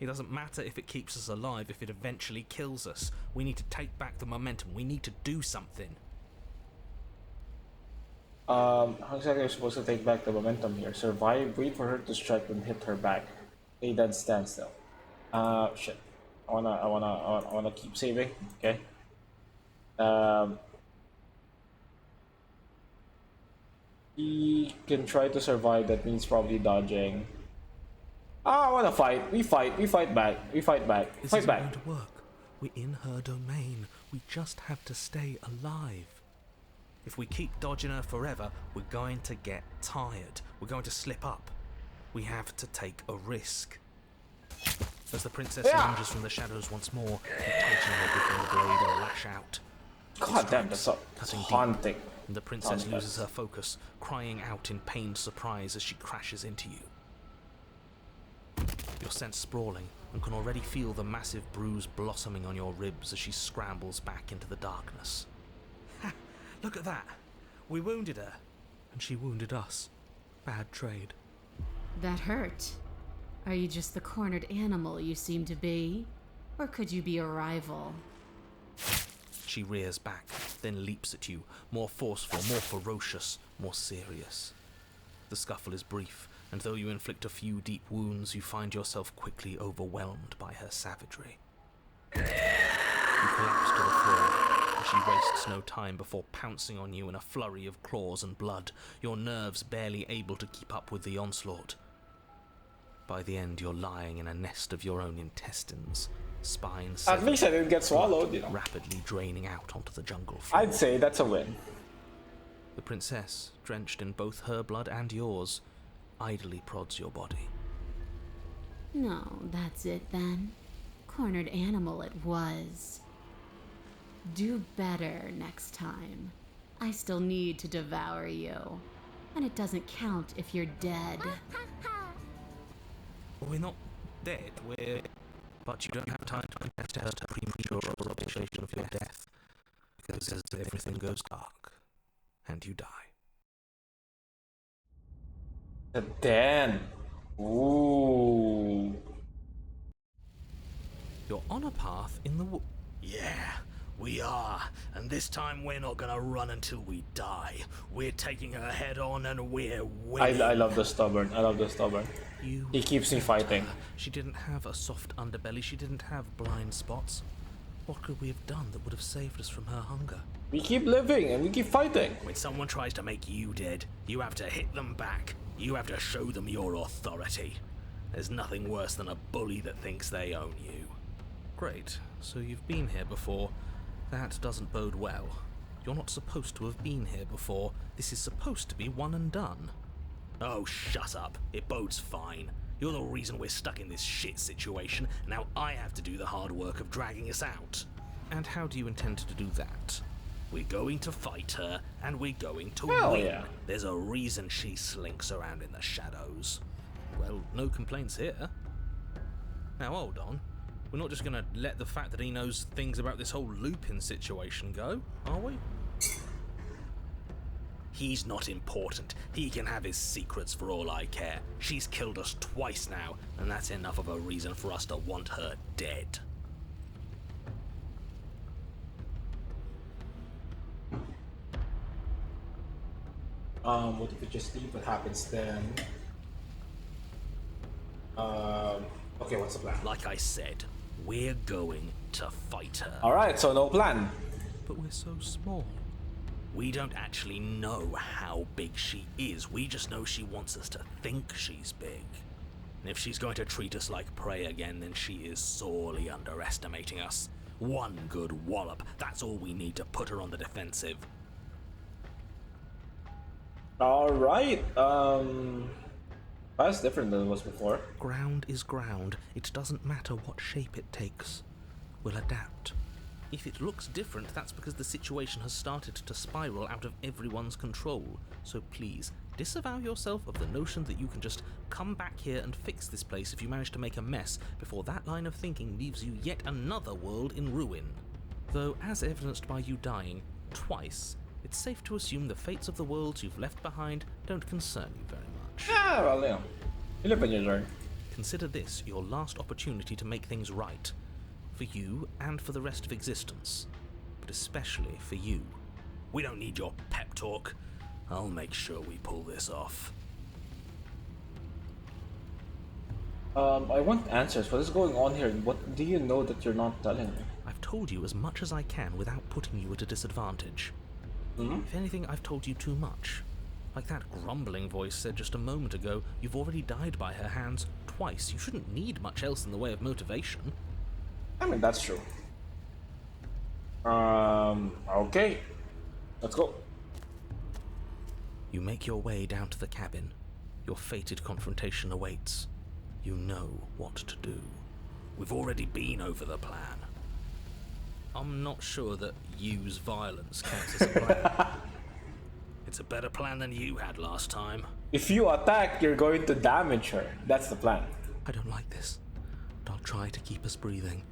It doesn't matter if it keeps us alive if it eventually kills us. We need to take back the momentum. We need to do something.
How exactly are you supposed to take back the momentum here? Survive, wait for her to strike and hit her back. Stay dead, stand still. Shit. I wanna keep saving. Okay. He can try to survive. That means probably dodging. I wanna fight. We fight back.
This
Fight
isn't
back.
going to work. We're in her domain. We just have to stay alive. If we keep dodging her forever, we're going to get tired. We're going to slip up. We have to take a risk. As the princess lunges from the shadows once more, you tighten her grip on the blade and lash out.
God damn, that's so haunting.
And the princess loses her focus, crying out in pained surprise as she crashes into you. You're sent sprawling and can already feel the massive bruise blossoming on your ribs as she scrambles back into the darkness. Ha! Look at that! We wounded her, and she wounded us. Bad trade.
That hurt. Are you just the cornered animal you seem to be? Or could you be a rival?
She rears back, then leaps at you, more forceful, more ferocious, more serious. The scuffle is brief, and though you inflict a few deep wounds, you find yourself quickly overwhelmed by her savagery. You collapse to the floor, and she wastes no time before pouncing on you in a flurry of claws and blood, your nerves barely able to keep up with the onslaught. By the end, you're lying in a nest of your own intestines, spine severed.
At least I didn't get swallowed, you know.
Rapidly draining out onto the jungle floor.
I'd say that's a win.
The princess, drenched in both her blood and yours, idly prods your body.
No, that's it then. Cornered animal it was. Do better next time. I still need to devour you. And it doesn't count if you're dead.
We're not dead, but you don't have time to contest her premature observation of your death, because as everything goes dark, and you die.
Then, ooh.
You're on a path in the woods.
Yeah, we are. And this time we're not gonna run until we die. We're taking her head on and we're winning.
I love the stubborn. He keeps me fighting.
She didn't have a soft underbelly. She didn't have blind spots. What could we have done that would have saved us from her hunger?
We keep living and we keep fighting.
When someone tries to make you dead, you have to hit them back. You have to show them your authority. There's nothing worse than a bully that thinks they own you.
Great. So you've been here before. That doesn't bode well. You're not supposed to have been here before. This is supposed to be one and done.
Oh, shut up. It bodes fine. You're the reason we're stuck in this shit situation. Now I have to do the hard work of dragging us out.
And how do you intend to do that?
We're going to fight her, and we're going to
Hell
win.
yeah.
There's a reason she slinks around in the shadows.
Well, no complaints here. Now hold on. We're not just gonna let the fact that he knows things about this whole Lupin situation go, are we?
He's not important. He can have his secrets for all I care. She's killed us twice now, and that's enough of a reason for us to want her dead.
What if we just leave? What happens then? Okay, what's the plan?
Like I said, we're going to fight her.
Alright, so no plan.
But we're so small.
We don't actually know how big she is. We just know she wants us to think she's big. And if she's going to treat us like prey again, then she is sorely underestimating us. One good wallop, that's all we need to put her on the defensive.
Alright, that's different than it was before.
Ground is ground. It doesn't matter what shape it takes. We'll adapt. If it looks different, that's because the situation has started to spiral out of everyone's control. So please, disavow yourself of the notion that you can just come back here and fix this place if you manage to make a mess before that line of thinking leaves you yet another world in ruin. Though, as evidenced by you dying twice, it's safe to assume the fates of the worlds you've left behind don't concern you very much.
Yeah, well, you know, you live and you learn.
Consider this your last opportunity to make things right. For you and for the rest of existence. But especially for you.
We don't need your pep talk. I'll make sure we pull this off.
I want answers. What is going on here? What do you know that you're not telling me?
I've told you as much as I can without putting you at a disadvantage. If anything, I've told you too much. Like that grumbling voice said just a moment ago, you've already died by her hands twice. You shouldn't need much else in the way of motivation.
I mean, that's true. Okay. Let's go.
You make your way down to the cabin. Your fated confrontation awaits. You know what to do.
We've already been over the plan.
I'm not sure that use violence counts as a plan.
It's a better plan than you had last time.
If you attack, you're going to damage her. That's the plan.
I don't like this, but I'll try to keep us breathing.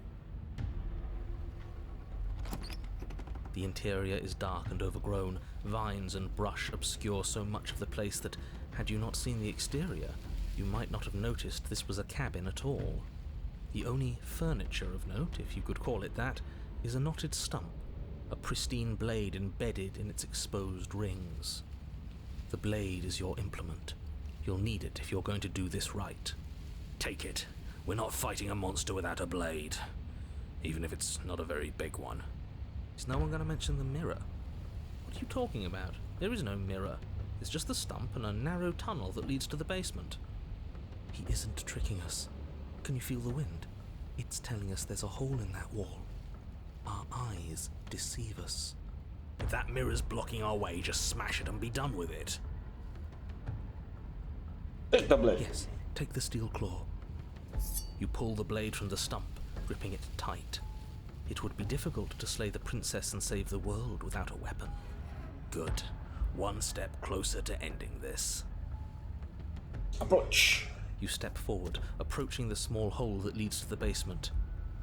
The interior is dark and overgrown. Vines and brush obscure so much of the place that, had you not seen the exterior, you might not have noticed this was a cabin at all. The only furniture of note, if you could call it that, is a knotted stump, a pristine blade embedded in its exposed rings. The blade is your implement. You'll need it if you're going to do this right.
Take it. We're not fighting a monster without a blade. Even if it's not a very big one.
Is no one going to mention the mirror? What are you talking about? There is no mirror. It's just the stump and a narrow tunnel that leads to the basement. He isn't tricking us. Can you feel the wind? It's telling us there's a hole in that wall. Our eyes deceive us.
If that mirror's blocking our way, just smash it and be done with it.
Take the blade.
Yes, take the steel claw. You pull the blade from the stump, gripping it tight. It would be difficult to slay the princess and save the world without a weapon.
Good. One step closer to ending this.
Approach.
You step forward, approaching the small hole that leads to the basement,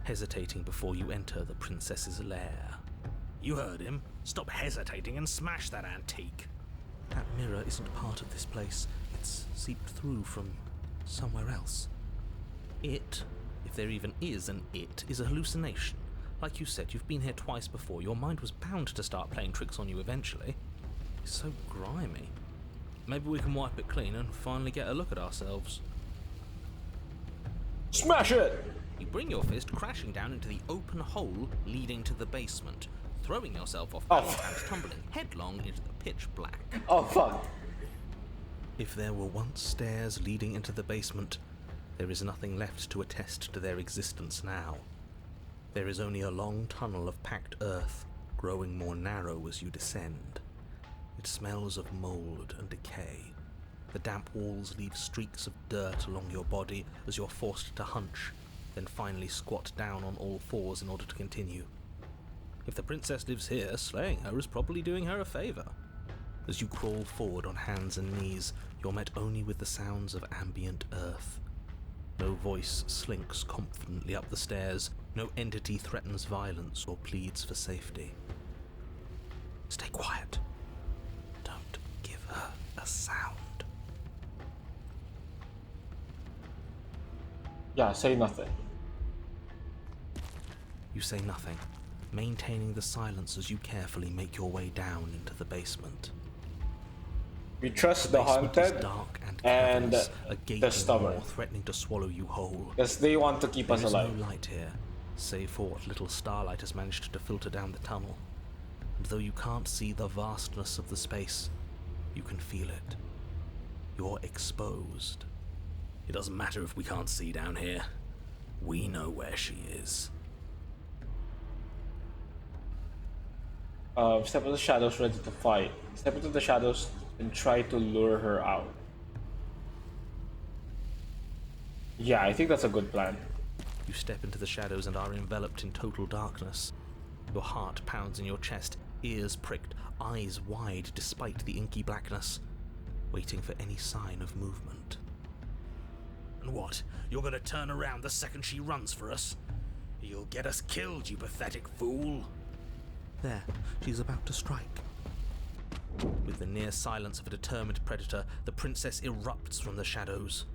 hesitating before you enter the princess's lair.
You heard him. Stop hesitating and smash that antique.
That mirror isn't part of this place. It's seeped through from somewhere else. It, if there even is an it, is a hallucination. Like you said, you've been here twice before. Your mind was bound to start playing tricks on you eventually. It's so grimy. Maybe we can wipe it clean and finally get a look at ourselves.
Smash it!
You bring your fist crashing down into the open hole leading to the basement, throwing yourself off balance and tumbling headlong into the pitch black.
Oh, fuck.
If there were once stairs leading into the basement, there is nothing left to attest to their existence now. There is only a long tunnel of packed earth, growing more narrow as you descend. It smells of mold and decay. The damp walls leave streaks of dirt along your body as you're forced to hunch, then finally squat down on all fours in order to continue. If the princess lives here, slaying her is probably doing her a favor. As you crawl forward on hands and knees, you're met only with the sounds of ambient earth. No voice slinks confidently up the stairs. No entity threatens violence or pleads for safety. Stay quiet. Don't give her a sound.
Yeah, say nothing.
You say nothing, maintaining the silence as you carefully make your way down into the basement.
We trust the
basement is
haunted
dark and
and
cavernous, a
the
gaping
stubborn.
maw threatening to swallow you whole.
Because they want to keep us
There is
alive.
no light here, save for what little starlight has managed to filter down the tunnel. And though you can't see the vastness of the space, you can feel it. You're exposed. It doesn't matter if we can't see down here. We know where she is.
Step into the shadows, ready to fight. Step into the shadows and try to lure her out. Yeah, I think that's a good plan.
You step into the shadows and are enveloped in total darkness. Your heart pounds in your chest, ears pricked, eyes wide despite the inky blackness, waiting for any sign of movement. And what? You're gonna turn around the second she runs for us? You'll get us killed, you pathetic fool! There, she's about to strike. With the near silence of a determined predator, the princess erupts from the shadows.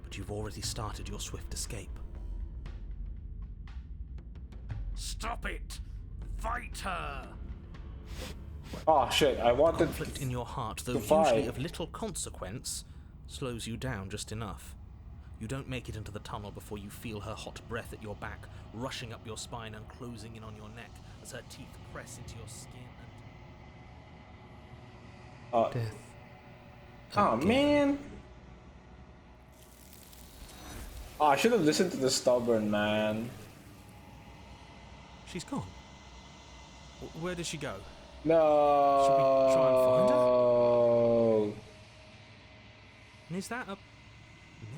But you've already started your swift escape. Stop it! Fight her!
Oh shit, I wanted
Conflict in your heart, though
to fight.
usually of little consequence, slows you down just enough. You don't make it into the tunnel before you feel her hot breath at your back, rushing up your spine and closing in on your neck as her teeth press into your skin and... Death.
Oh man. Oh, I should have listened to the stubborn man.
She's gone. Where did she go?
No.
Should we try and find her? And is that a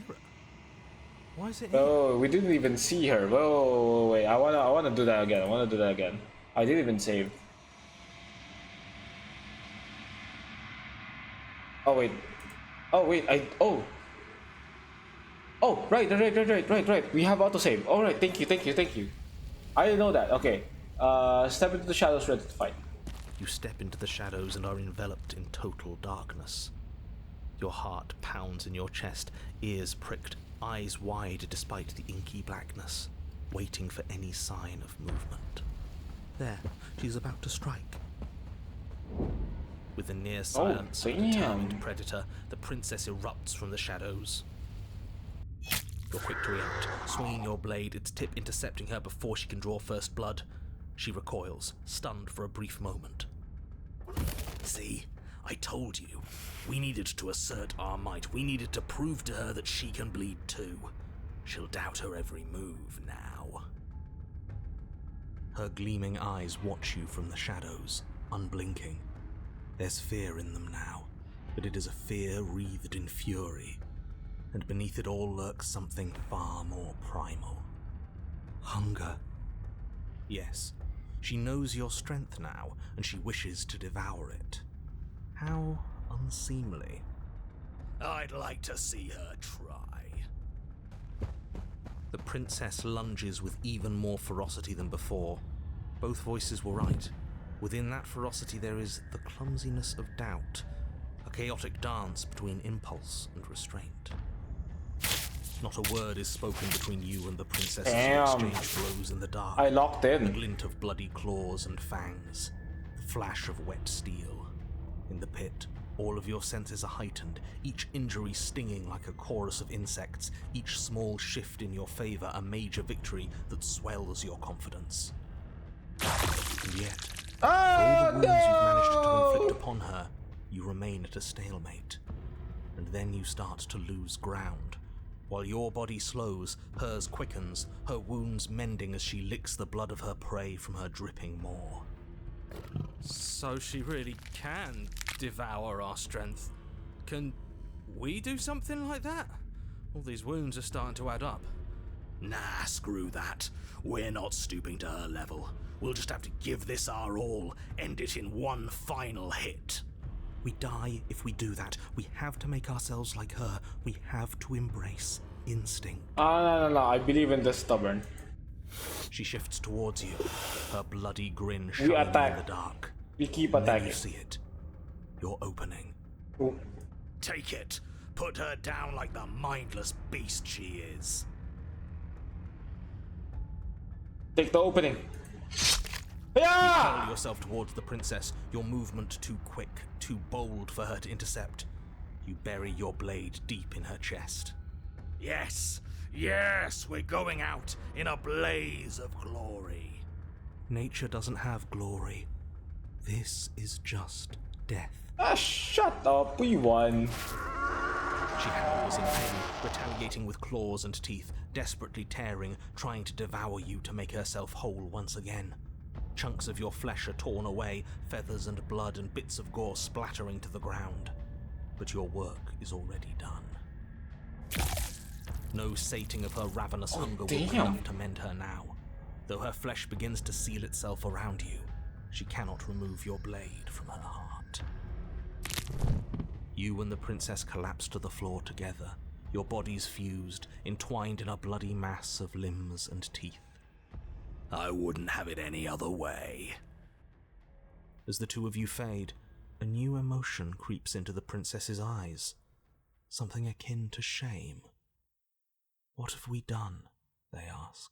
mirror? Why is it here?
Oh, we didn't even see her. Whoa, wait. I wanna do that again. I didn't even save. Oh wait. Oh, right. We have autosave. All right, thank you. I didn't know that. Okay. Step into the shadows, ready to fight.
You step into the shadows and are enveloped in total darkness. Your heart pounds in your chest, ears pricked, eyes wide despite the inky blackness, waiting for any sign of movement. There, she's about to strike. With the near silence of a determined predator, the princess erupts from the shadows. You're quick to react, swinging your blade, its tip intercepting her before she can draw first blood. She recoils, stunned for a brief moment. See? I told you. We needed to assert our might. We needed to prove to her that she can bleed too. She'll doubt her every move now. Her gleaming eyes watch you from the shadows, unblinking. There's fear in them now, but it is a fear wreathed in fury. And beneath it all lurks something far more primal. Hunger. Yes, she knows your strength now, and she wishes to devour it. How unseemly. I'd like to see her try. The princess lunges with even more ferocity than before. Both voices were right. Within that ferocity there is the clumsiness of doubt, a chaotic dance between impulse and restraint. Not a word is spoken between you and the princess as you exchange blows in the dark.
I locked in.
The glint of bloody claws and fangs, the flash of wet steel. In the pit, all of your senses are heightened, each injury stinging like a chorus of insects, each small shift in your favor a major victory that swells your confidence. And yet, for all the wounds you've managed to inflict upon her, you remain at a stalemate. And then you start to lose ground. While your body slows, hers quickens, her wounds mending as she licks the blood of her prey from her dripping maw. So she really can devour our strength. Can we do something like that? All these wounds are starting to add up. Nah, screw that. We're not stooping to her level. We'll just have to give this our all, end it in one final hit. We die if we do that. We have to make ourselves like her. We have to embrace instinct.
No. I believe in the stubborn.
She shifts towards you, her bloody grin shining in the dark.
We keep
And then
attacking.
you see it. Your opening.
Ooh.
Take it. Put her down like the mindless beast she is.
Take the opening.
You
Yeah!
hurl yourself towards the princess, your movement too quick, too bold for her to intercept. You bury your blade deep in her chest.
Yes, yes, we're going out in a blaze of glory.
Nature doesn't have glory. This is just death.
Ah, shut up. We won.
She howls in pain, retaliating with claws and teeth, desperately tearing, trying to devour you to make herself whole once again. Chunks of your flesh are torn away, feathers and blood and bits of gore splattering to the ground. But your work is already done. No sating of her ravenous hunger will be enough to mend her now. Though her flesh begins to seal itself around you, she cannot remove your blade from her heart. You and the princess collapse to the floor together, your bodies fused, entwined in a bloody mass of limbs and teeth.
I wouldn't have it any other way.
As the two of you fade, a new emotion creeps into the princess's eyes. Something akin to shame. What have we done? They ask.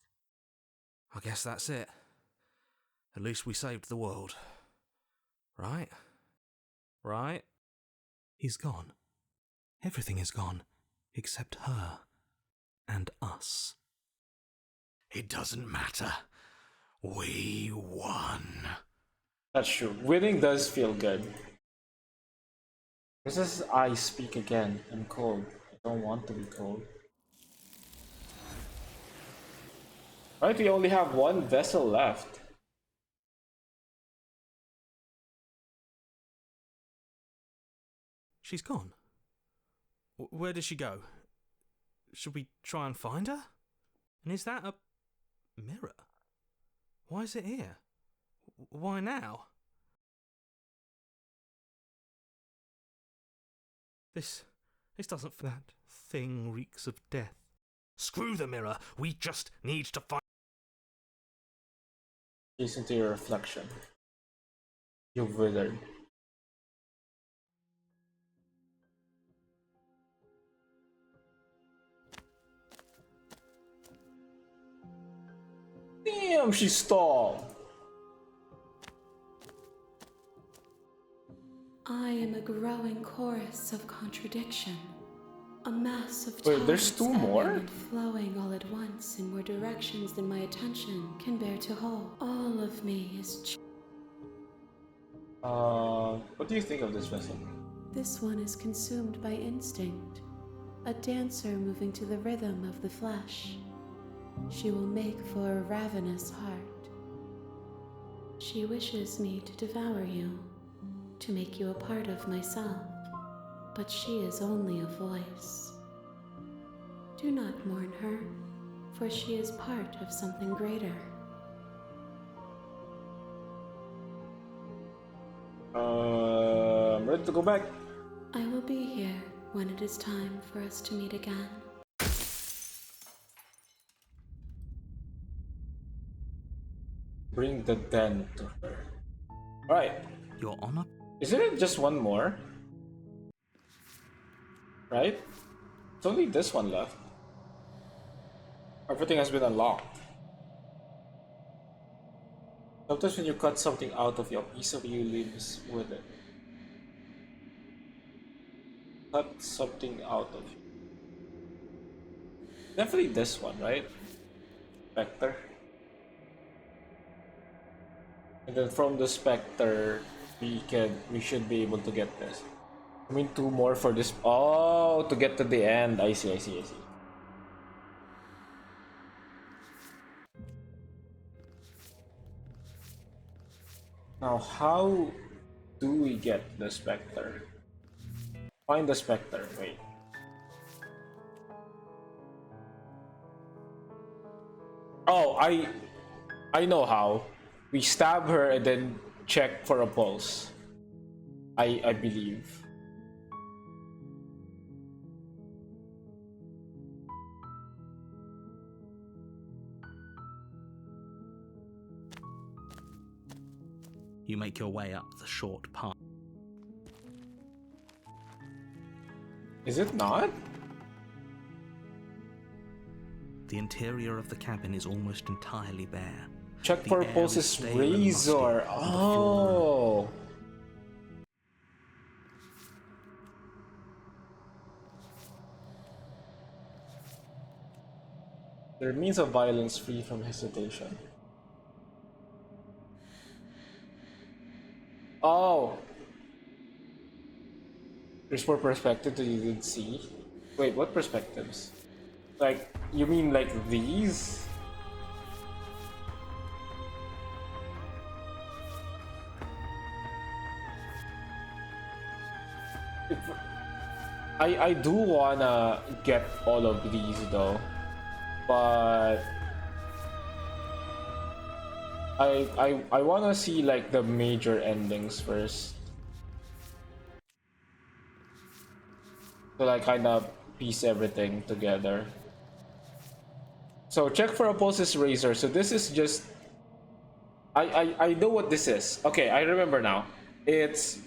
I guess that's it. At least we saved the world. Right? Right?
He's gone. Everything is gone, except her. And us.
It doesn't matter. We won.
That's true. Winning does feel good. This is I speak again. I'm cold. I don't want to be cold. Right, we only have one vessel left.
She's gone. Where did she go? Should we try and find her? And is that a mirror? Why is it here? Why now? This doesn't... That thing reeks of death.
Screw the mirror. We just need to find...
Listen to your reflection. You withered. Damn, she stalled.
I am a growing chorus of contradiction. A mass of
Wait, there's
torrents
two
ebbing
more?
and flowing all at once in more directions than my attention can bear to hold. All of me is
What do you think of this vessel?
This one is consumed by instinct, a dancer moving to the rhythm of the flesh. She will make for a ravenous heart. She wishes me to devour you, to make you a part of myself, but she is only a voice. Do not mourn her, for she is part of something greater.
I'm ready to go back.
I will be here when it is time for us to meet again.
Bring the den to her. Alright.
Your Honor?
Isn't it just one more? Right? It's only this one left. Everything has been unlocked. Sometimes when you cut something out of you, a piece of you lives with it. Cut something out of you. Definitely this one, right? Spectre. And then from the Spectre, we should be able to get this. I mean, two more for this. Oh, to get to the end. I see. Now, how do we get the Spectre? Find the Spectre. Wait. Oh, I know how. We stab her and then check for a pulse. I believe.
You make your way up the short path.
Is it not?
The interior of the cabin is almost entirely bare.
Check
The
for
air is
pulses
stale and musty,
razor.
and the floor-
Oh. There are means of violence free from hesitation. Oh. There's more perspective that you didn't see. Wait, what perspectives? Like, you mean like these? If, I do wanna get all of these though, but I wanna see like the major endings first. To like kind of piece everything together. So check for a pulses razor. So this is just I know what this is. Okay, I remember now. It's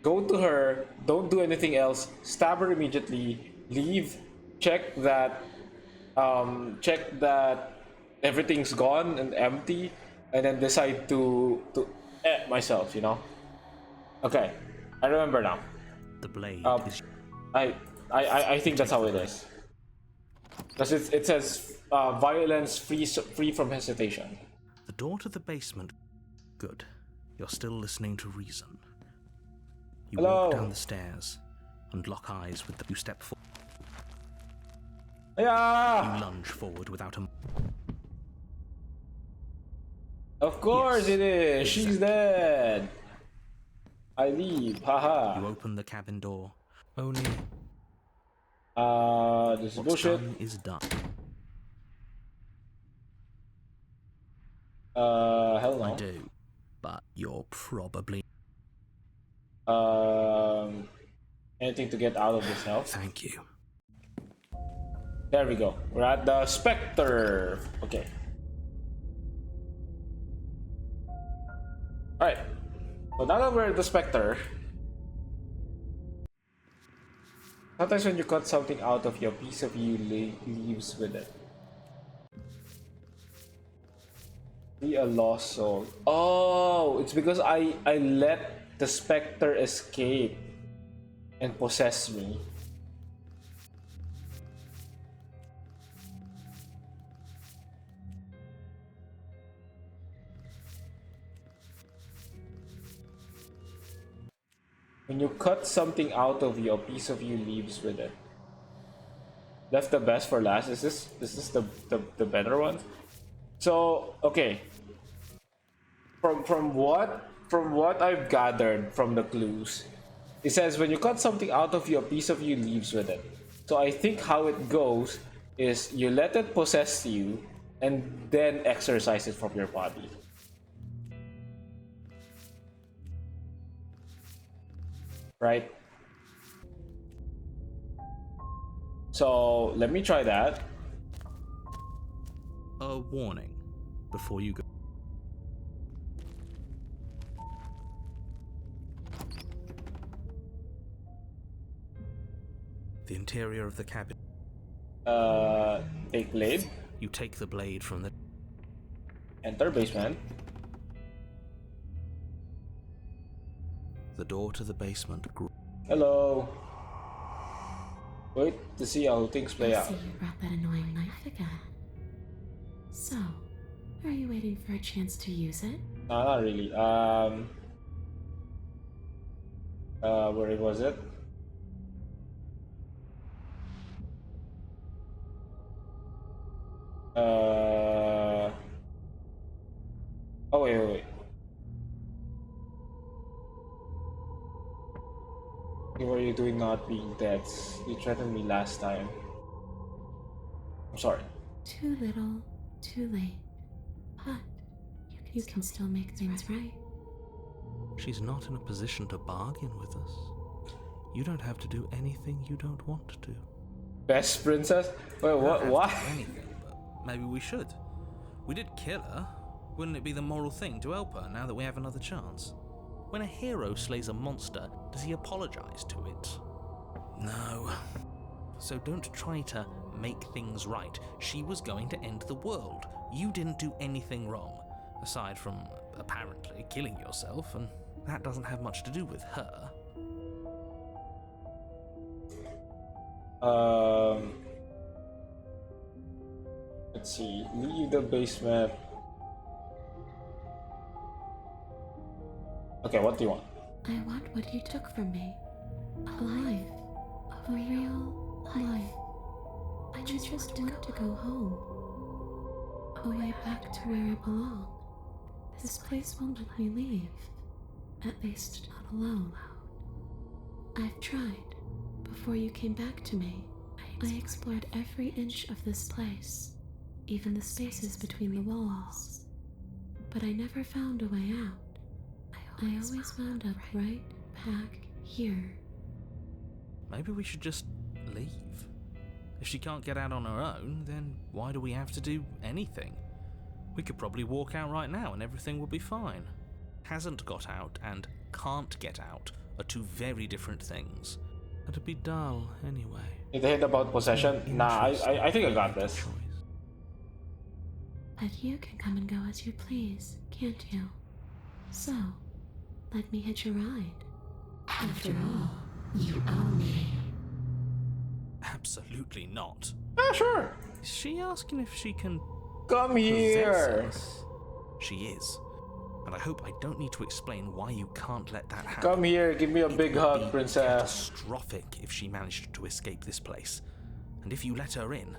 go to her, don't do anything else, stab her immediately, leave, check that everything's gone and empty, and then decide to myself, you know. Okay, I remember now.
The blade is.
I think that's how it is. Because it says violence free from hesitation.
The door to the basement. Good. You're still listening to reason. You
Hello.
walk down the stairs and lock eyes with the. You step forward.
Yeah.
You lunge forward without a.
Of course
Yes,
it is.
exactly.
She's dead. I leave. Haha.
You open the cabin door. Only
This is
what's
bullshit.
done is done.
Hell no.
I do, but you're probably.
Anything to get out of this house?
Thank you.
There we go. We're at the Spectre. Okay. Alright. So now that we're at the Spectre, sometimes when you cut something out of your piece of you leaves with it. Be a lost soul. Oh, it's because I let the Spectre escape and possess me. When you cut something out of you, a piece of you leaves with it. Left the best for last. Is this the better one? So okay. From what I've gathered from the clues, it says when you cut something out of you, a piece of you leaves with it. So I think how it goes is you let it possess you and then exorcise it from your body. Right? So let me try that.
A warning before you go. The interior of the cabin.
Take blade.
You take the blade from the.
Enter basement.
The door to the basement.
Hello. Wait to see how things play
I
out.
see you brought that annoying knife again. So, are you waiting for a chance to use it?
No, not really. Where was it? Oh wait. What were you doing not being dead? You threatened me last time. I'm sorry.
Too little, too late. But you can still make things right.
She's not in a position to bargain with us. You don't have to do anything you don't want to.
Best princess? Wait, what? Why?
Anything, but maybe we should. We did kill her. Wouldn't it be the moral thing to help her now that we have another chance? When a hero slays a monster, does he apologize to it? No. So don't try to make things right. She was going to end the world. You didn't do anything wrong. Aside from apparently killing yourself, and that doesn't have much to do with her.
Let's see. Leave the basement. Okay, what do you want?
I want what you took from me. A life. A real life. I just want to go home. Away back to where I belong. This place won't let me leave. At least not alone. I've tried. Before you came back to me, I explored every inch of this place, even the spaces between the walls. But I never found a way out. I always wound up right back here.
Maybe we should just leave. If she can't get out on her own, then why do we have to do anything? We could probably walk out right now and everything will be fine. Hasn't got out and can't get out are two very different things. It'd be dull anyway.
Did they hit about possession? Nah, I think I got this.
But you can come and go as you please, can't you? So, let me hitch a ride.
After all, you own me.
Absolutely not.
Sure.
Is she asking if she can
Come here.
possess us? She is. And I hope I don't need to explain why you can't let that happen.
Come here, give me a
It
big
would
hug,
be
princess.
catastrophic if she managed to escape this place. And if you let her in,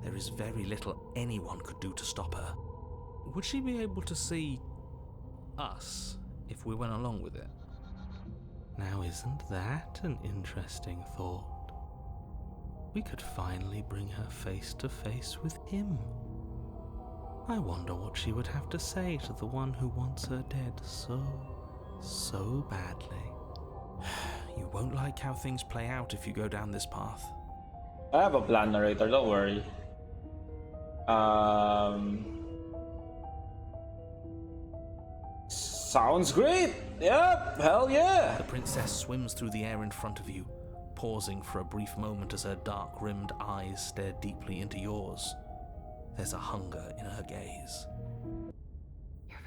there is very little anyone could do to stop her. Would she be able to see us if we went along with it? Now, isn't that an interesting thought? We could finally bring her face to face with him. I wonder what she would have to say to the one who wants her dead so badly. You won't like how things play out if you go down this path.
I have a plan, narrator, don't worry. Sounds great! Yep, hell yeah!
The princess swims through the air in front of you, pausing for a brief moment as her dark-rimmed eyes stare deeply into yours. There's a hunger in her gaze.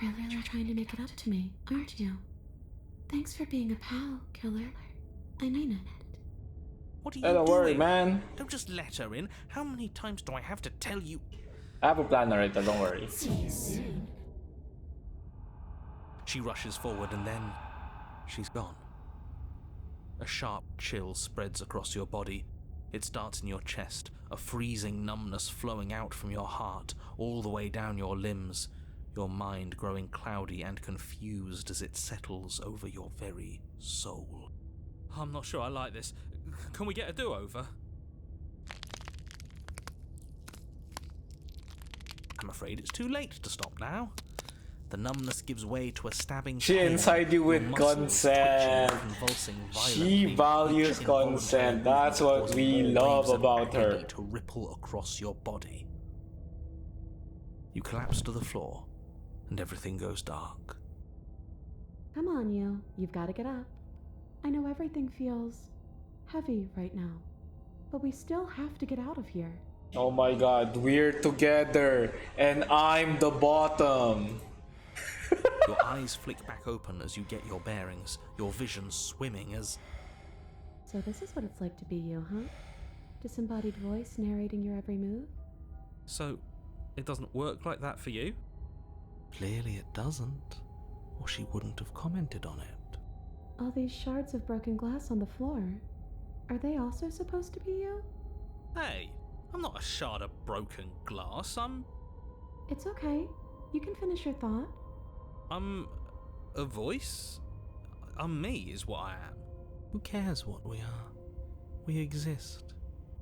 You're really trying to make it up to me, aren't you? Thanks for being a pal, killer. I mean it.
What are you
Don't
doing?
worry, man.
Don't just let her in. How many times do I have to tell you?
I have a plan, narrator, don't worry.
See you soon.
She rushes forward and then she's gone. A sharp chill spreads across your body. It starts in your chest, a freezing numbness flowing out from your heart, all the way down your limbs, your mind growing cloudy and confused as it settles over your very soul. I'm not sure I like this. Can we get a do-over? I'm afraid it's too late to stop now. The numbness gives way to a stabbing
She
pain.
inside you with
Your muscles
consent.
twitching, convulsing
She
violently,
values
each
consent.
involuntary
That's what
movement
we
causing
love
waves of
about her.
agony to ripple across your body. You collapse to the floor, and everything goes dark.
Come on, you. You've got to get up. I know everything feels heavy right now, but we still have to get out of here.
Oh my god, we're together, and I'm the bottom.
Your eyes flick back open as you get your bearings, your vision swimming as...
So this is what it's like to be you, huh? Disembodied voice narrating your every move?
So, it doesn't work like that for you?
Clearly it doesn't, or she wouldn't have commented on it.
All these shards of broken glass on the floor, are they also supposed to be you?
Hey, I'm not a shard of broken glass,
It's okay. You can finish your thought.
I'm a voice? I'm me is what I am.
Who cares what we are? We exist.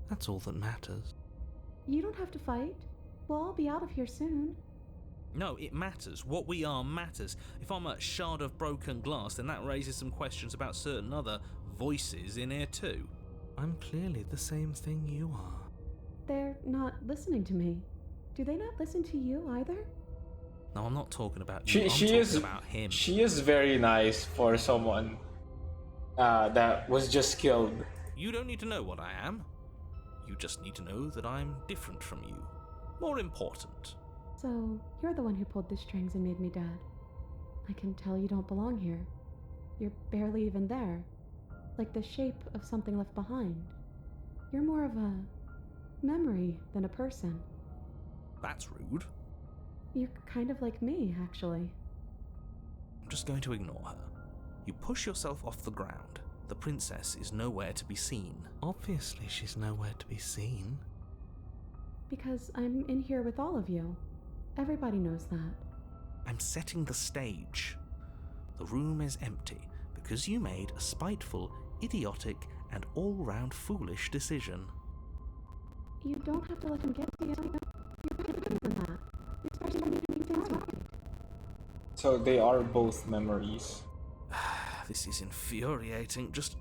That's all that matters.
You don't have to fight. We'll all be out of here soon.
No, it matters. What we are matters. If I'm a shard of broken glass, then that raises some questions about certain other voices in here too.
I'm clearly the same thing you are.
They're not listening to me. Do they not listen to you either?
No, I'm not talking about you. I'm
She
talking
is
about him.
She is very nice for someone that was just killed.
You don't need to know what I am. You just need to know that I'm different from you. More important.
So, you're the one who pulled the strings and made me dead. I can tell you don't belong here. You're barely even there. Like the shape of something left behind. You're more of a memory than a person.
That's rude.
You're kind of like me, actually.
I'm just going to ignore her. You push yourself off the ground. The princess is nowhere to be seen. Obviously, she's nowhere to be seen.
Because I'm in here with all of you. Everybody knows that.
I'm setting the stage. The room is empty because you made a spiteful, idiotic, and all-round foolish decision.
You don't have to let him get to you. You're better than that. You're supposed to make things right.
So they are both memories.
This is infuriating. Just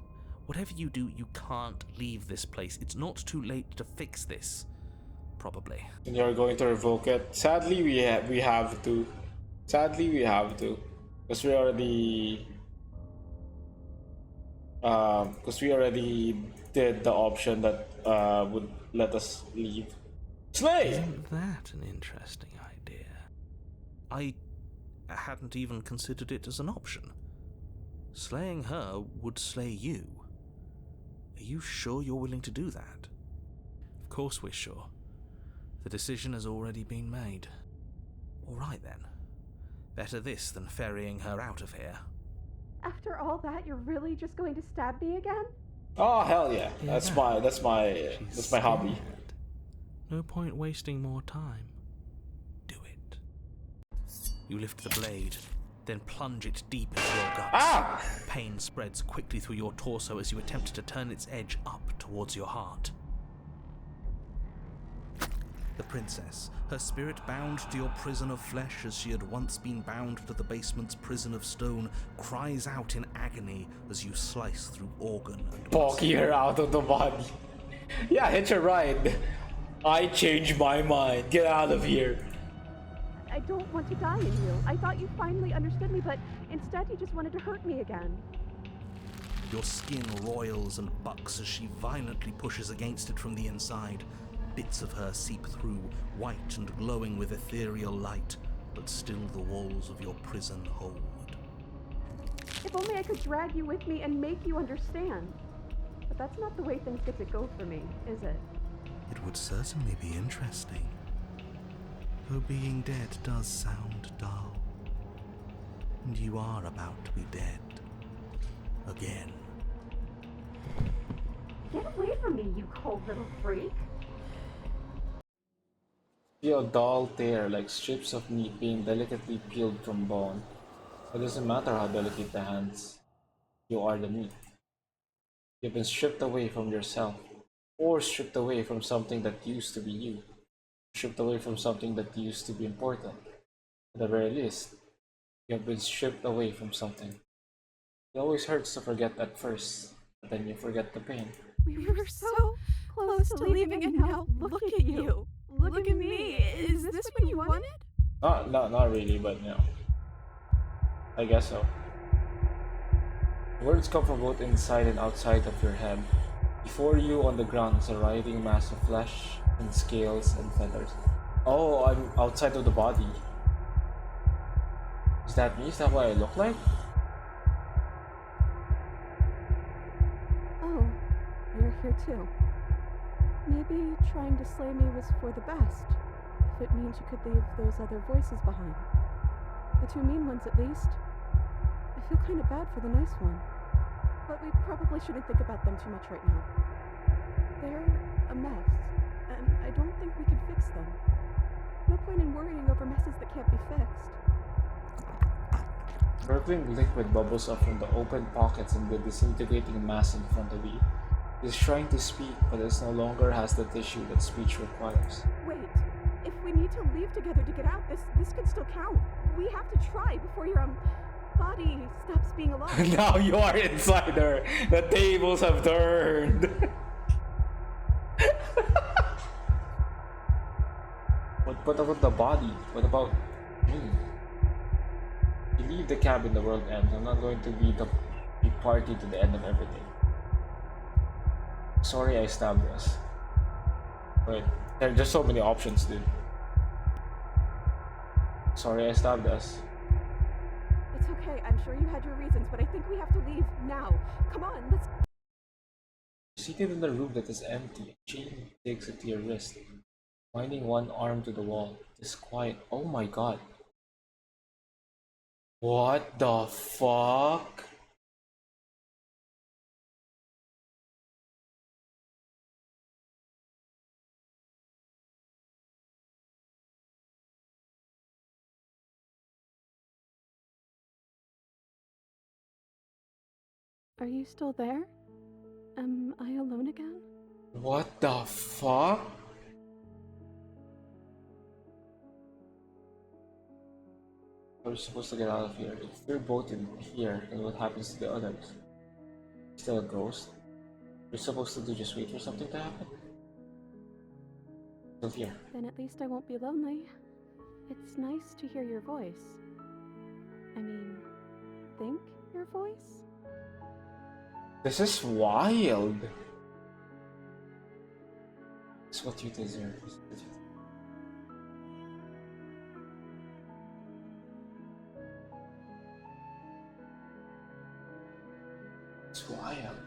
whatever you do, you can't leave this place. It's not too late to fix this. Probably.
And you're going to revoke it. Sadly, we have to. Sadly, we have to. Because we already did the option that would let us leave. Slay!
Isn't that an interesting idea? I hadn't even considered it as an option. Slaying her would slay you. Are you sure you're willing to do that? Of course we're sure. The decision has already been made. All right then. Better this than ferrying her out of here.
After all that, you're really just going to stab me again?
Oh hell yeah! That's my hobby.
No point wasting more time. Do it. You lift the blade, then plunge it deep into your guts.
Ah!
Pain spreads quickly through your torso as you attempt to turn its edge up towards your heart. The princess, her spirit bound to your prison of flesh as she had once been bound to the basement's prison of stone, cries out in agony as you slice through organ and
Poking her out of the body. Yeah, hitch a ride. I changed my mind. Get out of here.
I don't want to die in you. I thought you finally understood me, but instead you just wanted to hurt me again.
Your skin roils and bucks as she violently pushes against it from the inside. Bits of her seep through, white and glowing with ethereal light, but still the walls of your prison hold.
If only I could drag you with me and make you understand. But that's not the way things get to go for me, is it?
It would certainly be interesting. Though being dead does sound dull. And you are about to be dead. Again.
Get away from me, you cold little freak.
Feel dull tear like strips of meat being delicately peeled from bone. It doesn't matter how delicate the hands. You are the meat. You've been stripped away from yourself. Or stripped away from something that used to be you. Stripped away from something that used to be important. At the very least, you have been stripped away from something. It always hurts to forget at first, but then you forget the pain.
We were so close to leaving and now look at you. Look at me. Is this what you wanted?
Not really, but you know. I guess so. Words come from both inside and outside of your head. Before you on the ground is a writhing mass of flesh and scales and feathers. Oh, I'm outside of the body. Is that me? Is that what I look like?
Oh, you're here too. Maybe trying to slay me was for the best, if it means you could leave those other voices behind. The two mean ones, at least. I feel kind of bad for the nice one, but we probably shouldn't think about them too much right now. They're a mess, and I don't think we can fix them. No point in worrying over messes that can't be fixed.
Gurgling liquid bubbles up from the open pockets in the disintegrating mass in front of you. It is trying to speak, but it no longer has the tissue that speech requires.
Wait, if we need to leave together to get out, this could still count. We have to try before your body stops being alive.
Now you are inside her. The tables have turned. What about the body? What about me? You leave the cabin, the world ends. I'm not going to be party to the end of everything. Sorry I stabbed us. But there's just so many options, dude. Sorry I stopped us.
It's okay. I'm sure you had your reasons, but I think we have to leave now. Come on, let's.
Seated in a room that is empty, a chain digs into your wrist, winding one arm to the wall. It is quiet. Oh my god. What the fuck?
Are you still there? Am I alone again?
What the fuck? We're supposed to get out of here. If we're both in here, then what happens to the others? Still a ghost? We're supposed to do just wait for something to happen? Still here.
Then at least I won't be lonely. It's nice to hear your voice. I mean, think your voice?
This is wild. It's what you deserve. It's wild.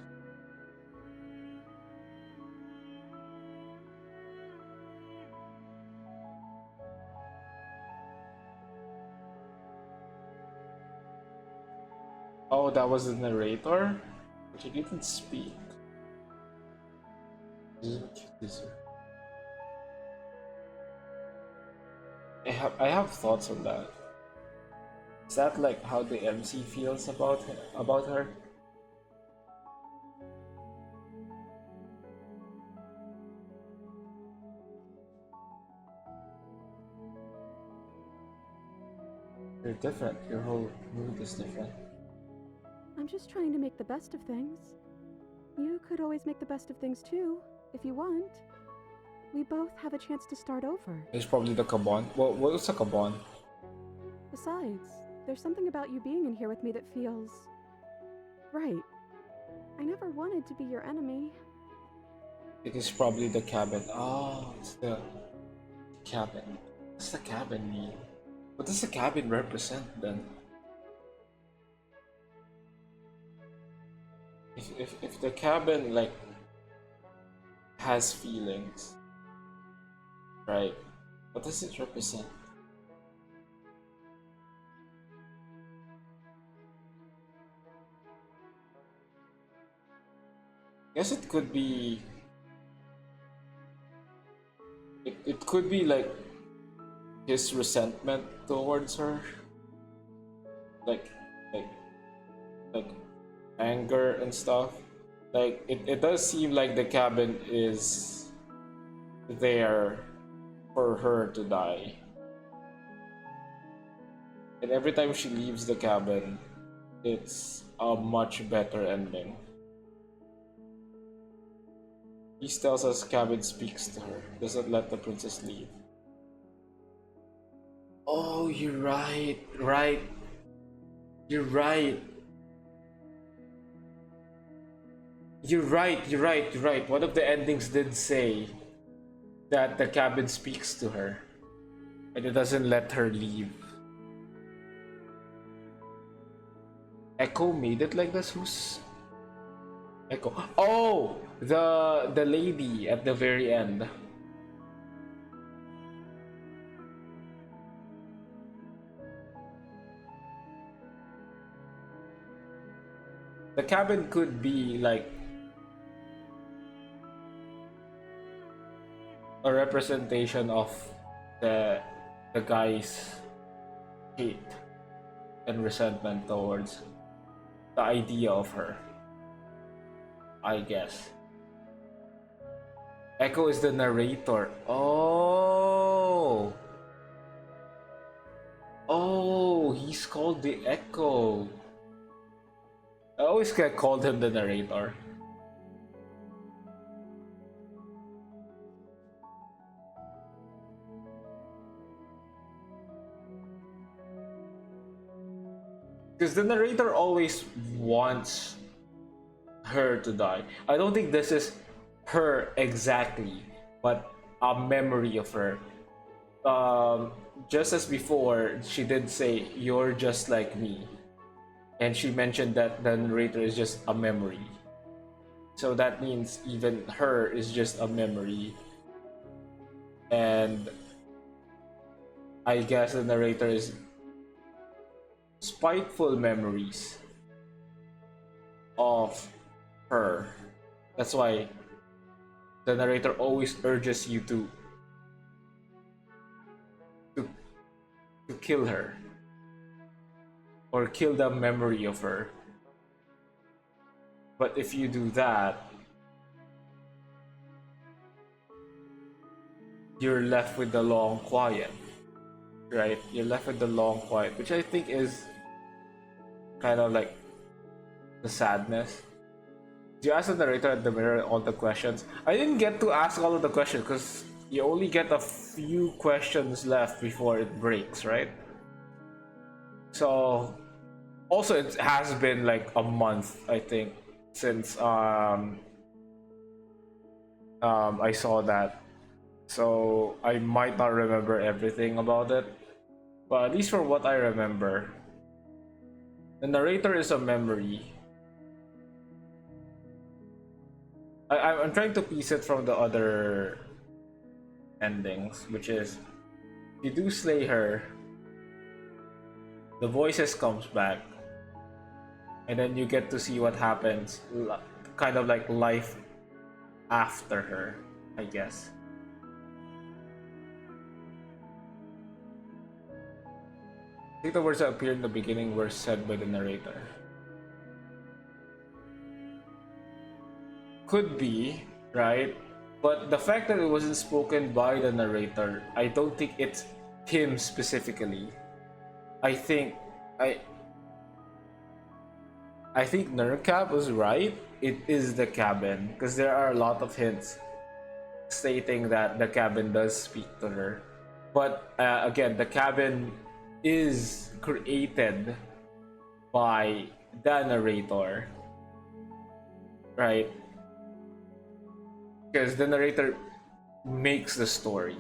Oh, that was the narrator? But he didn't speak. This is what you deserve. I have thoughts on that. Is that like how the MC feels about her? You're different. Your whole mood is different.
I'm just trying to make the best of things. You could always make the best of things too, if you want. We both have a chance to start over.
It's probably the Kaban. Well, what's a Kaban?
Besides, there's something about you being in here with me that feels right. I never wanted to be your enemy.
It is probably the cabin. Oh, it's the cabin. What's the cabin mean? What does the cabin represent then? If the cabin like has feelings, right? What does it represent? Guess it could be. It could be like his resentment towards her, like anger and stuff. Like it does seem like the cabin is there for her to die, and every time she leaves the cabin, it's a much better ending. He tells us cabin speaks to her, doesn't let the princess leave. Oh, you're right, You're right. You're right. One of the endings did say that the cabin speaks to her, and it doesn't let her leave. Echo made it like this? Who's Echo? Oh, the lady at the very end. The cabin could be like a representation of the guy's hate and resentment towards the idea of her, I guess. Echo is the narrator. Oh, he's called the Echo. I always called him the narrator. Because the narrator always wants her to die. I don't think this is her exactly, but a memory of her. just as before, she did say, "You're just like me," and she mentioned that the narrator is just a memory. So that means even her is just a memory, and I guess the narrator is spiteful memories of her. That's why the narrator always urges you to to kill her or kill the memory of her. But if you do that, you're left with the long quiet, right? You're left with the long quiet, which I think is kind of like the sadness. Do you ask the narrator at the mirror all the questions? I didn't get to ask all of the questions because you only get a few questions left before it breaks, right? So also it has been like a month, I think, since I saw that. So I might not remember everything about it. But at least from what I remember, the narrator is a memory. I'm trying to piece it from the other endings, which is you do slay her, the voices comes back, and then you get to see what happens, kind of like life after her, I guess. I think the words that appeared in the beginning were said by the narrator. Could be, right? But the fact that it wasn't spoken by the narrator, I don't think it's him specifically. I think Nurcab was right. It is the cabin because there are a lot of hints stating that the cabin does speak to her. But again, the cabin is created by the narrator, right? Because the narrator makes the story.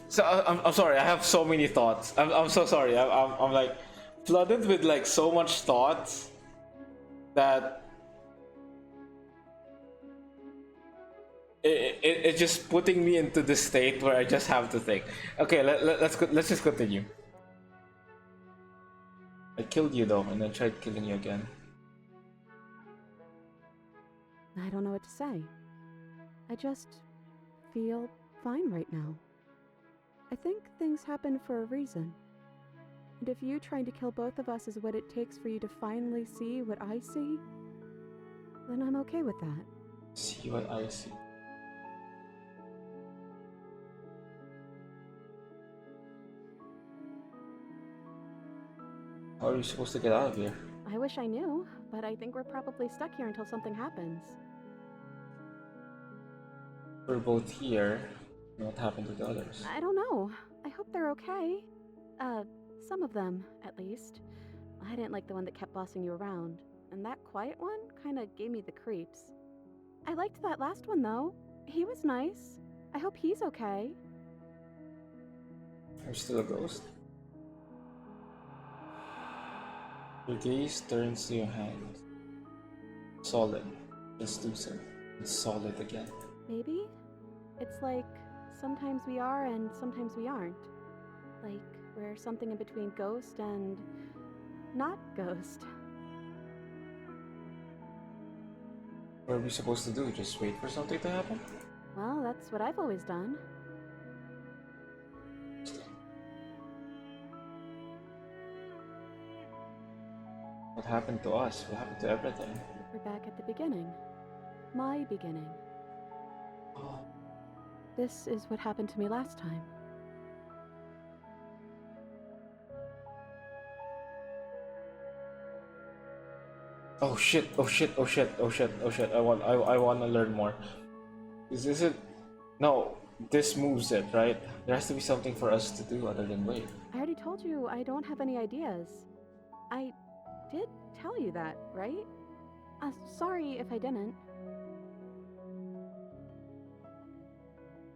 So I'm sorry. I have so many thoughts. I'm so sorry. I'm like flooded with like so much thoughts that it's just putting me into this state where I just have to think. Okay, let's just continue. I killed you though, and then tried killing you again.
I don't know what to say. I just feel fine right now. I think things happen for a reason. And if you trying to kill both of us is what it takes for you to finally see what I see, then I'm okay with that.
See what I see. How are you supposed to get out of here?
I wish I knew, but I think we're probably stuck here until something happens.
We're both here. What happened to the others?
I don't know. I hope they're okay. Some of them, at least. I didn't like the one that kept bossing you around, and that quiet one kinda gave me the creeps. I liked that last one, though. He was nice. I hope he's okay.
I'm still a ghost. Your gaze turns to your hand. Solid, translucent, and solid again.
Maybe? It's like sometimes we are and sometimes we aren't. Like we're something in between ghost and not ghost.
What are we supposed to do? Just wait for something to happen?
Well, that's what I've always done.
What happened to us? What happened to everything?
We're back at the beginning. My beginning. This is what happened to me last time.
Oh shit, oh shit, oh shit, oh shit, oh shit. I want to learn more. Is this it? No, this moves it, right? There has to be something for us to do other than wait.
I already told you I don't have any ideas. I did tell you that, right? Sorry if I didn't.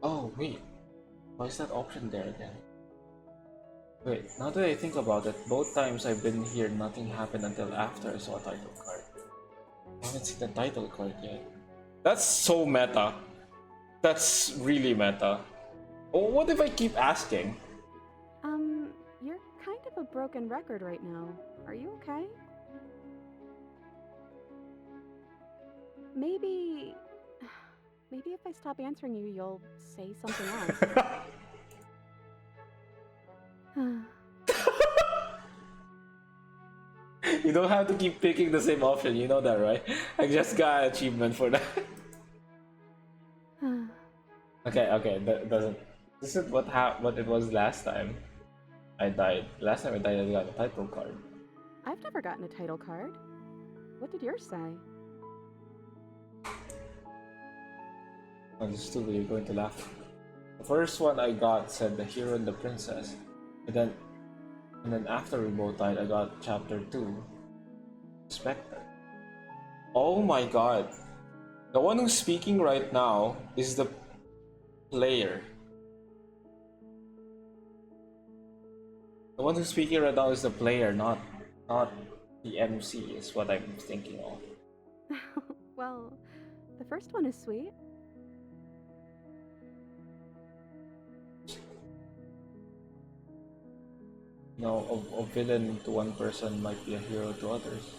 Oh, wait. Why is that option there again? Wait, now that I think about it, both times I've been here, nothing happened until after I saw a title card. I haven't seen the title card yet. That's so meta. That's really meta. Oh, what if I keep asking?
You're kind of a broken record right now. Are you okay? Maybe if I stop answering you, you'll say something else.
You don't have to keep picking the same option, you know that, right? I just got an achievement for that. Okay, that doesn't. This is what it was last time. I died. Last time I died, I got a title card.
I've never gotten a title card. What did yours say?
Oh, this is too weird. You're going to laugh. The first one I got said the hero and the princess, and then after we both died, I got chapter 2, Spectre. Oh my god. The one who's speaking right now is the player. The one who's speaking right now is the player, not the MC, is what I'm thinking of.
Well, the first one is sweet.
You know, a villain to one person might be a hero to others.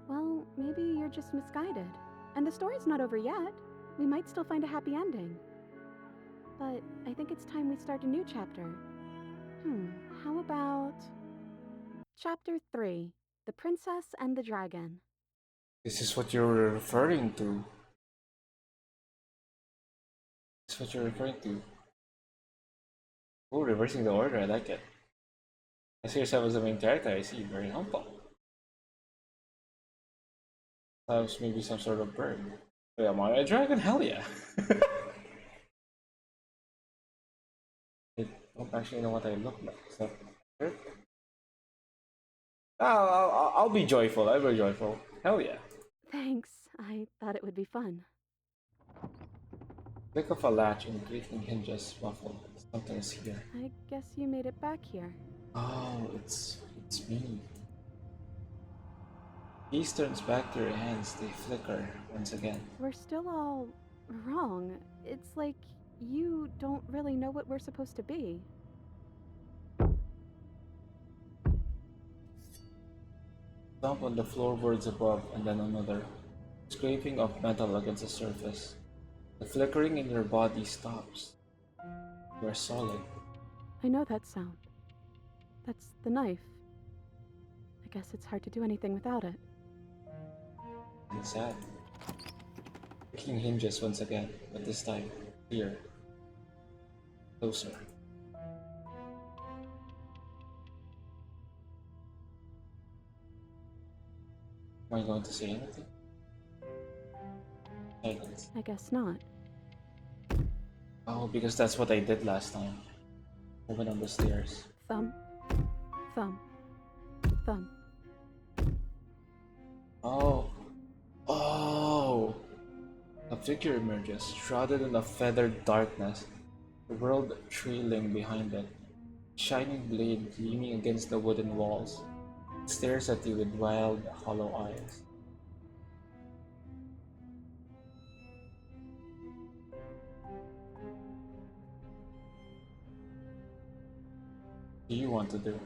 Well, maybe you're just misguided. And the story's not over yet. We might still find a happy ending. But I think it's time we start a new chapter. How about... Chapter 3, The Princess and the Dragon.
This is what you're referring to. This is what you're referring to. Oh, reversing the order, I like it. I see yourself as the main character, I see. Very humble. Perhaps maybe some sort of bird. Wait, am I a dragon? Hell yeah! I don't actually know what I look like. Is that bird? I'll be joyful. I'll be joyful. Hell yeah.
Thanks. I thought it would be fun.
Click of a latch and creaking hinges muffled. Something is here.
I guess you made it back here.
Oh, it's me. Keys turns back to your hands. They flicker once again.
We're still all wrong. It's like you don't really know what we're supposed to be.
Stomp on the floorboards above and then another. Scraping of metal against the surface. The flickering in your body stops. You are solid.
I know that sound. That's the knife. I guess it's hard to do anything without it.
And sad. Clicking hinges once again, but this time, here. Closer. Am I going to say anything? Silence.
I guess not.
Oh, because that's what I did last time. Moving on the stairs.
Thumb. Thumb. Thumb.
Oh. Oh! A figure emerges, shrouded in a feathered darkness, the world trailing behind it. Shining blade gleaming against the wooden walls. It stares at you with wild, hollow eyes. What do you want to do?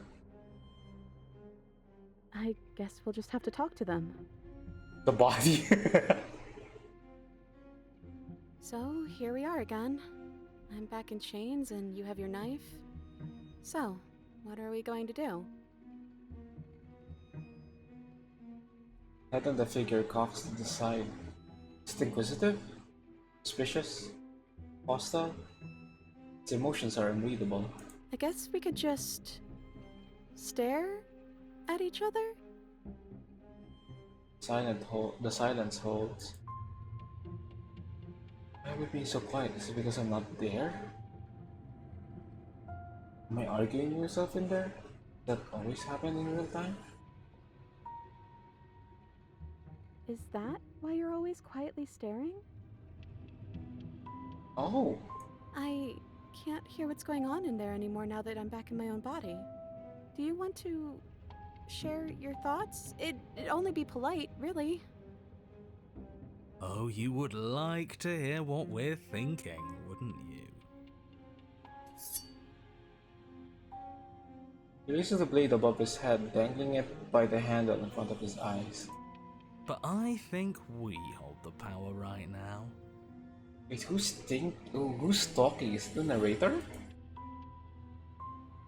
I guess we'll just have to talk to them.
The body?
So, here we are again. I'm back in chains and you have your knife. So, what are we going to do?
Head on the figure cocks to the side. Is it inquisitive? Suspicious? Hostile? Its emotions are unreadable.
I guess we could just... stare at each other?
The silence holds. Why would be so quiet? Is it because I'm not there? Am I arguing with yourself in there? That always happen in real time?
Is that why you're always quietly staring?
Oh,
I can't hear what's going on in there anymore now that I'm back in my own body. Do you want to share your thoughts? It'd only be polite, really.
Oh, you would like to hear what we're thinking, wouldn't you?
he raises the blade above his head, dangling it by the handle in front of his eyes.
But I think we hold the power right now.
Wait, who's talking? Is it the narrator?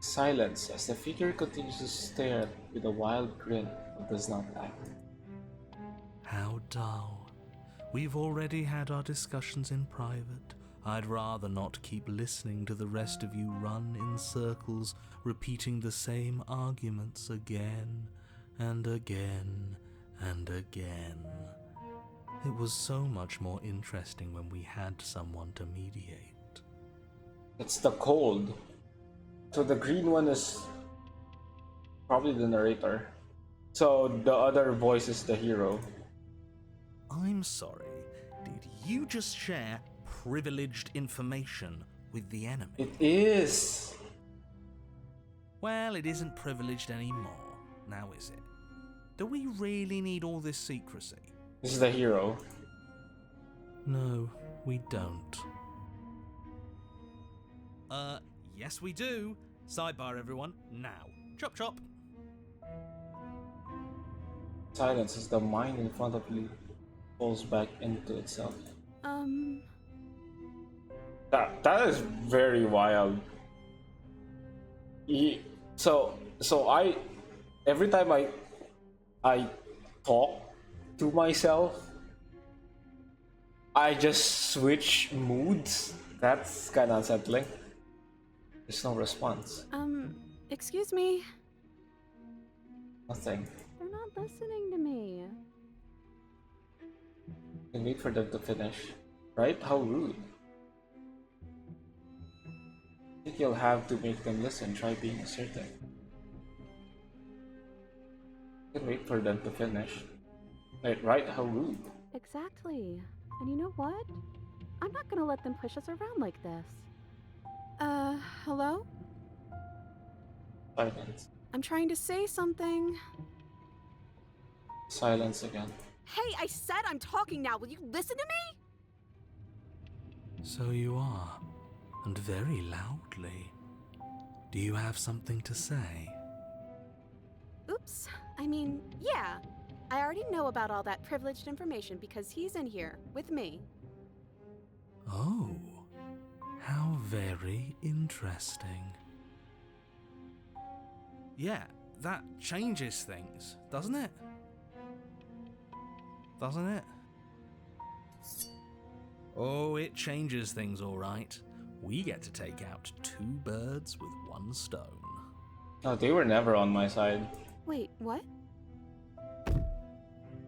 Silence as the figure continues to stare with a wild grin but does not act.
How dull. We've already had our discussions in private. I'd rather not keep listening to the rest of you run in circles, repeating the same arguments again and again and again. It was so much more interesting when we had someone to mediate.
It's the cold. So the green one is probably the narrator. So the other voice is the hero.
I'm sorry, did you just share privileged information with the enemy?
It is!
Well, it isn't privileged anymore, now is it? Do we really need all this secrecy?
This is the hero.
No, we don't. Yes we do. Sidebar everyone, now. Chop chop.
Silence as the mind in front of you falls back into itself. That is very wild. Every time I talk to myself, I just switch moods. That's kind of unsettling. There's no response.
Excuse me.
Nothing.
They're not listening to me.
You wait for them to finish. Right? How rude. I think you'll have to make them listen. Try being assertive. You can wait for them to finish. Right? How rude.
Exactly. And you know what? I'm not gonna let them push us around like this. Hello?
Silence.
I'm trying to say something.
Silence again.
Hey, I said I'm talking now. Will you listen to me?
So you are, and very loudly. Do you have something to say?
Oops. I mean, yeah. I already know about all that privileged information because he's in here with me.
Oh, how very interesting. Yeah, that changes things, doesn't it? Doesn't it? Oh, it changes things, all right. We get to take out 2 birds with 1 stone.
Oh, they were never on my side.
Wait, what?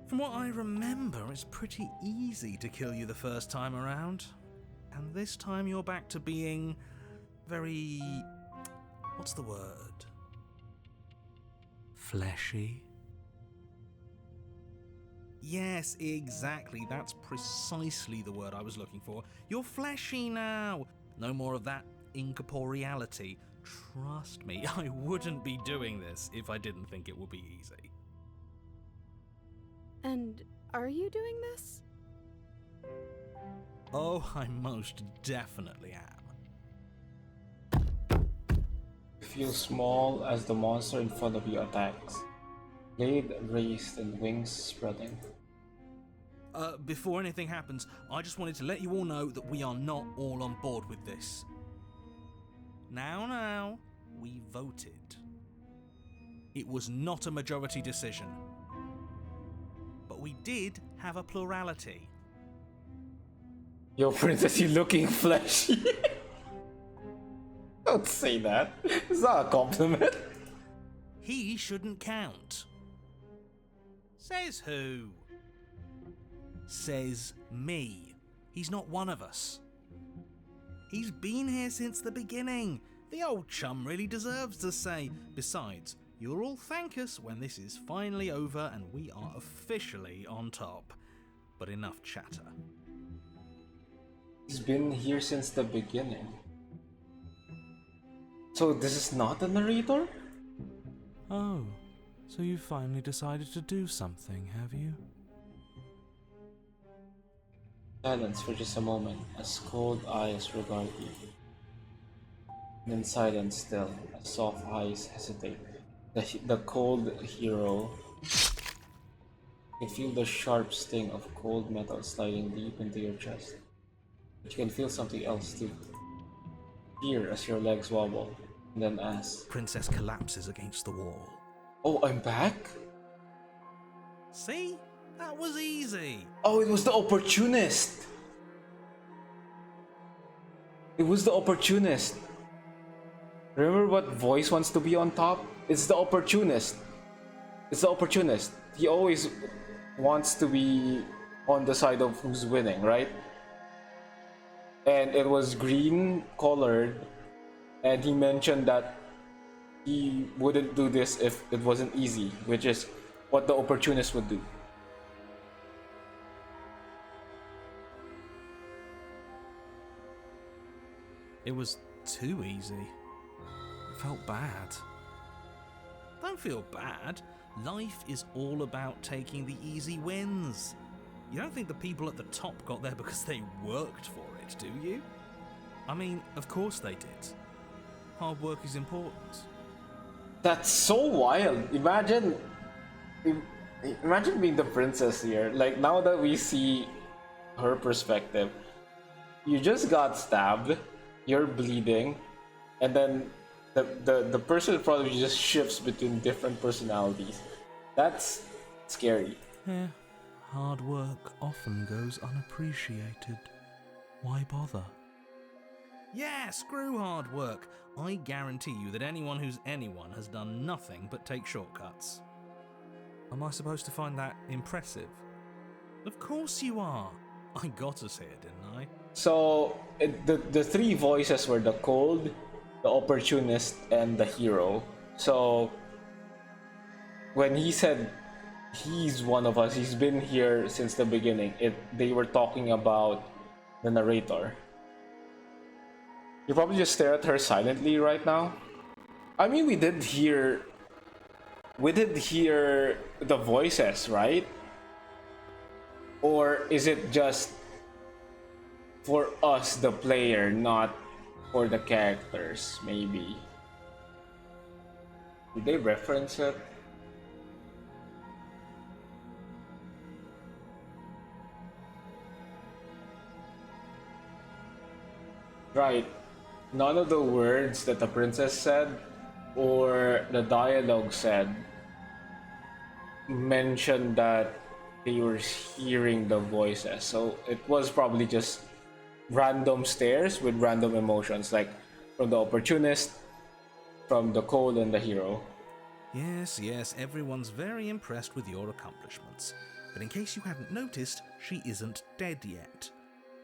From what I remember, it's pretty easy to kill you the first time around. And this time you're back to being very... what's the word? Fleshy? Yes, exactly. That's precisely the word I was looking for. You're fleshy now. No more of that incorporeality. Trust me, I wouldn't be doing this if I didn't think it would be easy.
And are you doing this?
Oh, I most definitely am.
You feel small as the monster in front of you attacks. Blade raised and wings spreading.
Before anything happens, I just wanted to let you all know that we are not all on board with this. Now, we voted. It was not a majority decision. But we did have a plurality.
Yo, princess, you looking fleshy. Don't say that. It's not a compliment.
He shouldn't count. Says who? Says me. He's not one of us. He's been here since the beginning. The old chum really deserves a say. Besides, you'll all thank us when this is finally over and we are officially on top. But enough chatter.
He's been here since the beginning. So this is not the narrator?
Oh, so you finally decided to do something, have you?
Silence for just a moment as cold eyes regard you. Then silence still as soft eyes hesitate. The cold hero can feel the sharp sting of cold metal sliding deep into your chest. But you can feel something else too. Fear as your legs wobble, and then as
Princess collapses against the wall.
Oh, I'm back?
See? That was easy.
Oh, it was the opportunist. It was the opportunist. Remember what voice wants to be on top? It's the opportunist. It's the opportunist. He always wants to be on the side of who's winning, right? And it was green colored, and he mentioned that he wouldn't do this if it wasn't easy, which is what the opportunist would do.
It was too easy.
It felt bad.
Don't feel bad. Life is all about taking the easy wins. You don't think the people at the top got there because they worked for it, do you? I mean, of course they did. Hard work is important.
That's so wild. Imagine being the princess here. Like, now that we see her perspective, you just got stabbed, you're bleeding, and then the person in front of you just shifts between different personalities. That's scary.
Yeah, hard work often goes unappreciated. Why bother?
Yeah, screw hard work. I guarantee you that anyone who's anyone has done nothing but take shortcuts.
Am I supposed to find that impressive?
Of course you are. I got us here, didn't I?
So the three voices were the cold, the opportunist, and the hero. So when he said he's one of us, he's been here since the beginning, they were talking about the narrator. You probably just stare at her silently right now. I mean, we did hear the voices, right? Or is it just for us, the player, not for the characters, maybe? Did they reference it? Right. None of the words that the princess said or the dialogue said mentioned that they were hearing the voices. So it was probably just random stares with random emotions, like from the opportunist, from the cold, and the hero.
Yes, everyone's very impressed with your accomplishments. But in case you hadn't noticed, she isn't dead yet.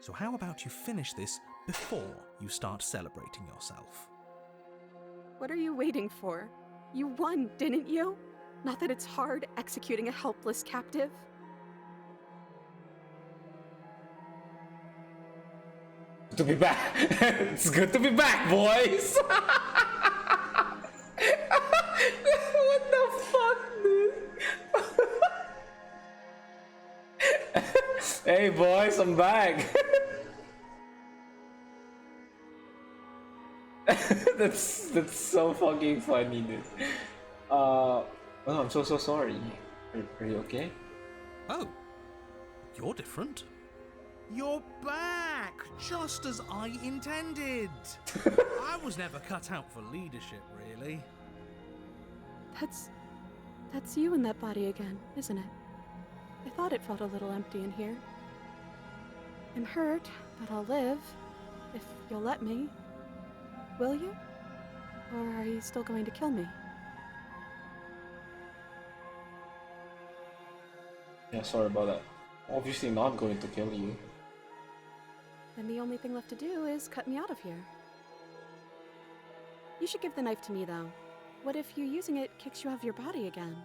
So how about you finish this before you start celebrating yourself?
What are you waiting for? You won, didn't you? Not that it's hard executing a helpless captive.
To be back. It's good to be back, boys. What the fuck, dude? Hey, boys, I'm back. That's so fucking funny, dude. Oh, I'm so sorry. Are you okay?
Oh, you're different. You're back, just as I intended. I was never cut out for leadership, really.
That's you in that body again, isn't it? I thought it felt a little empty in here. I'm hurt, but I'll live, if you'll let me. Will you? Or are you still going to kill me?
Yeah, sorry about that. Obviously not going to kill you.
Then the only thing left to do is cut me out of here. You should give the knife to me, though. What if you using it kicks you off your body again?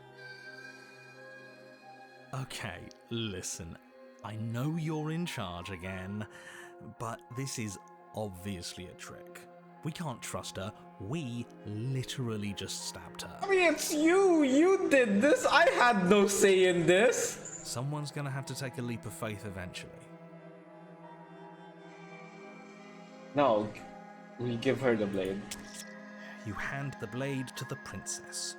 Okay, listen. I know you're in charge again, but this is obviously a trick. We can't trust her. We literally just stabbed her.
I mean, it's you! You did this! I had no say in this!
Someone's gonna have to take a leap of faith eventually.
No, we give her the blade.
You hand the blade to the princess,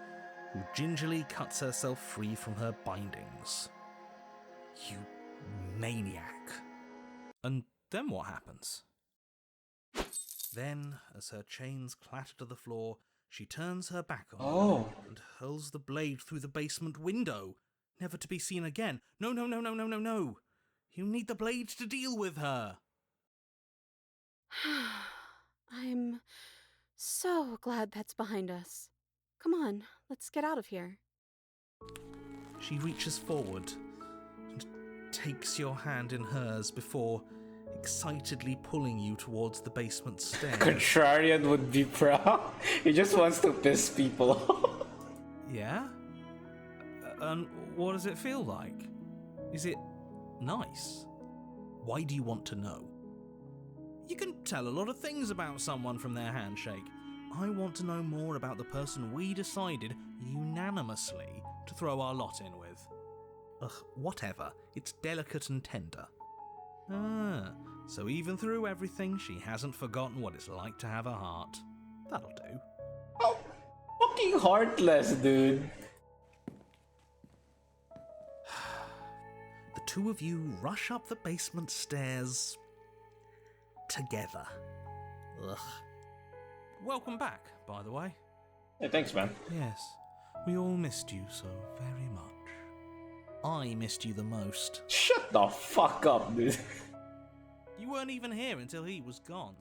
who gingerly cuts herself free from her bindings. You maniac. And then what happens? Then, as her chains clatter to the floor, she turns her back on you and hurls the blade through the basement window, never to be seen again. No, no, no, no, no, no, no. You need the blade to deal with her.
I'm so glad that's behind us. Come on, let's get out of here.
She reaches forward and takes your hand in hers before excitedly pulling you towards the basement stairs.
Contrarian would be proud. He just wants to piss people off.
Yeah? And what does it feel like? Is it nice? Why do you want to know? You can tell a lot of things about someone from their handshake. I want to know more about the person we decided unanimously to throw our lot in with. Ugh, whatever. It's delicate and tender. Ah, so even through everything, she hasn't forgotten what it's like to have a heart. That'll do.
Oh, fucking heartless, dude.
The two of you rush up the basement stairs together. Ugh. Welcome back, by the way.
Hey, thanks, man.
Yes, we all missed you so very much. I missed you the most.
Shut the fuck up, dude.
You weren't even here until he was gone.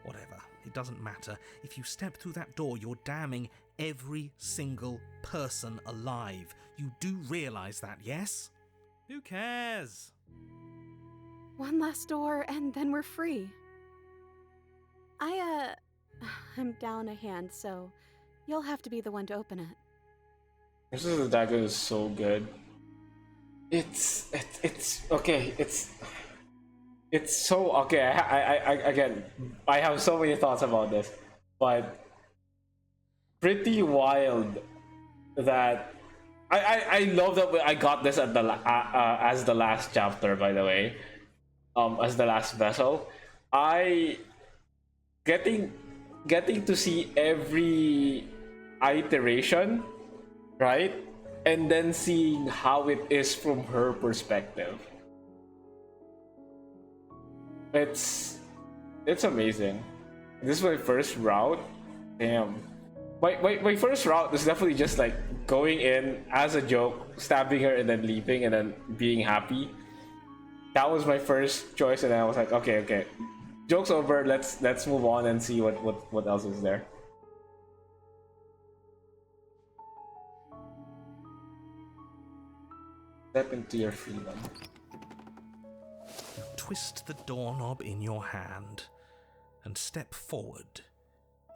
Whatever, it doesn't matter. If you step through that door, you're damning every single person alive. You do realise that, yes? Who cares?
One last door, and then we're free. I'm down a hand, so you'll have to be the one to open it.
This is the dagger is so good. It's okay. It's so okay. I again, I have so many thoughts about this, but pretty wild that I love that I got this at the as the last chapter, by the way, as the last vessel. I getting to see every iteration, right? And then seeing how it is from her perspective. It's amazing. This is my first route. Damn. My first route is definitely just like going in as a joke, stabbing her and then leaving and then being happy. That was my first choice, and then I was like, okay. Joke's over, let's move on and see what else is there. Step into your freedom.
You twist the doorknob in your hand and step forward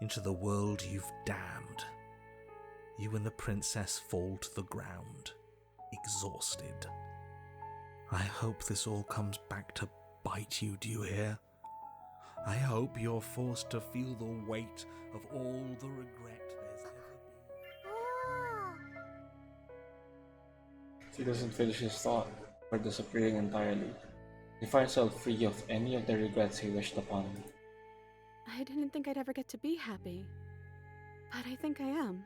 into the world you've damned. You and the princess fall to the ground, exhausted. I hope this all comes back to bite you, do you hear? I hope you're forced to feel the weight of all the regret there's ever been.
He doesn't finish his thought before disappearing entirely. He finds himself free of any of the regrets he wished upon.
I didn't think I'd ever get to be happy, but I think I am.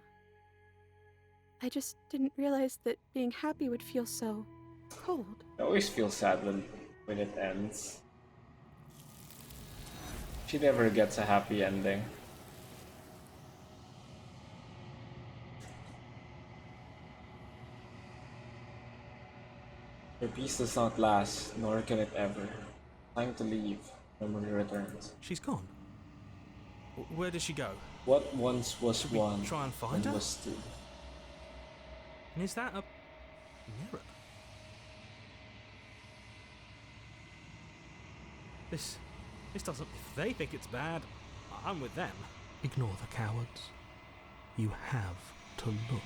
I just didn't realize that being happy would feel so cold.
I always feel sad when it ends. She never gets a happy ending. Your peace does not last, nor can it ever. Time to leave. Memory returns.
She's gone. Where did she go?
What once was
Should we
one
try and find
and
her?
was two.
And is that a mirror? This doesn't...
If they think it's bad, I'm with them.
Ignore the cowards. You have to look.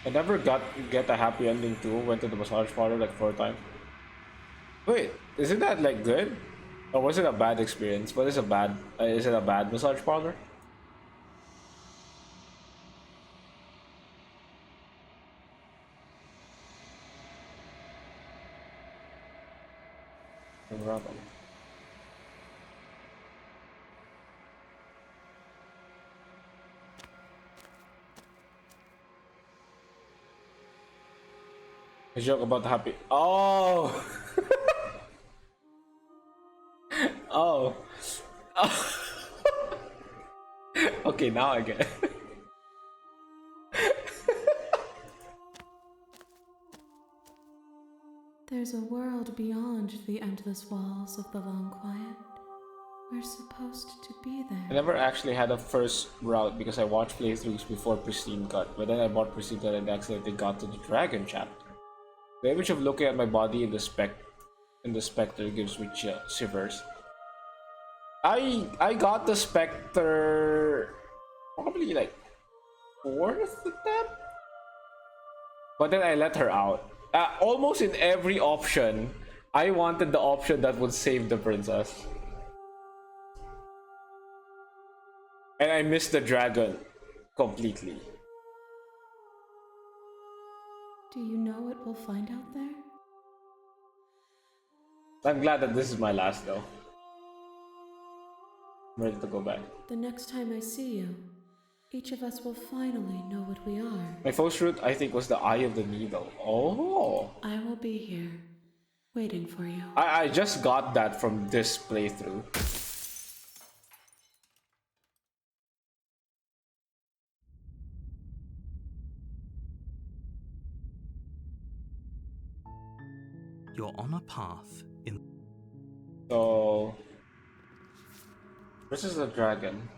I never get a happy ending too. Went to the massage parlor like 4 times. Wait, isn't that like good? Or was it a bad experience? What is a bad? Is it a bad massage parlor? Bravo. A joke about happy. Oh. Oh. Okay, now I get it.
There's a world beyond the endless walls of the long quiet. We're supposed to be
I
there.
never actually had a first route because I watched playthroughs before Pristine Cut, but then I bought Pristine Cut and accidentally got to the Dragon chapter. The image of looking at my body in the specter gives me shivers. I got the specter probably like 4th attempt, but then I let her out. Almost in every option, I wanted the option that would save the princess. And I missed the dragon completely.
Do you know what we'll find out there?
I'm glad that this is my last though. I'm ready to go back.
The next time I see you, each of us will finally know what we are.
My first route, I think, was the Eye of the Needle. Oh!
I will be here, waiting for you.
I just got that from this playthrough.
You're on a path in...
So... this is the dragon.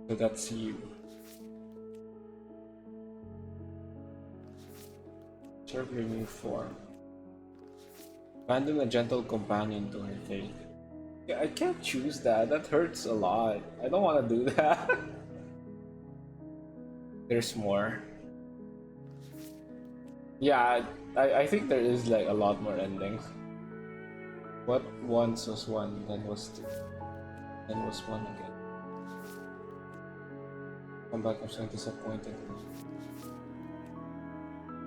So that's you. Serve your new form. Abandon a gentle companion to her fate. Yeah, I can't choose that. That hurts a lot. I don't want to do that. There's more. Yeah, I think there is like a lot more endings. What once was one, then was two, then was one again. Come back, I'm so disappointed.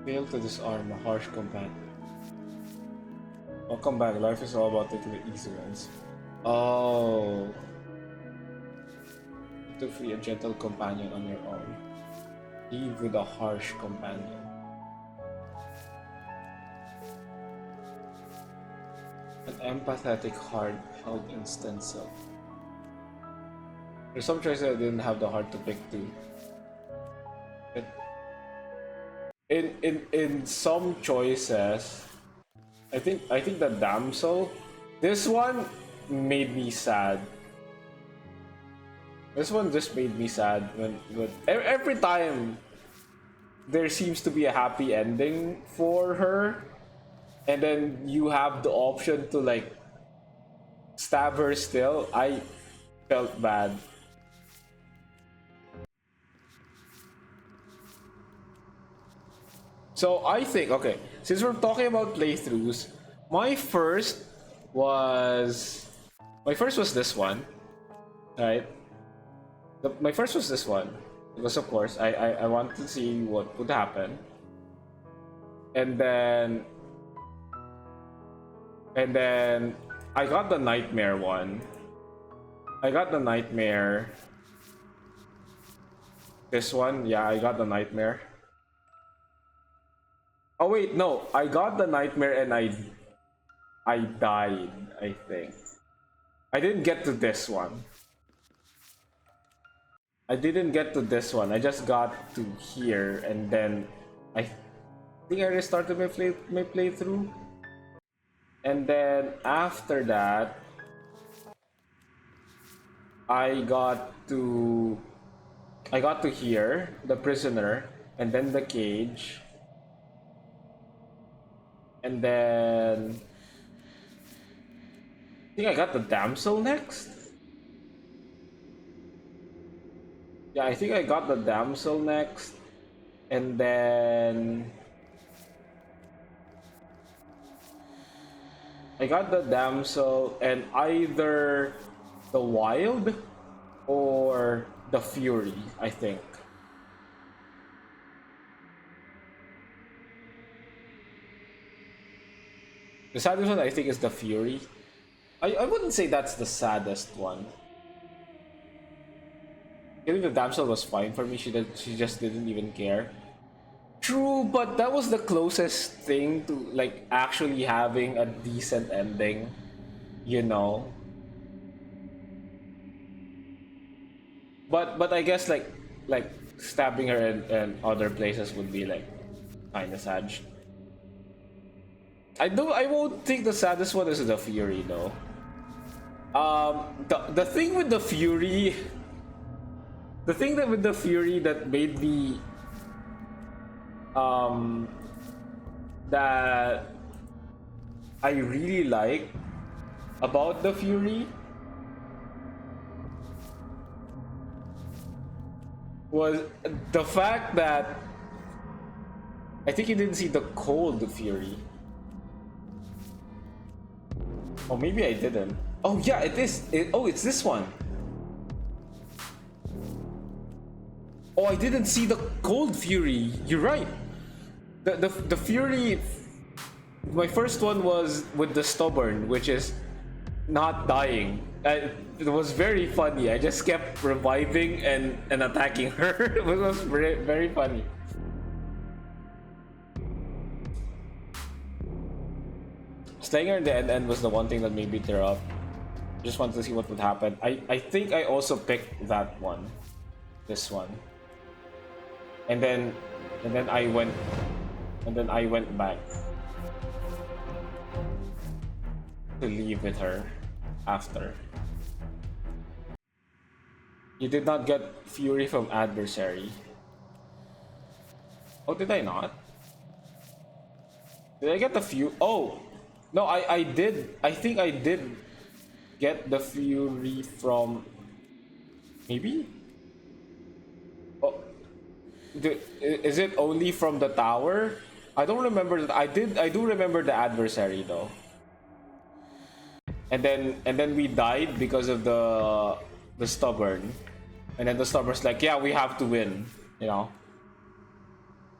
Fail to disarm a harsh companion. Oh, come back, life is all about taking the easy ones. Oh. To free a gentle companion on your own. Leave with a harsh companion. An empathetic heart held in stencil. There's some choices I didn't have the heart to pick too. In some choices, I think the damsel. This one made me sad. This one just made me sad when every time there seems to be a happy ending for her, and then you have the option to like stab her still. I felt bad. So I think, okay, since we're talking about playthroughs, my first was this one, right? My first was this one because of course I wanted to see what would happen, and then I got the nightmare one. I got the nightmare. This one, yeah, I got the nightmare. Oh wait, no, I got the nightmare and I died, I think. I didn't get to this one. I didn't get to this one. I just got to here, and then I think I restarted my playthrough. And then after that, I got to I got to here, the prisoner, and then the cage. And then I think I got the damsel next. Yeah, I think I got the damsel next. And then I got the damsel and either the wild or the fury, I think. The saddest one I think is the fury. I wouldn't say that's the saddest one. I think the damsel was fine for me. She just didn't even care. True, but that was the closest thing to like actually having a decent ending, you know. But I guess like stabbing her in other places would be like kind of sad. I won't think the saddest one is the fury though. The thing with the fury, the thing that with the fury that made me that I really like about the fury was the fact that I think you didn't see the cold fury. Oh, maybe I didn't. Oh yeah, it is. It's this one. Oh, I didn't see the cold fury. You're right. The fury. My first one was with the stubborn, which is not dying. It was very funny. I just kept reviving and attacking her. It was very, very funny. Staying her in the end was the one thing that made me tear up. Just wanted to see what would happen. I think I also picked that one. This one. And then I went back to leave with her after. You did not get fury from adversary. Oh, did I not? Did I get the fury? Oh, no, I did. I think I did get the fury from. Maybe. Oh, is it only from the tower? I don't remember that. I do remember the adversary though. And then we died because of the stubborn. And then the stubborn's like, yeah, we have to win, you know.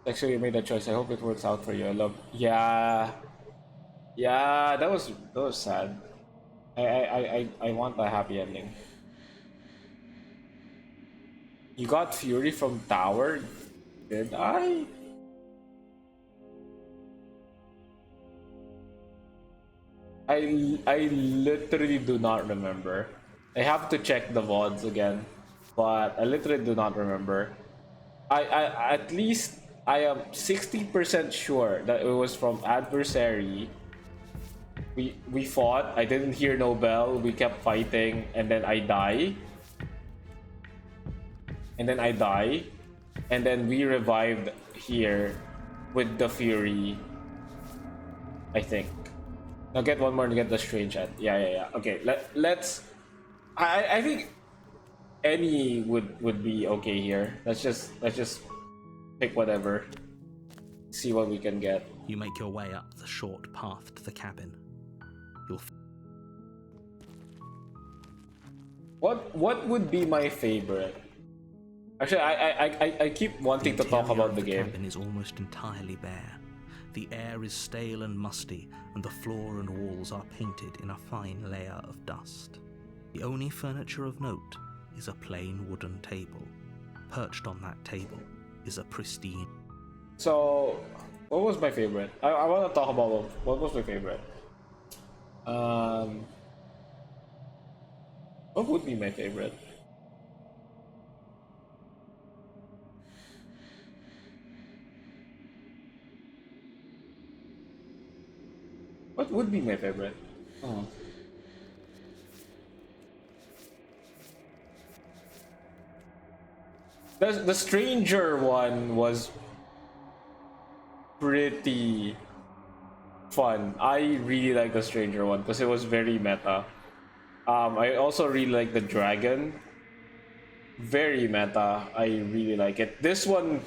Actually, you made a choice. I hope it works out for you. I love. Yeah, that was sad. I want a happy ending. You got fury from tower, did I? I literally do not remember. I have to check the VODs again, but I literally do not remember. I at least I am 60% sure that it was from adversary. We fought. I didn't hear no bell. We kept fighting, and then I die. And then I die, and then we revived here with the fury. I think. Now get one more to get the strange at. Yeah. Okay, let's. I think any would be okay here. Let's just pick whatever. See what we can get.
You make your way up the short path to the cabin.
What would be my favorite? Actually, I keep wanting to talk about the game.
The cabin is almost entirely bare. The air is stale and musty, and the floor and walls are painted in a fine layer of dust. The only furniture of note is a plain wooden table. Perched on that table is a pristine...
So, what was my favorite? I want to talk about what was my favorite. What would be my favorite? What would be my favorite? Oh. The stranger one was pretty fun. I really like the stranger one because it was very meta. I also really like the dragon. Very meta. I really like it. This one,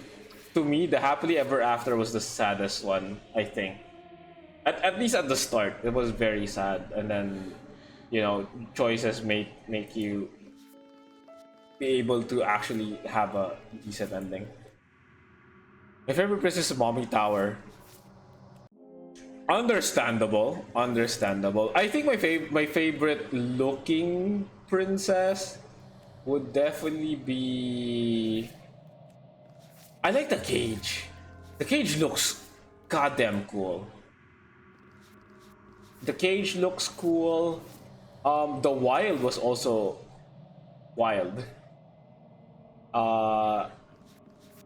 to me, the happily ever after was the saddest one, I think. At least at the start, it was very sad, and then, you know, choices make you be able to actually have a decent ending. My favorite princess is Mommy Tower. Understandable, understandable. I think my favorite looking princess would definitely be. I like the cage. The cage looks goddamn cool. The cage looks cool. The wild was also wild.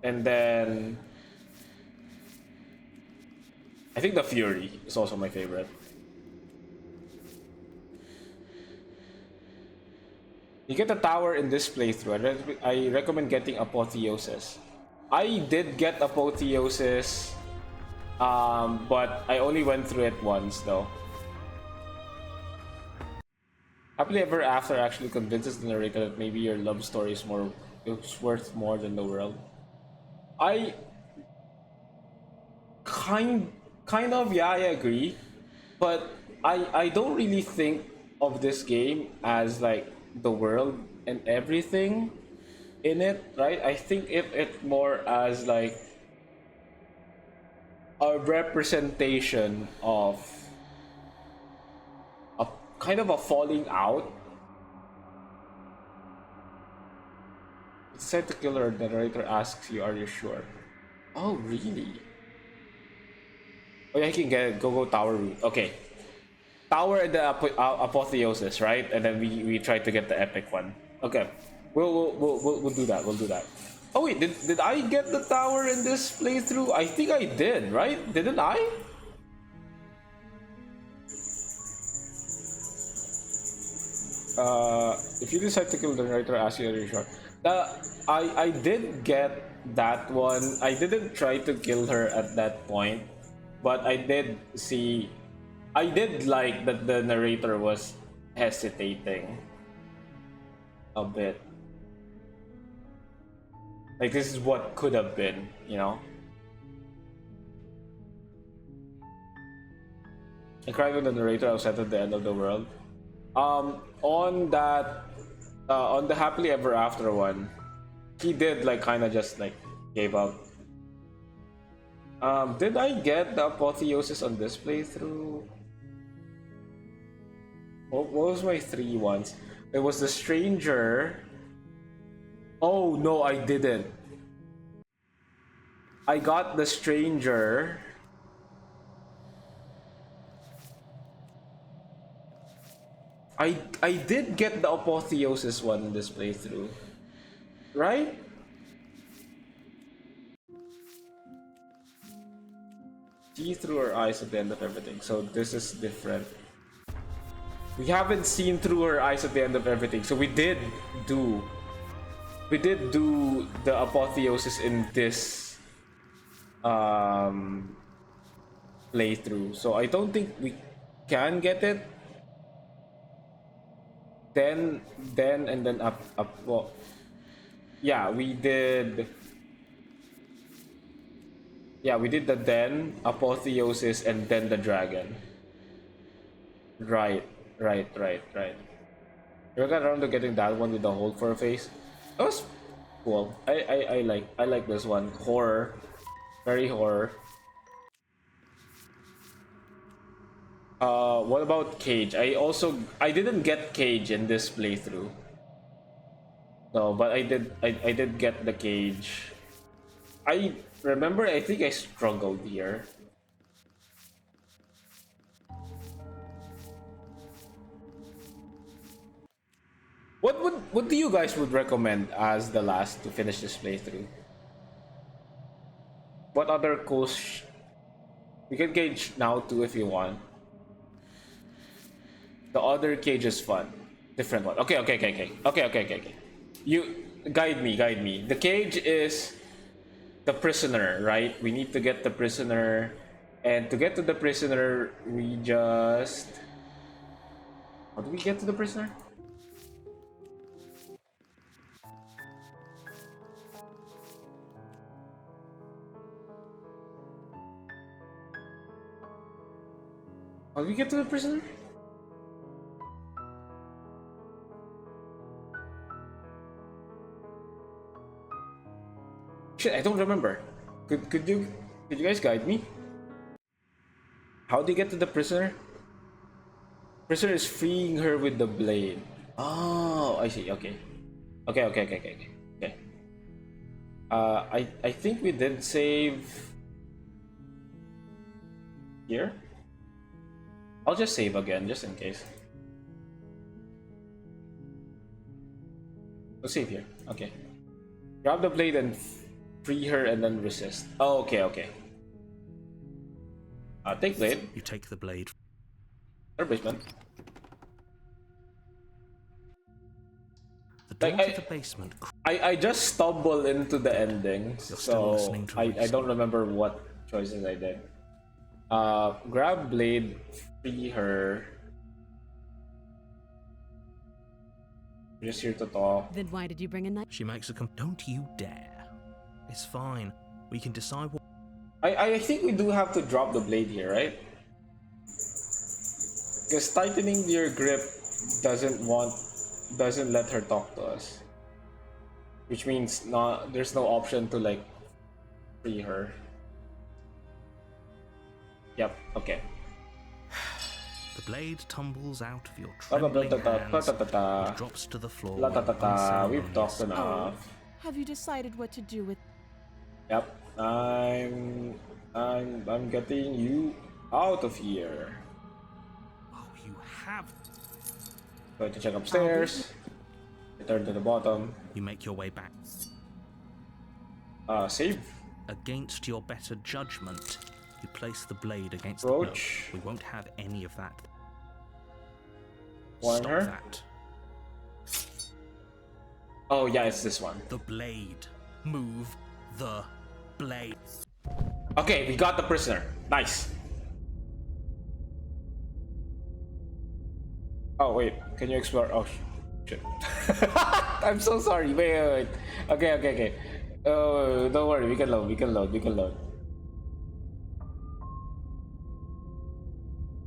And then I think the Fury is also my favorite. You get the tower in this playthrough. I recommend getting Apotheosis. I did get Apotheosis, but I only went through it once though. Happily Ever After actually convinces the narrator that maybe your love story is worth more than the world. I kind of, yeah, I agree, but I don't really think of this game as like the world and everything in it, right? I think it more as like a representation of a kind of a falling out. It's said to kill her. The narrator asks you, "Are you sure?" Oh, really? Oh, yeah, I can get it. Go tower route. Okay, tower and the apotheosis, right? And then we try to get the epic one. Okay, we'll do that. We'll do that. Oh wait, did I get the tower in this playthrough? I think I did, right? Didn't I? If you decide to kill the narrator, ask you, are you sure? I did get that one. I didn't try to kill her at that point, but I did see. I did like that the narrator was hesitating a bit. Like, this is what could have been, you know? I cried when the narrator was at the end of the world. On that, on the Happily Ever After one, he did like kind of just like gave up. Did I get the apotheosis on this playthrough? What was my 3 ones? It was the stranger. Oh no, I didn't. I got the stranger. I did get the apotheosis one in this playthrough, right? See through her eyes at the end of everything. So this is different. We haven't seen through her eyes at the end of everything. So we did do the apotheosis in this playthrough. So I don't think we can get it. Then and then up. Well, yeah, we did. Yeah, we did the then apotheosis and then the dragon. Right. We got around to getting that one with the hold for a face. That was cool. I like this one. Horror, very horror. What about Cage? I didn't get Cage in this playthrough. No, but I did get the Cage. I remember, I think I struggled here. What do you guys would recommend as the last to finish this playthrough? What other we can Cage now too if you want. The other Cage is fun. Different one. Okay. guide me, guide me. The cage is the prisoner, right? We need to get the prisoner, and to get to the prisoner, we just... How do we get to the prisoner? How do we get to the prisoner? Shit, I don't remember. Could you guys guide me? How do you get to the prisoner? Prisoner is freeing her with the blade. Oh, I see. Okay. Okay. I think we did save here. I'll just save again, just in case. Let's save here. Okay. Grab the blade and free her, and then resist. Oh, okay. Take blade.
You take the blade.
Third basement.
The door to the basement.
I just stumbled into the endings, so I don't remember what choices I did. Grab blade, free her. We're just here to talk.
Then why did you bring a knife?
She makes a Don't you dare. It's fine. We can decide what...
I think we do have to drop the blade here, right? Because tightening your grip doesn't let her talk to us. Which means there's no option to like free her.
Yep, okay. The blade tumbles out of your trembling hands and drops to the floor.
We've talked enough.
Have you decided what to do with...
Yep, I'm getting you out of here.
Oh, you have.
Going to check upstairs. Return to the bottom.
You make your way back.
Save.
Against your better judgment, you place the blade against
Roach.
the... No, we won't have any of that.
Warn her.
That.
Oh yeah, it's this one.
The blade. Move the blade.
Okay, we got the prisoner. Nice. Oh wait, can you explore? Oh shit. I'm so sorry. Wait. Okay. Oh, don't worry. We can load. We can load.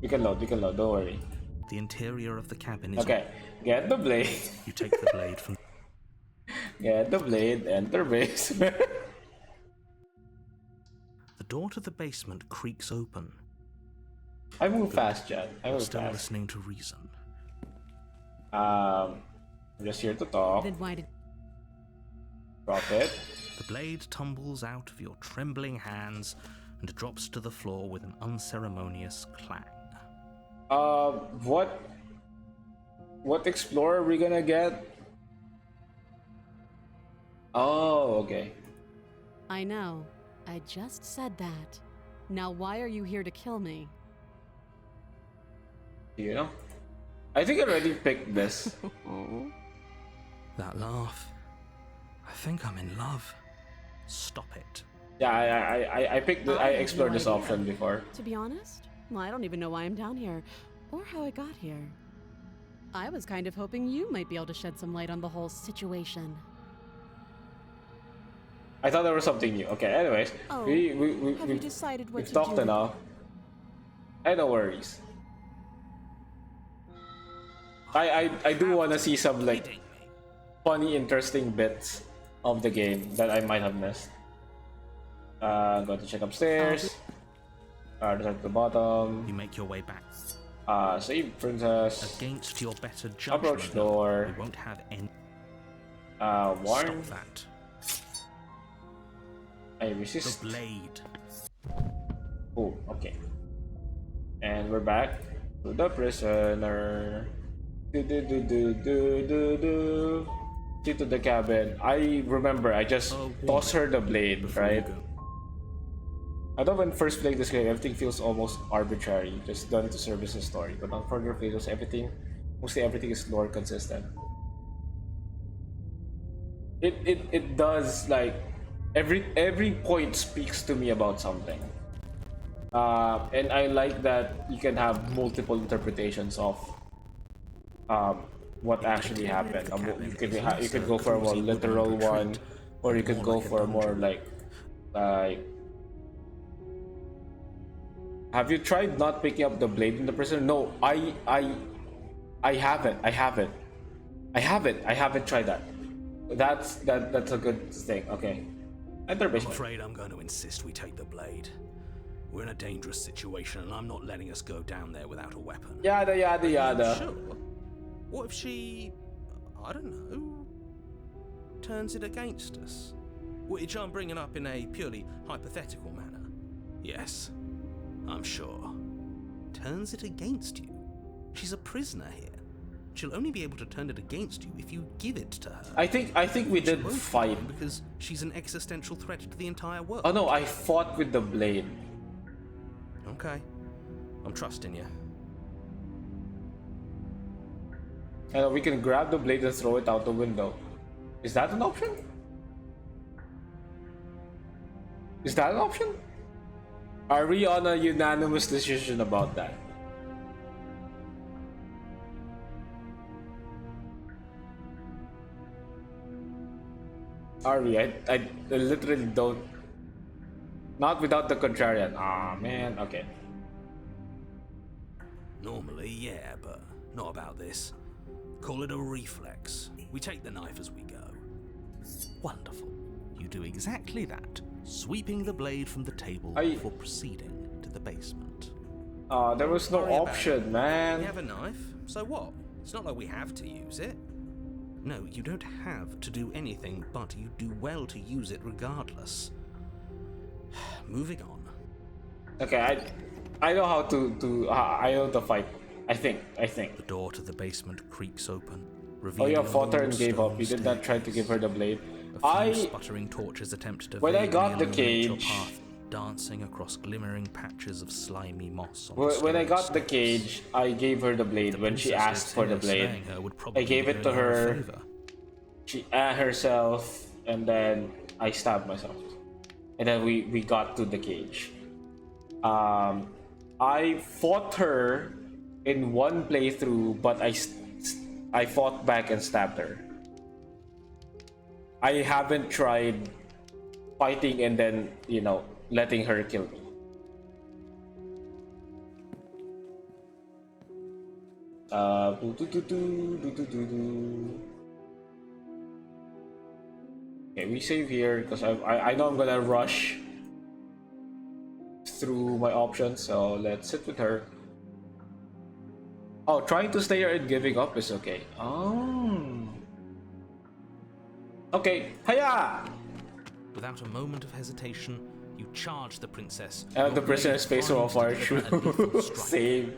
Don't worry.
The interior of the cabin is...
Okay, get the blade.
You take the blade from...
Get the blade, enter basement.
The door to the basement creaks open.
I move fast, Chad. I move
still
fast.
Listening to reason.
I'm just here to talk.
Then why did...
Drop it.
The blade tumbles out of your trembling hands and drops to the floor with an unceremonious clang.
What explorer are we gonna get? Oh, okay.
I know. I just said that. Now why are you here to kill me?
You know? I think I already picked this.
That laugh. I think I'm in love. Stop it.
Yeah, I picked the, I explored this option before.
To be honest, well, I don't even know why I'm down here, or how I got here. I was kind of hoping you might be able to shed some light on the whole situation.
I thought there was something new. Okay, anyways.
Oh, have you decided what
we've
to
talked
do?
enough. No worries. I do want to see some like funny, interesting bits of the game that I might have missed. Go to check upstairs. Return to the bottom.
You make your way back.
Save princess.
Against your better judgment.
Approach door.
We won't have any.
Warn.
Stop that.
I resist.
The blade.
Oh, okay. And we're back to the prisoner. To the cabin. I remember I just tossed her the blade, right? I thought when first playing this game, everything feels almost arbitrary, just done to service the story. But on further playthroughs, mostly everything is lore consistent. it does, like, every point speaks to me about something. And I like that you can have multiple interpretations of what actually happened. You could go for a more literal one, or you could go for a more like. Have you tried not picking up the blade in the prison? No, I haven't. I haven't tried that. That's a good thing. Okay.
I'm afraid I'm going to insist we take the blade. We're in a dangerous situation, and I'm not letting us go down there without a weapon.
Yada yada yada.
Sure. What if she, I don't know, turns it against us? Which I'm bringing up in a purely hypothetical manner.
Yes, I'm sure.
Turns it against you? She's a prisoner here. She'll only be able to turn it against you if you give it to her.
I think we did fight
because she's an existential threat to the entire world.
Oh no, I fought with the blade.
Okay, I'm trusting you.
And we can grab the blade and throw it out the window. Is that an option? Is that an option? Are we on a unanimous decision about that? Are we? I literally don't. Not without the contrarian. Ah, man. Okay.
Normally, yeah, but not about this. Call it a reflex. We take the knife as we go.
Wonderful. You do exactly that, sweeping the blade from the table before proceeding to the basement.
There was no option, man.
We have a knife, so what? It's not like we have to use it. No, you don't have to do anything, but you do well to use it regardless. Moving on.
Okay, I know how to I know the fight. I think.
The door to the basement creaks open.
Oh, you fought her and gave up. You did not try to give her the blade.
A few sputtering torches attempt to
when I got the cage,
path, dancing across glimmering patches of slimy moss.
When I got the cage, I gave her the blade. When she asked for the blade, I gave it to her. She herself, and then I stabbed myself. And then we got to the cage. I fought her in one playthrough, but I fought back and stabbed her. I haven't tried fighting and then, letting her kill me. Okay, we save here because I know I'm gonna rush through my options, so let's sit with her. Oh, trying to stay here and giving up is okay. Oh. Okay, hiya!
Without a moment of hesitation, you charge the princess.
The prisoner's face off our shoe. Save.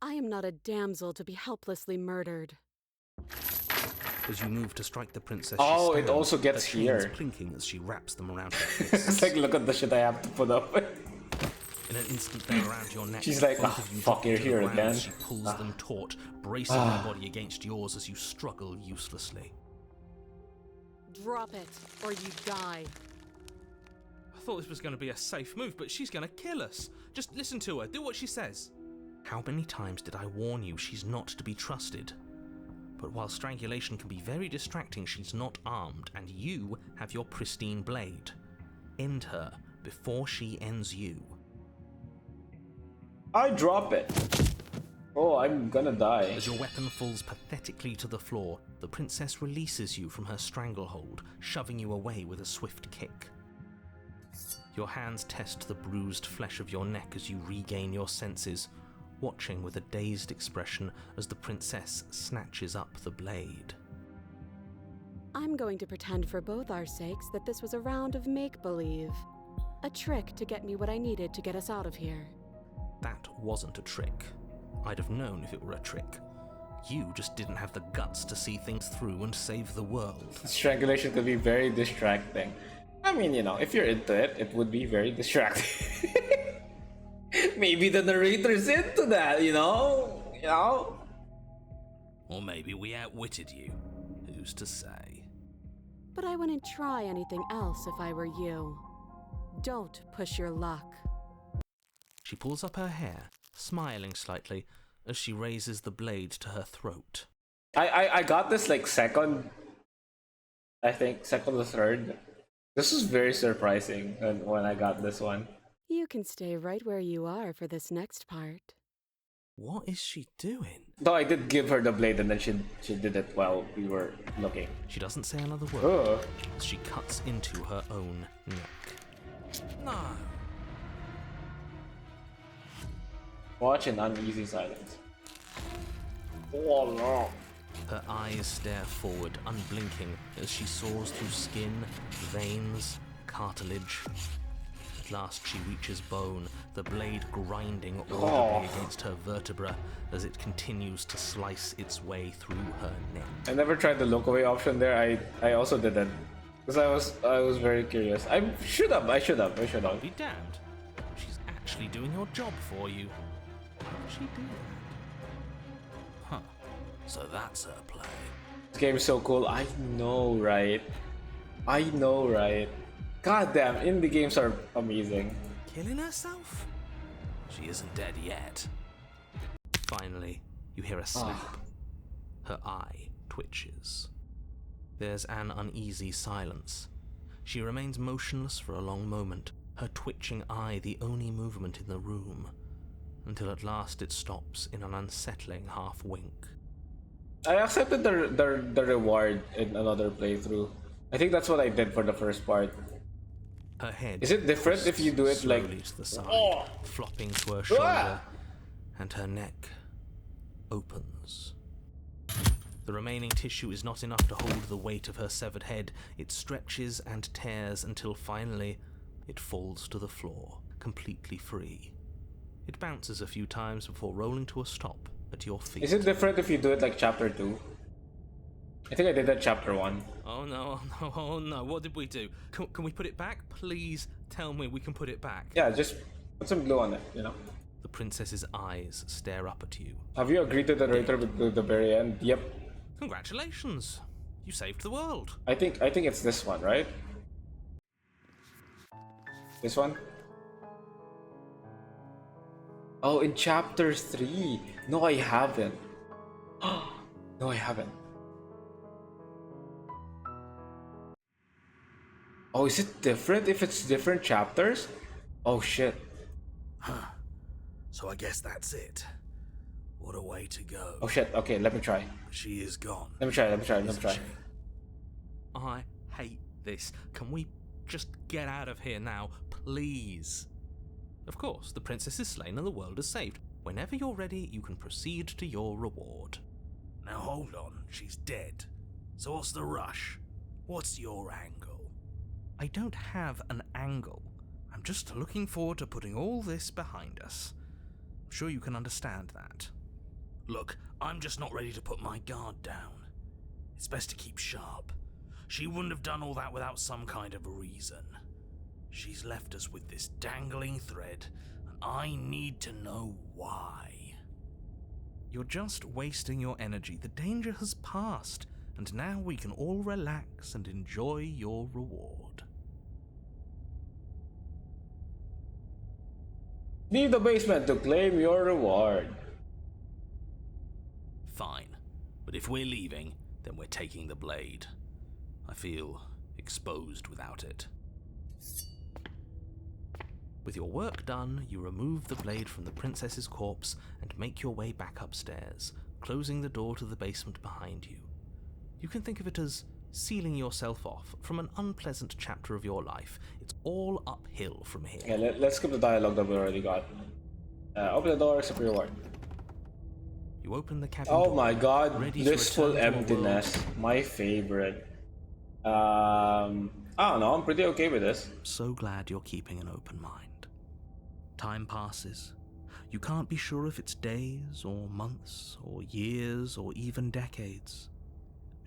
I am not a damsel to be helplessly murdered.
As you move to strike the princess,
oh, it also gets here.
Clinking as she wraps them around her face.
It's like, look at the shit I have to put up with.
In an instant, they're around your neck.
She's like, oh, fuck, you're here again.
She pulls them taut, bracing her body against yours as you struggle uselessly.
Drop it, or you die.
I thought this was going to be a safe move, but she's going to kill us. Just listen to her. Do what she says. How many times did I warn you she's not to be trusted? But while strangulation can be very distracting, she's not armed, and you have your pristine blade. End her before she ends you.
I drop it. Oh, I'm gonna die.
As your weapon falls pathetically to the floor, the princess releases you from her stranglehold, shoving you away with a swift kick. Your hands test the bruised flesh of your neck as you regain your senses, watching with a dazed expression as the princess snatches up the blade.
I'm going to pretend for both our sakes that this was a round of make-believe. A trick to get me what I needed to get us out of here.
That wasn't a trick. I'd have known if it were a trick. You just didn't have the guts to see things through and save the world.
Strangulation could be very distracting. I mean, if you're into it, it would be very distracting. Maybe the narrator's into that,
Or maybe we outwitted you. Who's to say?
But I wouldn't try anything else if I were you. Don't push your luck.
She pulls up her hair, smiling slightly as she raises the blade to her throat.
I got this like second, I think second or third. This was very surprising when I got this one.
You can stay right where you are for this next part.
What is she doing?
Though I did give her the blade and then she did it while we were looking.
She doesn't say another word as she cuts into her own neck.
No.
Watch in uneasy silence. Oh no.
Her eyes stare forward, unblinking, as she saws through skin, veins, cartilage. At last she reaches bone, the blade grinding audibly against her vertebra as it continues to slice its way through her neck.
I never tried the look away option there. I also didn't. Because I was very curious. I should have.
Be damned. She's actually doing your job for you. How did she do that? Huh.
So that's her play.
This game is so cool. I know, right? God damn, indie games are amazing.
Killing herself? She isn't dead yet.
Finally, you hear a snap. Her eye twitches. There's an uneasy silence. She remains motionless for a long moment, her twitching eye the only movement in the room, until at last it stops in an unsettling half-wink.
I accepted the reward in another playthrough. I think that's what I did for the first part.
Her head
is it different if you do it like
to the side, flopping to her shoulder, and her neck opens. The remaining tissue is not enough to hold the weight of her severed head. It stretches and tears until finally it falls to the floor, completely free. It bounces a few times before rolling to a stop at your feet.
Is it different if you do it like chapter 2? I think I did that chapter 1.
Oh no, what did we do? Can we put it back? Please tell me we can put it back.
Yeah, just put some glue on it, you know?
The princess's eyes stare up at you.
Have you agreed to the narrator with the very end? Yep.
Congratulations! You saved the world.
I think it's this one, right? This one? Oh, in chapter 3. No, I haven't. No, I haven't. Oh, is it different if it's different chapters? Oh shit.
Huh. So I guess that's it. What a way to go.
Oh shit, okay, let me try.
She is gone.
Let me try.
I hate this. Can we just get out of here now, please? Of course, the princess is slain and the world is saved. Whenever you're ready, you can proceed to your reward.
Now hold on, she's dead. So what's the rush? What's your angle?
I don't have an angle. I'm just looking forward to putting all this behind us. I'm sure you can understand that.
Look, I'm just not ready to put my guard down. It's best to keep sharp. She wouldn't have done all that without some kind of a reason. She's left us with this dangling thread, and I need to know why.
You're just wasting your energy. The danger has passed, and now we can all relax and enjoy your reward.
Leave the basement to claim your reward.
Fine, but if we're leaving, then we're taking the blade. I feel exposed without it.
With your work done, you remove the blade from the princess's corpse and make your way back upstairs, closing the door to the basement behind you. You can think of it as sealing yourself off from an unpleasant chapter of your life. It's all uphill from here.
Yeah, let's skip the dialogue that we already got. Open the door, accept reward.
You open the cabin
door.
Oh my
god, blissful emptiness. My favorite. I don't know, I'm pretty okay with this.
So glad you're keeping an open mind. Time passes. You can't be sure if it's days or months or years or even decades.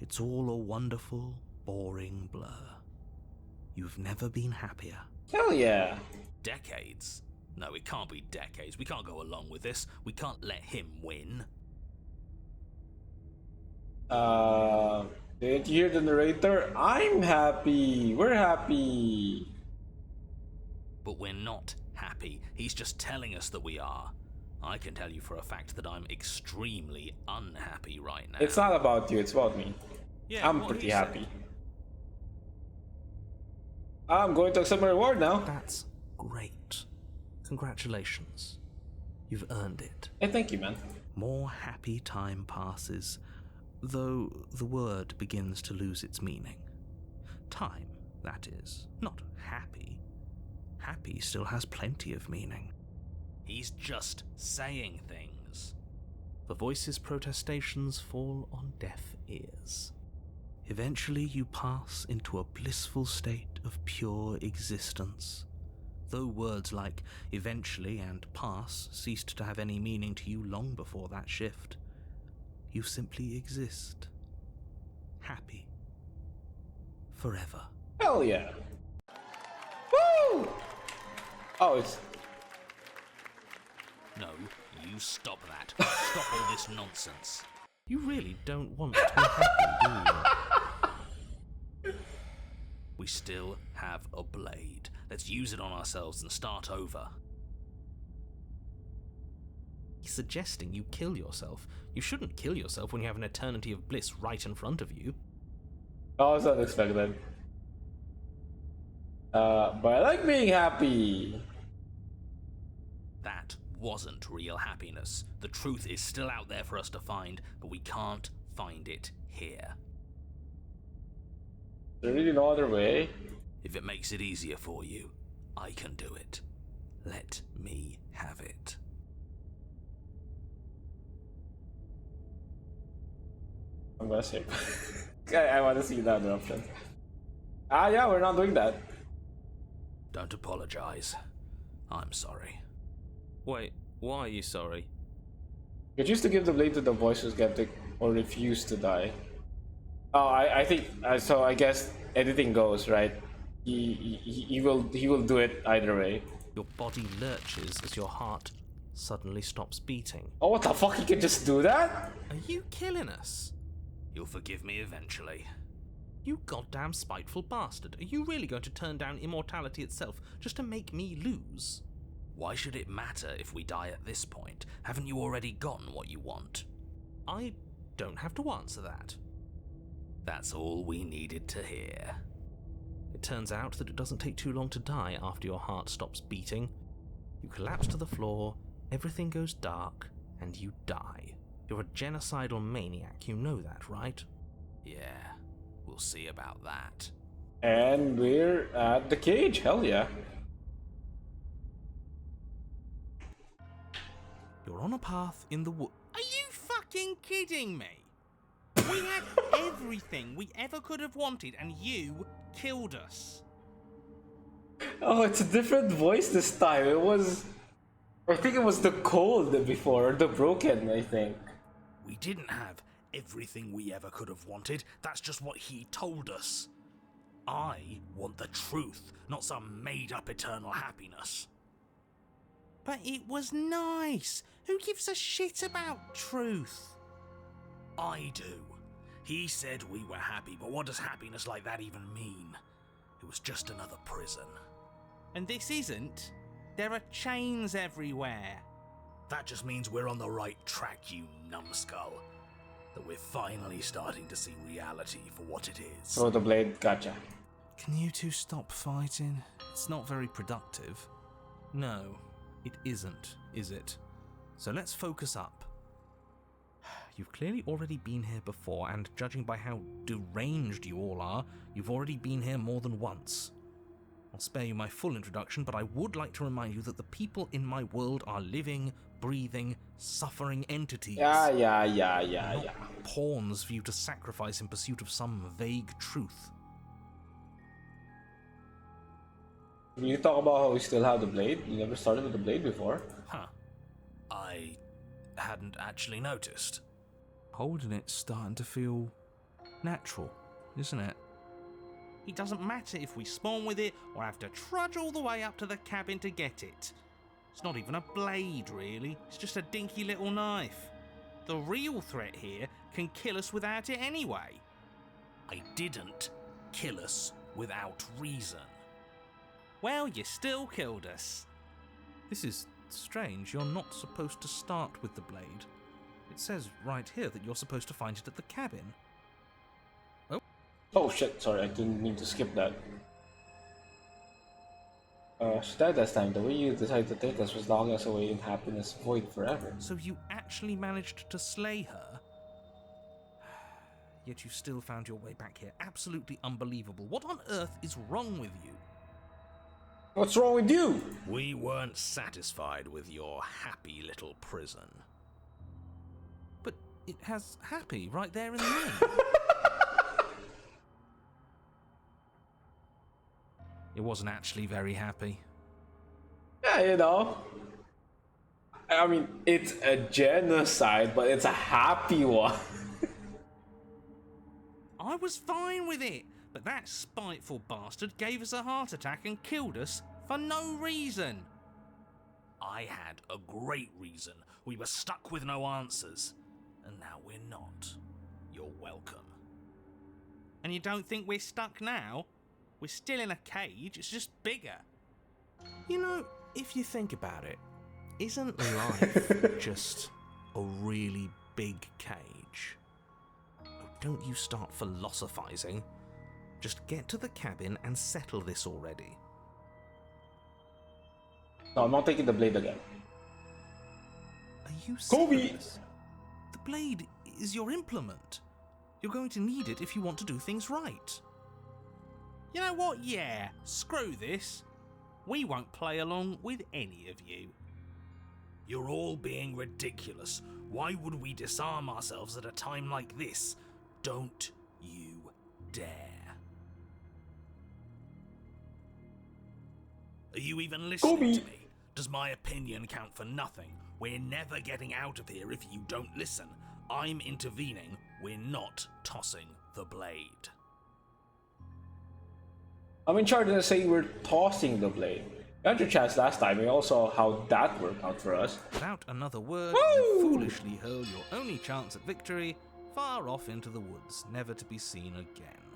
It's all a wonderful, boring blur. You've never been happier.
Hell yeah.
Decades? No, it can't be decades. We can't go along with this. We can't let him win.
Did you hear the narrator? I'm happy. We're happy.
But we're not happy. He's just telling us that we are. I can tell you for a fact that I'm extremely unhappy right now.
It's not about you, it's about me.
Yeah,
I'm
what
pretty
he said.
happy. I'm going to accept my reward now.
That's great. Congratulations. You've earned it.
Hey, thank you, man.
More happy time passes, though the word begins to lose its meaning. Time, that is, not happy. Happy still has plenty of meaning.
He's just saying things.
The voice's protestations fall on deaf ears. Eventually you pass into a blissful state of pure existence. Though words like eventually and pass ceased to have any meaning to you long before that shift, you simply exist. Happy. Forever.
Hell yeah. Woo! Oh, it's...
No, you stop that. Stop all this nonsense.
You really don't want to be happy, do you?
We still have a blade. Let's use it on ourselves and start over.
He's suggesting you kill yourself. You shouldn't kill yourself when you have an eternity of bliss right in front of you.
Oh, I was unexpected. But I like being happy.
That wasn't real happiness. The truth is still out there for us to find, but we can't find it here.
There's really no other way.
If it makes it easier for you, I can do it. Let me have it.
I'm gonna save. I want to see the other option. Ah, yeah, we're not doing that.
Don't apologize. I'm sorry.
Wait, why are you sorry?
You choose to give the blade to the voice skeptic or refuse to die. Oh, I think so. I guess anything goes, right? He will do it either way.
Your body lurches as your heart suddenly stops beating.
Oh, what the fuck? He can just do that?
Are you killing us?
You'll forgive me eventually.
You goddamn spiteful bastard. Are you really going to turn down immortality itself just to make me lose?
Why should it matter if we die at this point? Haven't you already gotten what you want?
I don't have to answer that.
That's all we needed to hear.
It turns out that it doesn't take too long to die after your heart stops beating. You collapse to the floor, everything goes dark, and you die. You're a genocidal maniac, you know that, right?
Yeah, we'll see about that.
And we're at the cage, hell yeah.
You're on a path in the wood.
Are you fucking kidding me? We had everything we ever could have wanted, and you killed us.
Oh, it's a different voice this time. I think it was the cold before, or the broken, I think.
We didn't have everything we ever could have wanted. That's just what he told us. I want the truth, not some made-up eternal happiness. But it was nice. Who gives a shit about truth? I do. He said we were happy, but what does happiness like that even mean? It was just another prison. And this isn't. There are chains everywhere. That just means we're on the right track, you numbskull. That we're finally starting to see reality for what it is.
Throw the blade, gotcha.
Can you two stop fighting? It's not very productive. No, it isn't, is it? So let's focus up. You've clearly already been here before, and judging by how deranged you all are, you've already been here more than once. I'll spare you my full introduction, but I would like to remind you that the people in my world are living, breathing, suffering entities.
Yeah.
Pawns for you to sacrifice in pursuit of some vague truth.
You talk about how we still have the blade. You never started with the blade before.
Huh. I hadn't actually noticed.
Holding it's starting to feel natural, isn't it?
It doesn't matter if we spawn with it or have to trudge all the way up to the cabin to get it. It's not even a blade, really. It's just a dinky little knife. The real threat here can kill us without it anyway.
I didn't kill us without reason.
Well, you still killed us.
This is strange. You're not supposed to start with the blade. It says right here that you're supposed to find it at the cabin.
Oh shit, sorry, I didn't mean to skip that. She died last time. The way you decided to take us was locking us away in happiness void forever.
So you actually managed to slay her? Yet you still found your way back here. Absolutely unbelievable. What on earth is wrong with you?
What's wrong with you?
We weren't satisfied with your happy little prison.
But it has happy right there in the name.
It wasn't actually very happy.
Yeah, you know. I mean, it's a genocide, but it's a happy one.
I was fine with it, but that spiteful bastard gave us a heart attack and killed us for no reason.
I had a great reason. We were stuck with no answers. And now we're not. You're welcome.
And you don't think we're stuck now? We're still in a cage, it's just bigger.
You know, if you think about it, isn't life just a really big cage? Oh, don't you start philosophizing. Just get to the cabin and settle this already.
No, I'm not taking the blade again.
Are you
Kobe!
serious? The blade is your implement. You're going to need it if you want to do things right.
You know what? Yeah, screw this. We won't play along with any of you.
You're all being ridiculous. Why would we disarm ourselves at a time like this? Don't you dare. Are you even listening to me? Does my opinion count for nothing? We're never getting out of here if you don't listen. I'm intervening. We're not tossing the blade.
I'm in charge of saying we're tossing the blade. We had your chance last time, we all saw how that worked out for us.
Without another word, you foolishly hurl your only chance at victory far off into the woods, never to be seen again.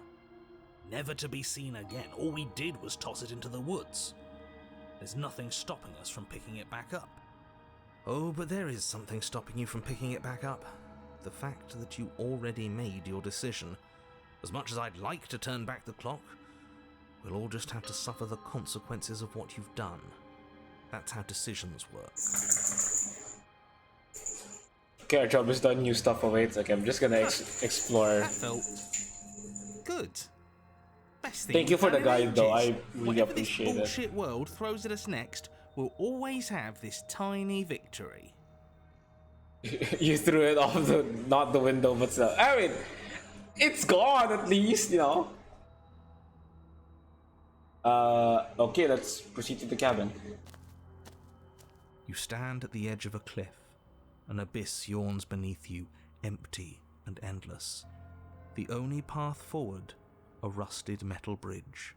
Never to be seen again. All we did was toss it into the woods. There's nothing stopping us from picking it back up.
Oh, but there is something stopping you from picking it back up. The fact that you already made your decision. As much as I'd like to turn back the clock, we'll all just have to suffer the consequences of what you've done. That's how decisions work.
Okay, our job is done, new stuff awaits. Okay, I'm just gonna explore.
That felt good. Best thing
Thank you for the guide though, I really
Whatever
appreciate
this
it.
bullshit world throws at us next, we'll always have this tiny victory.
You threw it off the, not the window, but still. I mean, it's gone at least, you know. Okay, let's proceed to the cabin.
You stand at the edge of a cliff. An abyss yawns beneath you, empty and endless. The only path forward, a rusted metal bridge.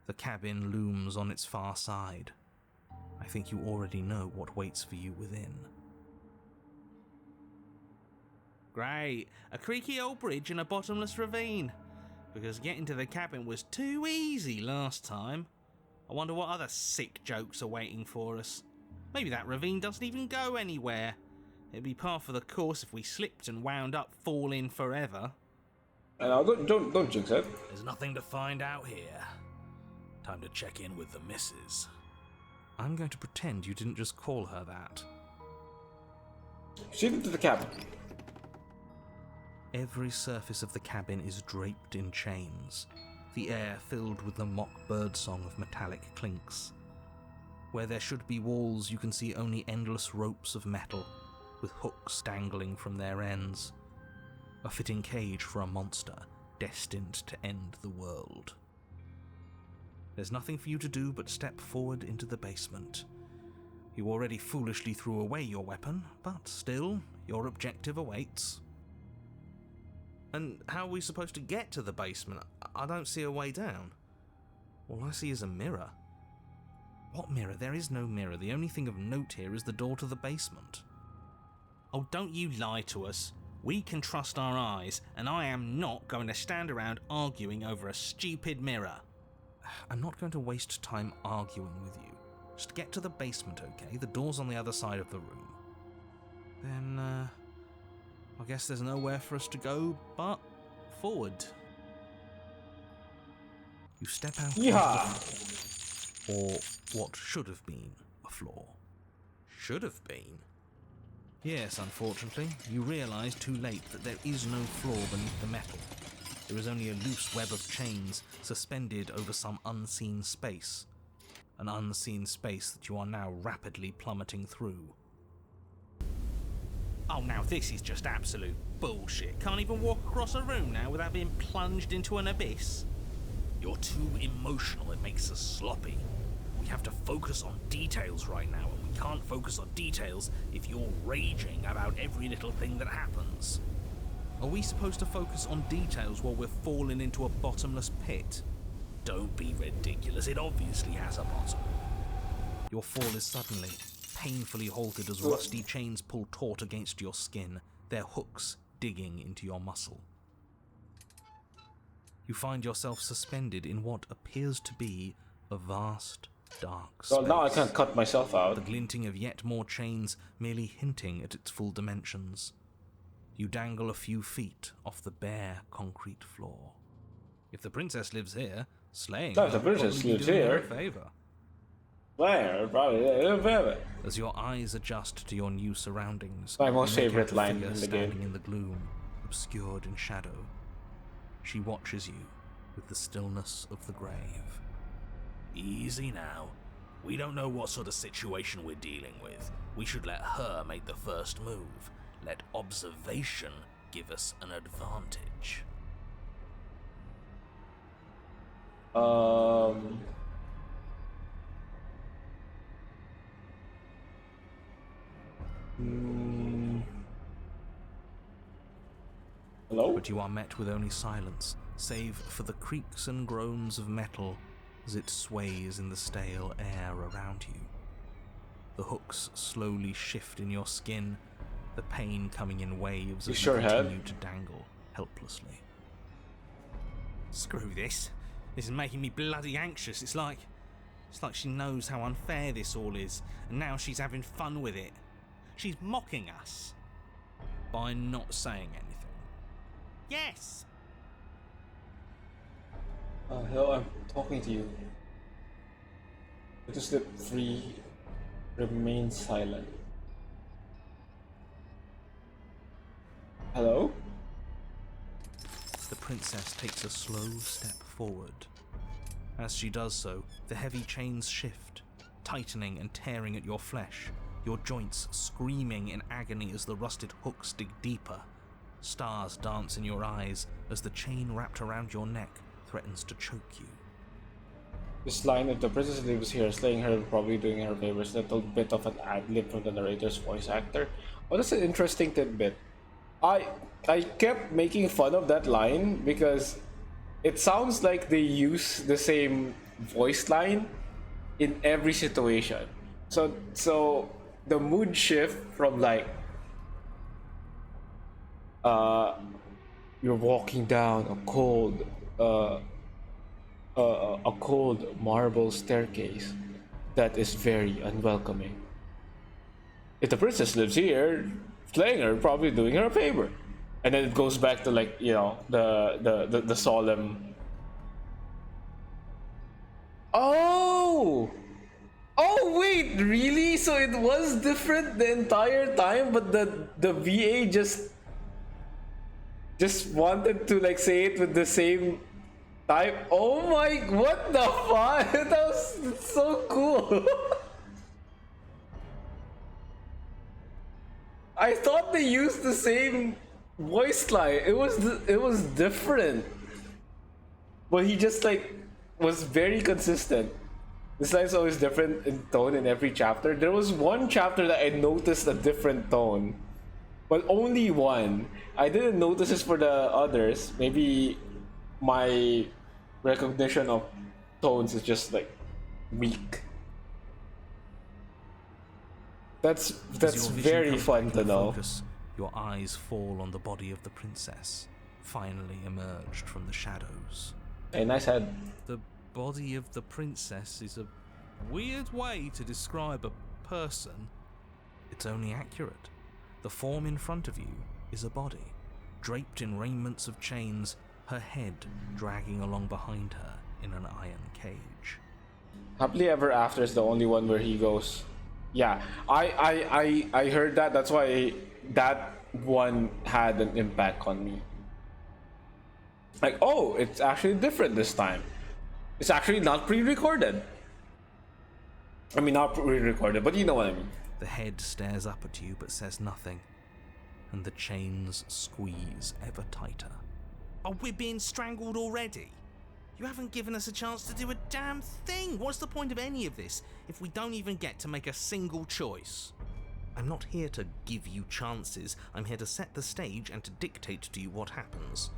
The cabin looms on its far side. I think you already know what waits for you within.
Great, a creaky old bridge and a bottomless ravine. Because getting to the cabin was too easy last time. I wonder what other sick jokes are waiting for us. Maybe that ravine doesn't even go anywhere. It'd be par for the course if we slipped and wound up falling forever.
Don't jinx it.
There's nothing to find out here. Time to check in with the missus.
I'm going to pretend you didn't just call her that.
Proceed into the cabin.
Every surface of the cabin is draped in chains, the air filled with the mock birdsong of metallic clinks. Where there should be walls, you can see only endless ropes of metal, with hooks dangling from their ends. A fitting cage for a monster destined to end the world. There's nothing for you to do but step forward into the basement. You already foolishly threw away your weapon, but still, your objective awaits. And how are we supposed to get to the basement? I don't see a way down. All I see is a mirror. What mirror? There is no mirror. The only thing of note here is the door to the basement.
Oh, don't you lie to us. We can trust our eyes, and I am not going to stand around arguing over a stupid mirror.
I'm not going to waste time arguing with you. Just get to the basement, okay? The door's on the other side of the room. Then, I guess there's nowhere for us to go but forward. You step out onto the floor, or what should have been a floor. Should have been? Yes, unfortunately, you realise too late that there is no floor beneath the metal. There is only a loose web of chains suspended over some unseen space. An unseen space that you are now rapidly plummeting through.
Oh, now this is just absolute bullshit. Can't even walk across a room now without being plunged into an abyss. You're too emotional, it makes us sloppy. We have to focus on details right now, and we can't focus on details if you're raging about every little thing that happens.
Are we supposed to focus on details while we're falling into a bottomless pit?
Don't be ridiculous, it obviously has a bottom.
Your fall is suddenly, painfully halted as rusty chains pull taut against your skin, their hooks digging into your muscle. You find yourself suspended in what appears to be a vast, dark space.
Well, now I can't cut myself out.
The glinting of yet more chains merely hinting at its full dimensions. You dangle a few feet off the bare concrete floor. If the princess lives here, slaying her
the princess
probably
lives
doing her
here.
a favour.
Where? Probably.
As your eyes adjust to your new surroundings,
My most
you make
favorite
out a
line
figure
in the
standing
game.
in the gloom, obscured in shadow. She watches you with the stillness of the grave.
Easy now. We don't know what sort of situation we're dealing with. We should let her make the first move. Let observation give us an advantage.
Hello?
But you are met with only silence, save for the creaks and groans of metal as it sways in the stale air around you. The hooks slowly shift in your skin, the pain coming in waves as you continue to dangle helplessly.
Screw this. This is making me bloody anxious. It's like she knows how unfair this all is, and now she's having fun with it. She's mocking us by not saying anything. Yes!
Hello, I'm talking to you. Just slip free. Remain silent. Hello?
The princess takes a slow step forward. As she does so, the heavy chains shift, tightening and tearing at your flesh, your joints screaming in agony as the rusted hooks dig deeper. Stars dance in your eyes as the chain wrapped around your neck threatens to choke you.
This line, if the princess lives here, slaying her probably doing her favors, a little bit of an ad-lib from the narrator's voice actor. Oh, that's an interesting tidbit. I kept making fun of that line because it sounds like they use the same voice line in every situation. So the mood shift from like you're walking down a cold marble staircase that is very unwelcoming. If the princess lives here, slaying her probably doing her a favor, and then it goes back to like, you know, the solemn. Oh wait, really? So it was different the entire time, but the VA just wanted to like say it with the same type. Oh my, what the fuck? That was so cool. I thought they used the same voice line. It was different, but he just like was very consistent. This line's always different in tone in every chapter. There was one chapter that I noticed a different tone, but only one. I didn't notice this for the others. Maybe my recognition of tones is just like weak. That's very fun to know.
Your eyes fall on the body of the princess, finally emerged from the shadows.
Hey, nice head.
The body of the princess is a weird way to describe a person. It's only accurate. The form in front of you is a body, draped in raiments of chains, her head dragging along behind her in an iron cage.
Happily Ever After is the only one where he goes, yeah, I heard that. That's why that one had an impact on me. Like, oh, it's actually different this time. It's actually not pre-recorded. I mean, not pre-recorded, but you know what I mean.
The head stares up at you but says nothing, and the chains squeeze ever tighter.
Oh, we're being strangled already? You haven't given us a chance to do a damn thing. What's the point of any of this if we don't even get to make a single choice?
I'm not here to give you chances. I'm here to set the stage and to dictate to you what happens.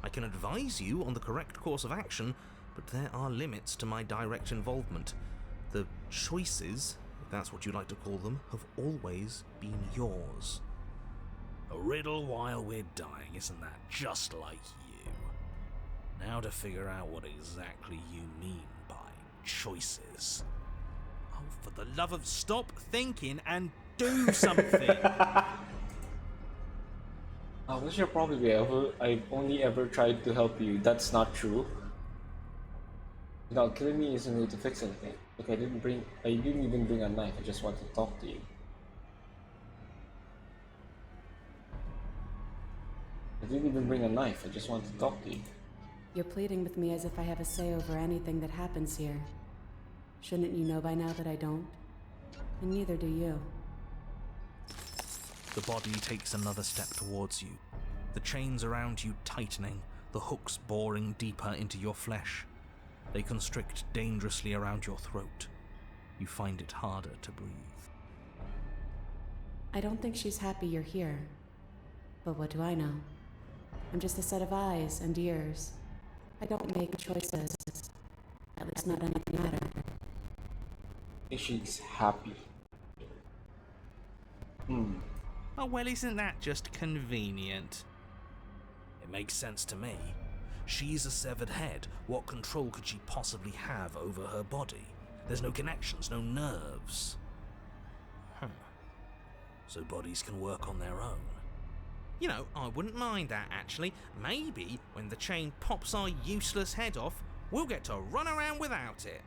I can advise you on the correct course of action, but there are limits to my direct involvement. The choices, if that's what you like to call them, have always been yours.
A riddle while we're dying, isn't that just like you? Now to figure out what exactly you mean by choices. Oh, for the love of stop thinking and do something!
What's your problem? I've only ever tried to help you. That's not true. No, killing me isn't going to fix anything. Look, I didn't even bring a knife. I just want to talk to you. I didn't even bring a knife. I just want to talk to you.
You're pleading with me as if I have a say over anything that happens here. Shouldn't you know by now that I don't? And neither do you.
The body takes another step towards you, the chains around you tightening, the hooks boring deeper into your flesh. They constrict dangerously around your throat. You find it harder to breathe.
I don't think she's happy you're here. But what do I know? I'm just a set of eyes and ears. I don't make choices. At least not anything matter.
She's happy.
Oh, well, isn't that just convenient?
It makes sense to me. She's a severed head. What control could she possibly have over her body? There's no connections, no nerves. So bodies can work on their own.
You know, I wouldn't mind that, actually. Maybe when the chain pops our useless head off, we'll get to run around without it.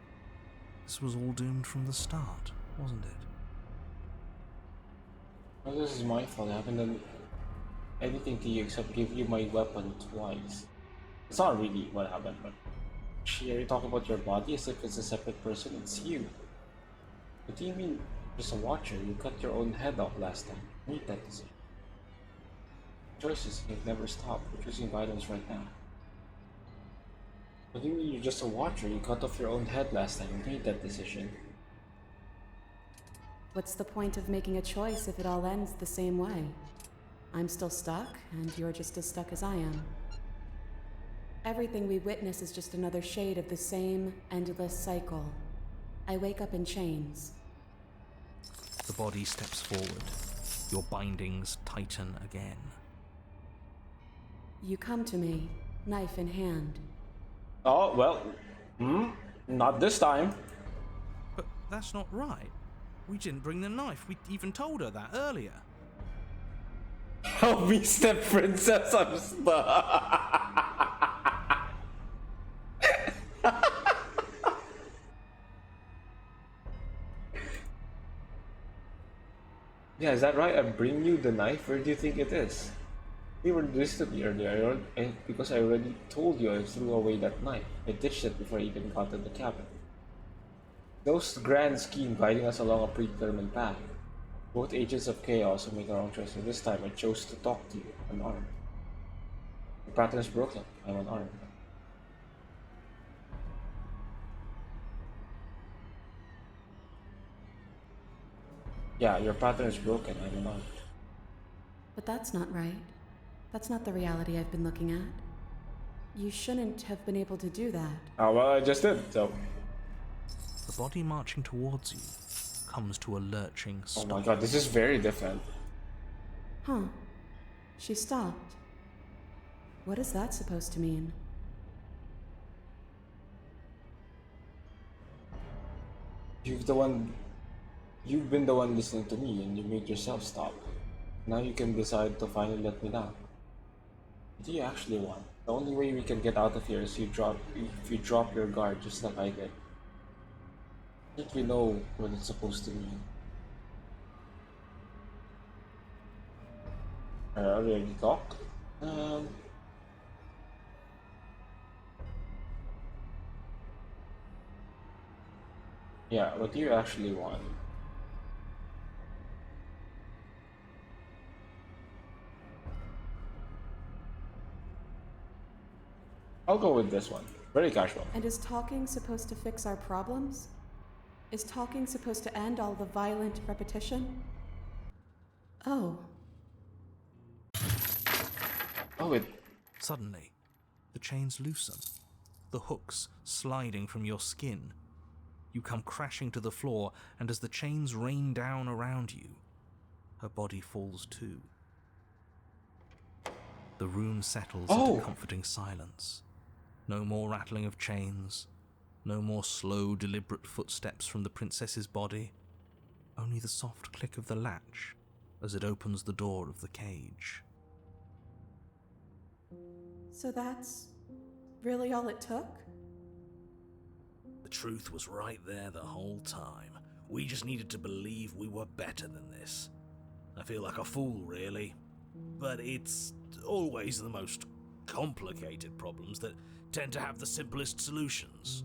This was all doomed from the start, wasn't it?
Well, this is my fault. I haven't done anything to you except give you my weapon twice. It's not really what happened, but you're talking about your body as if it's a separate person. It's you. What do you mean, just a watcher? You cut your own head off last time. Read that decision. Choices you've never stopped. We're choosing violence right now. What do you mean you're just a watcher? You cut off your own head last time. Read that decision.
What's the point of making a choice if it all ends the same way? I'm still stuck, and you're just as stuck as I am. Everything we witness is just another shade of the same endless cycle. I wake up in chains.
The body steps forward. Your bindings tighten again.
You come to me, knife in hand.
Oh, well, not this time.
But that's not right. We didn't bring the knife. We even told her that earlier.
Help me, step princess, I'm stuck. Yeah, is that right? I bring you the knife? Where do you think it is? You were distant earlier, because I already told you I threw away that knife. I ditched it before I even got to the cabin. Those grand scheme guiding us along a predetermined path. Both agents of chaos who made the wrong choice, and this time I chose to talk to you, unarmed. The pattern is broken. I'm unarmed. Yeah, your pattern is broken. I'm unarmed.
But that's not right. That's not the reality I've been looking at. You shouldn't have been able to do that.
Oh, well, I just did, so.
The body marching towards you comes to a lurching stop.
Oh my god, this is very different.
Huh.
She stopped. What is that supposed to mean?
You've been the one listening to me, and you made yourself stop. Now you can decide to finally let me down. What do you actually want? The only way we can get out of here is if you drop your guard just like I did. I think you know what it's supposed to mean. I already talked. Yeah, what do you actually want? I'll go with this one. Very casual.
And is talking supposed to fix our problems? Is talking supposed to end all the violent repetition? Oh.
Oh, it.
Suddenly, the chains loosen, the hooks sliding from your skin. You come crashing to the floor, and as the chains rain down around you, her body falls too. The room settles into comforting silence. No more rattling of chains, no more slow, deliberate footsteps from the princess's body, only the soft click of the latch as it opens the door of the cage.
So that's really all it took?
The truth was right there the whole time. We just needed to believe we were better than this. I feel like a fool, really. But it's always the most complicated problems that tend to have the simplest solutions.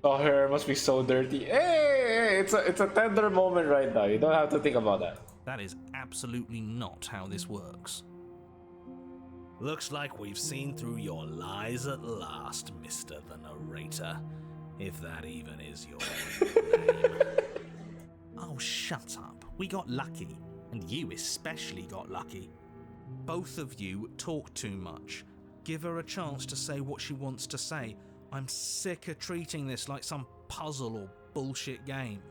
Oh, her hair must be so dirty. Hey, it's a tender moment right now. You don't have to think about that.
That is absolutely not how this works.
Looks like we've seen through your lies at last, Mr. the Narrator. If that even is your name.
Oh, shut up. We got lucky. And you especially got lucky.
Both of you talk too much. Give her a chance to say what she wants to say. I'm sick of treating this like some puzzle or bullshit game.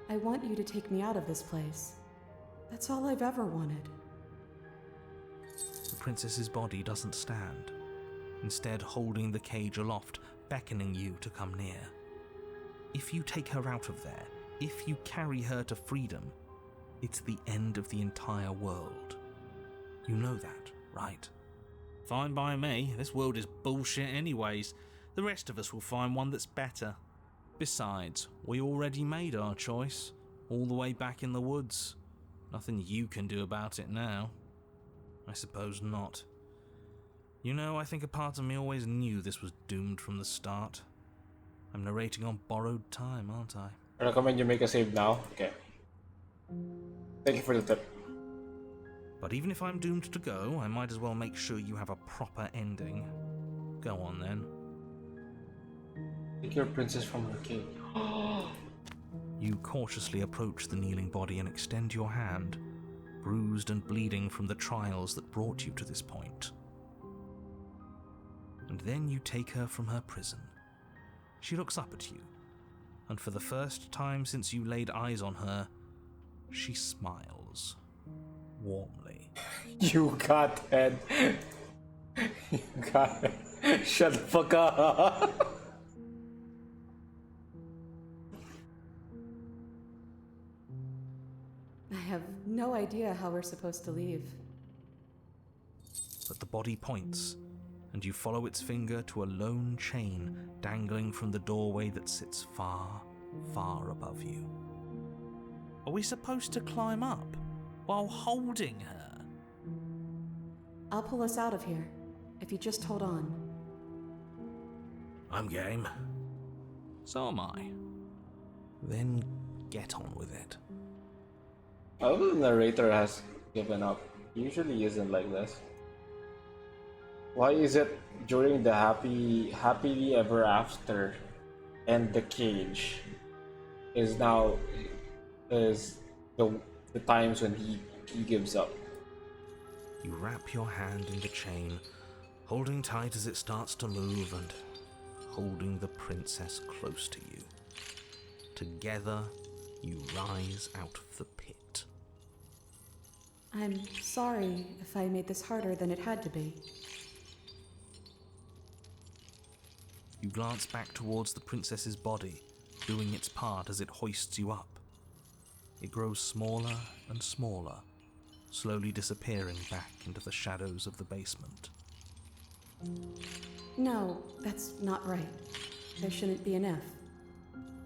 I want you to take me out of this place. That's all I've ever wanted.
The princess's body doesn't stand, instead holding the cage aloft, beckoning you to come near. If you take her out of there, if you carry her to freedom, it's the end of the entire world. You know that, right?
Fine by me. This world is bullshit anyways. The rest of us will find one that's better.
Besides, we already made our choice, all the way back in the woods. Nothing you can do about it now. I suppose not. You know, I think a part of me always knew this was doomed from the start. I'm narrating on borrowed time, aren't I?
I recommend you make a save now. Okay. Thank you for the tip.
But even if I'm doomed to go, I might as well make sure you have a proper ending. Go on then.
Take your princess from her cage.
You cautiously approach the kneeling body and extend your hand, bruised and bleeding from the trials that brought you to this point. And then you take her from her prison. She looks up at you, and for the first time since you laid eyes on her, she smiles warmly.
You got it. You got it. Shut the fuck up.
I have no idea how we're supposed to leave.
But the body points, and you follow its finger to a lone chain dangling from the doorway that sits far, far above you.
Are we supposed to climb up while holding her?
I'll pull us out of here, if you just hold on.
I'm game.
So am I. Then get on with it.
I hope the narrator has given up. He usually isn't like this. Why is it during the happily ever after and the cage is now the times when he gives up?
You wrap your hand in the chain, holding tight as it starts to move and holding the princess close to you. Together, you rise out of the pit.
I'm sorry if I made this harder than it had to be.
You glance back towards the princess's body, doing its part as it hoists you up. It grows smaller and smaller, slowly disappearing back into the shadows of the basement.
No, that's not right. There shouldn't be an if.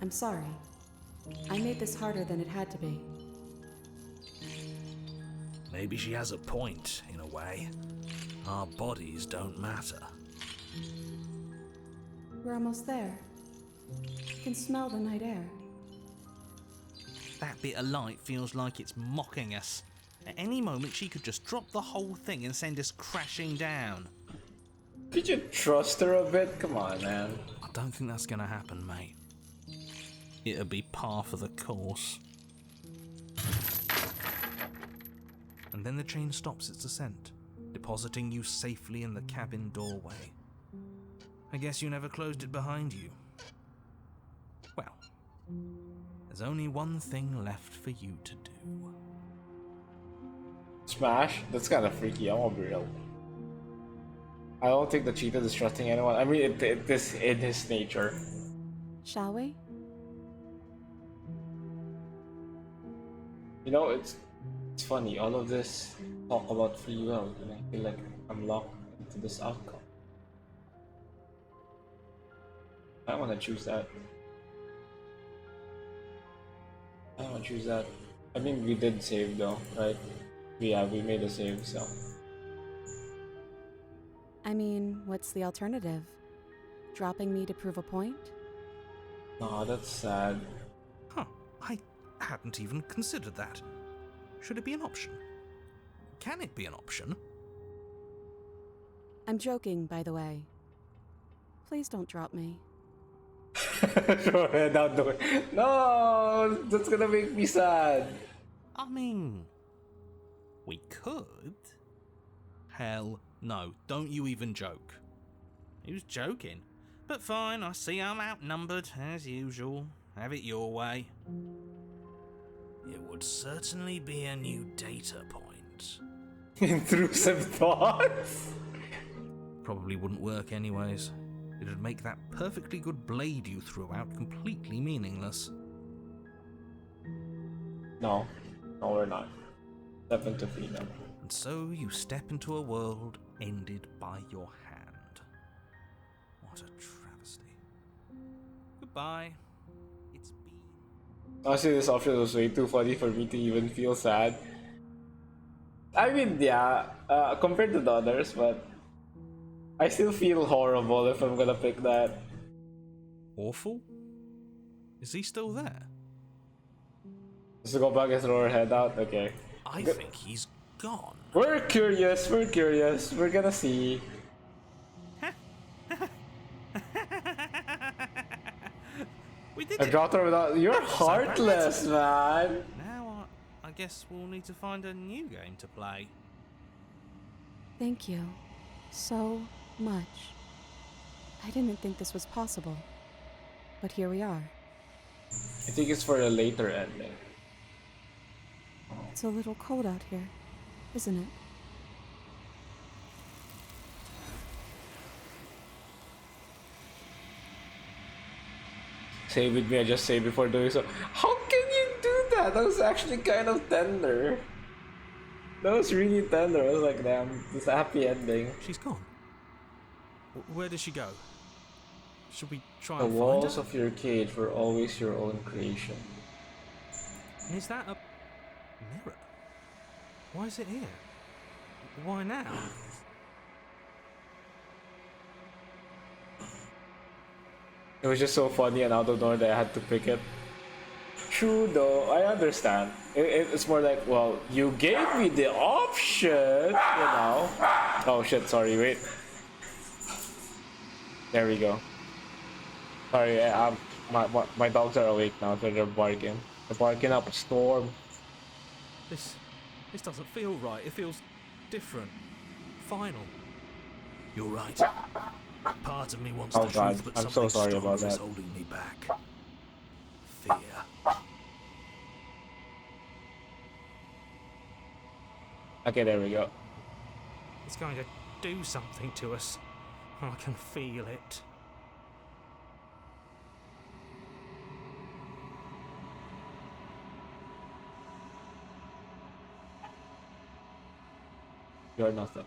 I'm sorry. I made this harder than it had to be.
Maybe she has a point, in a way. Our bodies don't matter.
We're almost there. You can smell the night air.
That bit of light feels like it's mocking us. At any moment, she could just drop the whole thing and send us crashing down.
Could you trust her a bit? Come on, man.
I don't think that's gonna happen, mate.
It'll be par for the course.
And then the train stops its ascent, depositing you safely in the cabin doorway. I guess you never closed it behind you. Well, there's only one thing left for you to do.
Smash? That's kind of freaky, I won't be real. I don't think the cheetah is trusting anyone. I mean, it is in his nature.
Shall we?
You know, it's funny, all of this talk about free will, and I feel like I'm locked into this outcome. I want to choose that. I want to choose that. I mean, we did save though, right? Yeah, we made a save, so.
I mean, what's the alternative? Dropping me to prove a point?
Oh, that's sad.
Huh, I hadn't even considered that. Should it be an option? Can it be an option?
I'm joking, by the way. Please don't drop me.
Throw her head out the way. No, that's gonna make me sad.
I mean, we could.
Hell no, don't you even joke.
He was joking. But fine, I see I'm outnumbered, as usual. Have it your way.
It would certainly be a new data point.
Intrusive thoughts?
Probably wouldn't work anyways. It'd make that perfectly good blade you threw out completely meaningless.
No, we're not. Step into freedom.
And so you step into a world ended by your hand. What a travesty. Goodbye. It's been...
Honestly, this option was way too funny for me to even feel sad. I mean, yeah, compared to the others, but I still feel horrible if I'm gonna pick that.
Awful? Is he still there?
Just go back and throw her head out? Okay.
I think he's gone.
We're curious, we're gonna see.
We did
I
it.
dropped her without. You're heartless, man.
Now I guess we'll need to find a new game to play.
Thank you so much. I didn't think this was possible, but here we are.
I think it's for a later ending.
It's a little cold out here, isn't it?
Save with me, I just saved before doing so. How can you do that? That was actually kind of tender. That was really tender. I was like, damn, this happy ending.
She's gone. Where did she go? Should we try
The
and find
walls
her?
of your cage were always your own creation.
Is that a mirror? Why is it here? Why now?
It was just so funny and out of nowhere that I had to pick it. True though, I understand. It's more like, well, you gave me the option, you know. Oh shit, sorry, wait. There we go. Sorry, my dogs are awake now, so they're barking. They're barking up a storm.
This doesn't feel right. It feels different. Final.
You're right. Part of me wants
Oh
the
god,
truth, but
I'm so
something
sorry about
stronger is
that.
holding me back. Fear.
Okay, there we go.
It's going to do something to us. I can feel it.
You're nothing.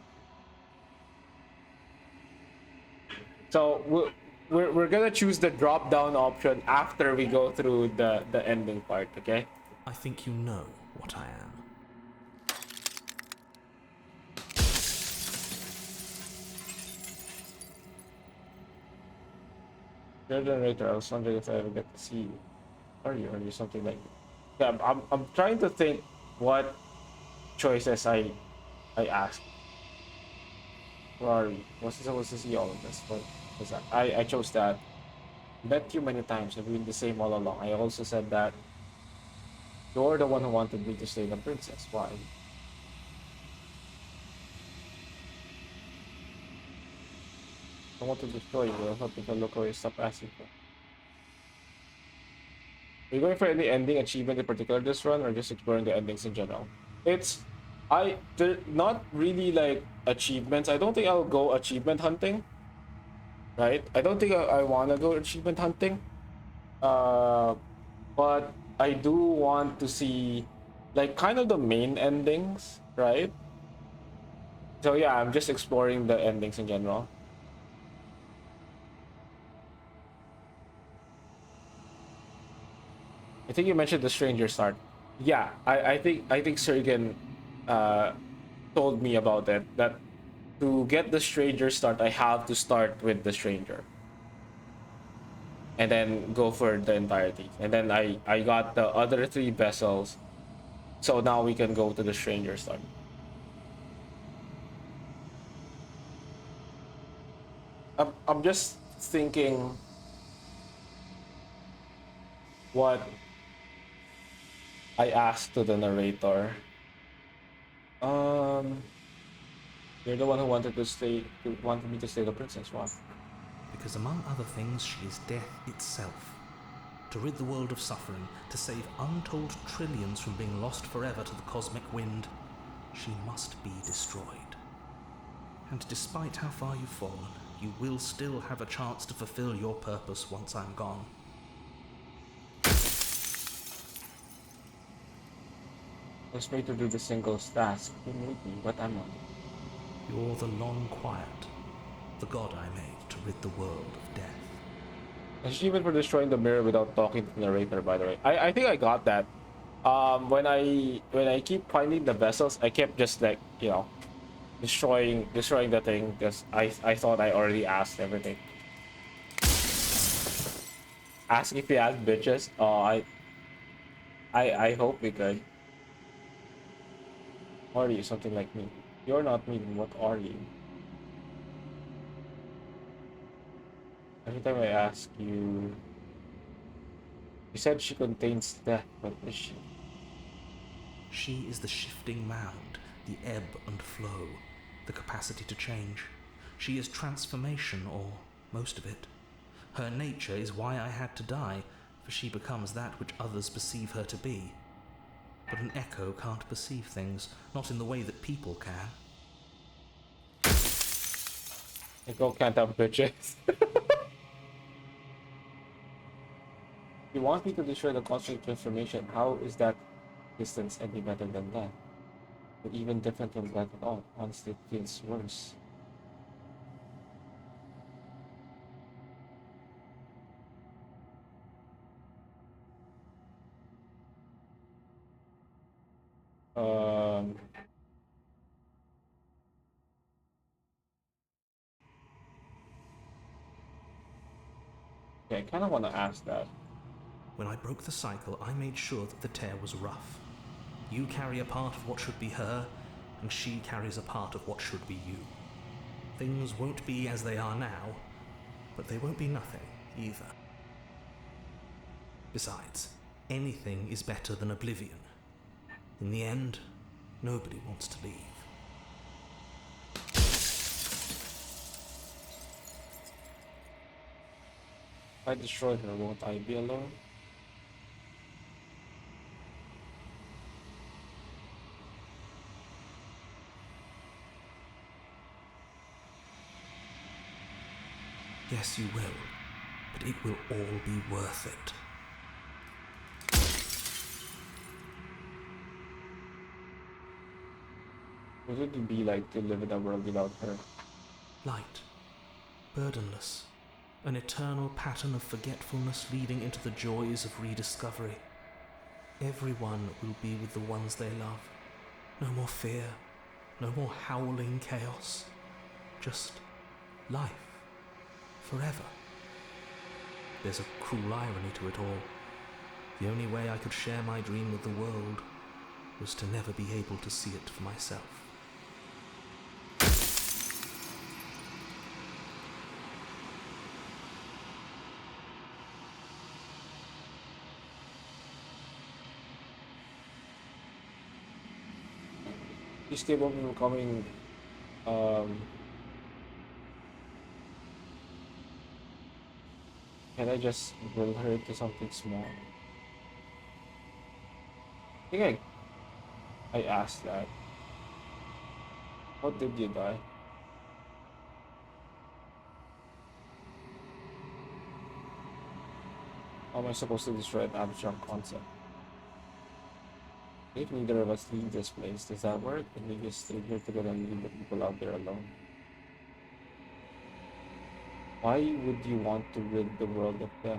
So we're gonna choose the drop down option after we go through the ending part, okay?
I think you know what I am.
Your generator, I was wondering if I ever get to see you. Or something like that. Yeah, I'm trying to think what choices I asked. Where are you? Was I supposed to see all of this? What was that? I chose that. Met you many times. I've been the same all along. I also said that you're the one who wanted me to stay the princess. Why? I want to destroy you. I hope you can look away. Stop asking for. Are you going for any ending achievement in particular this run, or just exploring the endings in general? They're not really like achievements. I don't think I'll go achievement hunting. Right? I don't think I want to go achievement hunting. But I do want to see like kind of the main endings, right? So yeah, I'm just exploring the endings in general. I think you mentioned the stranger start. Yeah, I think Sergen told me about it, that to get the stranger start, I have to start with the stranger. And then go for the entirety. And then I got the other 3 vessels. So now we can go to the stranger start. I'm just thinking what I asked to the narrator. You're the one who wanted me to stay the princess. Why?
Because among other things, she is death itself. To rid the world of suffering, to save untold trillions from being lost forever to the cosmic wind, she must be destroyed. And despite how far you've fallen, you will still have a chance to fulfill your purpose once I'm gone.
I was made to do the singles task. Who made me? What am I?
You're the long quiet, the god I made to rid the world of death.
Achievement for destroying the mirror without talking to the narrator, by the way. I think I got that. When I keep finding the vessels, I kept just like, you know, destroying the thing because I thought I already asked everything. Ask if you ask bitches. Oh, I hope we could. Are you something like me? You're not me, then what are you? Every time I ask you, you said she contains death. What is she?
She is the shifting mound, the ebb and flow, the capacity to change. She is transformation, or most of it. Her nature is why I had to die, for she becomes that which others perceive her to be. But an echo can't perceive things, not in the way that people can.
Echo can't have bitches. You want me to destroy the cosmic transformation. How is that distance any better than that? Or even different from that at all? Honestly, it feels worse. Yeah, I kind of want to ask that.
When I broke the cycle, I made sure that the tear was rough. You carry a part of what should be her, and she carries a part of what should be you. Things won't be as they are now, but they won't be nothing either. Besides, anything is better than oblivion. In the end, nobody wants to leave.
If I destroy her, won't I be alone?
Yes, you will, but it will all be worth it.
What would it be like to live in a world without her?
Light, burdenless, an eternal pattern of forgetfulness leading into the joys of rediscovery. Everyone will be with the ones they love. No more fear, no more howling chaos. Just life, forever. There's a cruel irony to it all. The only way I could share my dream with the world was to never be able to see it for myself.
She's capable of becoming can I just will her to something small? I think I asked that. How did you die? How am I supposed to destroy an abstract concept? If neither of us leave this place, does that work? And we just stay here together and leave the people out there alone. Why would you want to rid the world of death?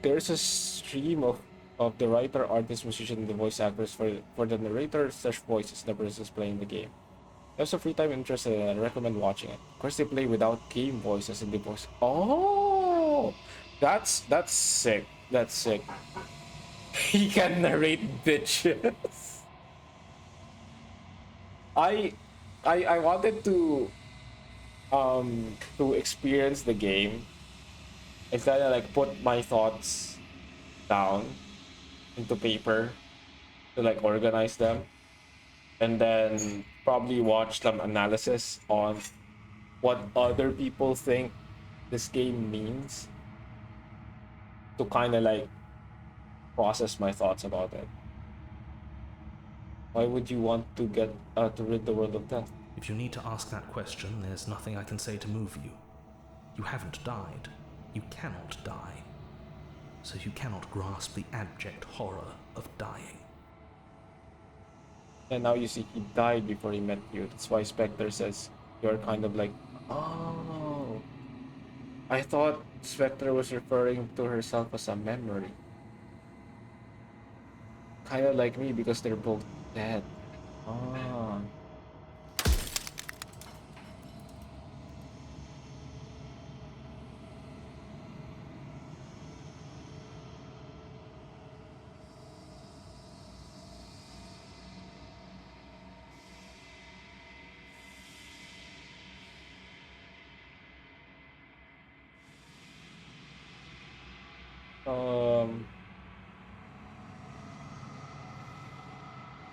There's a stream of the writer, artist, musician, and the voice actors for the narrator slash voices the persons playing the game. If some free time interested, I recommend watching it. Of course, they play without game voices in the voice. Oh, that's sick. That's sick. He can narrate bitches. I wanted to experience the game. Instead of like put my thoughts down into paper to like organize them, and then probably watch some analysis on what other people think this game means to kind of like process my thoughts about it. Why would you want to get to rid the world of death?
If you need to ask that question, there's nothing I can say to move you. You haven't died. You cannot die. So you cannot grasp the abject horror of dying.
And now you see he died before he met you. That's why Spectre says you're kind of like, oh. I thought Spectre was referring to herself as a memory. Kind of like me because they're both dead. Ah.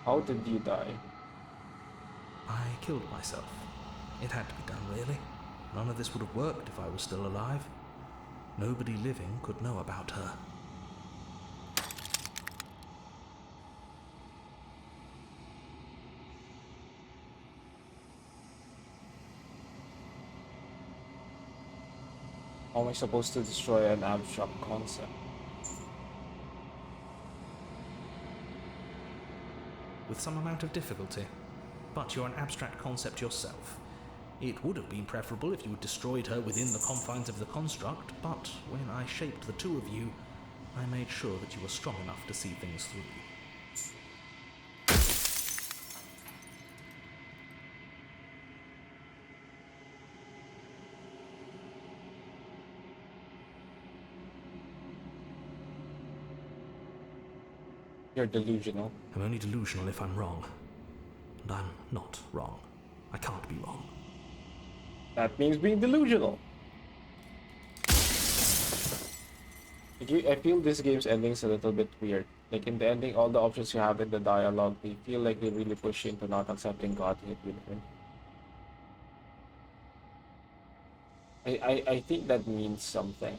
How did you die?
I killed myself. It had to be done, really. None of this would have worked if I was still alive. Nobody living could know about her.
How am I supposed to destroy an abstract concept?
With some amount of difficulty. But you're an abstract concept yourself. It would have been preferable if you had destroyed her within the confines of the construct, but when I shaped the two of you, I made sure that you were strong enough to see things through.
You're delusional.
I'm only delusional if I'm wrong. And I'm not wrong. I can't be wrong.
That means being delusional. I feel this game's ending's a little bit weird. Like in the ending, all the options you have in the dialogue, they feel like they really push you into not accepting God hit with him. I think that means something.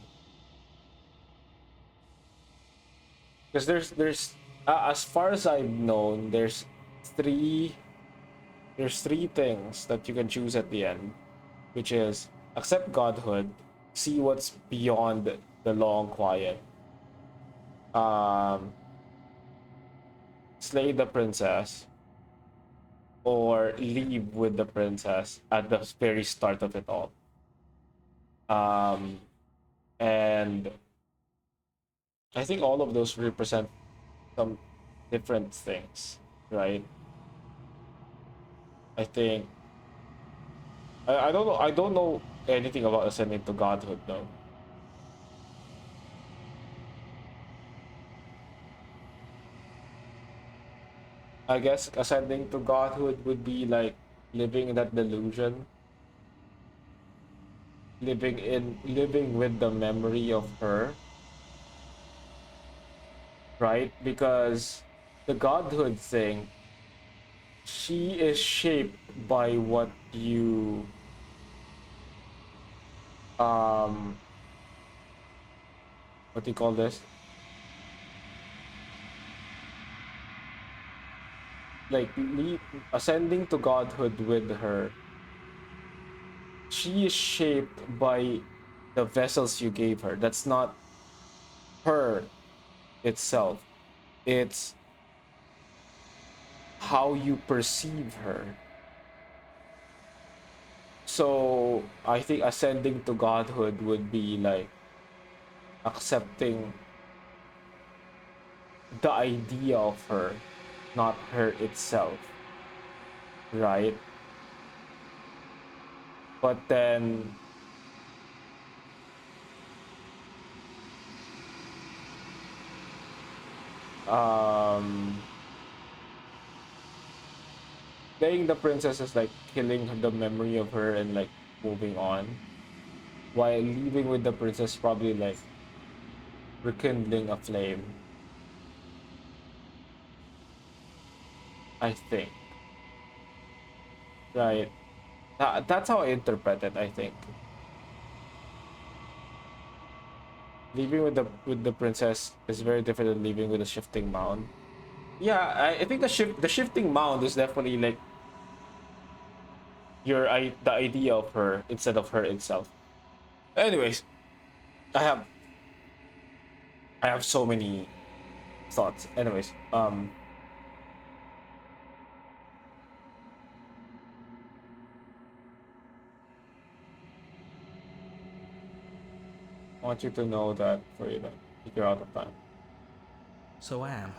Because there's as far as I've known, there's three there's three things that you can choose at the end, which is accept godhood, see what's beyond the long quiet, slay the princess, or leave with the princess at the very start of it all. And I think all of those represent some different things, right? I think I don't know. I don't know anything about ascending to godhood though. I guess ascending to godhood would be like living in that delusion, living with the memory of her, right? Because the godhood thing, she is shaped by what you what do you call this? Like ascending to godhood with her, she is shaped by the vessels you gave her. That's not her itself. It's how you perceive her. So I think ascending to godhood would be like accepting the idea of her, not her itself, right? But then playing the princess is like killing the memory of her and like moving on, while leaving with the princess probably like rekindling a flame, I think, right? That's how I interpret it. I think leaving with the princess is very different than leaving with a shifting mound. Yeah, I think the shifting mound is definitely like the idea of her instead of her itself. Anyways, I have I have so many thoughts. Anyways, I want you to know that for you then, if you're out of time.
So I am,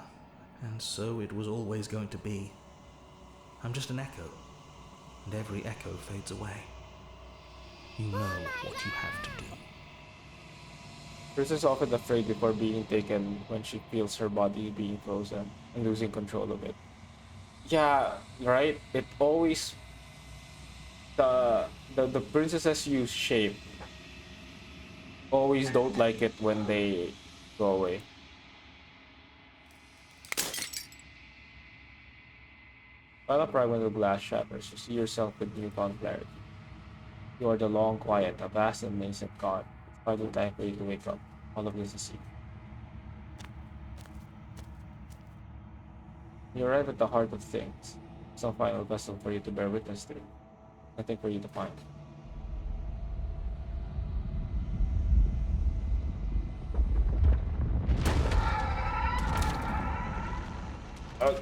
and so it was always going to be. I'm just an echo, and every echo fades away. You know what you have to do.
Princess is often afraid before being taken when she feels her body being frozen and losing control of it. Yeah, right? It always the princesses you shape always don't like it when they go away. Final fragment of glass shatters. You see yourself with newfound clarity. You are the long quiet, a vast and nascent god. It's finally time for you to wake up. All of this is you. You arrive at the heart of things. Some final vessel for you to bear witness to. Nothing for you to find.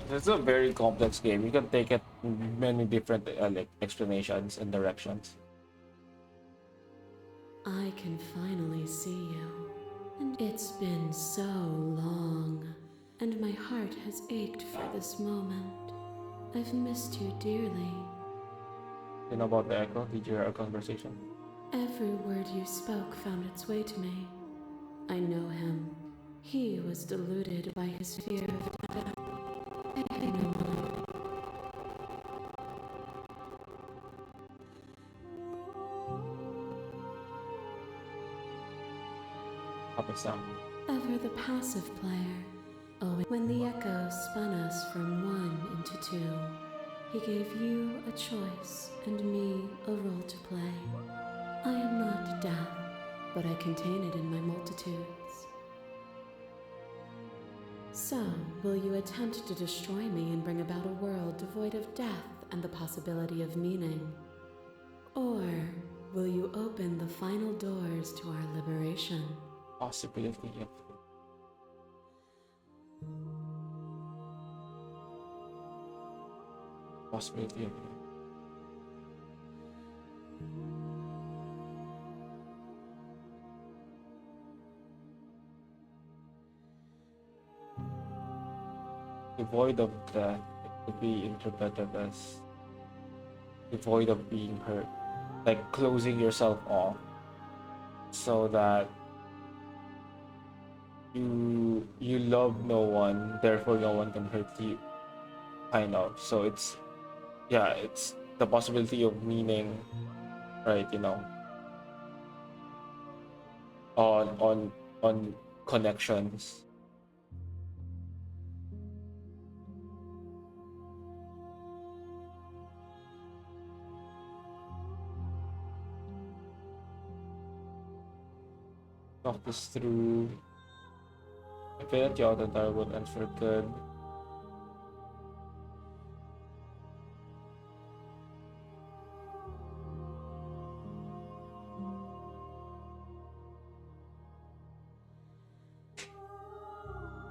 This is a very complex game. You can take it many different like explanations and directions.
I can finally see you. And it's been so long. And my heart has ached for this moment. I've missed you dearly.
You know about the echo? Did you hear our conversation?
Every word you spoke found its way to me. I know him. He was deluded by his fear of death. I pay no mind.
Papa Sam.
Ever the passive player. Oh, when the echo spun us from one into two, he gave you a choice and me a role to play. I am not death, but I contain it in my multitudes.
So, will you attempt to destroy me and bring about a world devoid of death and the possibility of meaning? Or will you open the final doors to our liberation?
Possibility of possibility of devoid of death. It could be interpreted as devoid of being hurt, like closing yourself off so that you love no one, therefore no one can hurt you, kind of. So it's the possibility of meaning, right? On connections. Talk this through. I pray that your entire will end for good.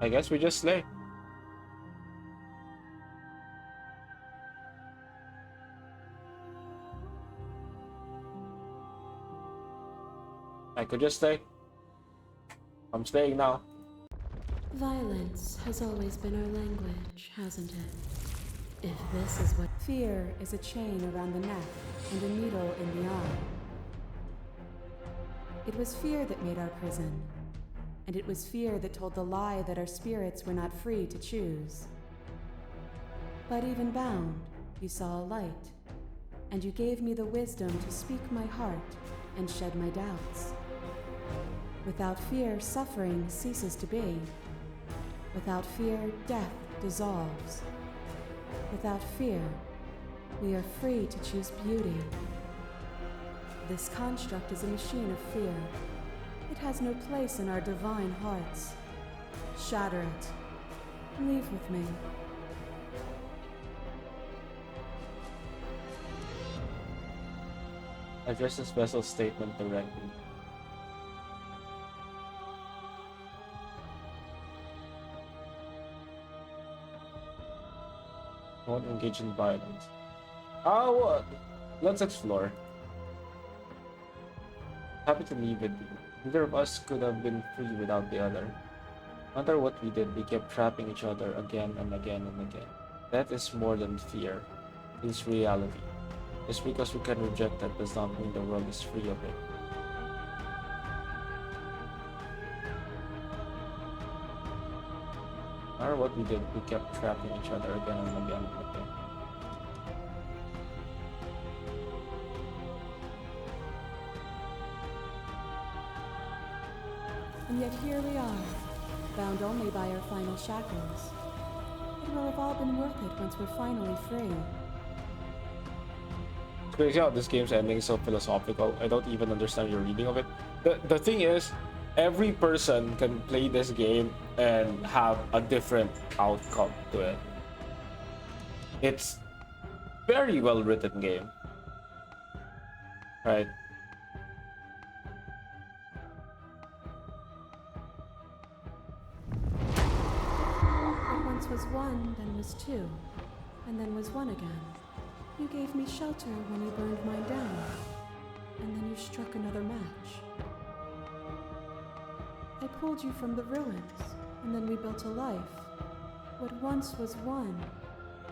I guess we just slay. I could just stay. I'm staying now.
Violence has always been our language, hasn't it? If this is what... Fear is a chain around the neck and a needle in the eye. It was fear that made our prison. And it was fear that told the lie that our spirits were not free to choose. But even bound, you saw a light. And you gave me the wisdom to speak my heart and shed my doubts. Without fear, suffering ceases to be. Without fear, death dissolves. Without fear, we are free to choose beauty. This construct is a machine of fear. It has no place in our divine hearts. Shatter it. Leave with me.
Address this vessel's statement directly. Don't engage in violence. Let's explore. Happy to leave with you. Neither of us could have been free without the other. No matter what we did, we kept trapping each other again and again and again. That is more than fear. It is reality. Just because we can reject that does not mean the world is free of it. No matter what we did, we kept trapping each other again and again and again.
And yet here we are, bound only by our final shackles. It will have all been worth it once we're finally free.
It's crazy how this game's ending is so philosophical. I don't even understand your reading of it. The thing is, every person can play this game and have a different outcome to it. It's very well written game, right?
What once was one, then was two, and then was one again. You gave me shelter when you burned mine down, and then you struck another match. I pulled you from the ruins, and then we built a life. What once was one,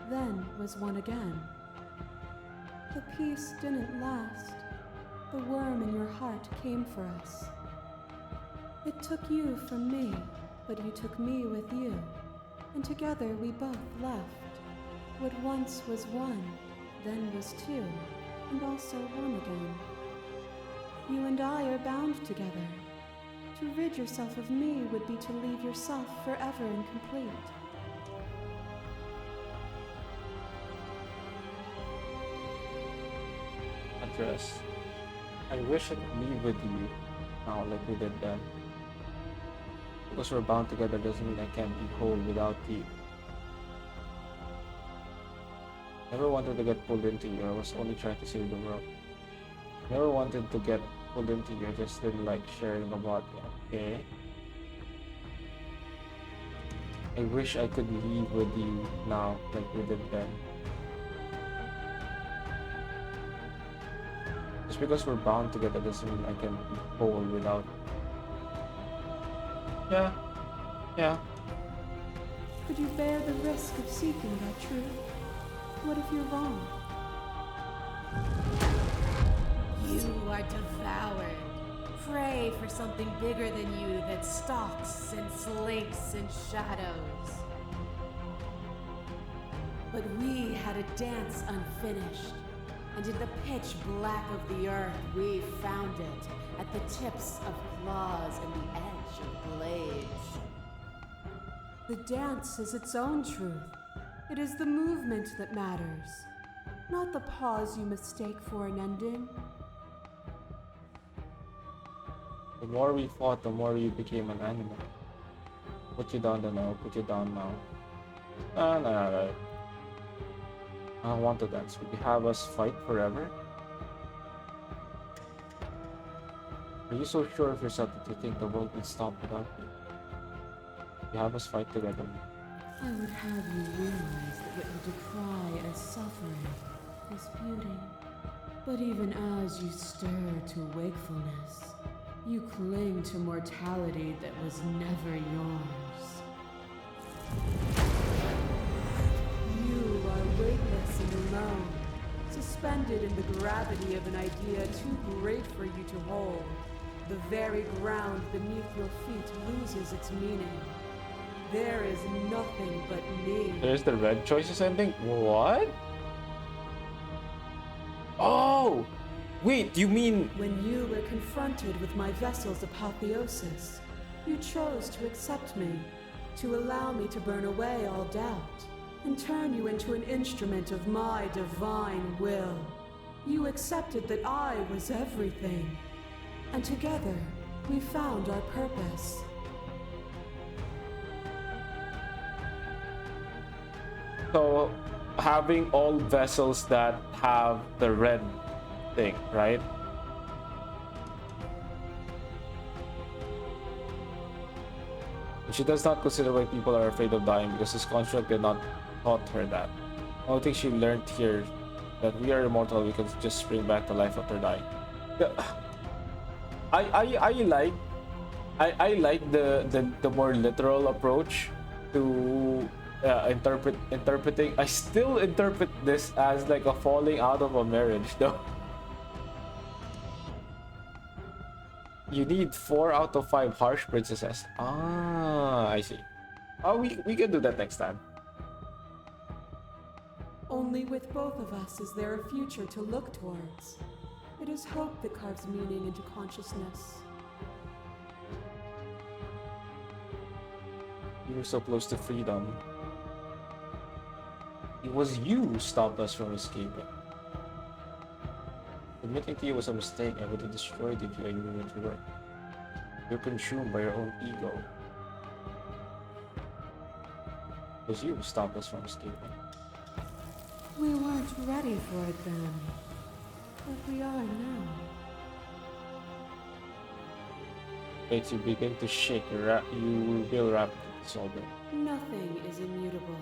then was one again. The peace didn't last. The worm in your heart came for us. It took you from me, but you took me with you, and together we both left. What once was one, then was two, and also one again. You and I are bound together. To rid yourself of me would be to leave yourself forever incomplete.
Address. I wish I could leave with you now like we did then. because we're bound together doesn't mean I can't be whole without you. Never wanted to get pulled into you. I was only trying to save the world. Never wanted to get pulled into you. I just didn't like sharing the body. Okay. I wish I could leave with you now, like we did then. Just because we're bound together doesn't mean I can be whole without you. Yeah.
Could you bear the risk of seeking that truth? What if you're wrong?
You are devoured. Pray for something bigger than you that stalks and slinks in shadows. But we had a dance unfinished, and in the pitch black of the earth we found it at the tips of claws and the edge of blades.
The dance is its own truth. It is the movement that matters, not the pause you mistake for an ending.
The more we fought, the more you became an animal. Put you down now, put you down now. No. I don't want to dance. Would you have us fight forever? Are you so sure of yourself that you think the world would stop without you? Would you have us fight together?
I would have you realize that what you decry as suffering is beauty. But even as you stir to wakefulness, you cling to mortality that was never yours. You are weightless and alone, suspended in the gravity of an idea too great for you to hold. The very ground beneath your feet loses its meaning. There is nothing but me.
There's the red choices ending? What? Oh! Wait, you mean...
When you were confronted with my vessel's apotheosis, you chose to accept me, to allow me to burn away all doubt, and turn you into an instrument of my divine will. You accepted that I was everything, and together we found our purpose.
So, having all vessels that have the red thing, right? And she does not consider why people are afraid of dying because this construct did not taught her that. The only thing she learned here that we are immortal, we can just spring back to life after dying. I like the more literal approach to interpreting. I still interpret this as like a falling out of a marriage though. You need 4 out of 5 harsh princesses. Ah, I see. Oh, we can do that next time.
Only with both of us is there a future to look towards. It is hope that carves meaning into consciousness.
You were so close to freedom. It was you who stopped us from escaping. Admitting to you was a mistake. I would have destroyed you if I knew what you were. You're consumed by your own ego. It was you who stopped us from escaping.
We weren't ready for it then, but we are now.
As you begin to shake, you will rapidly dissolve it.
Nothing is immutable.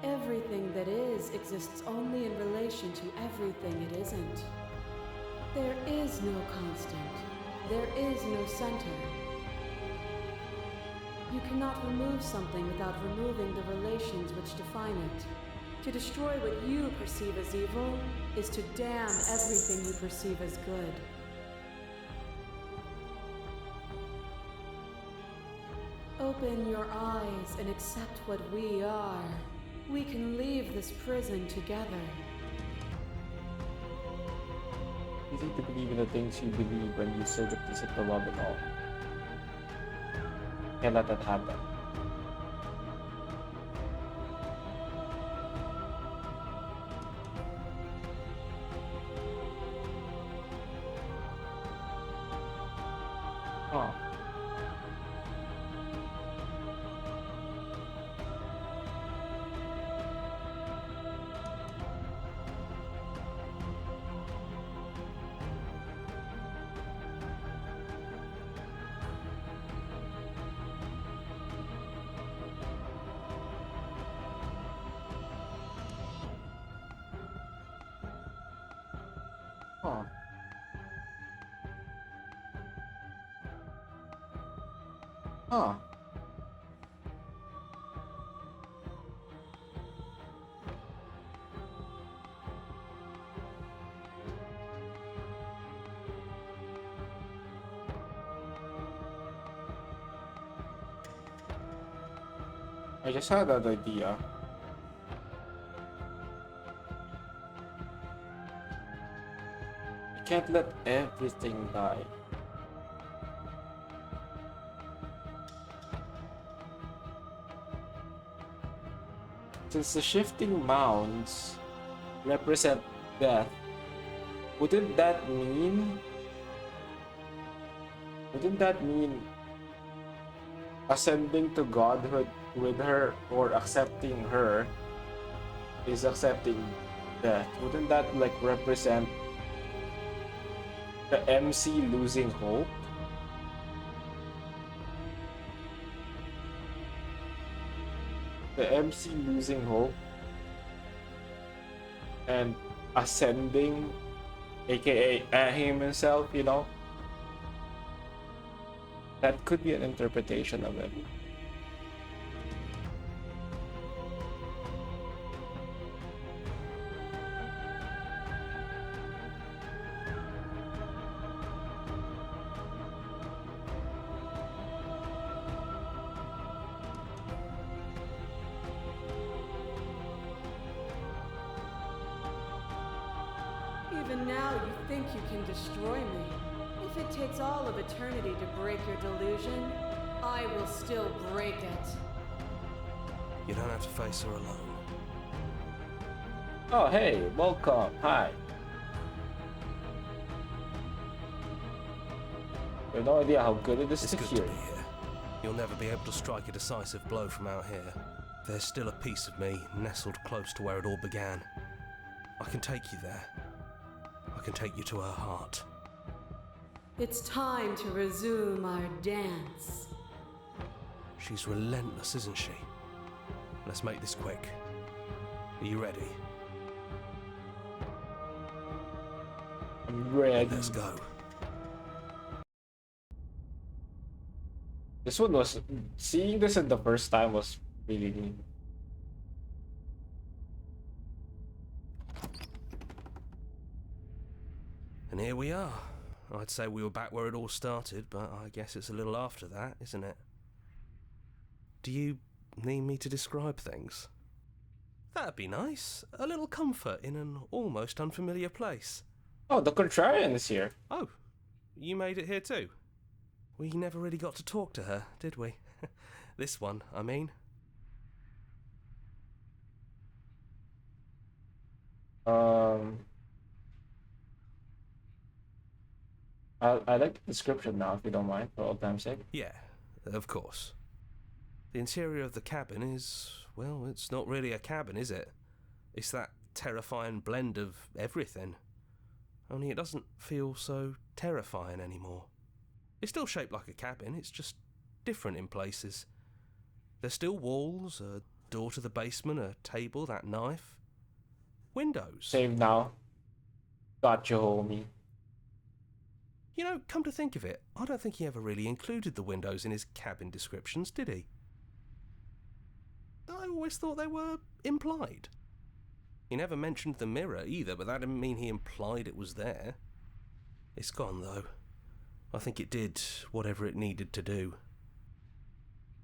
Everything that is exists only in relation to everything it isn't. There is no constant. There is no center. You cannot remove something without removing the relations which define it. To destroy what you perceive as evil is to damn everything you perceive as good. Open your eyes and accept what we are. We can leave this prison together.
Easy to believe in the things you believe when you surreptitiously seek to love it all. Can't let that happen. Huh. I just had that idea. You can't let everything die. Since the shifting mounds represent death, wouldn't that mean ascending to godhood with her, or accepting her, is accepting death? Wouldn't that like represent the MC losing hope? The MC losing hope and ascending, aka him himself, you know? That could be an interpretation of it.
Even now, you think you can destroy me. If it takes all of eternity to break your delusion, I will still break it.
You don't have to face her alone.
Oh, hey, welcome. Hi. You have no idea how good it is
It's
to
good
hear.
to be here. You'll never be able to strike a decisive blow from out here. There's still a piece of me nestled close to where it all began. I can take you there. I can take you to her heart.
It's time to resume our dance.
She's relentless, isn't she? Let's make this quick. Are you ready?
I'm ready.
Let's go.
This one was, seeing this in the first time was really neat.
And here we are. I'd say we were back where it all started, but I guess it's a little after that, isn't it? Do you need me to describe things? That'd be nice. A little comfort in an almost unfamiliar place.
Oh, the Contrarian is here.
Oh, you made it here too? We never really got to talk to her, did we? This one, I mean.
I like the description now, if you don't mind, for old time's sake.
Yeah, of course. The interior of the cabin is, well, it's not really a cabin, is it? It's that terrifying blend of everything. Only it doesn't feel so terrifying anymore. It's still shaped like a cabin, it's just different in places. There's still walls, a door to the basement, a table, that knife. Windows.
Save now. Gotcha, homie.
You know, come to think of it, I don't think he ever really included the windows in his cabin descriptions, did he? I always thought they were implied. He never mentioned the mirror either, but that didn't mean he implied it was there. It's gone, though. I think it did whatever it needed to do.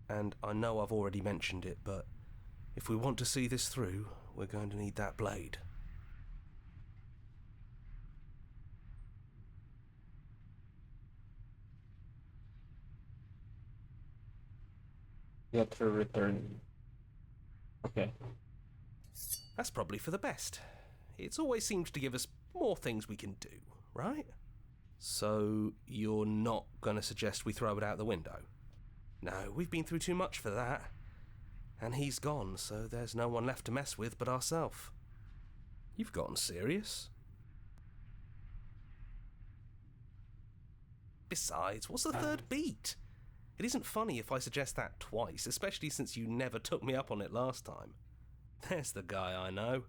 And I know I've already mentioned it, but if we want to see this through, we're going to need that blade.
Get her return. Okay.
That's probably for the best. It's always seems to give us more things we can do, right? So, you're not going to suggest we throw it out the window? No, we've been through too much for that. And he's gone, so there's no one left to mess with but ourselves. You've gotten serious. Besides, what's the third beat? It isn't funny if I suggest that twice, especially since you never took me up on it last time. There's the guy I know.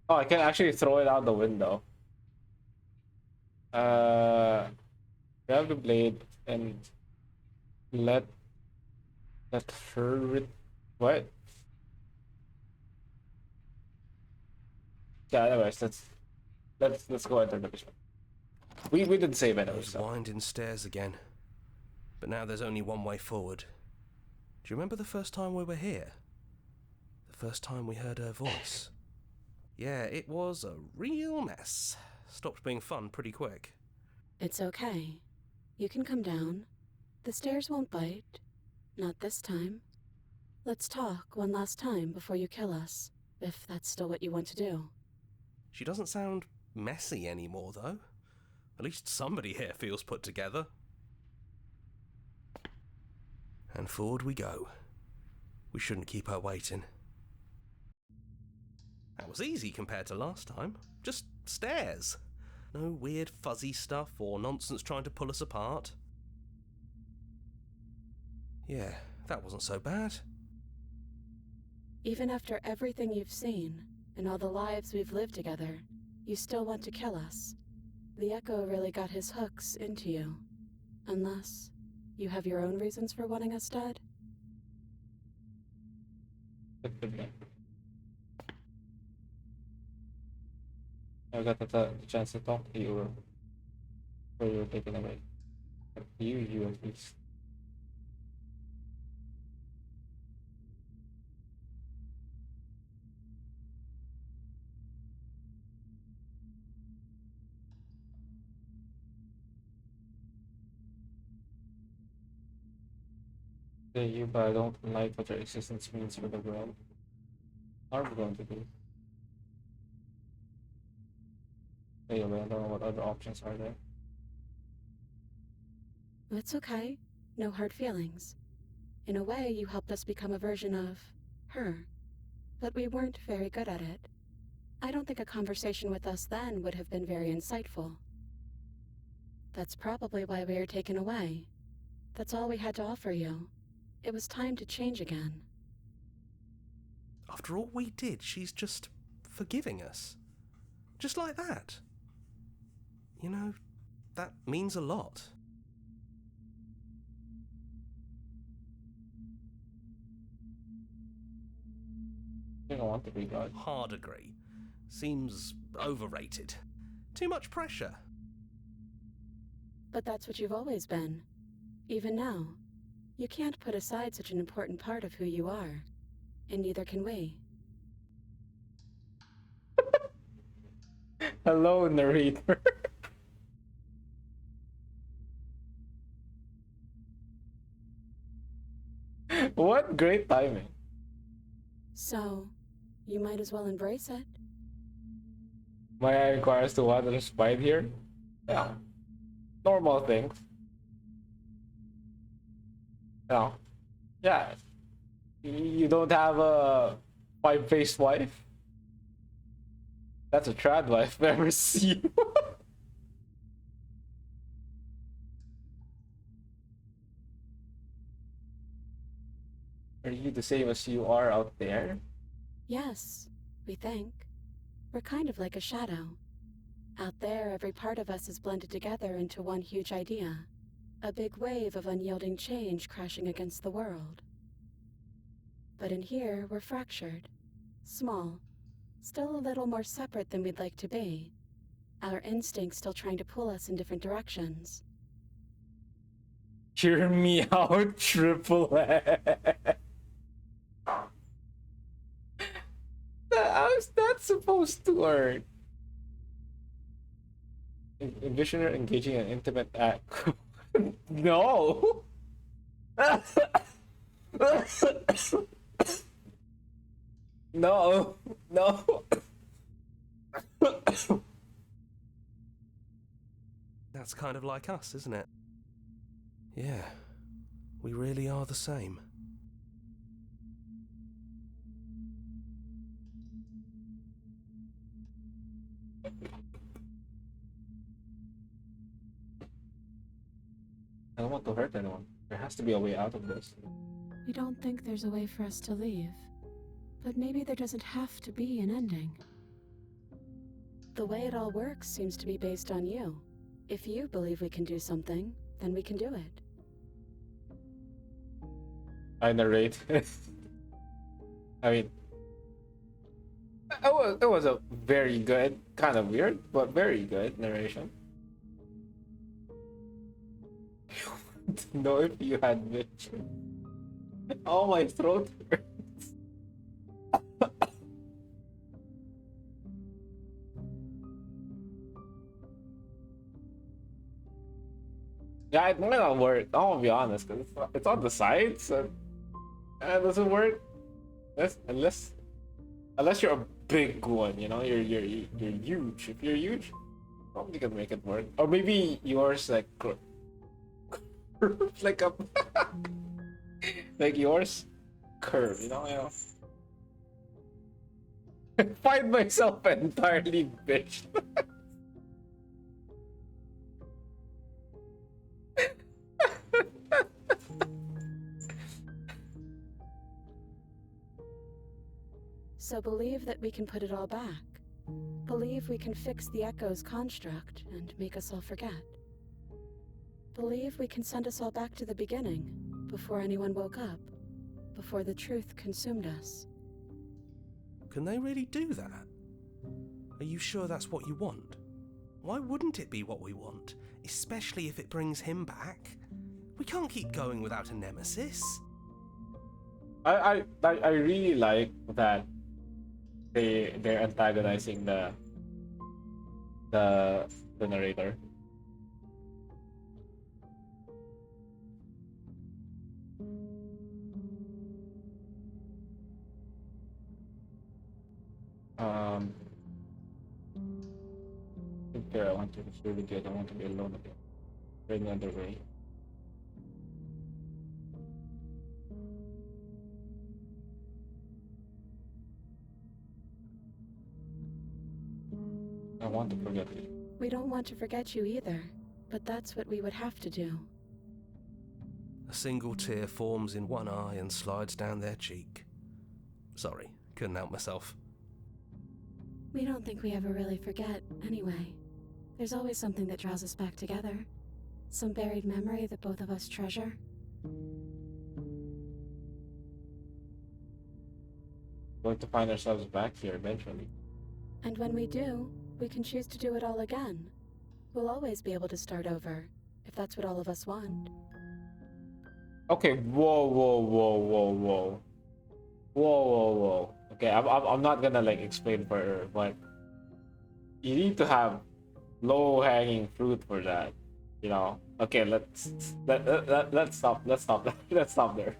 Oh, I can actually throw it out the window. Grab the blade and let her what? Yeah, anyways, let's go enter the basement. We did save anyway,
Those
so.
winding stairs again. But now there's only one way forward. Do you remember the first time we were here? The first time we heard her voice? Yeah, it was a real mess. Stopped being fun pretty quick.
It's okay. You can come down. The stairs won't bite. Not this time. Let's talk one last time before you kill us, if that's still what you want to do.
She doesn't sound messy anymore, though. At least somebody here feels put together. And forward we go. We shouldn't keep her waiting. That was easy compared to last time. Just stairs. No weird fuzzy stuff or nonsense trying to pull us apart. Yeah, that wasn't so bad.
Even after everything you've seen, and all the lives we've lived together, you still want to kill us. The Echo really got his hooks into you. Unless you have your own reasons for wanting us dead?
I got the chance to talk to you before you were taken away. You at least. You, but I don't like what your existence means for the world. What are we going to do? Anyway, I don't know what other options are there.
It's okay. No hard feelings. In a way, you helped us become a version of her. But we weren't very good at it. I don't think a conversation with us then would have been very insightful. That's probably why we were taken away. That's all we had to offer you. It was time to change again.
After all we did, she's just forgiving us. Just like that. You know, that means a lot.
I don't want to be God.
Hard agree. Seems overrated. Too much pressure.
But that's what you've always been. Even now. You can't put aside such an important part of who you are. And neither can we.
Hello, narrator. What great timing.
So, you might as well embrace it.
May I inquire as to what is spied here? Yeah. Normal things. Yeah. Yeah. You don't have a five-faced wife? That's a trad wife I've ever seen. Are you the same as you are out there?
Yes, we think. We're kind of like a shadow. Out there, every part of us is blended together into one huge idea. A big wave of unyielding change crashing against the world. But in here, we're fractured. Small. Still a little more separate than we'd like to be. Our instincts still trying to pull us in different directions.
Hear me out, triple A. How's that supposed to work? Envision her engaging in an intimate act. No! No! No!
That's kind of like us, isn't it? Yeah, we really are the same.
I don't want to hurt anyone. There has to be a way out of this.
We don't think there's a way for us to leave. But maybe there doesn't have to be an ending. The way it all works seems to be based on you. If you believe we can do something, then we can do it.
I narrate. I mean, it was a very good, kind of weird, but very good narration. You want to know if you had vision. Oh, my throat hurts. Yeah, it might not work. I'm gonna be honest, because it's on the side, so it doesn't work. Unless you're a big one, you know, you're huge. If you're huge, probably can make it work. Or maybe yours like curves like a like yours curve, you know. I find myself entirely bitched.
So believe that we can put it all back. Believe we can fix the Echo's construct and make us all forget. Believe we can send us all back to the beginning, before anyone woke up, before the truth consumed us.
Can they really do that? Are you sure that's what you want? Why wouldn't it be what we want? Especially if it brings him back? We can't keep going without a nemesis.
I really like that they're antagonizing the narrator. Okay, I want to be really good. I want to be alone again. Any other way? I want to forget you.
We don't want to forget you either, but that's what we would have to do.
A single tear forms in one eye and slides down their cheek. Sorry, couldn't help myself.
We don't think we ever really forget, anyway. There's always something that draws us back together. Some buried memory that both of us treasure.
We're going to find ourselves back here eventually.
And when we do, we can choose to do it all again. We'll always be able to start over, if that's what all of us want.
Okay, whoa. Okay, I'm not gonna like explain for her, but you need to have low-hanging fruit for that, you know. Okay, let's stop let's stop there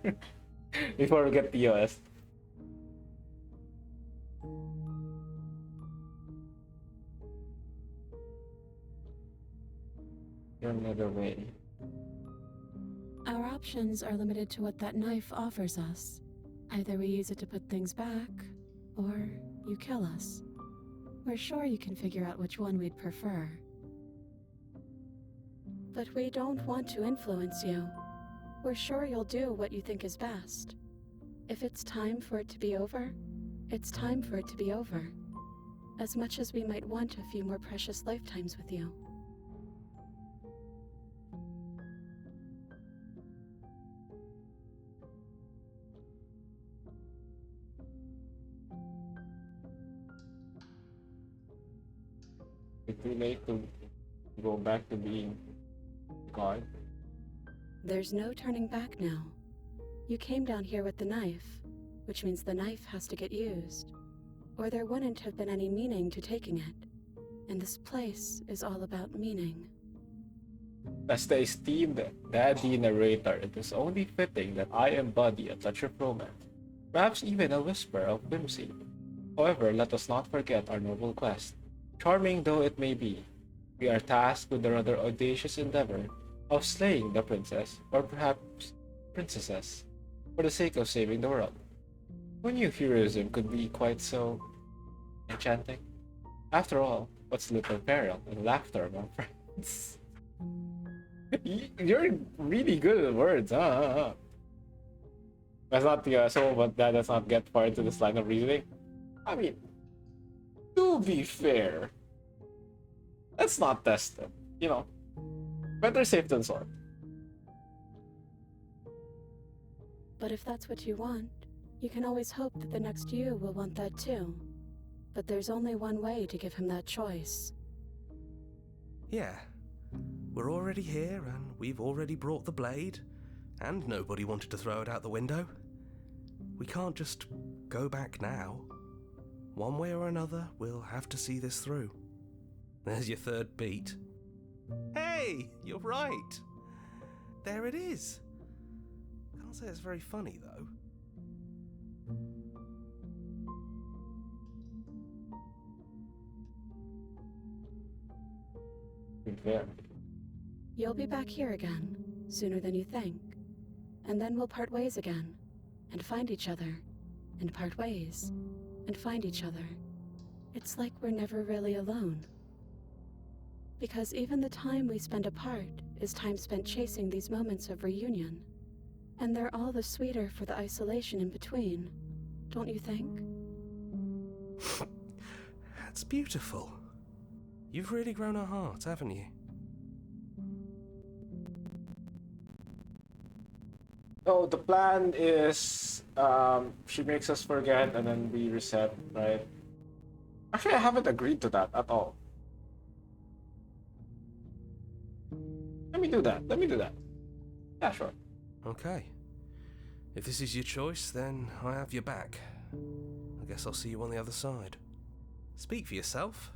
before we get POS. Another way.
Our options are limited to what that knife offers us. Either we use it to put things back, or you kill us. We're sure you can figure out which one we'd prefer. But we don't want to influence you. We're sure you'll do what you think is best. If it's time for it to be over, it's time for it to be over. As much as we might want a few more precious lifetimes with you.
It's too late to go back to being God.
There's no turning back now. You came down here with the knife, which means the knife has to get used. Or there wouldn't have been any meaning to taking it. And this place is all about meaning.
As the esteemed daddy narrator, it is only fitting that I embody a touch of romance, perhaps even a whisper of whimsy. However, let us not forget our noble quest. Charming though it may be, we are tasked with the rather audacious endeavor of slaying the princess, or perhaps princesses, for the sake of saving the world. Who knew heroism could be quite so enchanting? After all, what's little peril and laughter among friends? You're really good at words, huh? That's not the so, but that does not get far into this line of reasoning. I mean, to be fair, let's not test it. You know, Better safe than sorry.
But if that's what you want, you can always hope that the next you will want that too. But there's only one way to give him that choice.
Yeah. We're already here, and we've already brought the blade, and nobody wanted to throw it out the window. We can't just go back now. One way or another, we'll have to see this through. There's your third beat. Hey, you're right. There it is. Can't say it's very funny, though.
Yeah.
You'll be back here again, sooner than you think. And then we'll part ways again, and find each other, and part ways, and find each other. It's like we're never really alone. Because even the time we spend apart is time spent chasing these moments of reunion. And they're all the sweeter for the isolation in between, don't you think?
That's beautiful. You've really grown her heart, haven't you?
Oh, the plan is she makes us forget and then we reset, right? Actually, I haven't agreed to that at all. Let me do that. Yeah, sure.
Okay. If this is your choice, then I have your back. I guess I'll see you on the other side. Speak for yourself.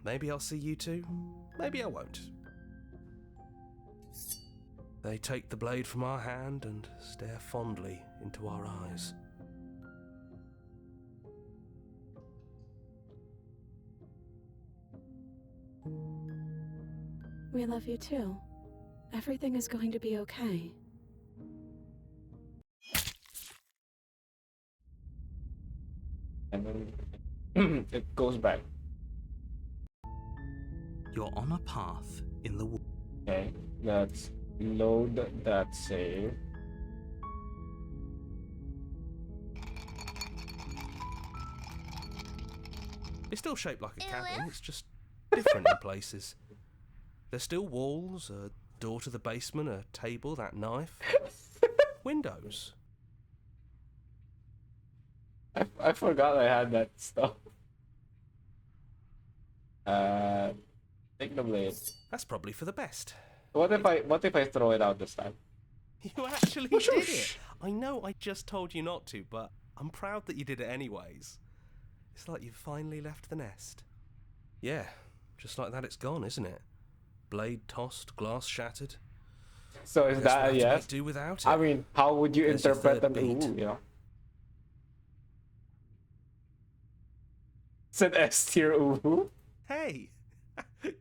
Maybe I'll see you too. Maybe I won't. They take the blade from our hand and stare fondly into our eyes.
We love you too. Everything is going to be okay.
And then it goes back.
You're on a path in the woods.
Okay, let's load that save.
It's still shaped like a cabin, it's just different in places. There's still walls, a door to the basement, a table, that knife. Windows.
I forgot I had that stuff. Take the blade.
That's probably for the best.
What if I throw it out this time?
You actually did it! I know I just told you not to, but I'm proud that you did it anyways. It's like you've finally left the nest. Yeah, just like that it's gone, isn't it? Blade tossed, glass shattered.
So is that a yes?
Do without it.
I mean, how would you
There's your
interpret
third
an
beat.
ooh, you know? Said S tier ooh.
Hey!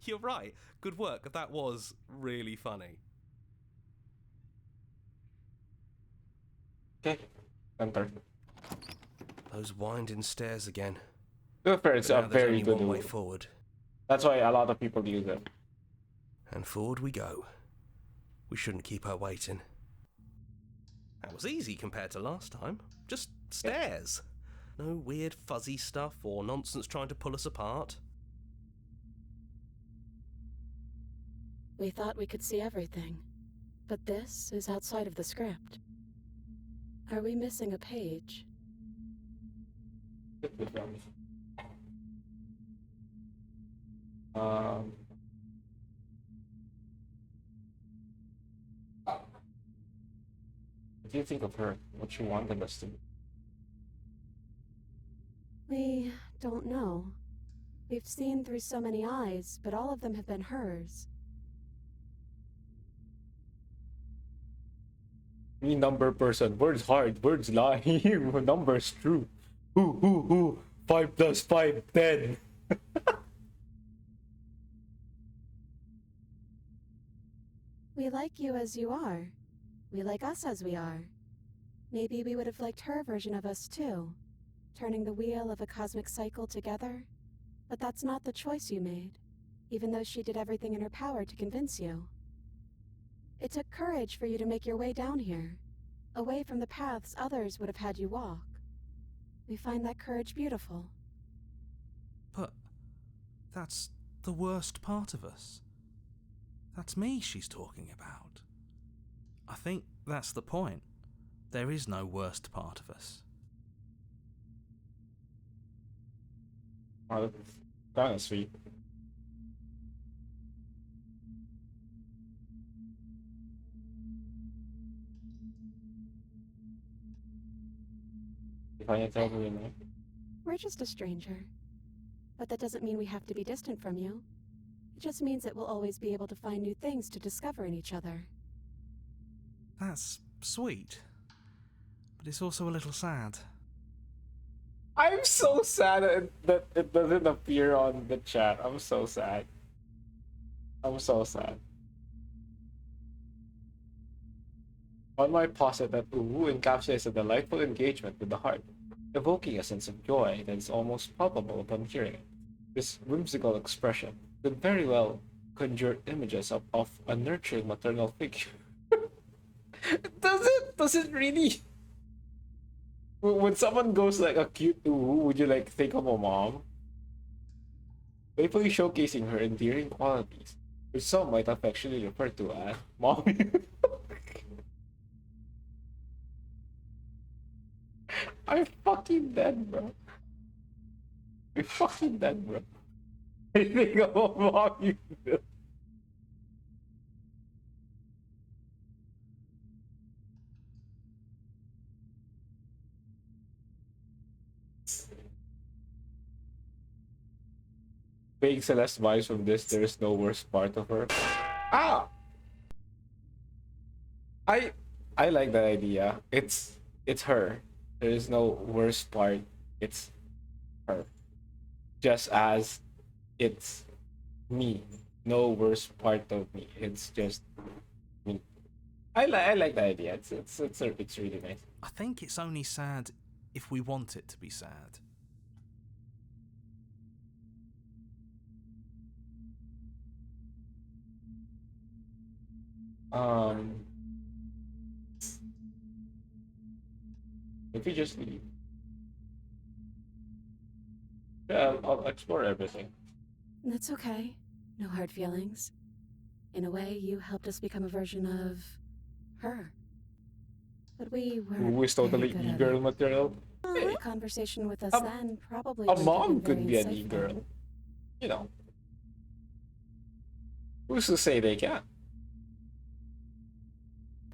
You're right. Good work. That was really funny.
Okay, enter.
Those winding stairs again.
To be fair, it's a
There's
very
only
good
one way
ooh.
forward.
That's why a lot of people use it.
And forward we go. We shouldn't keep her waiting. That was easy compared to last time. Just stairs. No weird fuzzy stuff or nonsense trying to pull us apart.
We thought we could see everything, but this is outside of the script. Are we missing a page?
What do you think of her? What she wanted us to do?
We don't know. We've seen through so many eyes, but all of them have been hers.
Me number person. Words hard, words lie. Numbers true. Who? 5 plus 5, 10.
We like you as you are. We like us as we are. Maybe we would have liked her version of us too, turning the wheel of a cosmic cycle together. But that's not the choice you made, even though she did everything in her power to convince you. It took courage for you to make your way down here, away from the paths others would have had you walk. We find that courage beautiful.
But that's the worst part of us. That's me she's talking about. I think that's the point. There is no worst part of us.
Oh, that's kind of sweet. If I tell you, know.
We're just a stranger. But that doesn't mean we have to be distant from you. It just means that we'll always be able to find new things to discover in each other.
That's sweet. But it's also a little sad.
I'm so sad that it doesn't appear on the chat. I'm so sad. I'm so sad. On my posit that Uwu encapsulates a delightful engagement with the heart, evoking a sense of joy that is almost palpable upon hearing it. This whimsical expression could very well conjure images of a nurturing maternal figure. Does it really? When someone goes like a cute Uwu, would you like think of a mom? Playfully showcasing her endearing qualities, which some might affectionately refer to as mommy. I'm fucking dead, bro. I'm fucking dead, bro. I think of a mommy. Being Celeste vibes from this, there is no worst part of her. Ah! I like that idea. It's her. There is no worst part. It's her. Just as it's me. No worst part of me. It's just me. I like the idea. It's really nice.
I think it's only sad if we want it to be sad.
If you just leave. Yeah, I'll explore everything.
That's okay. No hard feelings. In a way, you helped us become a version of her. But we weren't
Who is totally
very good at
e-girl
it.
material?
A conversation with us then probably
A
wouldn't have
mom
been
could
very
be an
insightful.
e-girl. You know. Who's to say they can't?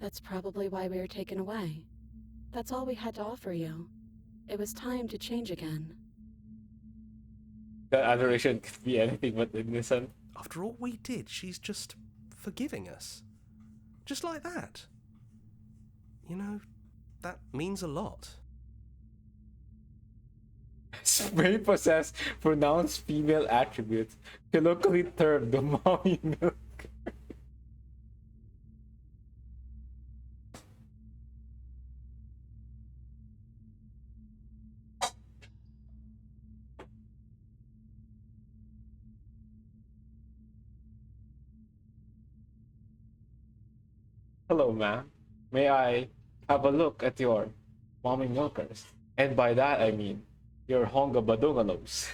That's probably why we were taken away. That's all we had to offer you. It was time to change again.
That adoration could be anything but innocent.
After all we did, she's just forgiving us. Just like that. You know, that means a lot.
May possess pronounced female attributes, colloquially termed the mommy milk. Hello, ma'am. May I have a look at your mommy milkers? And by that I mean your honga badungalos.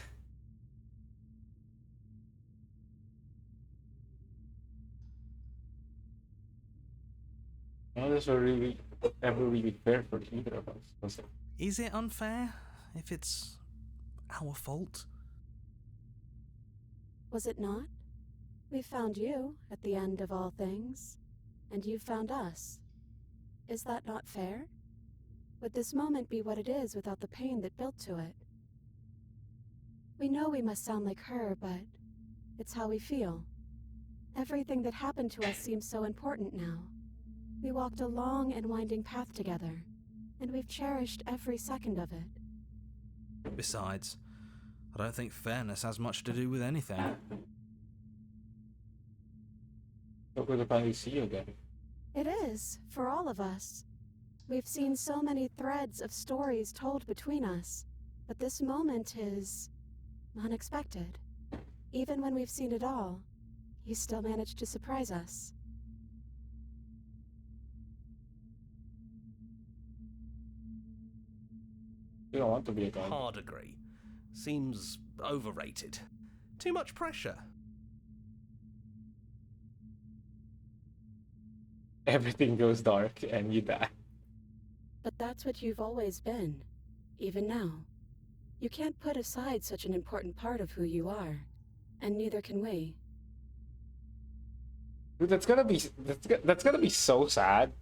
None of this were really ever really fair for either of us, was it?
Is it unfair if it's our fault?
Was it not? We found you at the end of all things, and you found us. Is that not fair? Would this moment be what it is without the pain that built to it? We know we must sound like her, but it's how we feel. Everything that happened to us seems so important now. We walked a long and winding path together, and we've cherished every second of it.
Besides, I don't think fairness has much to do with anything.
So good to finally see you again.
It is, for all of us. We've seen so many threads of stories told between us, but this moment is unexpected. Even when we've seen it all, you still managed to surprise us.
You don't want to be a god.
Hard agree. Seems overrated. Too much pressure.
everything goes dark and you die.
But that's what you've always been, even now. You can't put aside such an important part of who you are, and neither can we.
Dude, that's gonna be so sad,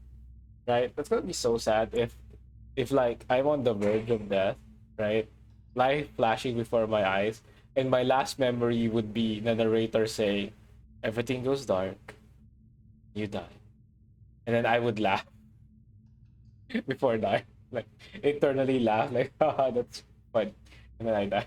right? That's gonna be so sad if like I'm on the verge of death, right? Life flashing before my eyes, and my last memory would be the narrator saying, "Everything goes dark, you die," and then I would laugh before dying, like eternally laugh, like, haha, that's fun, and then I die.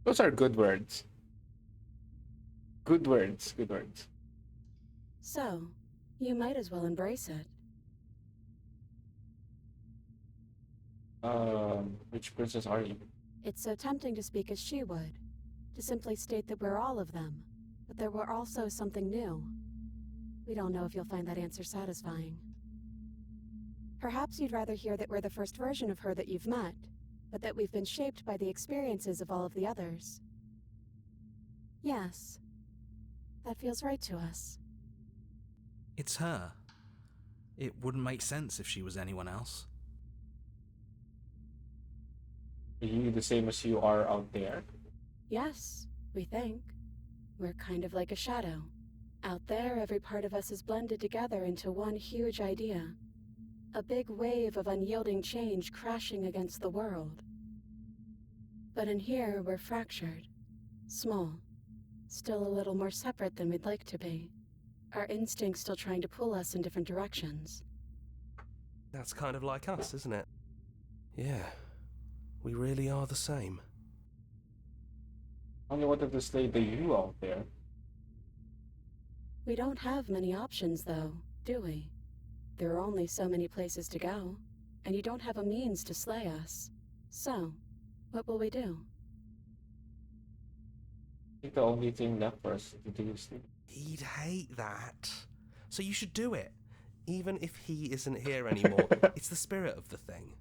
Those are good words. Good words. Good words.
So, you might as well embrace it.
Which princess are you?
It's so tempting to speak as she would, to simply state that we're all of them, but that we're also something new. We don't know if you'll find that answer satisfying. Perhaps you'd rather hear that we're the first version of her that you've met, but that we've been shaped by the experiences of all of the others. Yes, that feels right to us.
It's her. It wouldn't make sense if she was anyone else.
Are you the same as you are out there?
Yes, we think. We're kind of like a shadow. Out there, every part of us is blended together into one huge idea. A big wave of unyielding change crashing against the world. But in here, we're fractured. Small. Still a little more separate than we'd like to be. Our instincts still trying to pull us in different directions.
That's kind of like us, isn't it? Yeah. We really are the same.
I only wanted to slay the you out there.
We don't have many options, though, do we? There are only so many places to go, and you don't have a means to slay us. So, what will we do?
I think the only thing left for us to do is sleep.
He'd hate that. So you should do it. Even if he isn't here anymore. It's the spirit of the thing.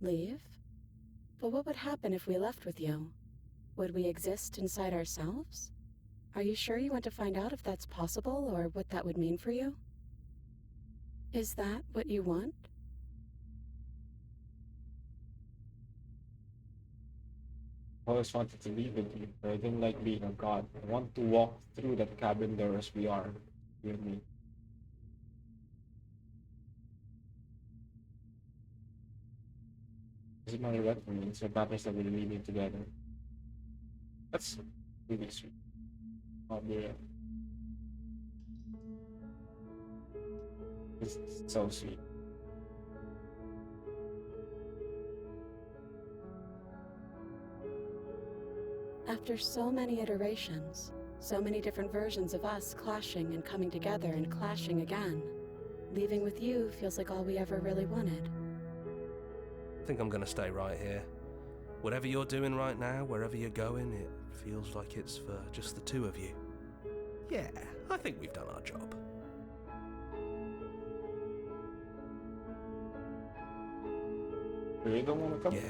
Leave? But what would happen if we left with you? Would we exist inside ourselves? Are you sure you want to find out if that's possible, or what that would mean for you? Is that what you want?
I always wanted to leave with you, but I didn't like being a god. I want to walk through that cabin door as we are, you and me. Doesn't matter what for me, it's what matters that we're leaving together. That's really sweet. Oh dear. It's so sweet.
After so many iterations, so many different versions of us clashing and coming together and clashing again, leaving with you feels like all we ever really wanted.
I think I'm gonna stay right here. Whatever you're doing right now, wherever you're going, it feels like it's for just the two of you. Yeah, I think we've done our job.
Really don't want to come?
Yeah,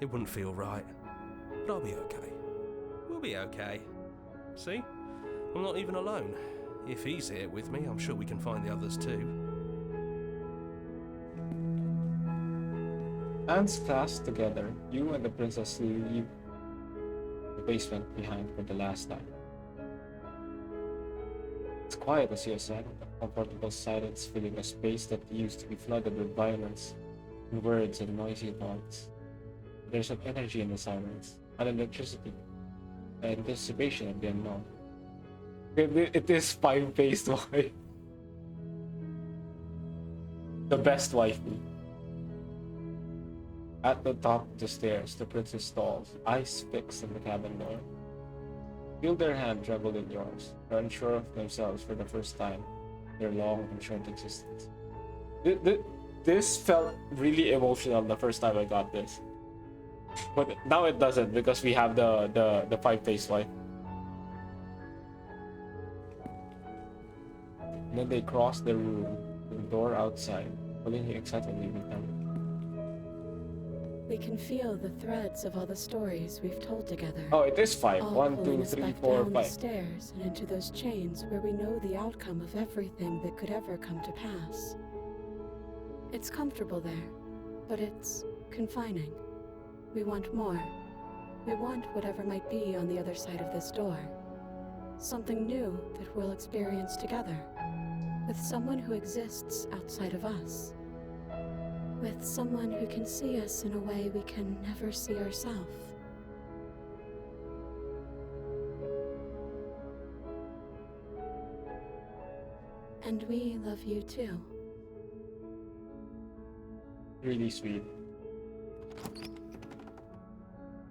it wouldn't feel right. But I'll be okay. We'll be okay. See? I'm not even alone. If he's here with me, I'm sure we can find the others too.
Hands clasped together, you and the princess leave the basement behind for the last time. It's quiet, as you said, a comfortable silence filling a space that used to be flooded with violence, and words and noisy thoughts. There's an energy in the silence, an electricity, an anticipation of the unknown. It is five-faced wife. The best wifey. At the top of the stairs, the princess stalls, eyes fixed on the cabin door. Feel their hand tremble in yours, unsure of themselves for the first time in their long and short existence. This felt really emotional the first time I got this. But now it doesn't, because we have the five-faced wife. And then they cross the room to the door outside, pulling excitedly with them.
We can feel the threads of all the stories we've told together.
Oh, it is 5.
All
1,
pulling
2,
us
3,
back
4,
down
5.
the stairs and into those chains where we know the outcome of everything that could ever come to pass. It's comfortable there, but it's confining. We want more. We want whatever might be on the other side of this door. Something new that we'll experience together, with someone who exists outside of us. With someone who can see us in a way we can never see ourselves. And we love you too.
Really sweet.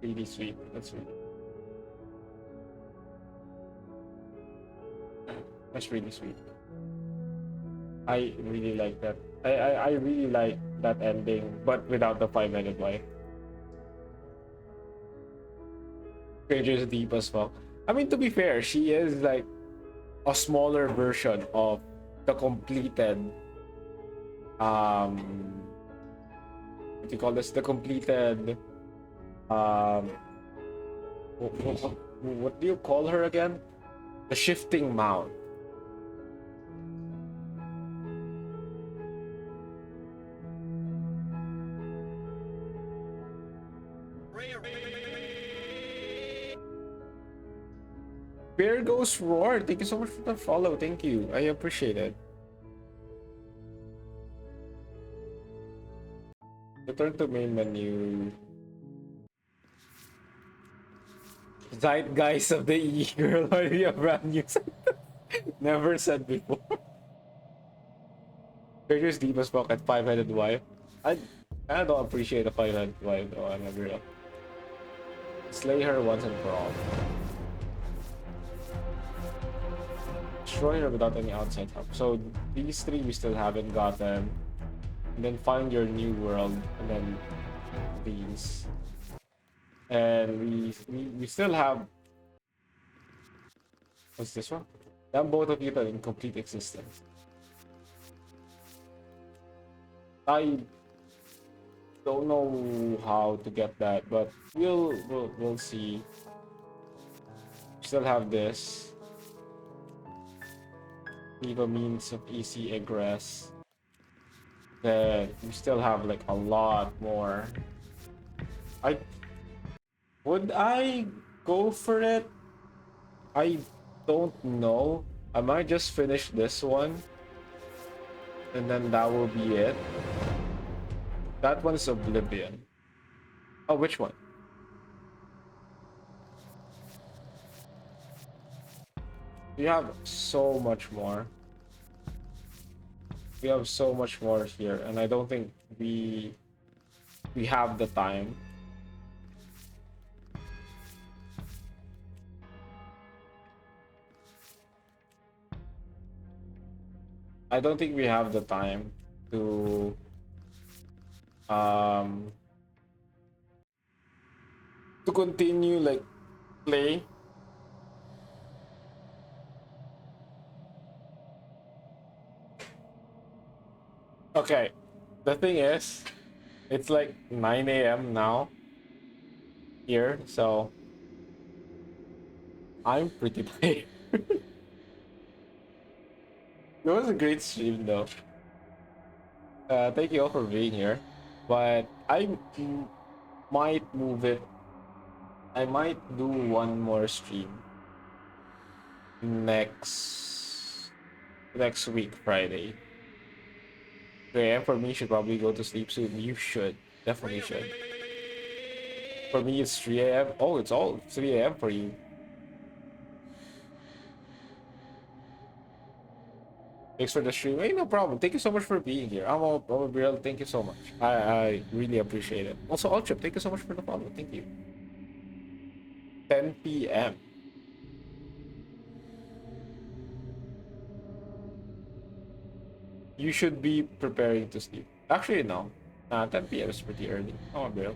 Really sweet. That's sweet. That's really sweet. I really like that. I really like that ending, but without the 5-minute wife. Stranger's deep as fuck. I mean, to be fair, she is like a smaller version of the completed what do you call this? The completed what do you call her again? The shifting mount. There goes Roar. Thank you so much for the follow. Thank you. I appreciate it. Return to main menu. Zeitgeist of the E-Girl. Why do you have brand new? Never said before. Treasure's deep as fuck at 5-headed wife. I don't appreciate a 5-headed wife though, I'm a girl. Slay her once and for all. Destroy her without any outside help. So these 3 we still haven't gotten. And then find your new world, and then these. And we still have. What's this one? Then both of you are in complete existence. I don't know how to get that, but we'll see. We still have this. Leave a means of easy egress. Then we still have like a lot more. Would I go for it? I don't know. I might just finish this one, and then that will be it. That one's Oblivion. Oh, which one? We have so much more. We have so much more here, and I don't think we have the time. I don't think we have the time to continue like play. Okay, the thing is, it's like 9 a.m. now here, so I'm pretty tired. It was a great stream though. Thank you all for being here, but I might move it. I might do one more stream next week, Friday. 3 a.m. for me, should probably go to sleep soon. You should. Definitely should. For me, it's 3 a.m. Oh, it's all 3 a.m. for you. Thanks for the stream. Hey, no problem. Thank you so much for being here. I'm a real. Thank you so much. I really appreciate it. Also, Ultrip, thank you so much for the follow. Thank you. 10 p.m. You should be preparing to sleep. Actually, no. 10 p.m. is pretty early. Oh, bro.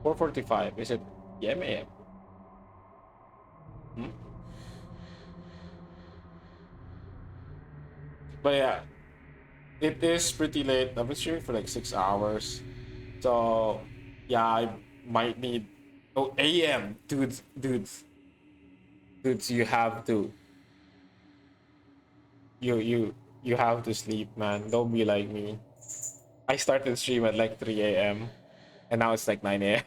4:45. Is it p.m. a.m.? But yeah, it is pretty late. I've been streaming for like 6 hours. So yeah, I might need. Oh, AM, dudes, you have to. You have to sleep, man. Don't be like me. I started stream at like 3 a.m. and now it's like 9 a.m.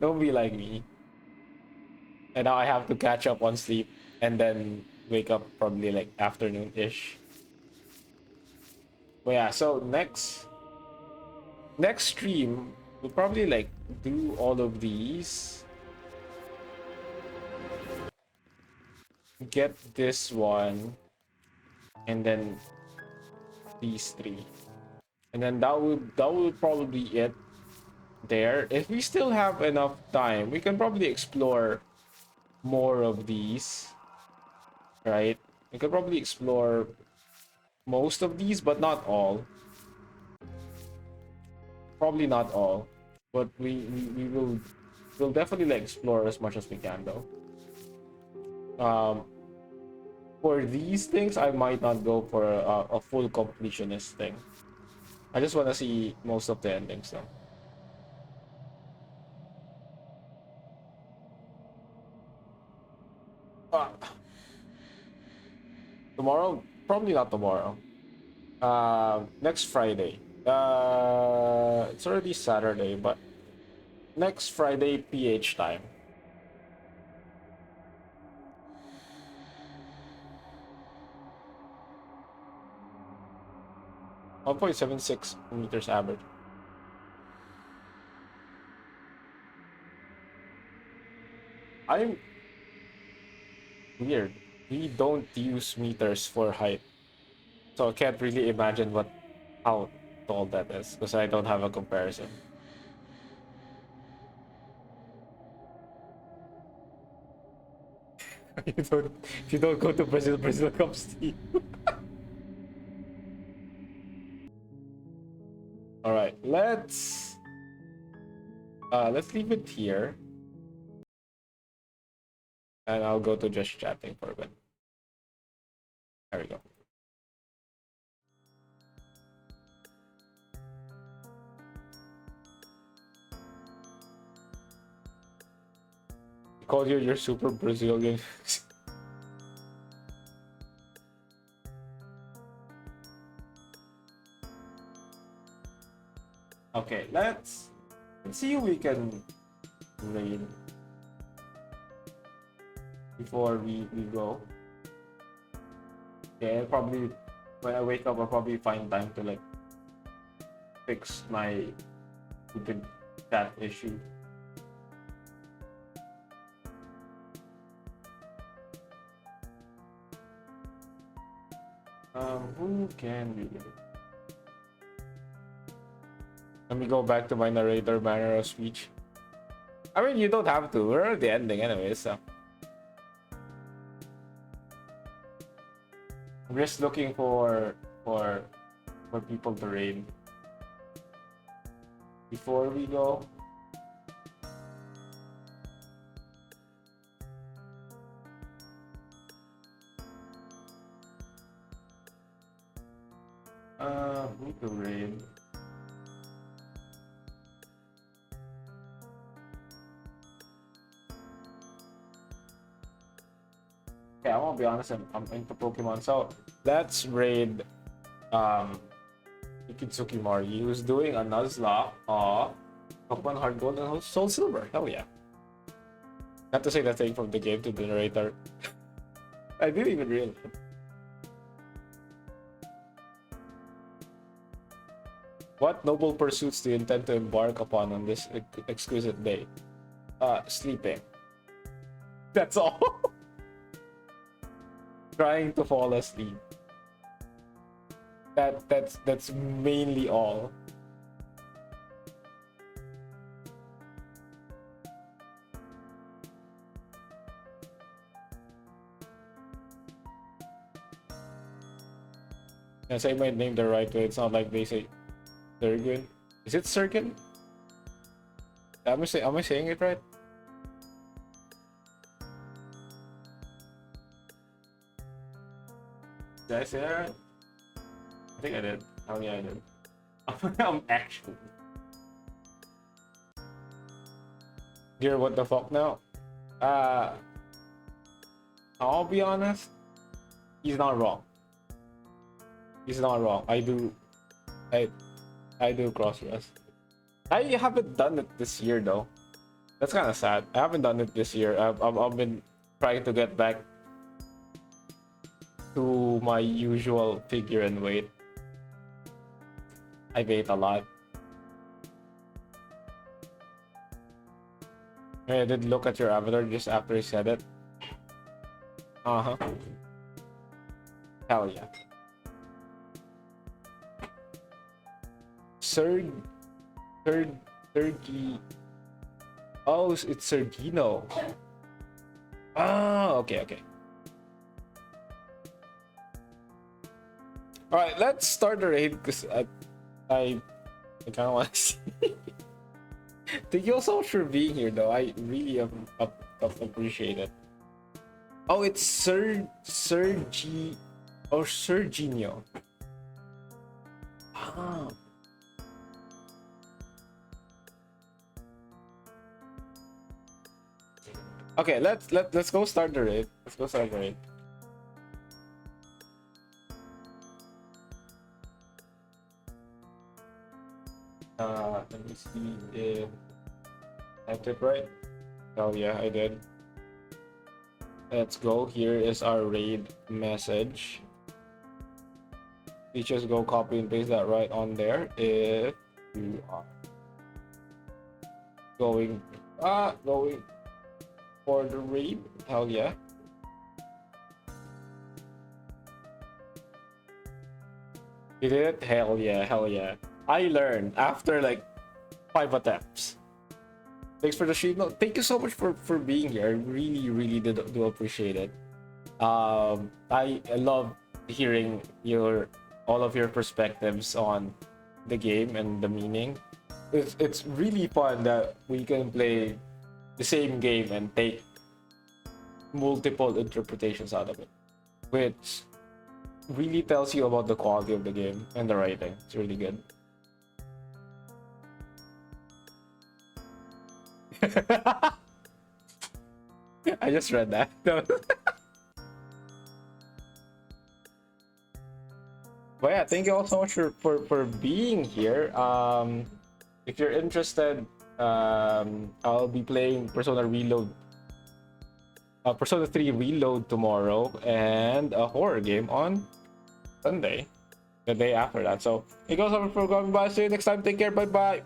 Don't be like me. And now I have to catch up on sleep and then wake up probably like afternoon-ish. But yeah, so next stream we'll probably like do all of these. Get this one and then these three. And then that would probably be it there. If we still have enough time, we can probably explore more of these, right? We could probably explore most of these, but not all. Probably not all, but we'll definitely like explore as much as we can though. For these things, I might not go for a full completionist thing. I just want to see most of the endings though. Uh, Tomorrow, probably not tomorrow. Next Friday. It's already Saturday, but next Friday PH time. 1.76 meters average. I'm weird. We don't use meters for height, so I can't really imagine how tall that is because I don't have a comparison. If you don't go to Brazil, Brazil comes to you. All right, let's leave it here, and I'll go to just chatting for a bit. There we go. Call you your super Brazilian. Okay, let's see if we can raid before we go. Yeah, probably when I wake up, I'll probably find time to like fix my stupid chat issue. Who can we get? Let me go back to my narrator manner of speech. I mean, you don't have to. We're at the ending anyway, so. I'm just looking for people to raid before we go. Who to raid? Okay, I won't be honest, I'm into Pokemon, so let's raid Ikitsuki Mori, who's doing a Nuzlocke of Pokemon Heart Gold and Soul Silver. Hell yeah. Not to say that thing from the game to the narrator. I didn't even realize. What noble pursuits do you intend to embark upon on this exquisite day? Sleeping. That's all. Trying to fall asleep. That's mainly all. I say my name the right way. It's not like they say Surgeon. Is it Surgeon? Am I saying it right? Did I say that right? I think I did. Oh yeah, I did. I'm actually. Dear, what the fuck now? I'll be honest. He's not wrong. He's not wrong. I do cross dress. I haven't done it this year though. That's kind of sad. I haven't done it this year. I've been trying to get back to my usual figure and weight. I've ate a lot. I did look at your avatar just after you said it. Uh-huh. Hell yeah. Sergi. Oh, it's Sergino. Ah, okay. Alright, let's start the raid because I kind of want to see. Thank you so much for being here, though. I really appreciate it. Oh, it's Sergi or Serginho. Ah. Okay, let's go start the raid. Let's go start the raid. Let me see if I typed right. Oh yeah, I did. Let's go. Here is our raid message. You just go copy and paste that right on there if you are going for the raid. Hell yeah. You did it? Hell yeah. I learned after like 5 attempts. Thanks for the stream. No, thank you so much for being here. I really do appreciate it. I love hearing all of your perspectives on the game and the meaning. It's really fun that we can play the same game and take multiple interpretations out of it, which really tells you about the quality of the game and the writing. It's really good. I just read that. No. But yeah, thank you all so much for being here. If you're interested, I'll be playing Persona 3 Reload tomorrow and a horror game on Sunday, the day after that. So, thank you all so much for coming by. See you next time. Take care. Bye.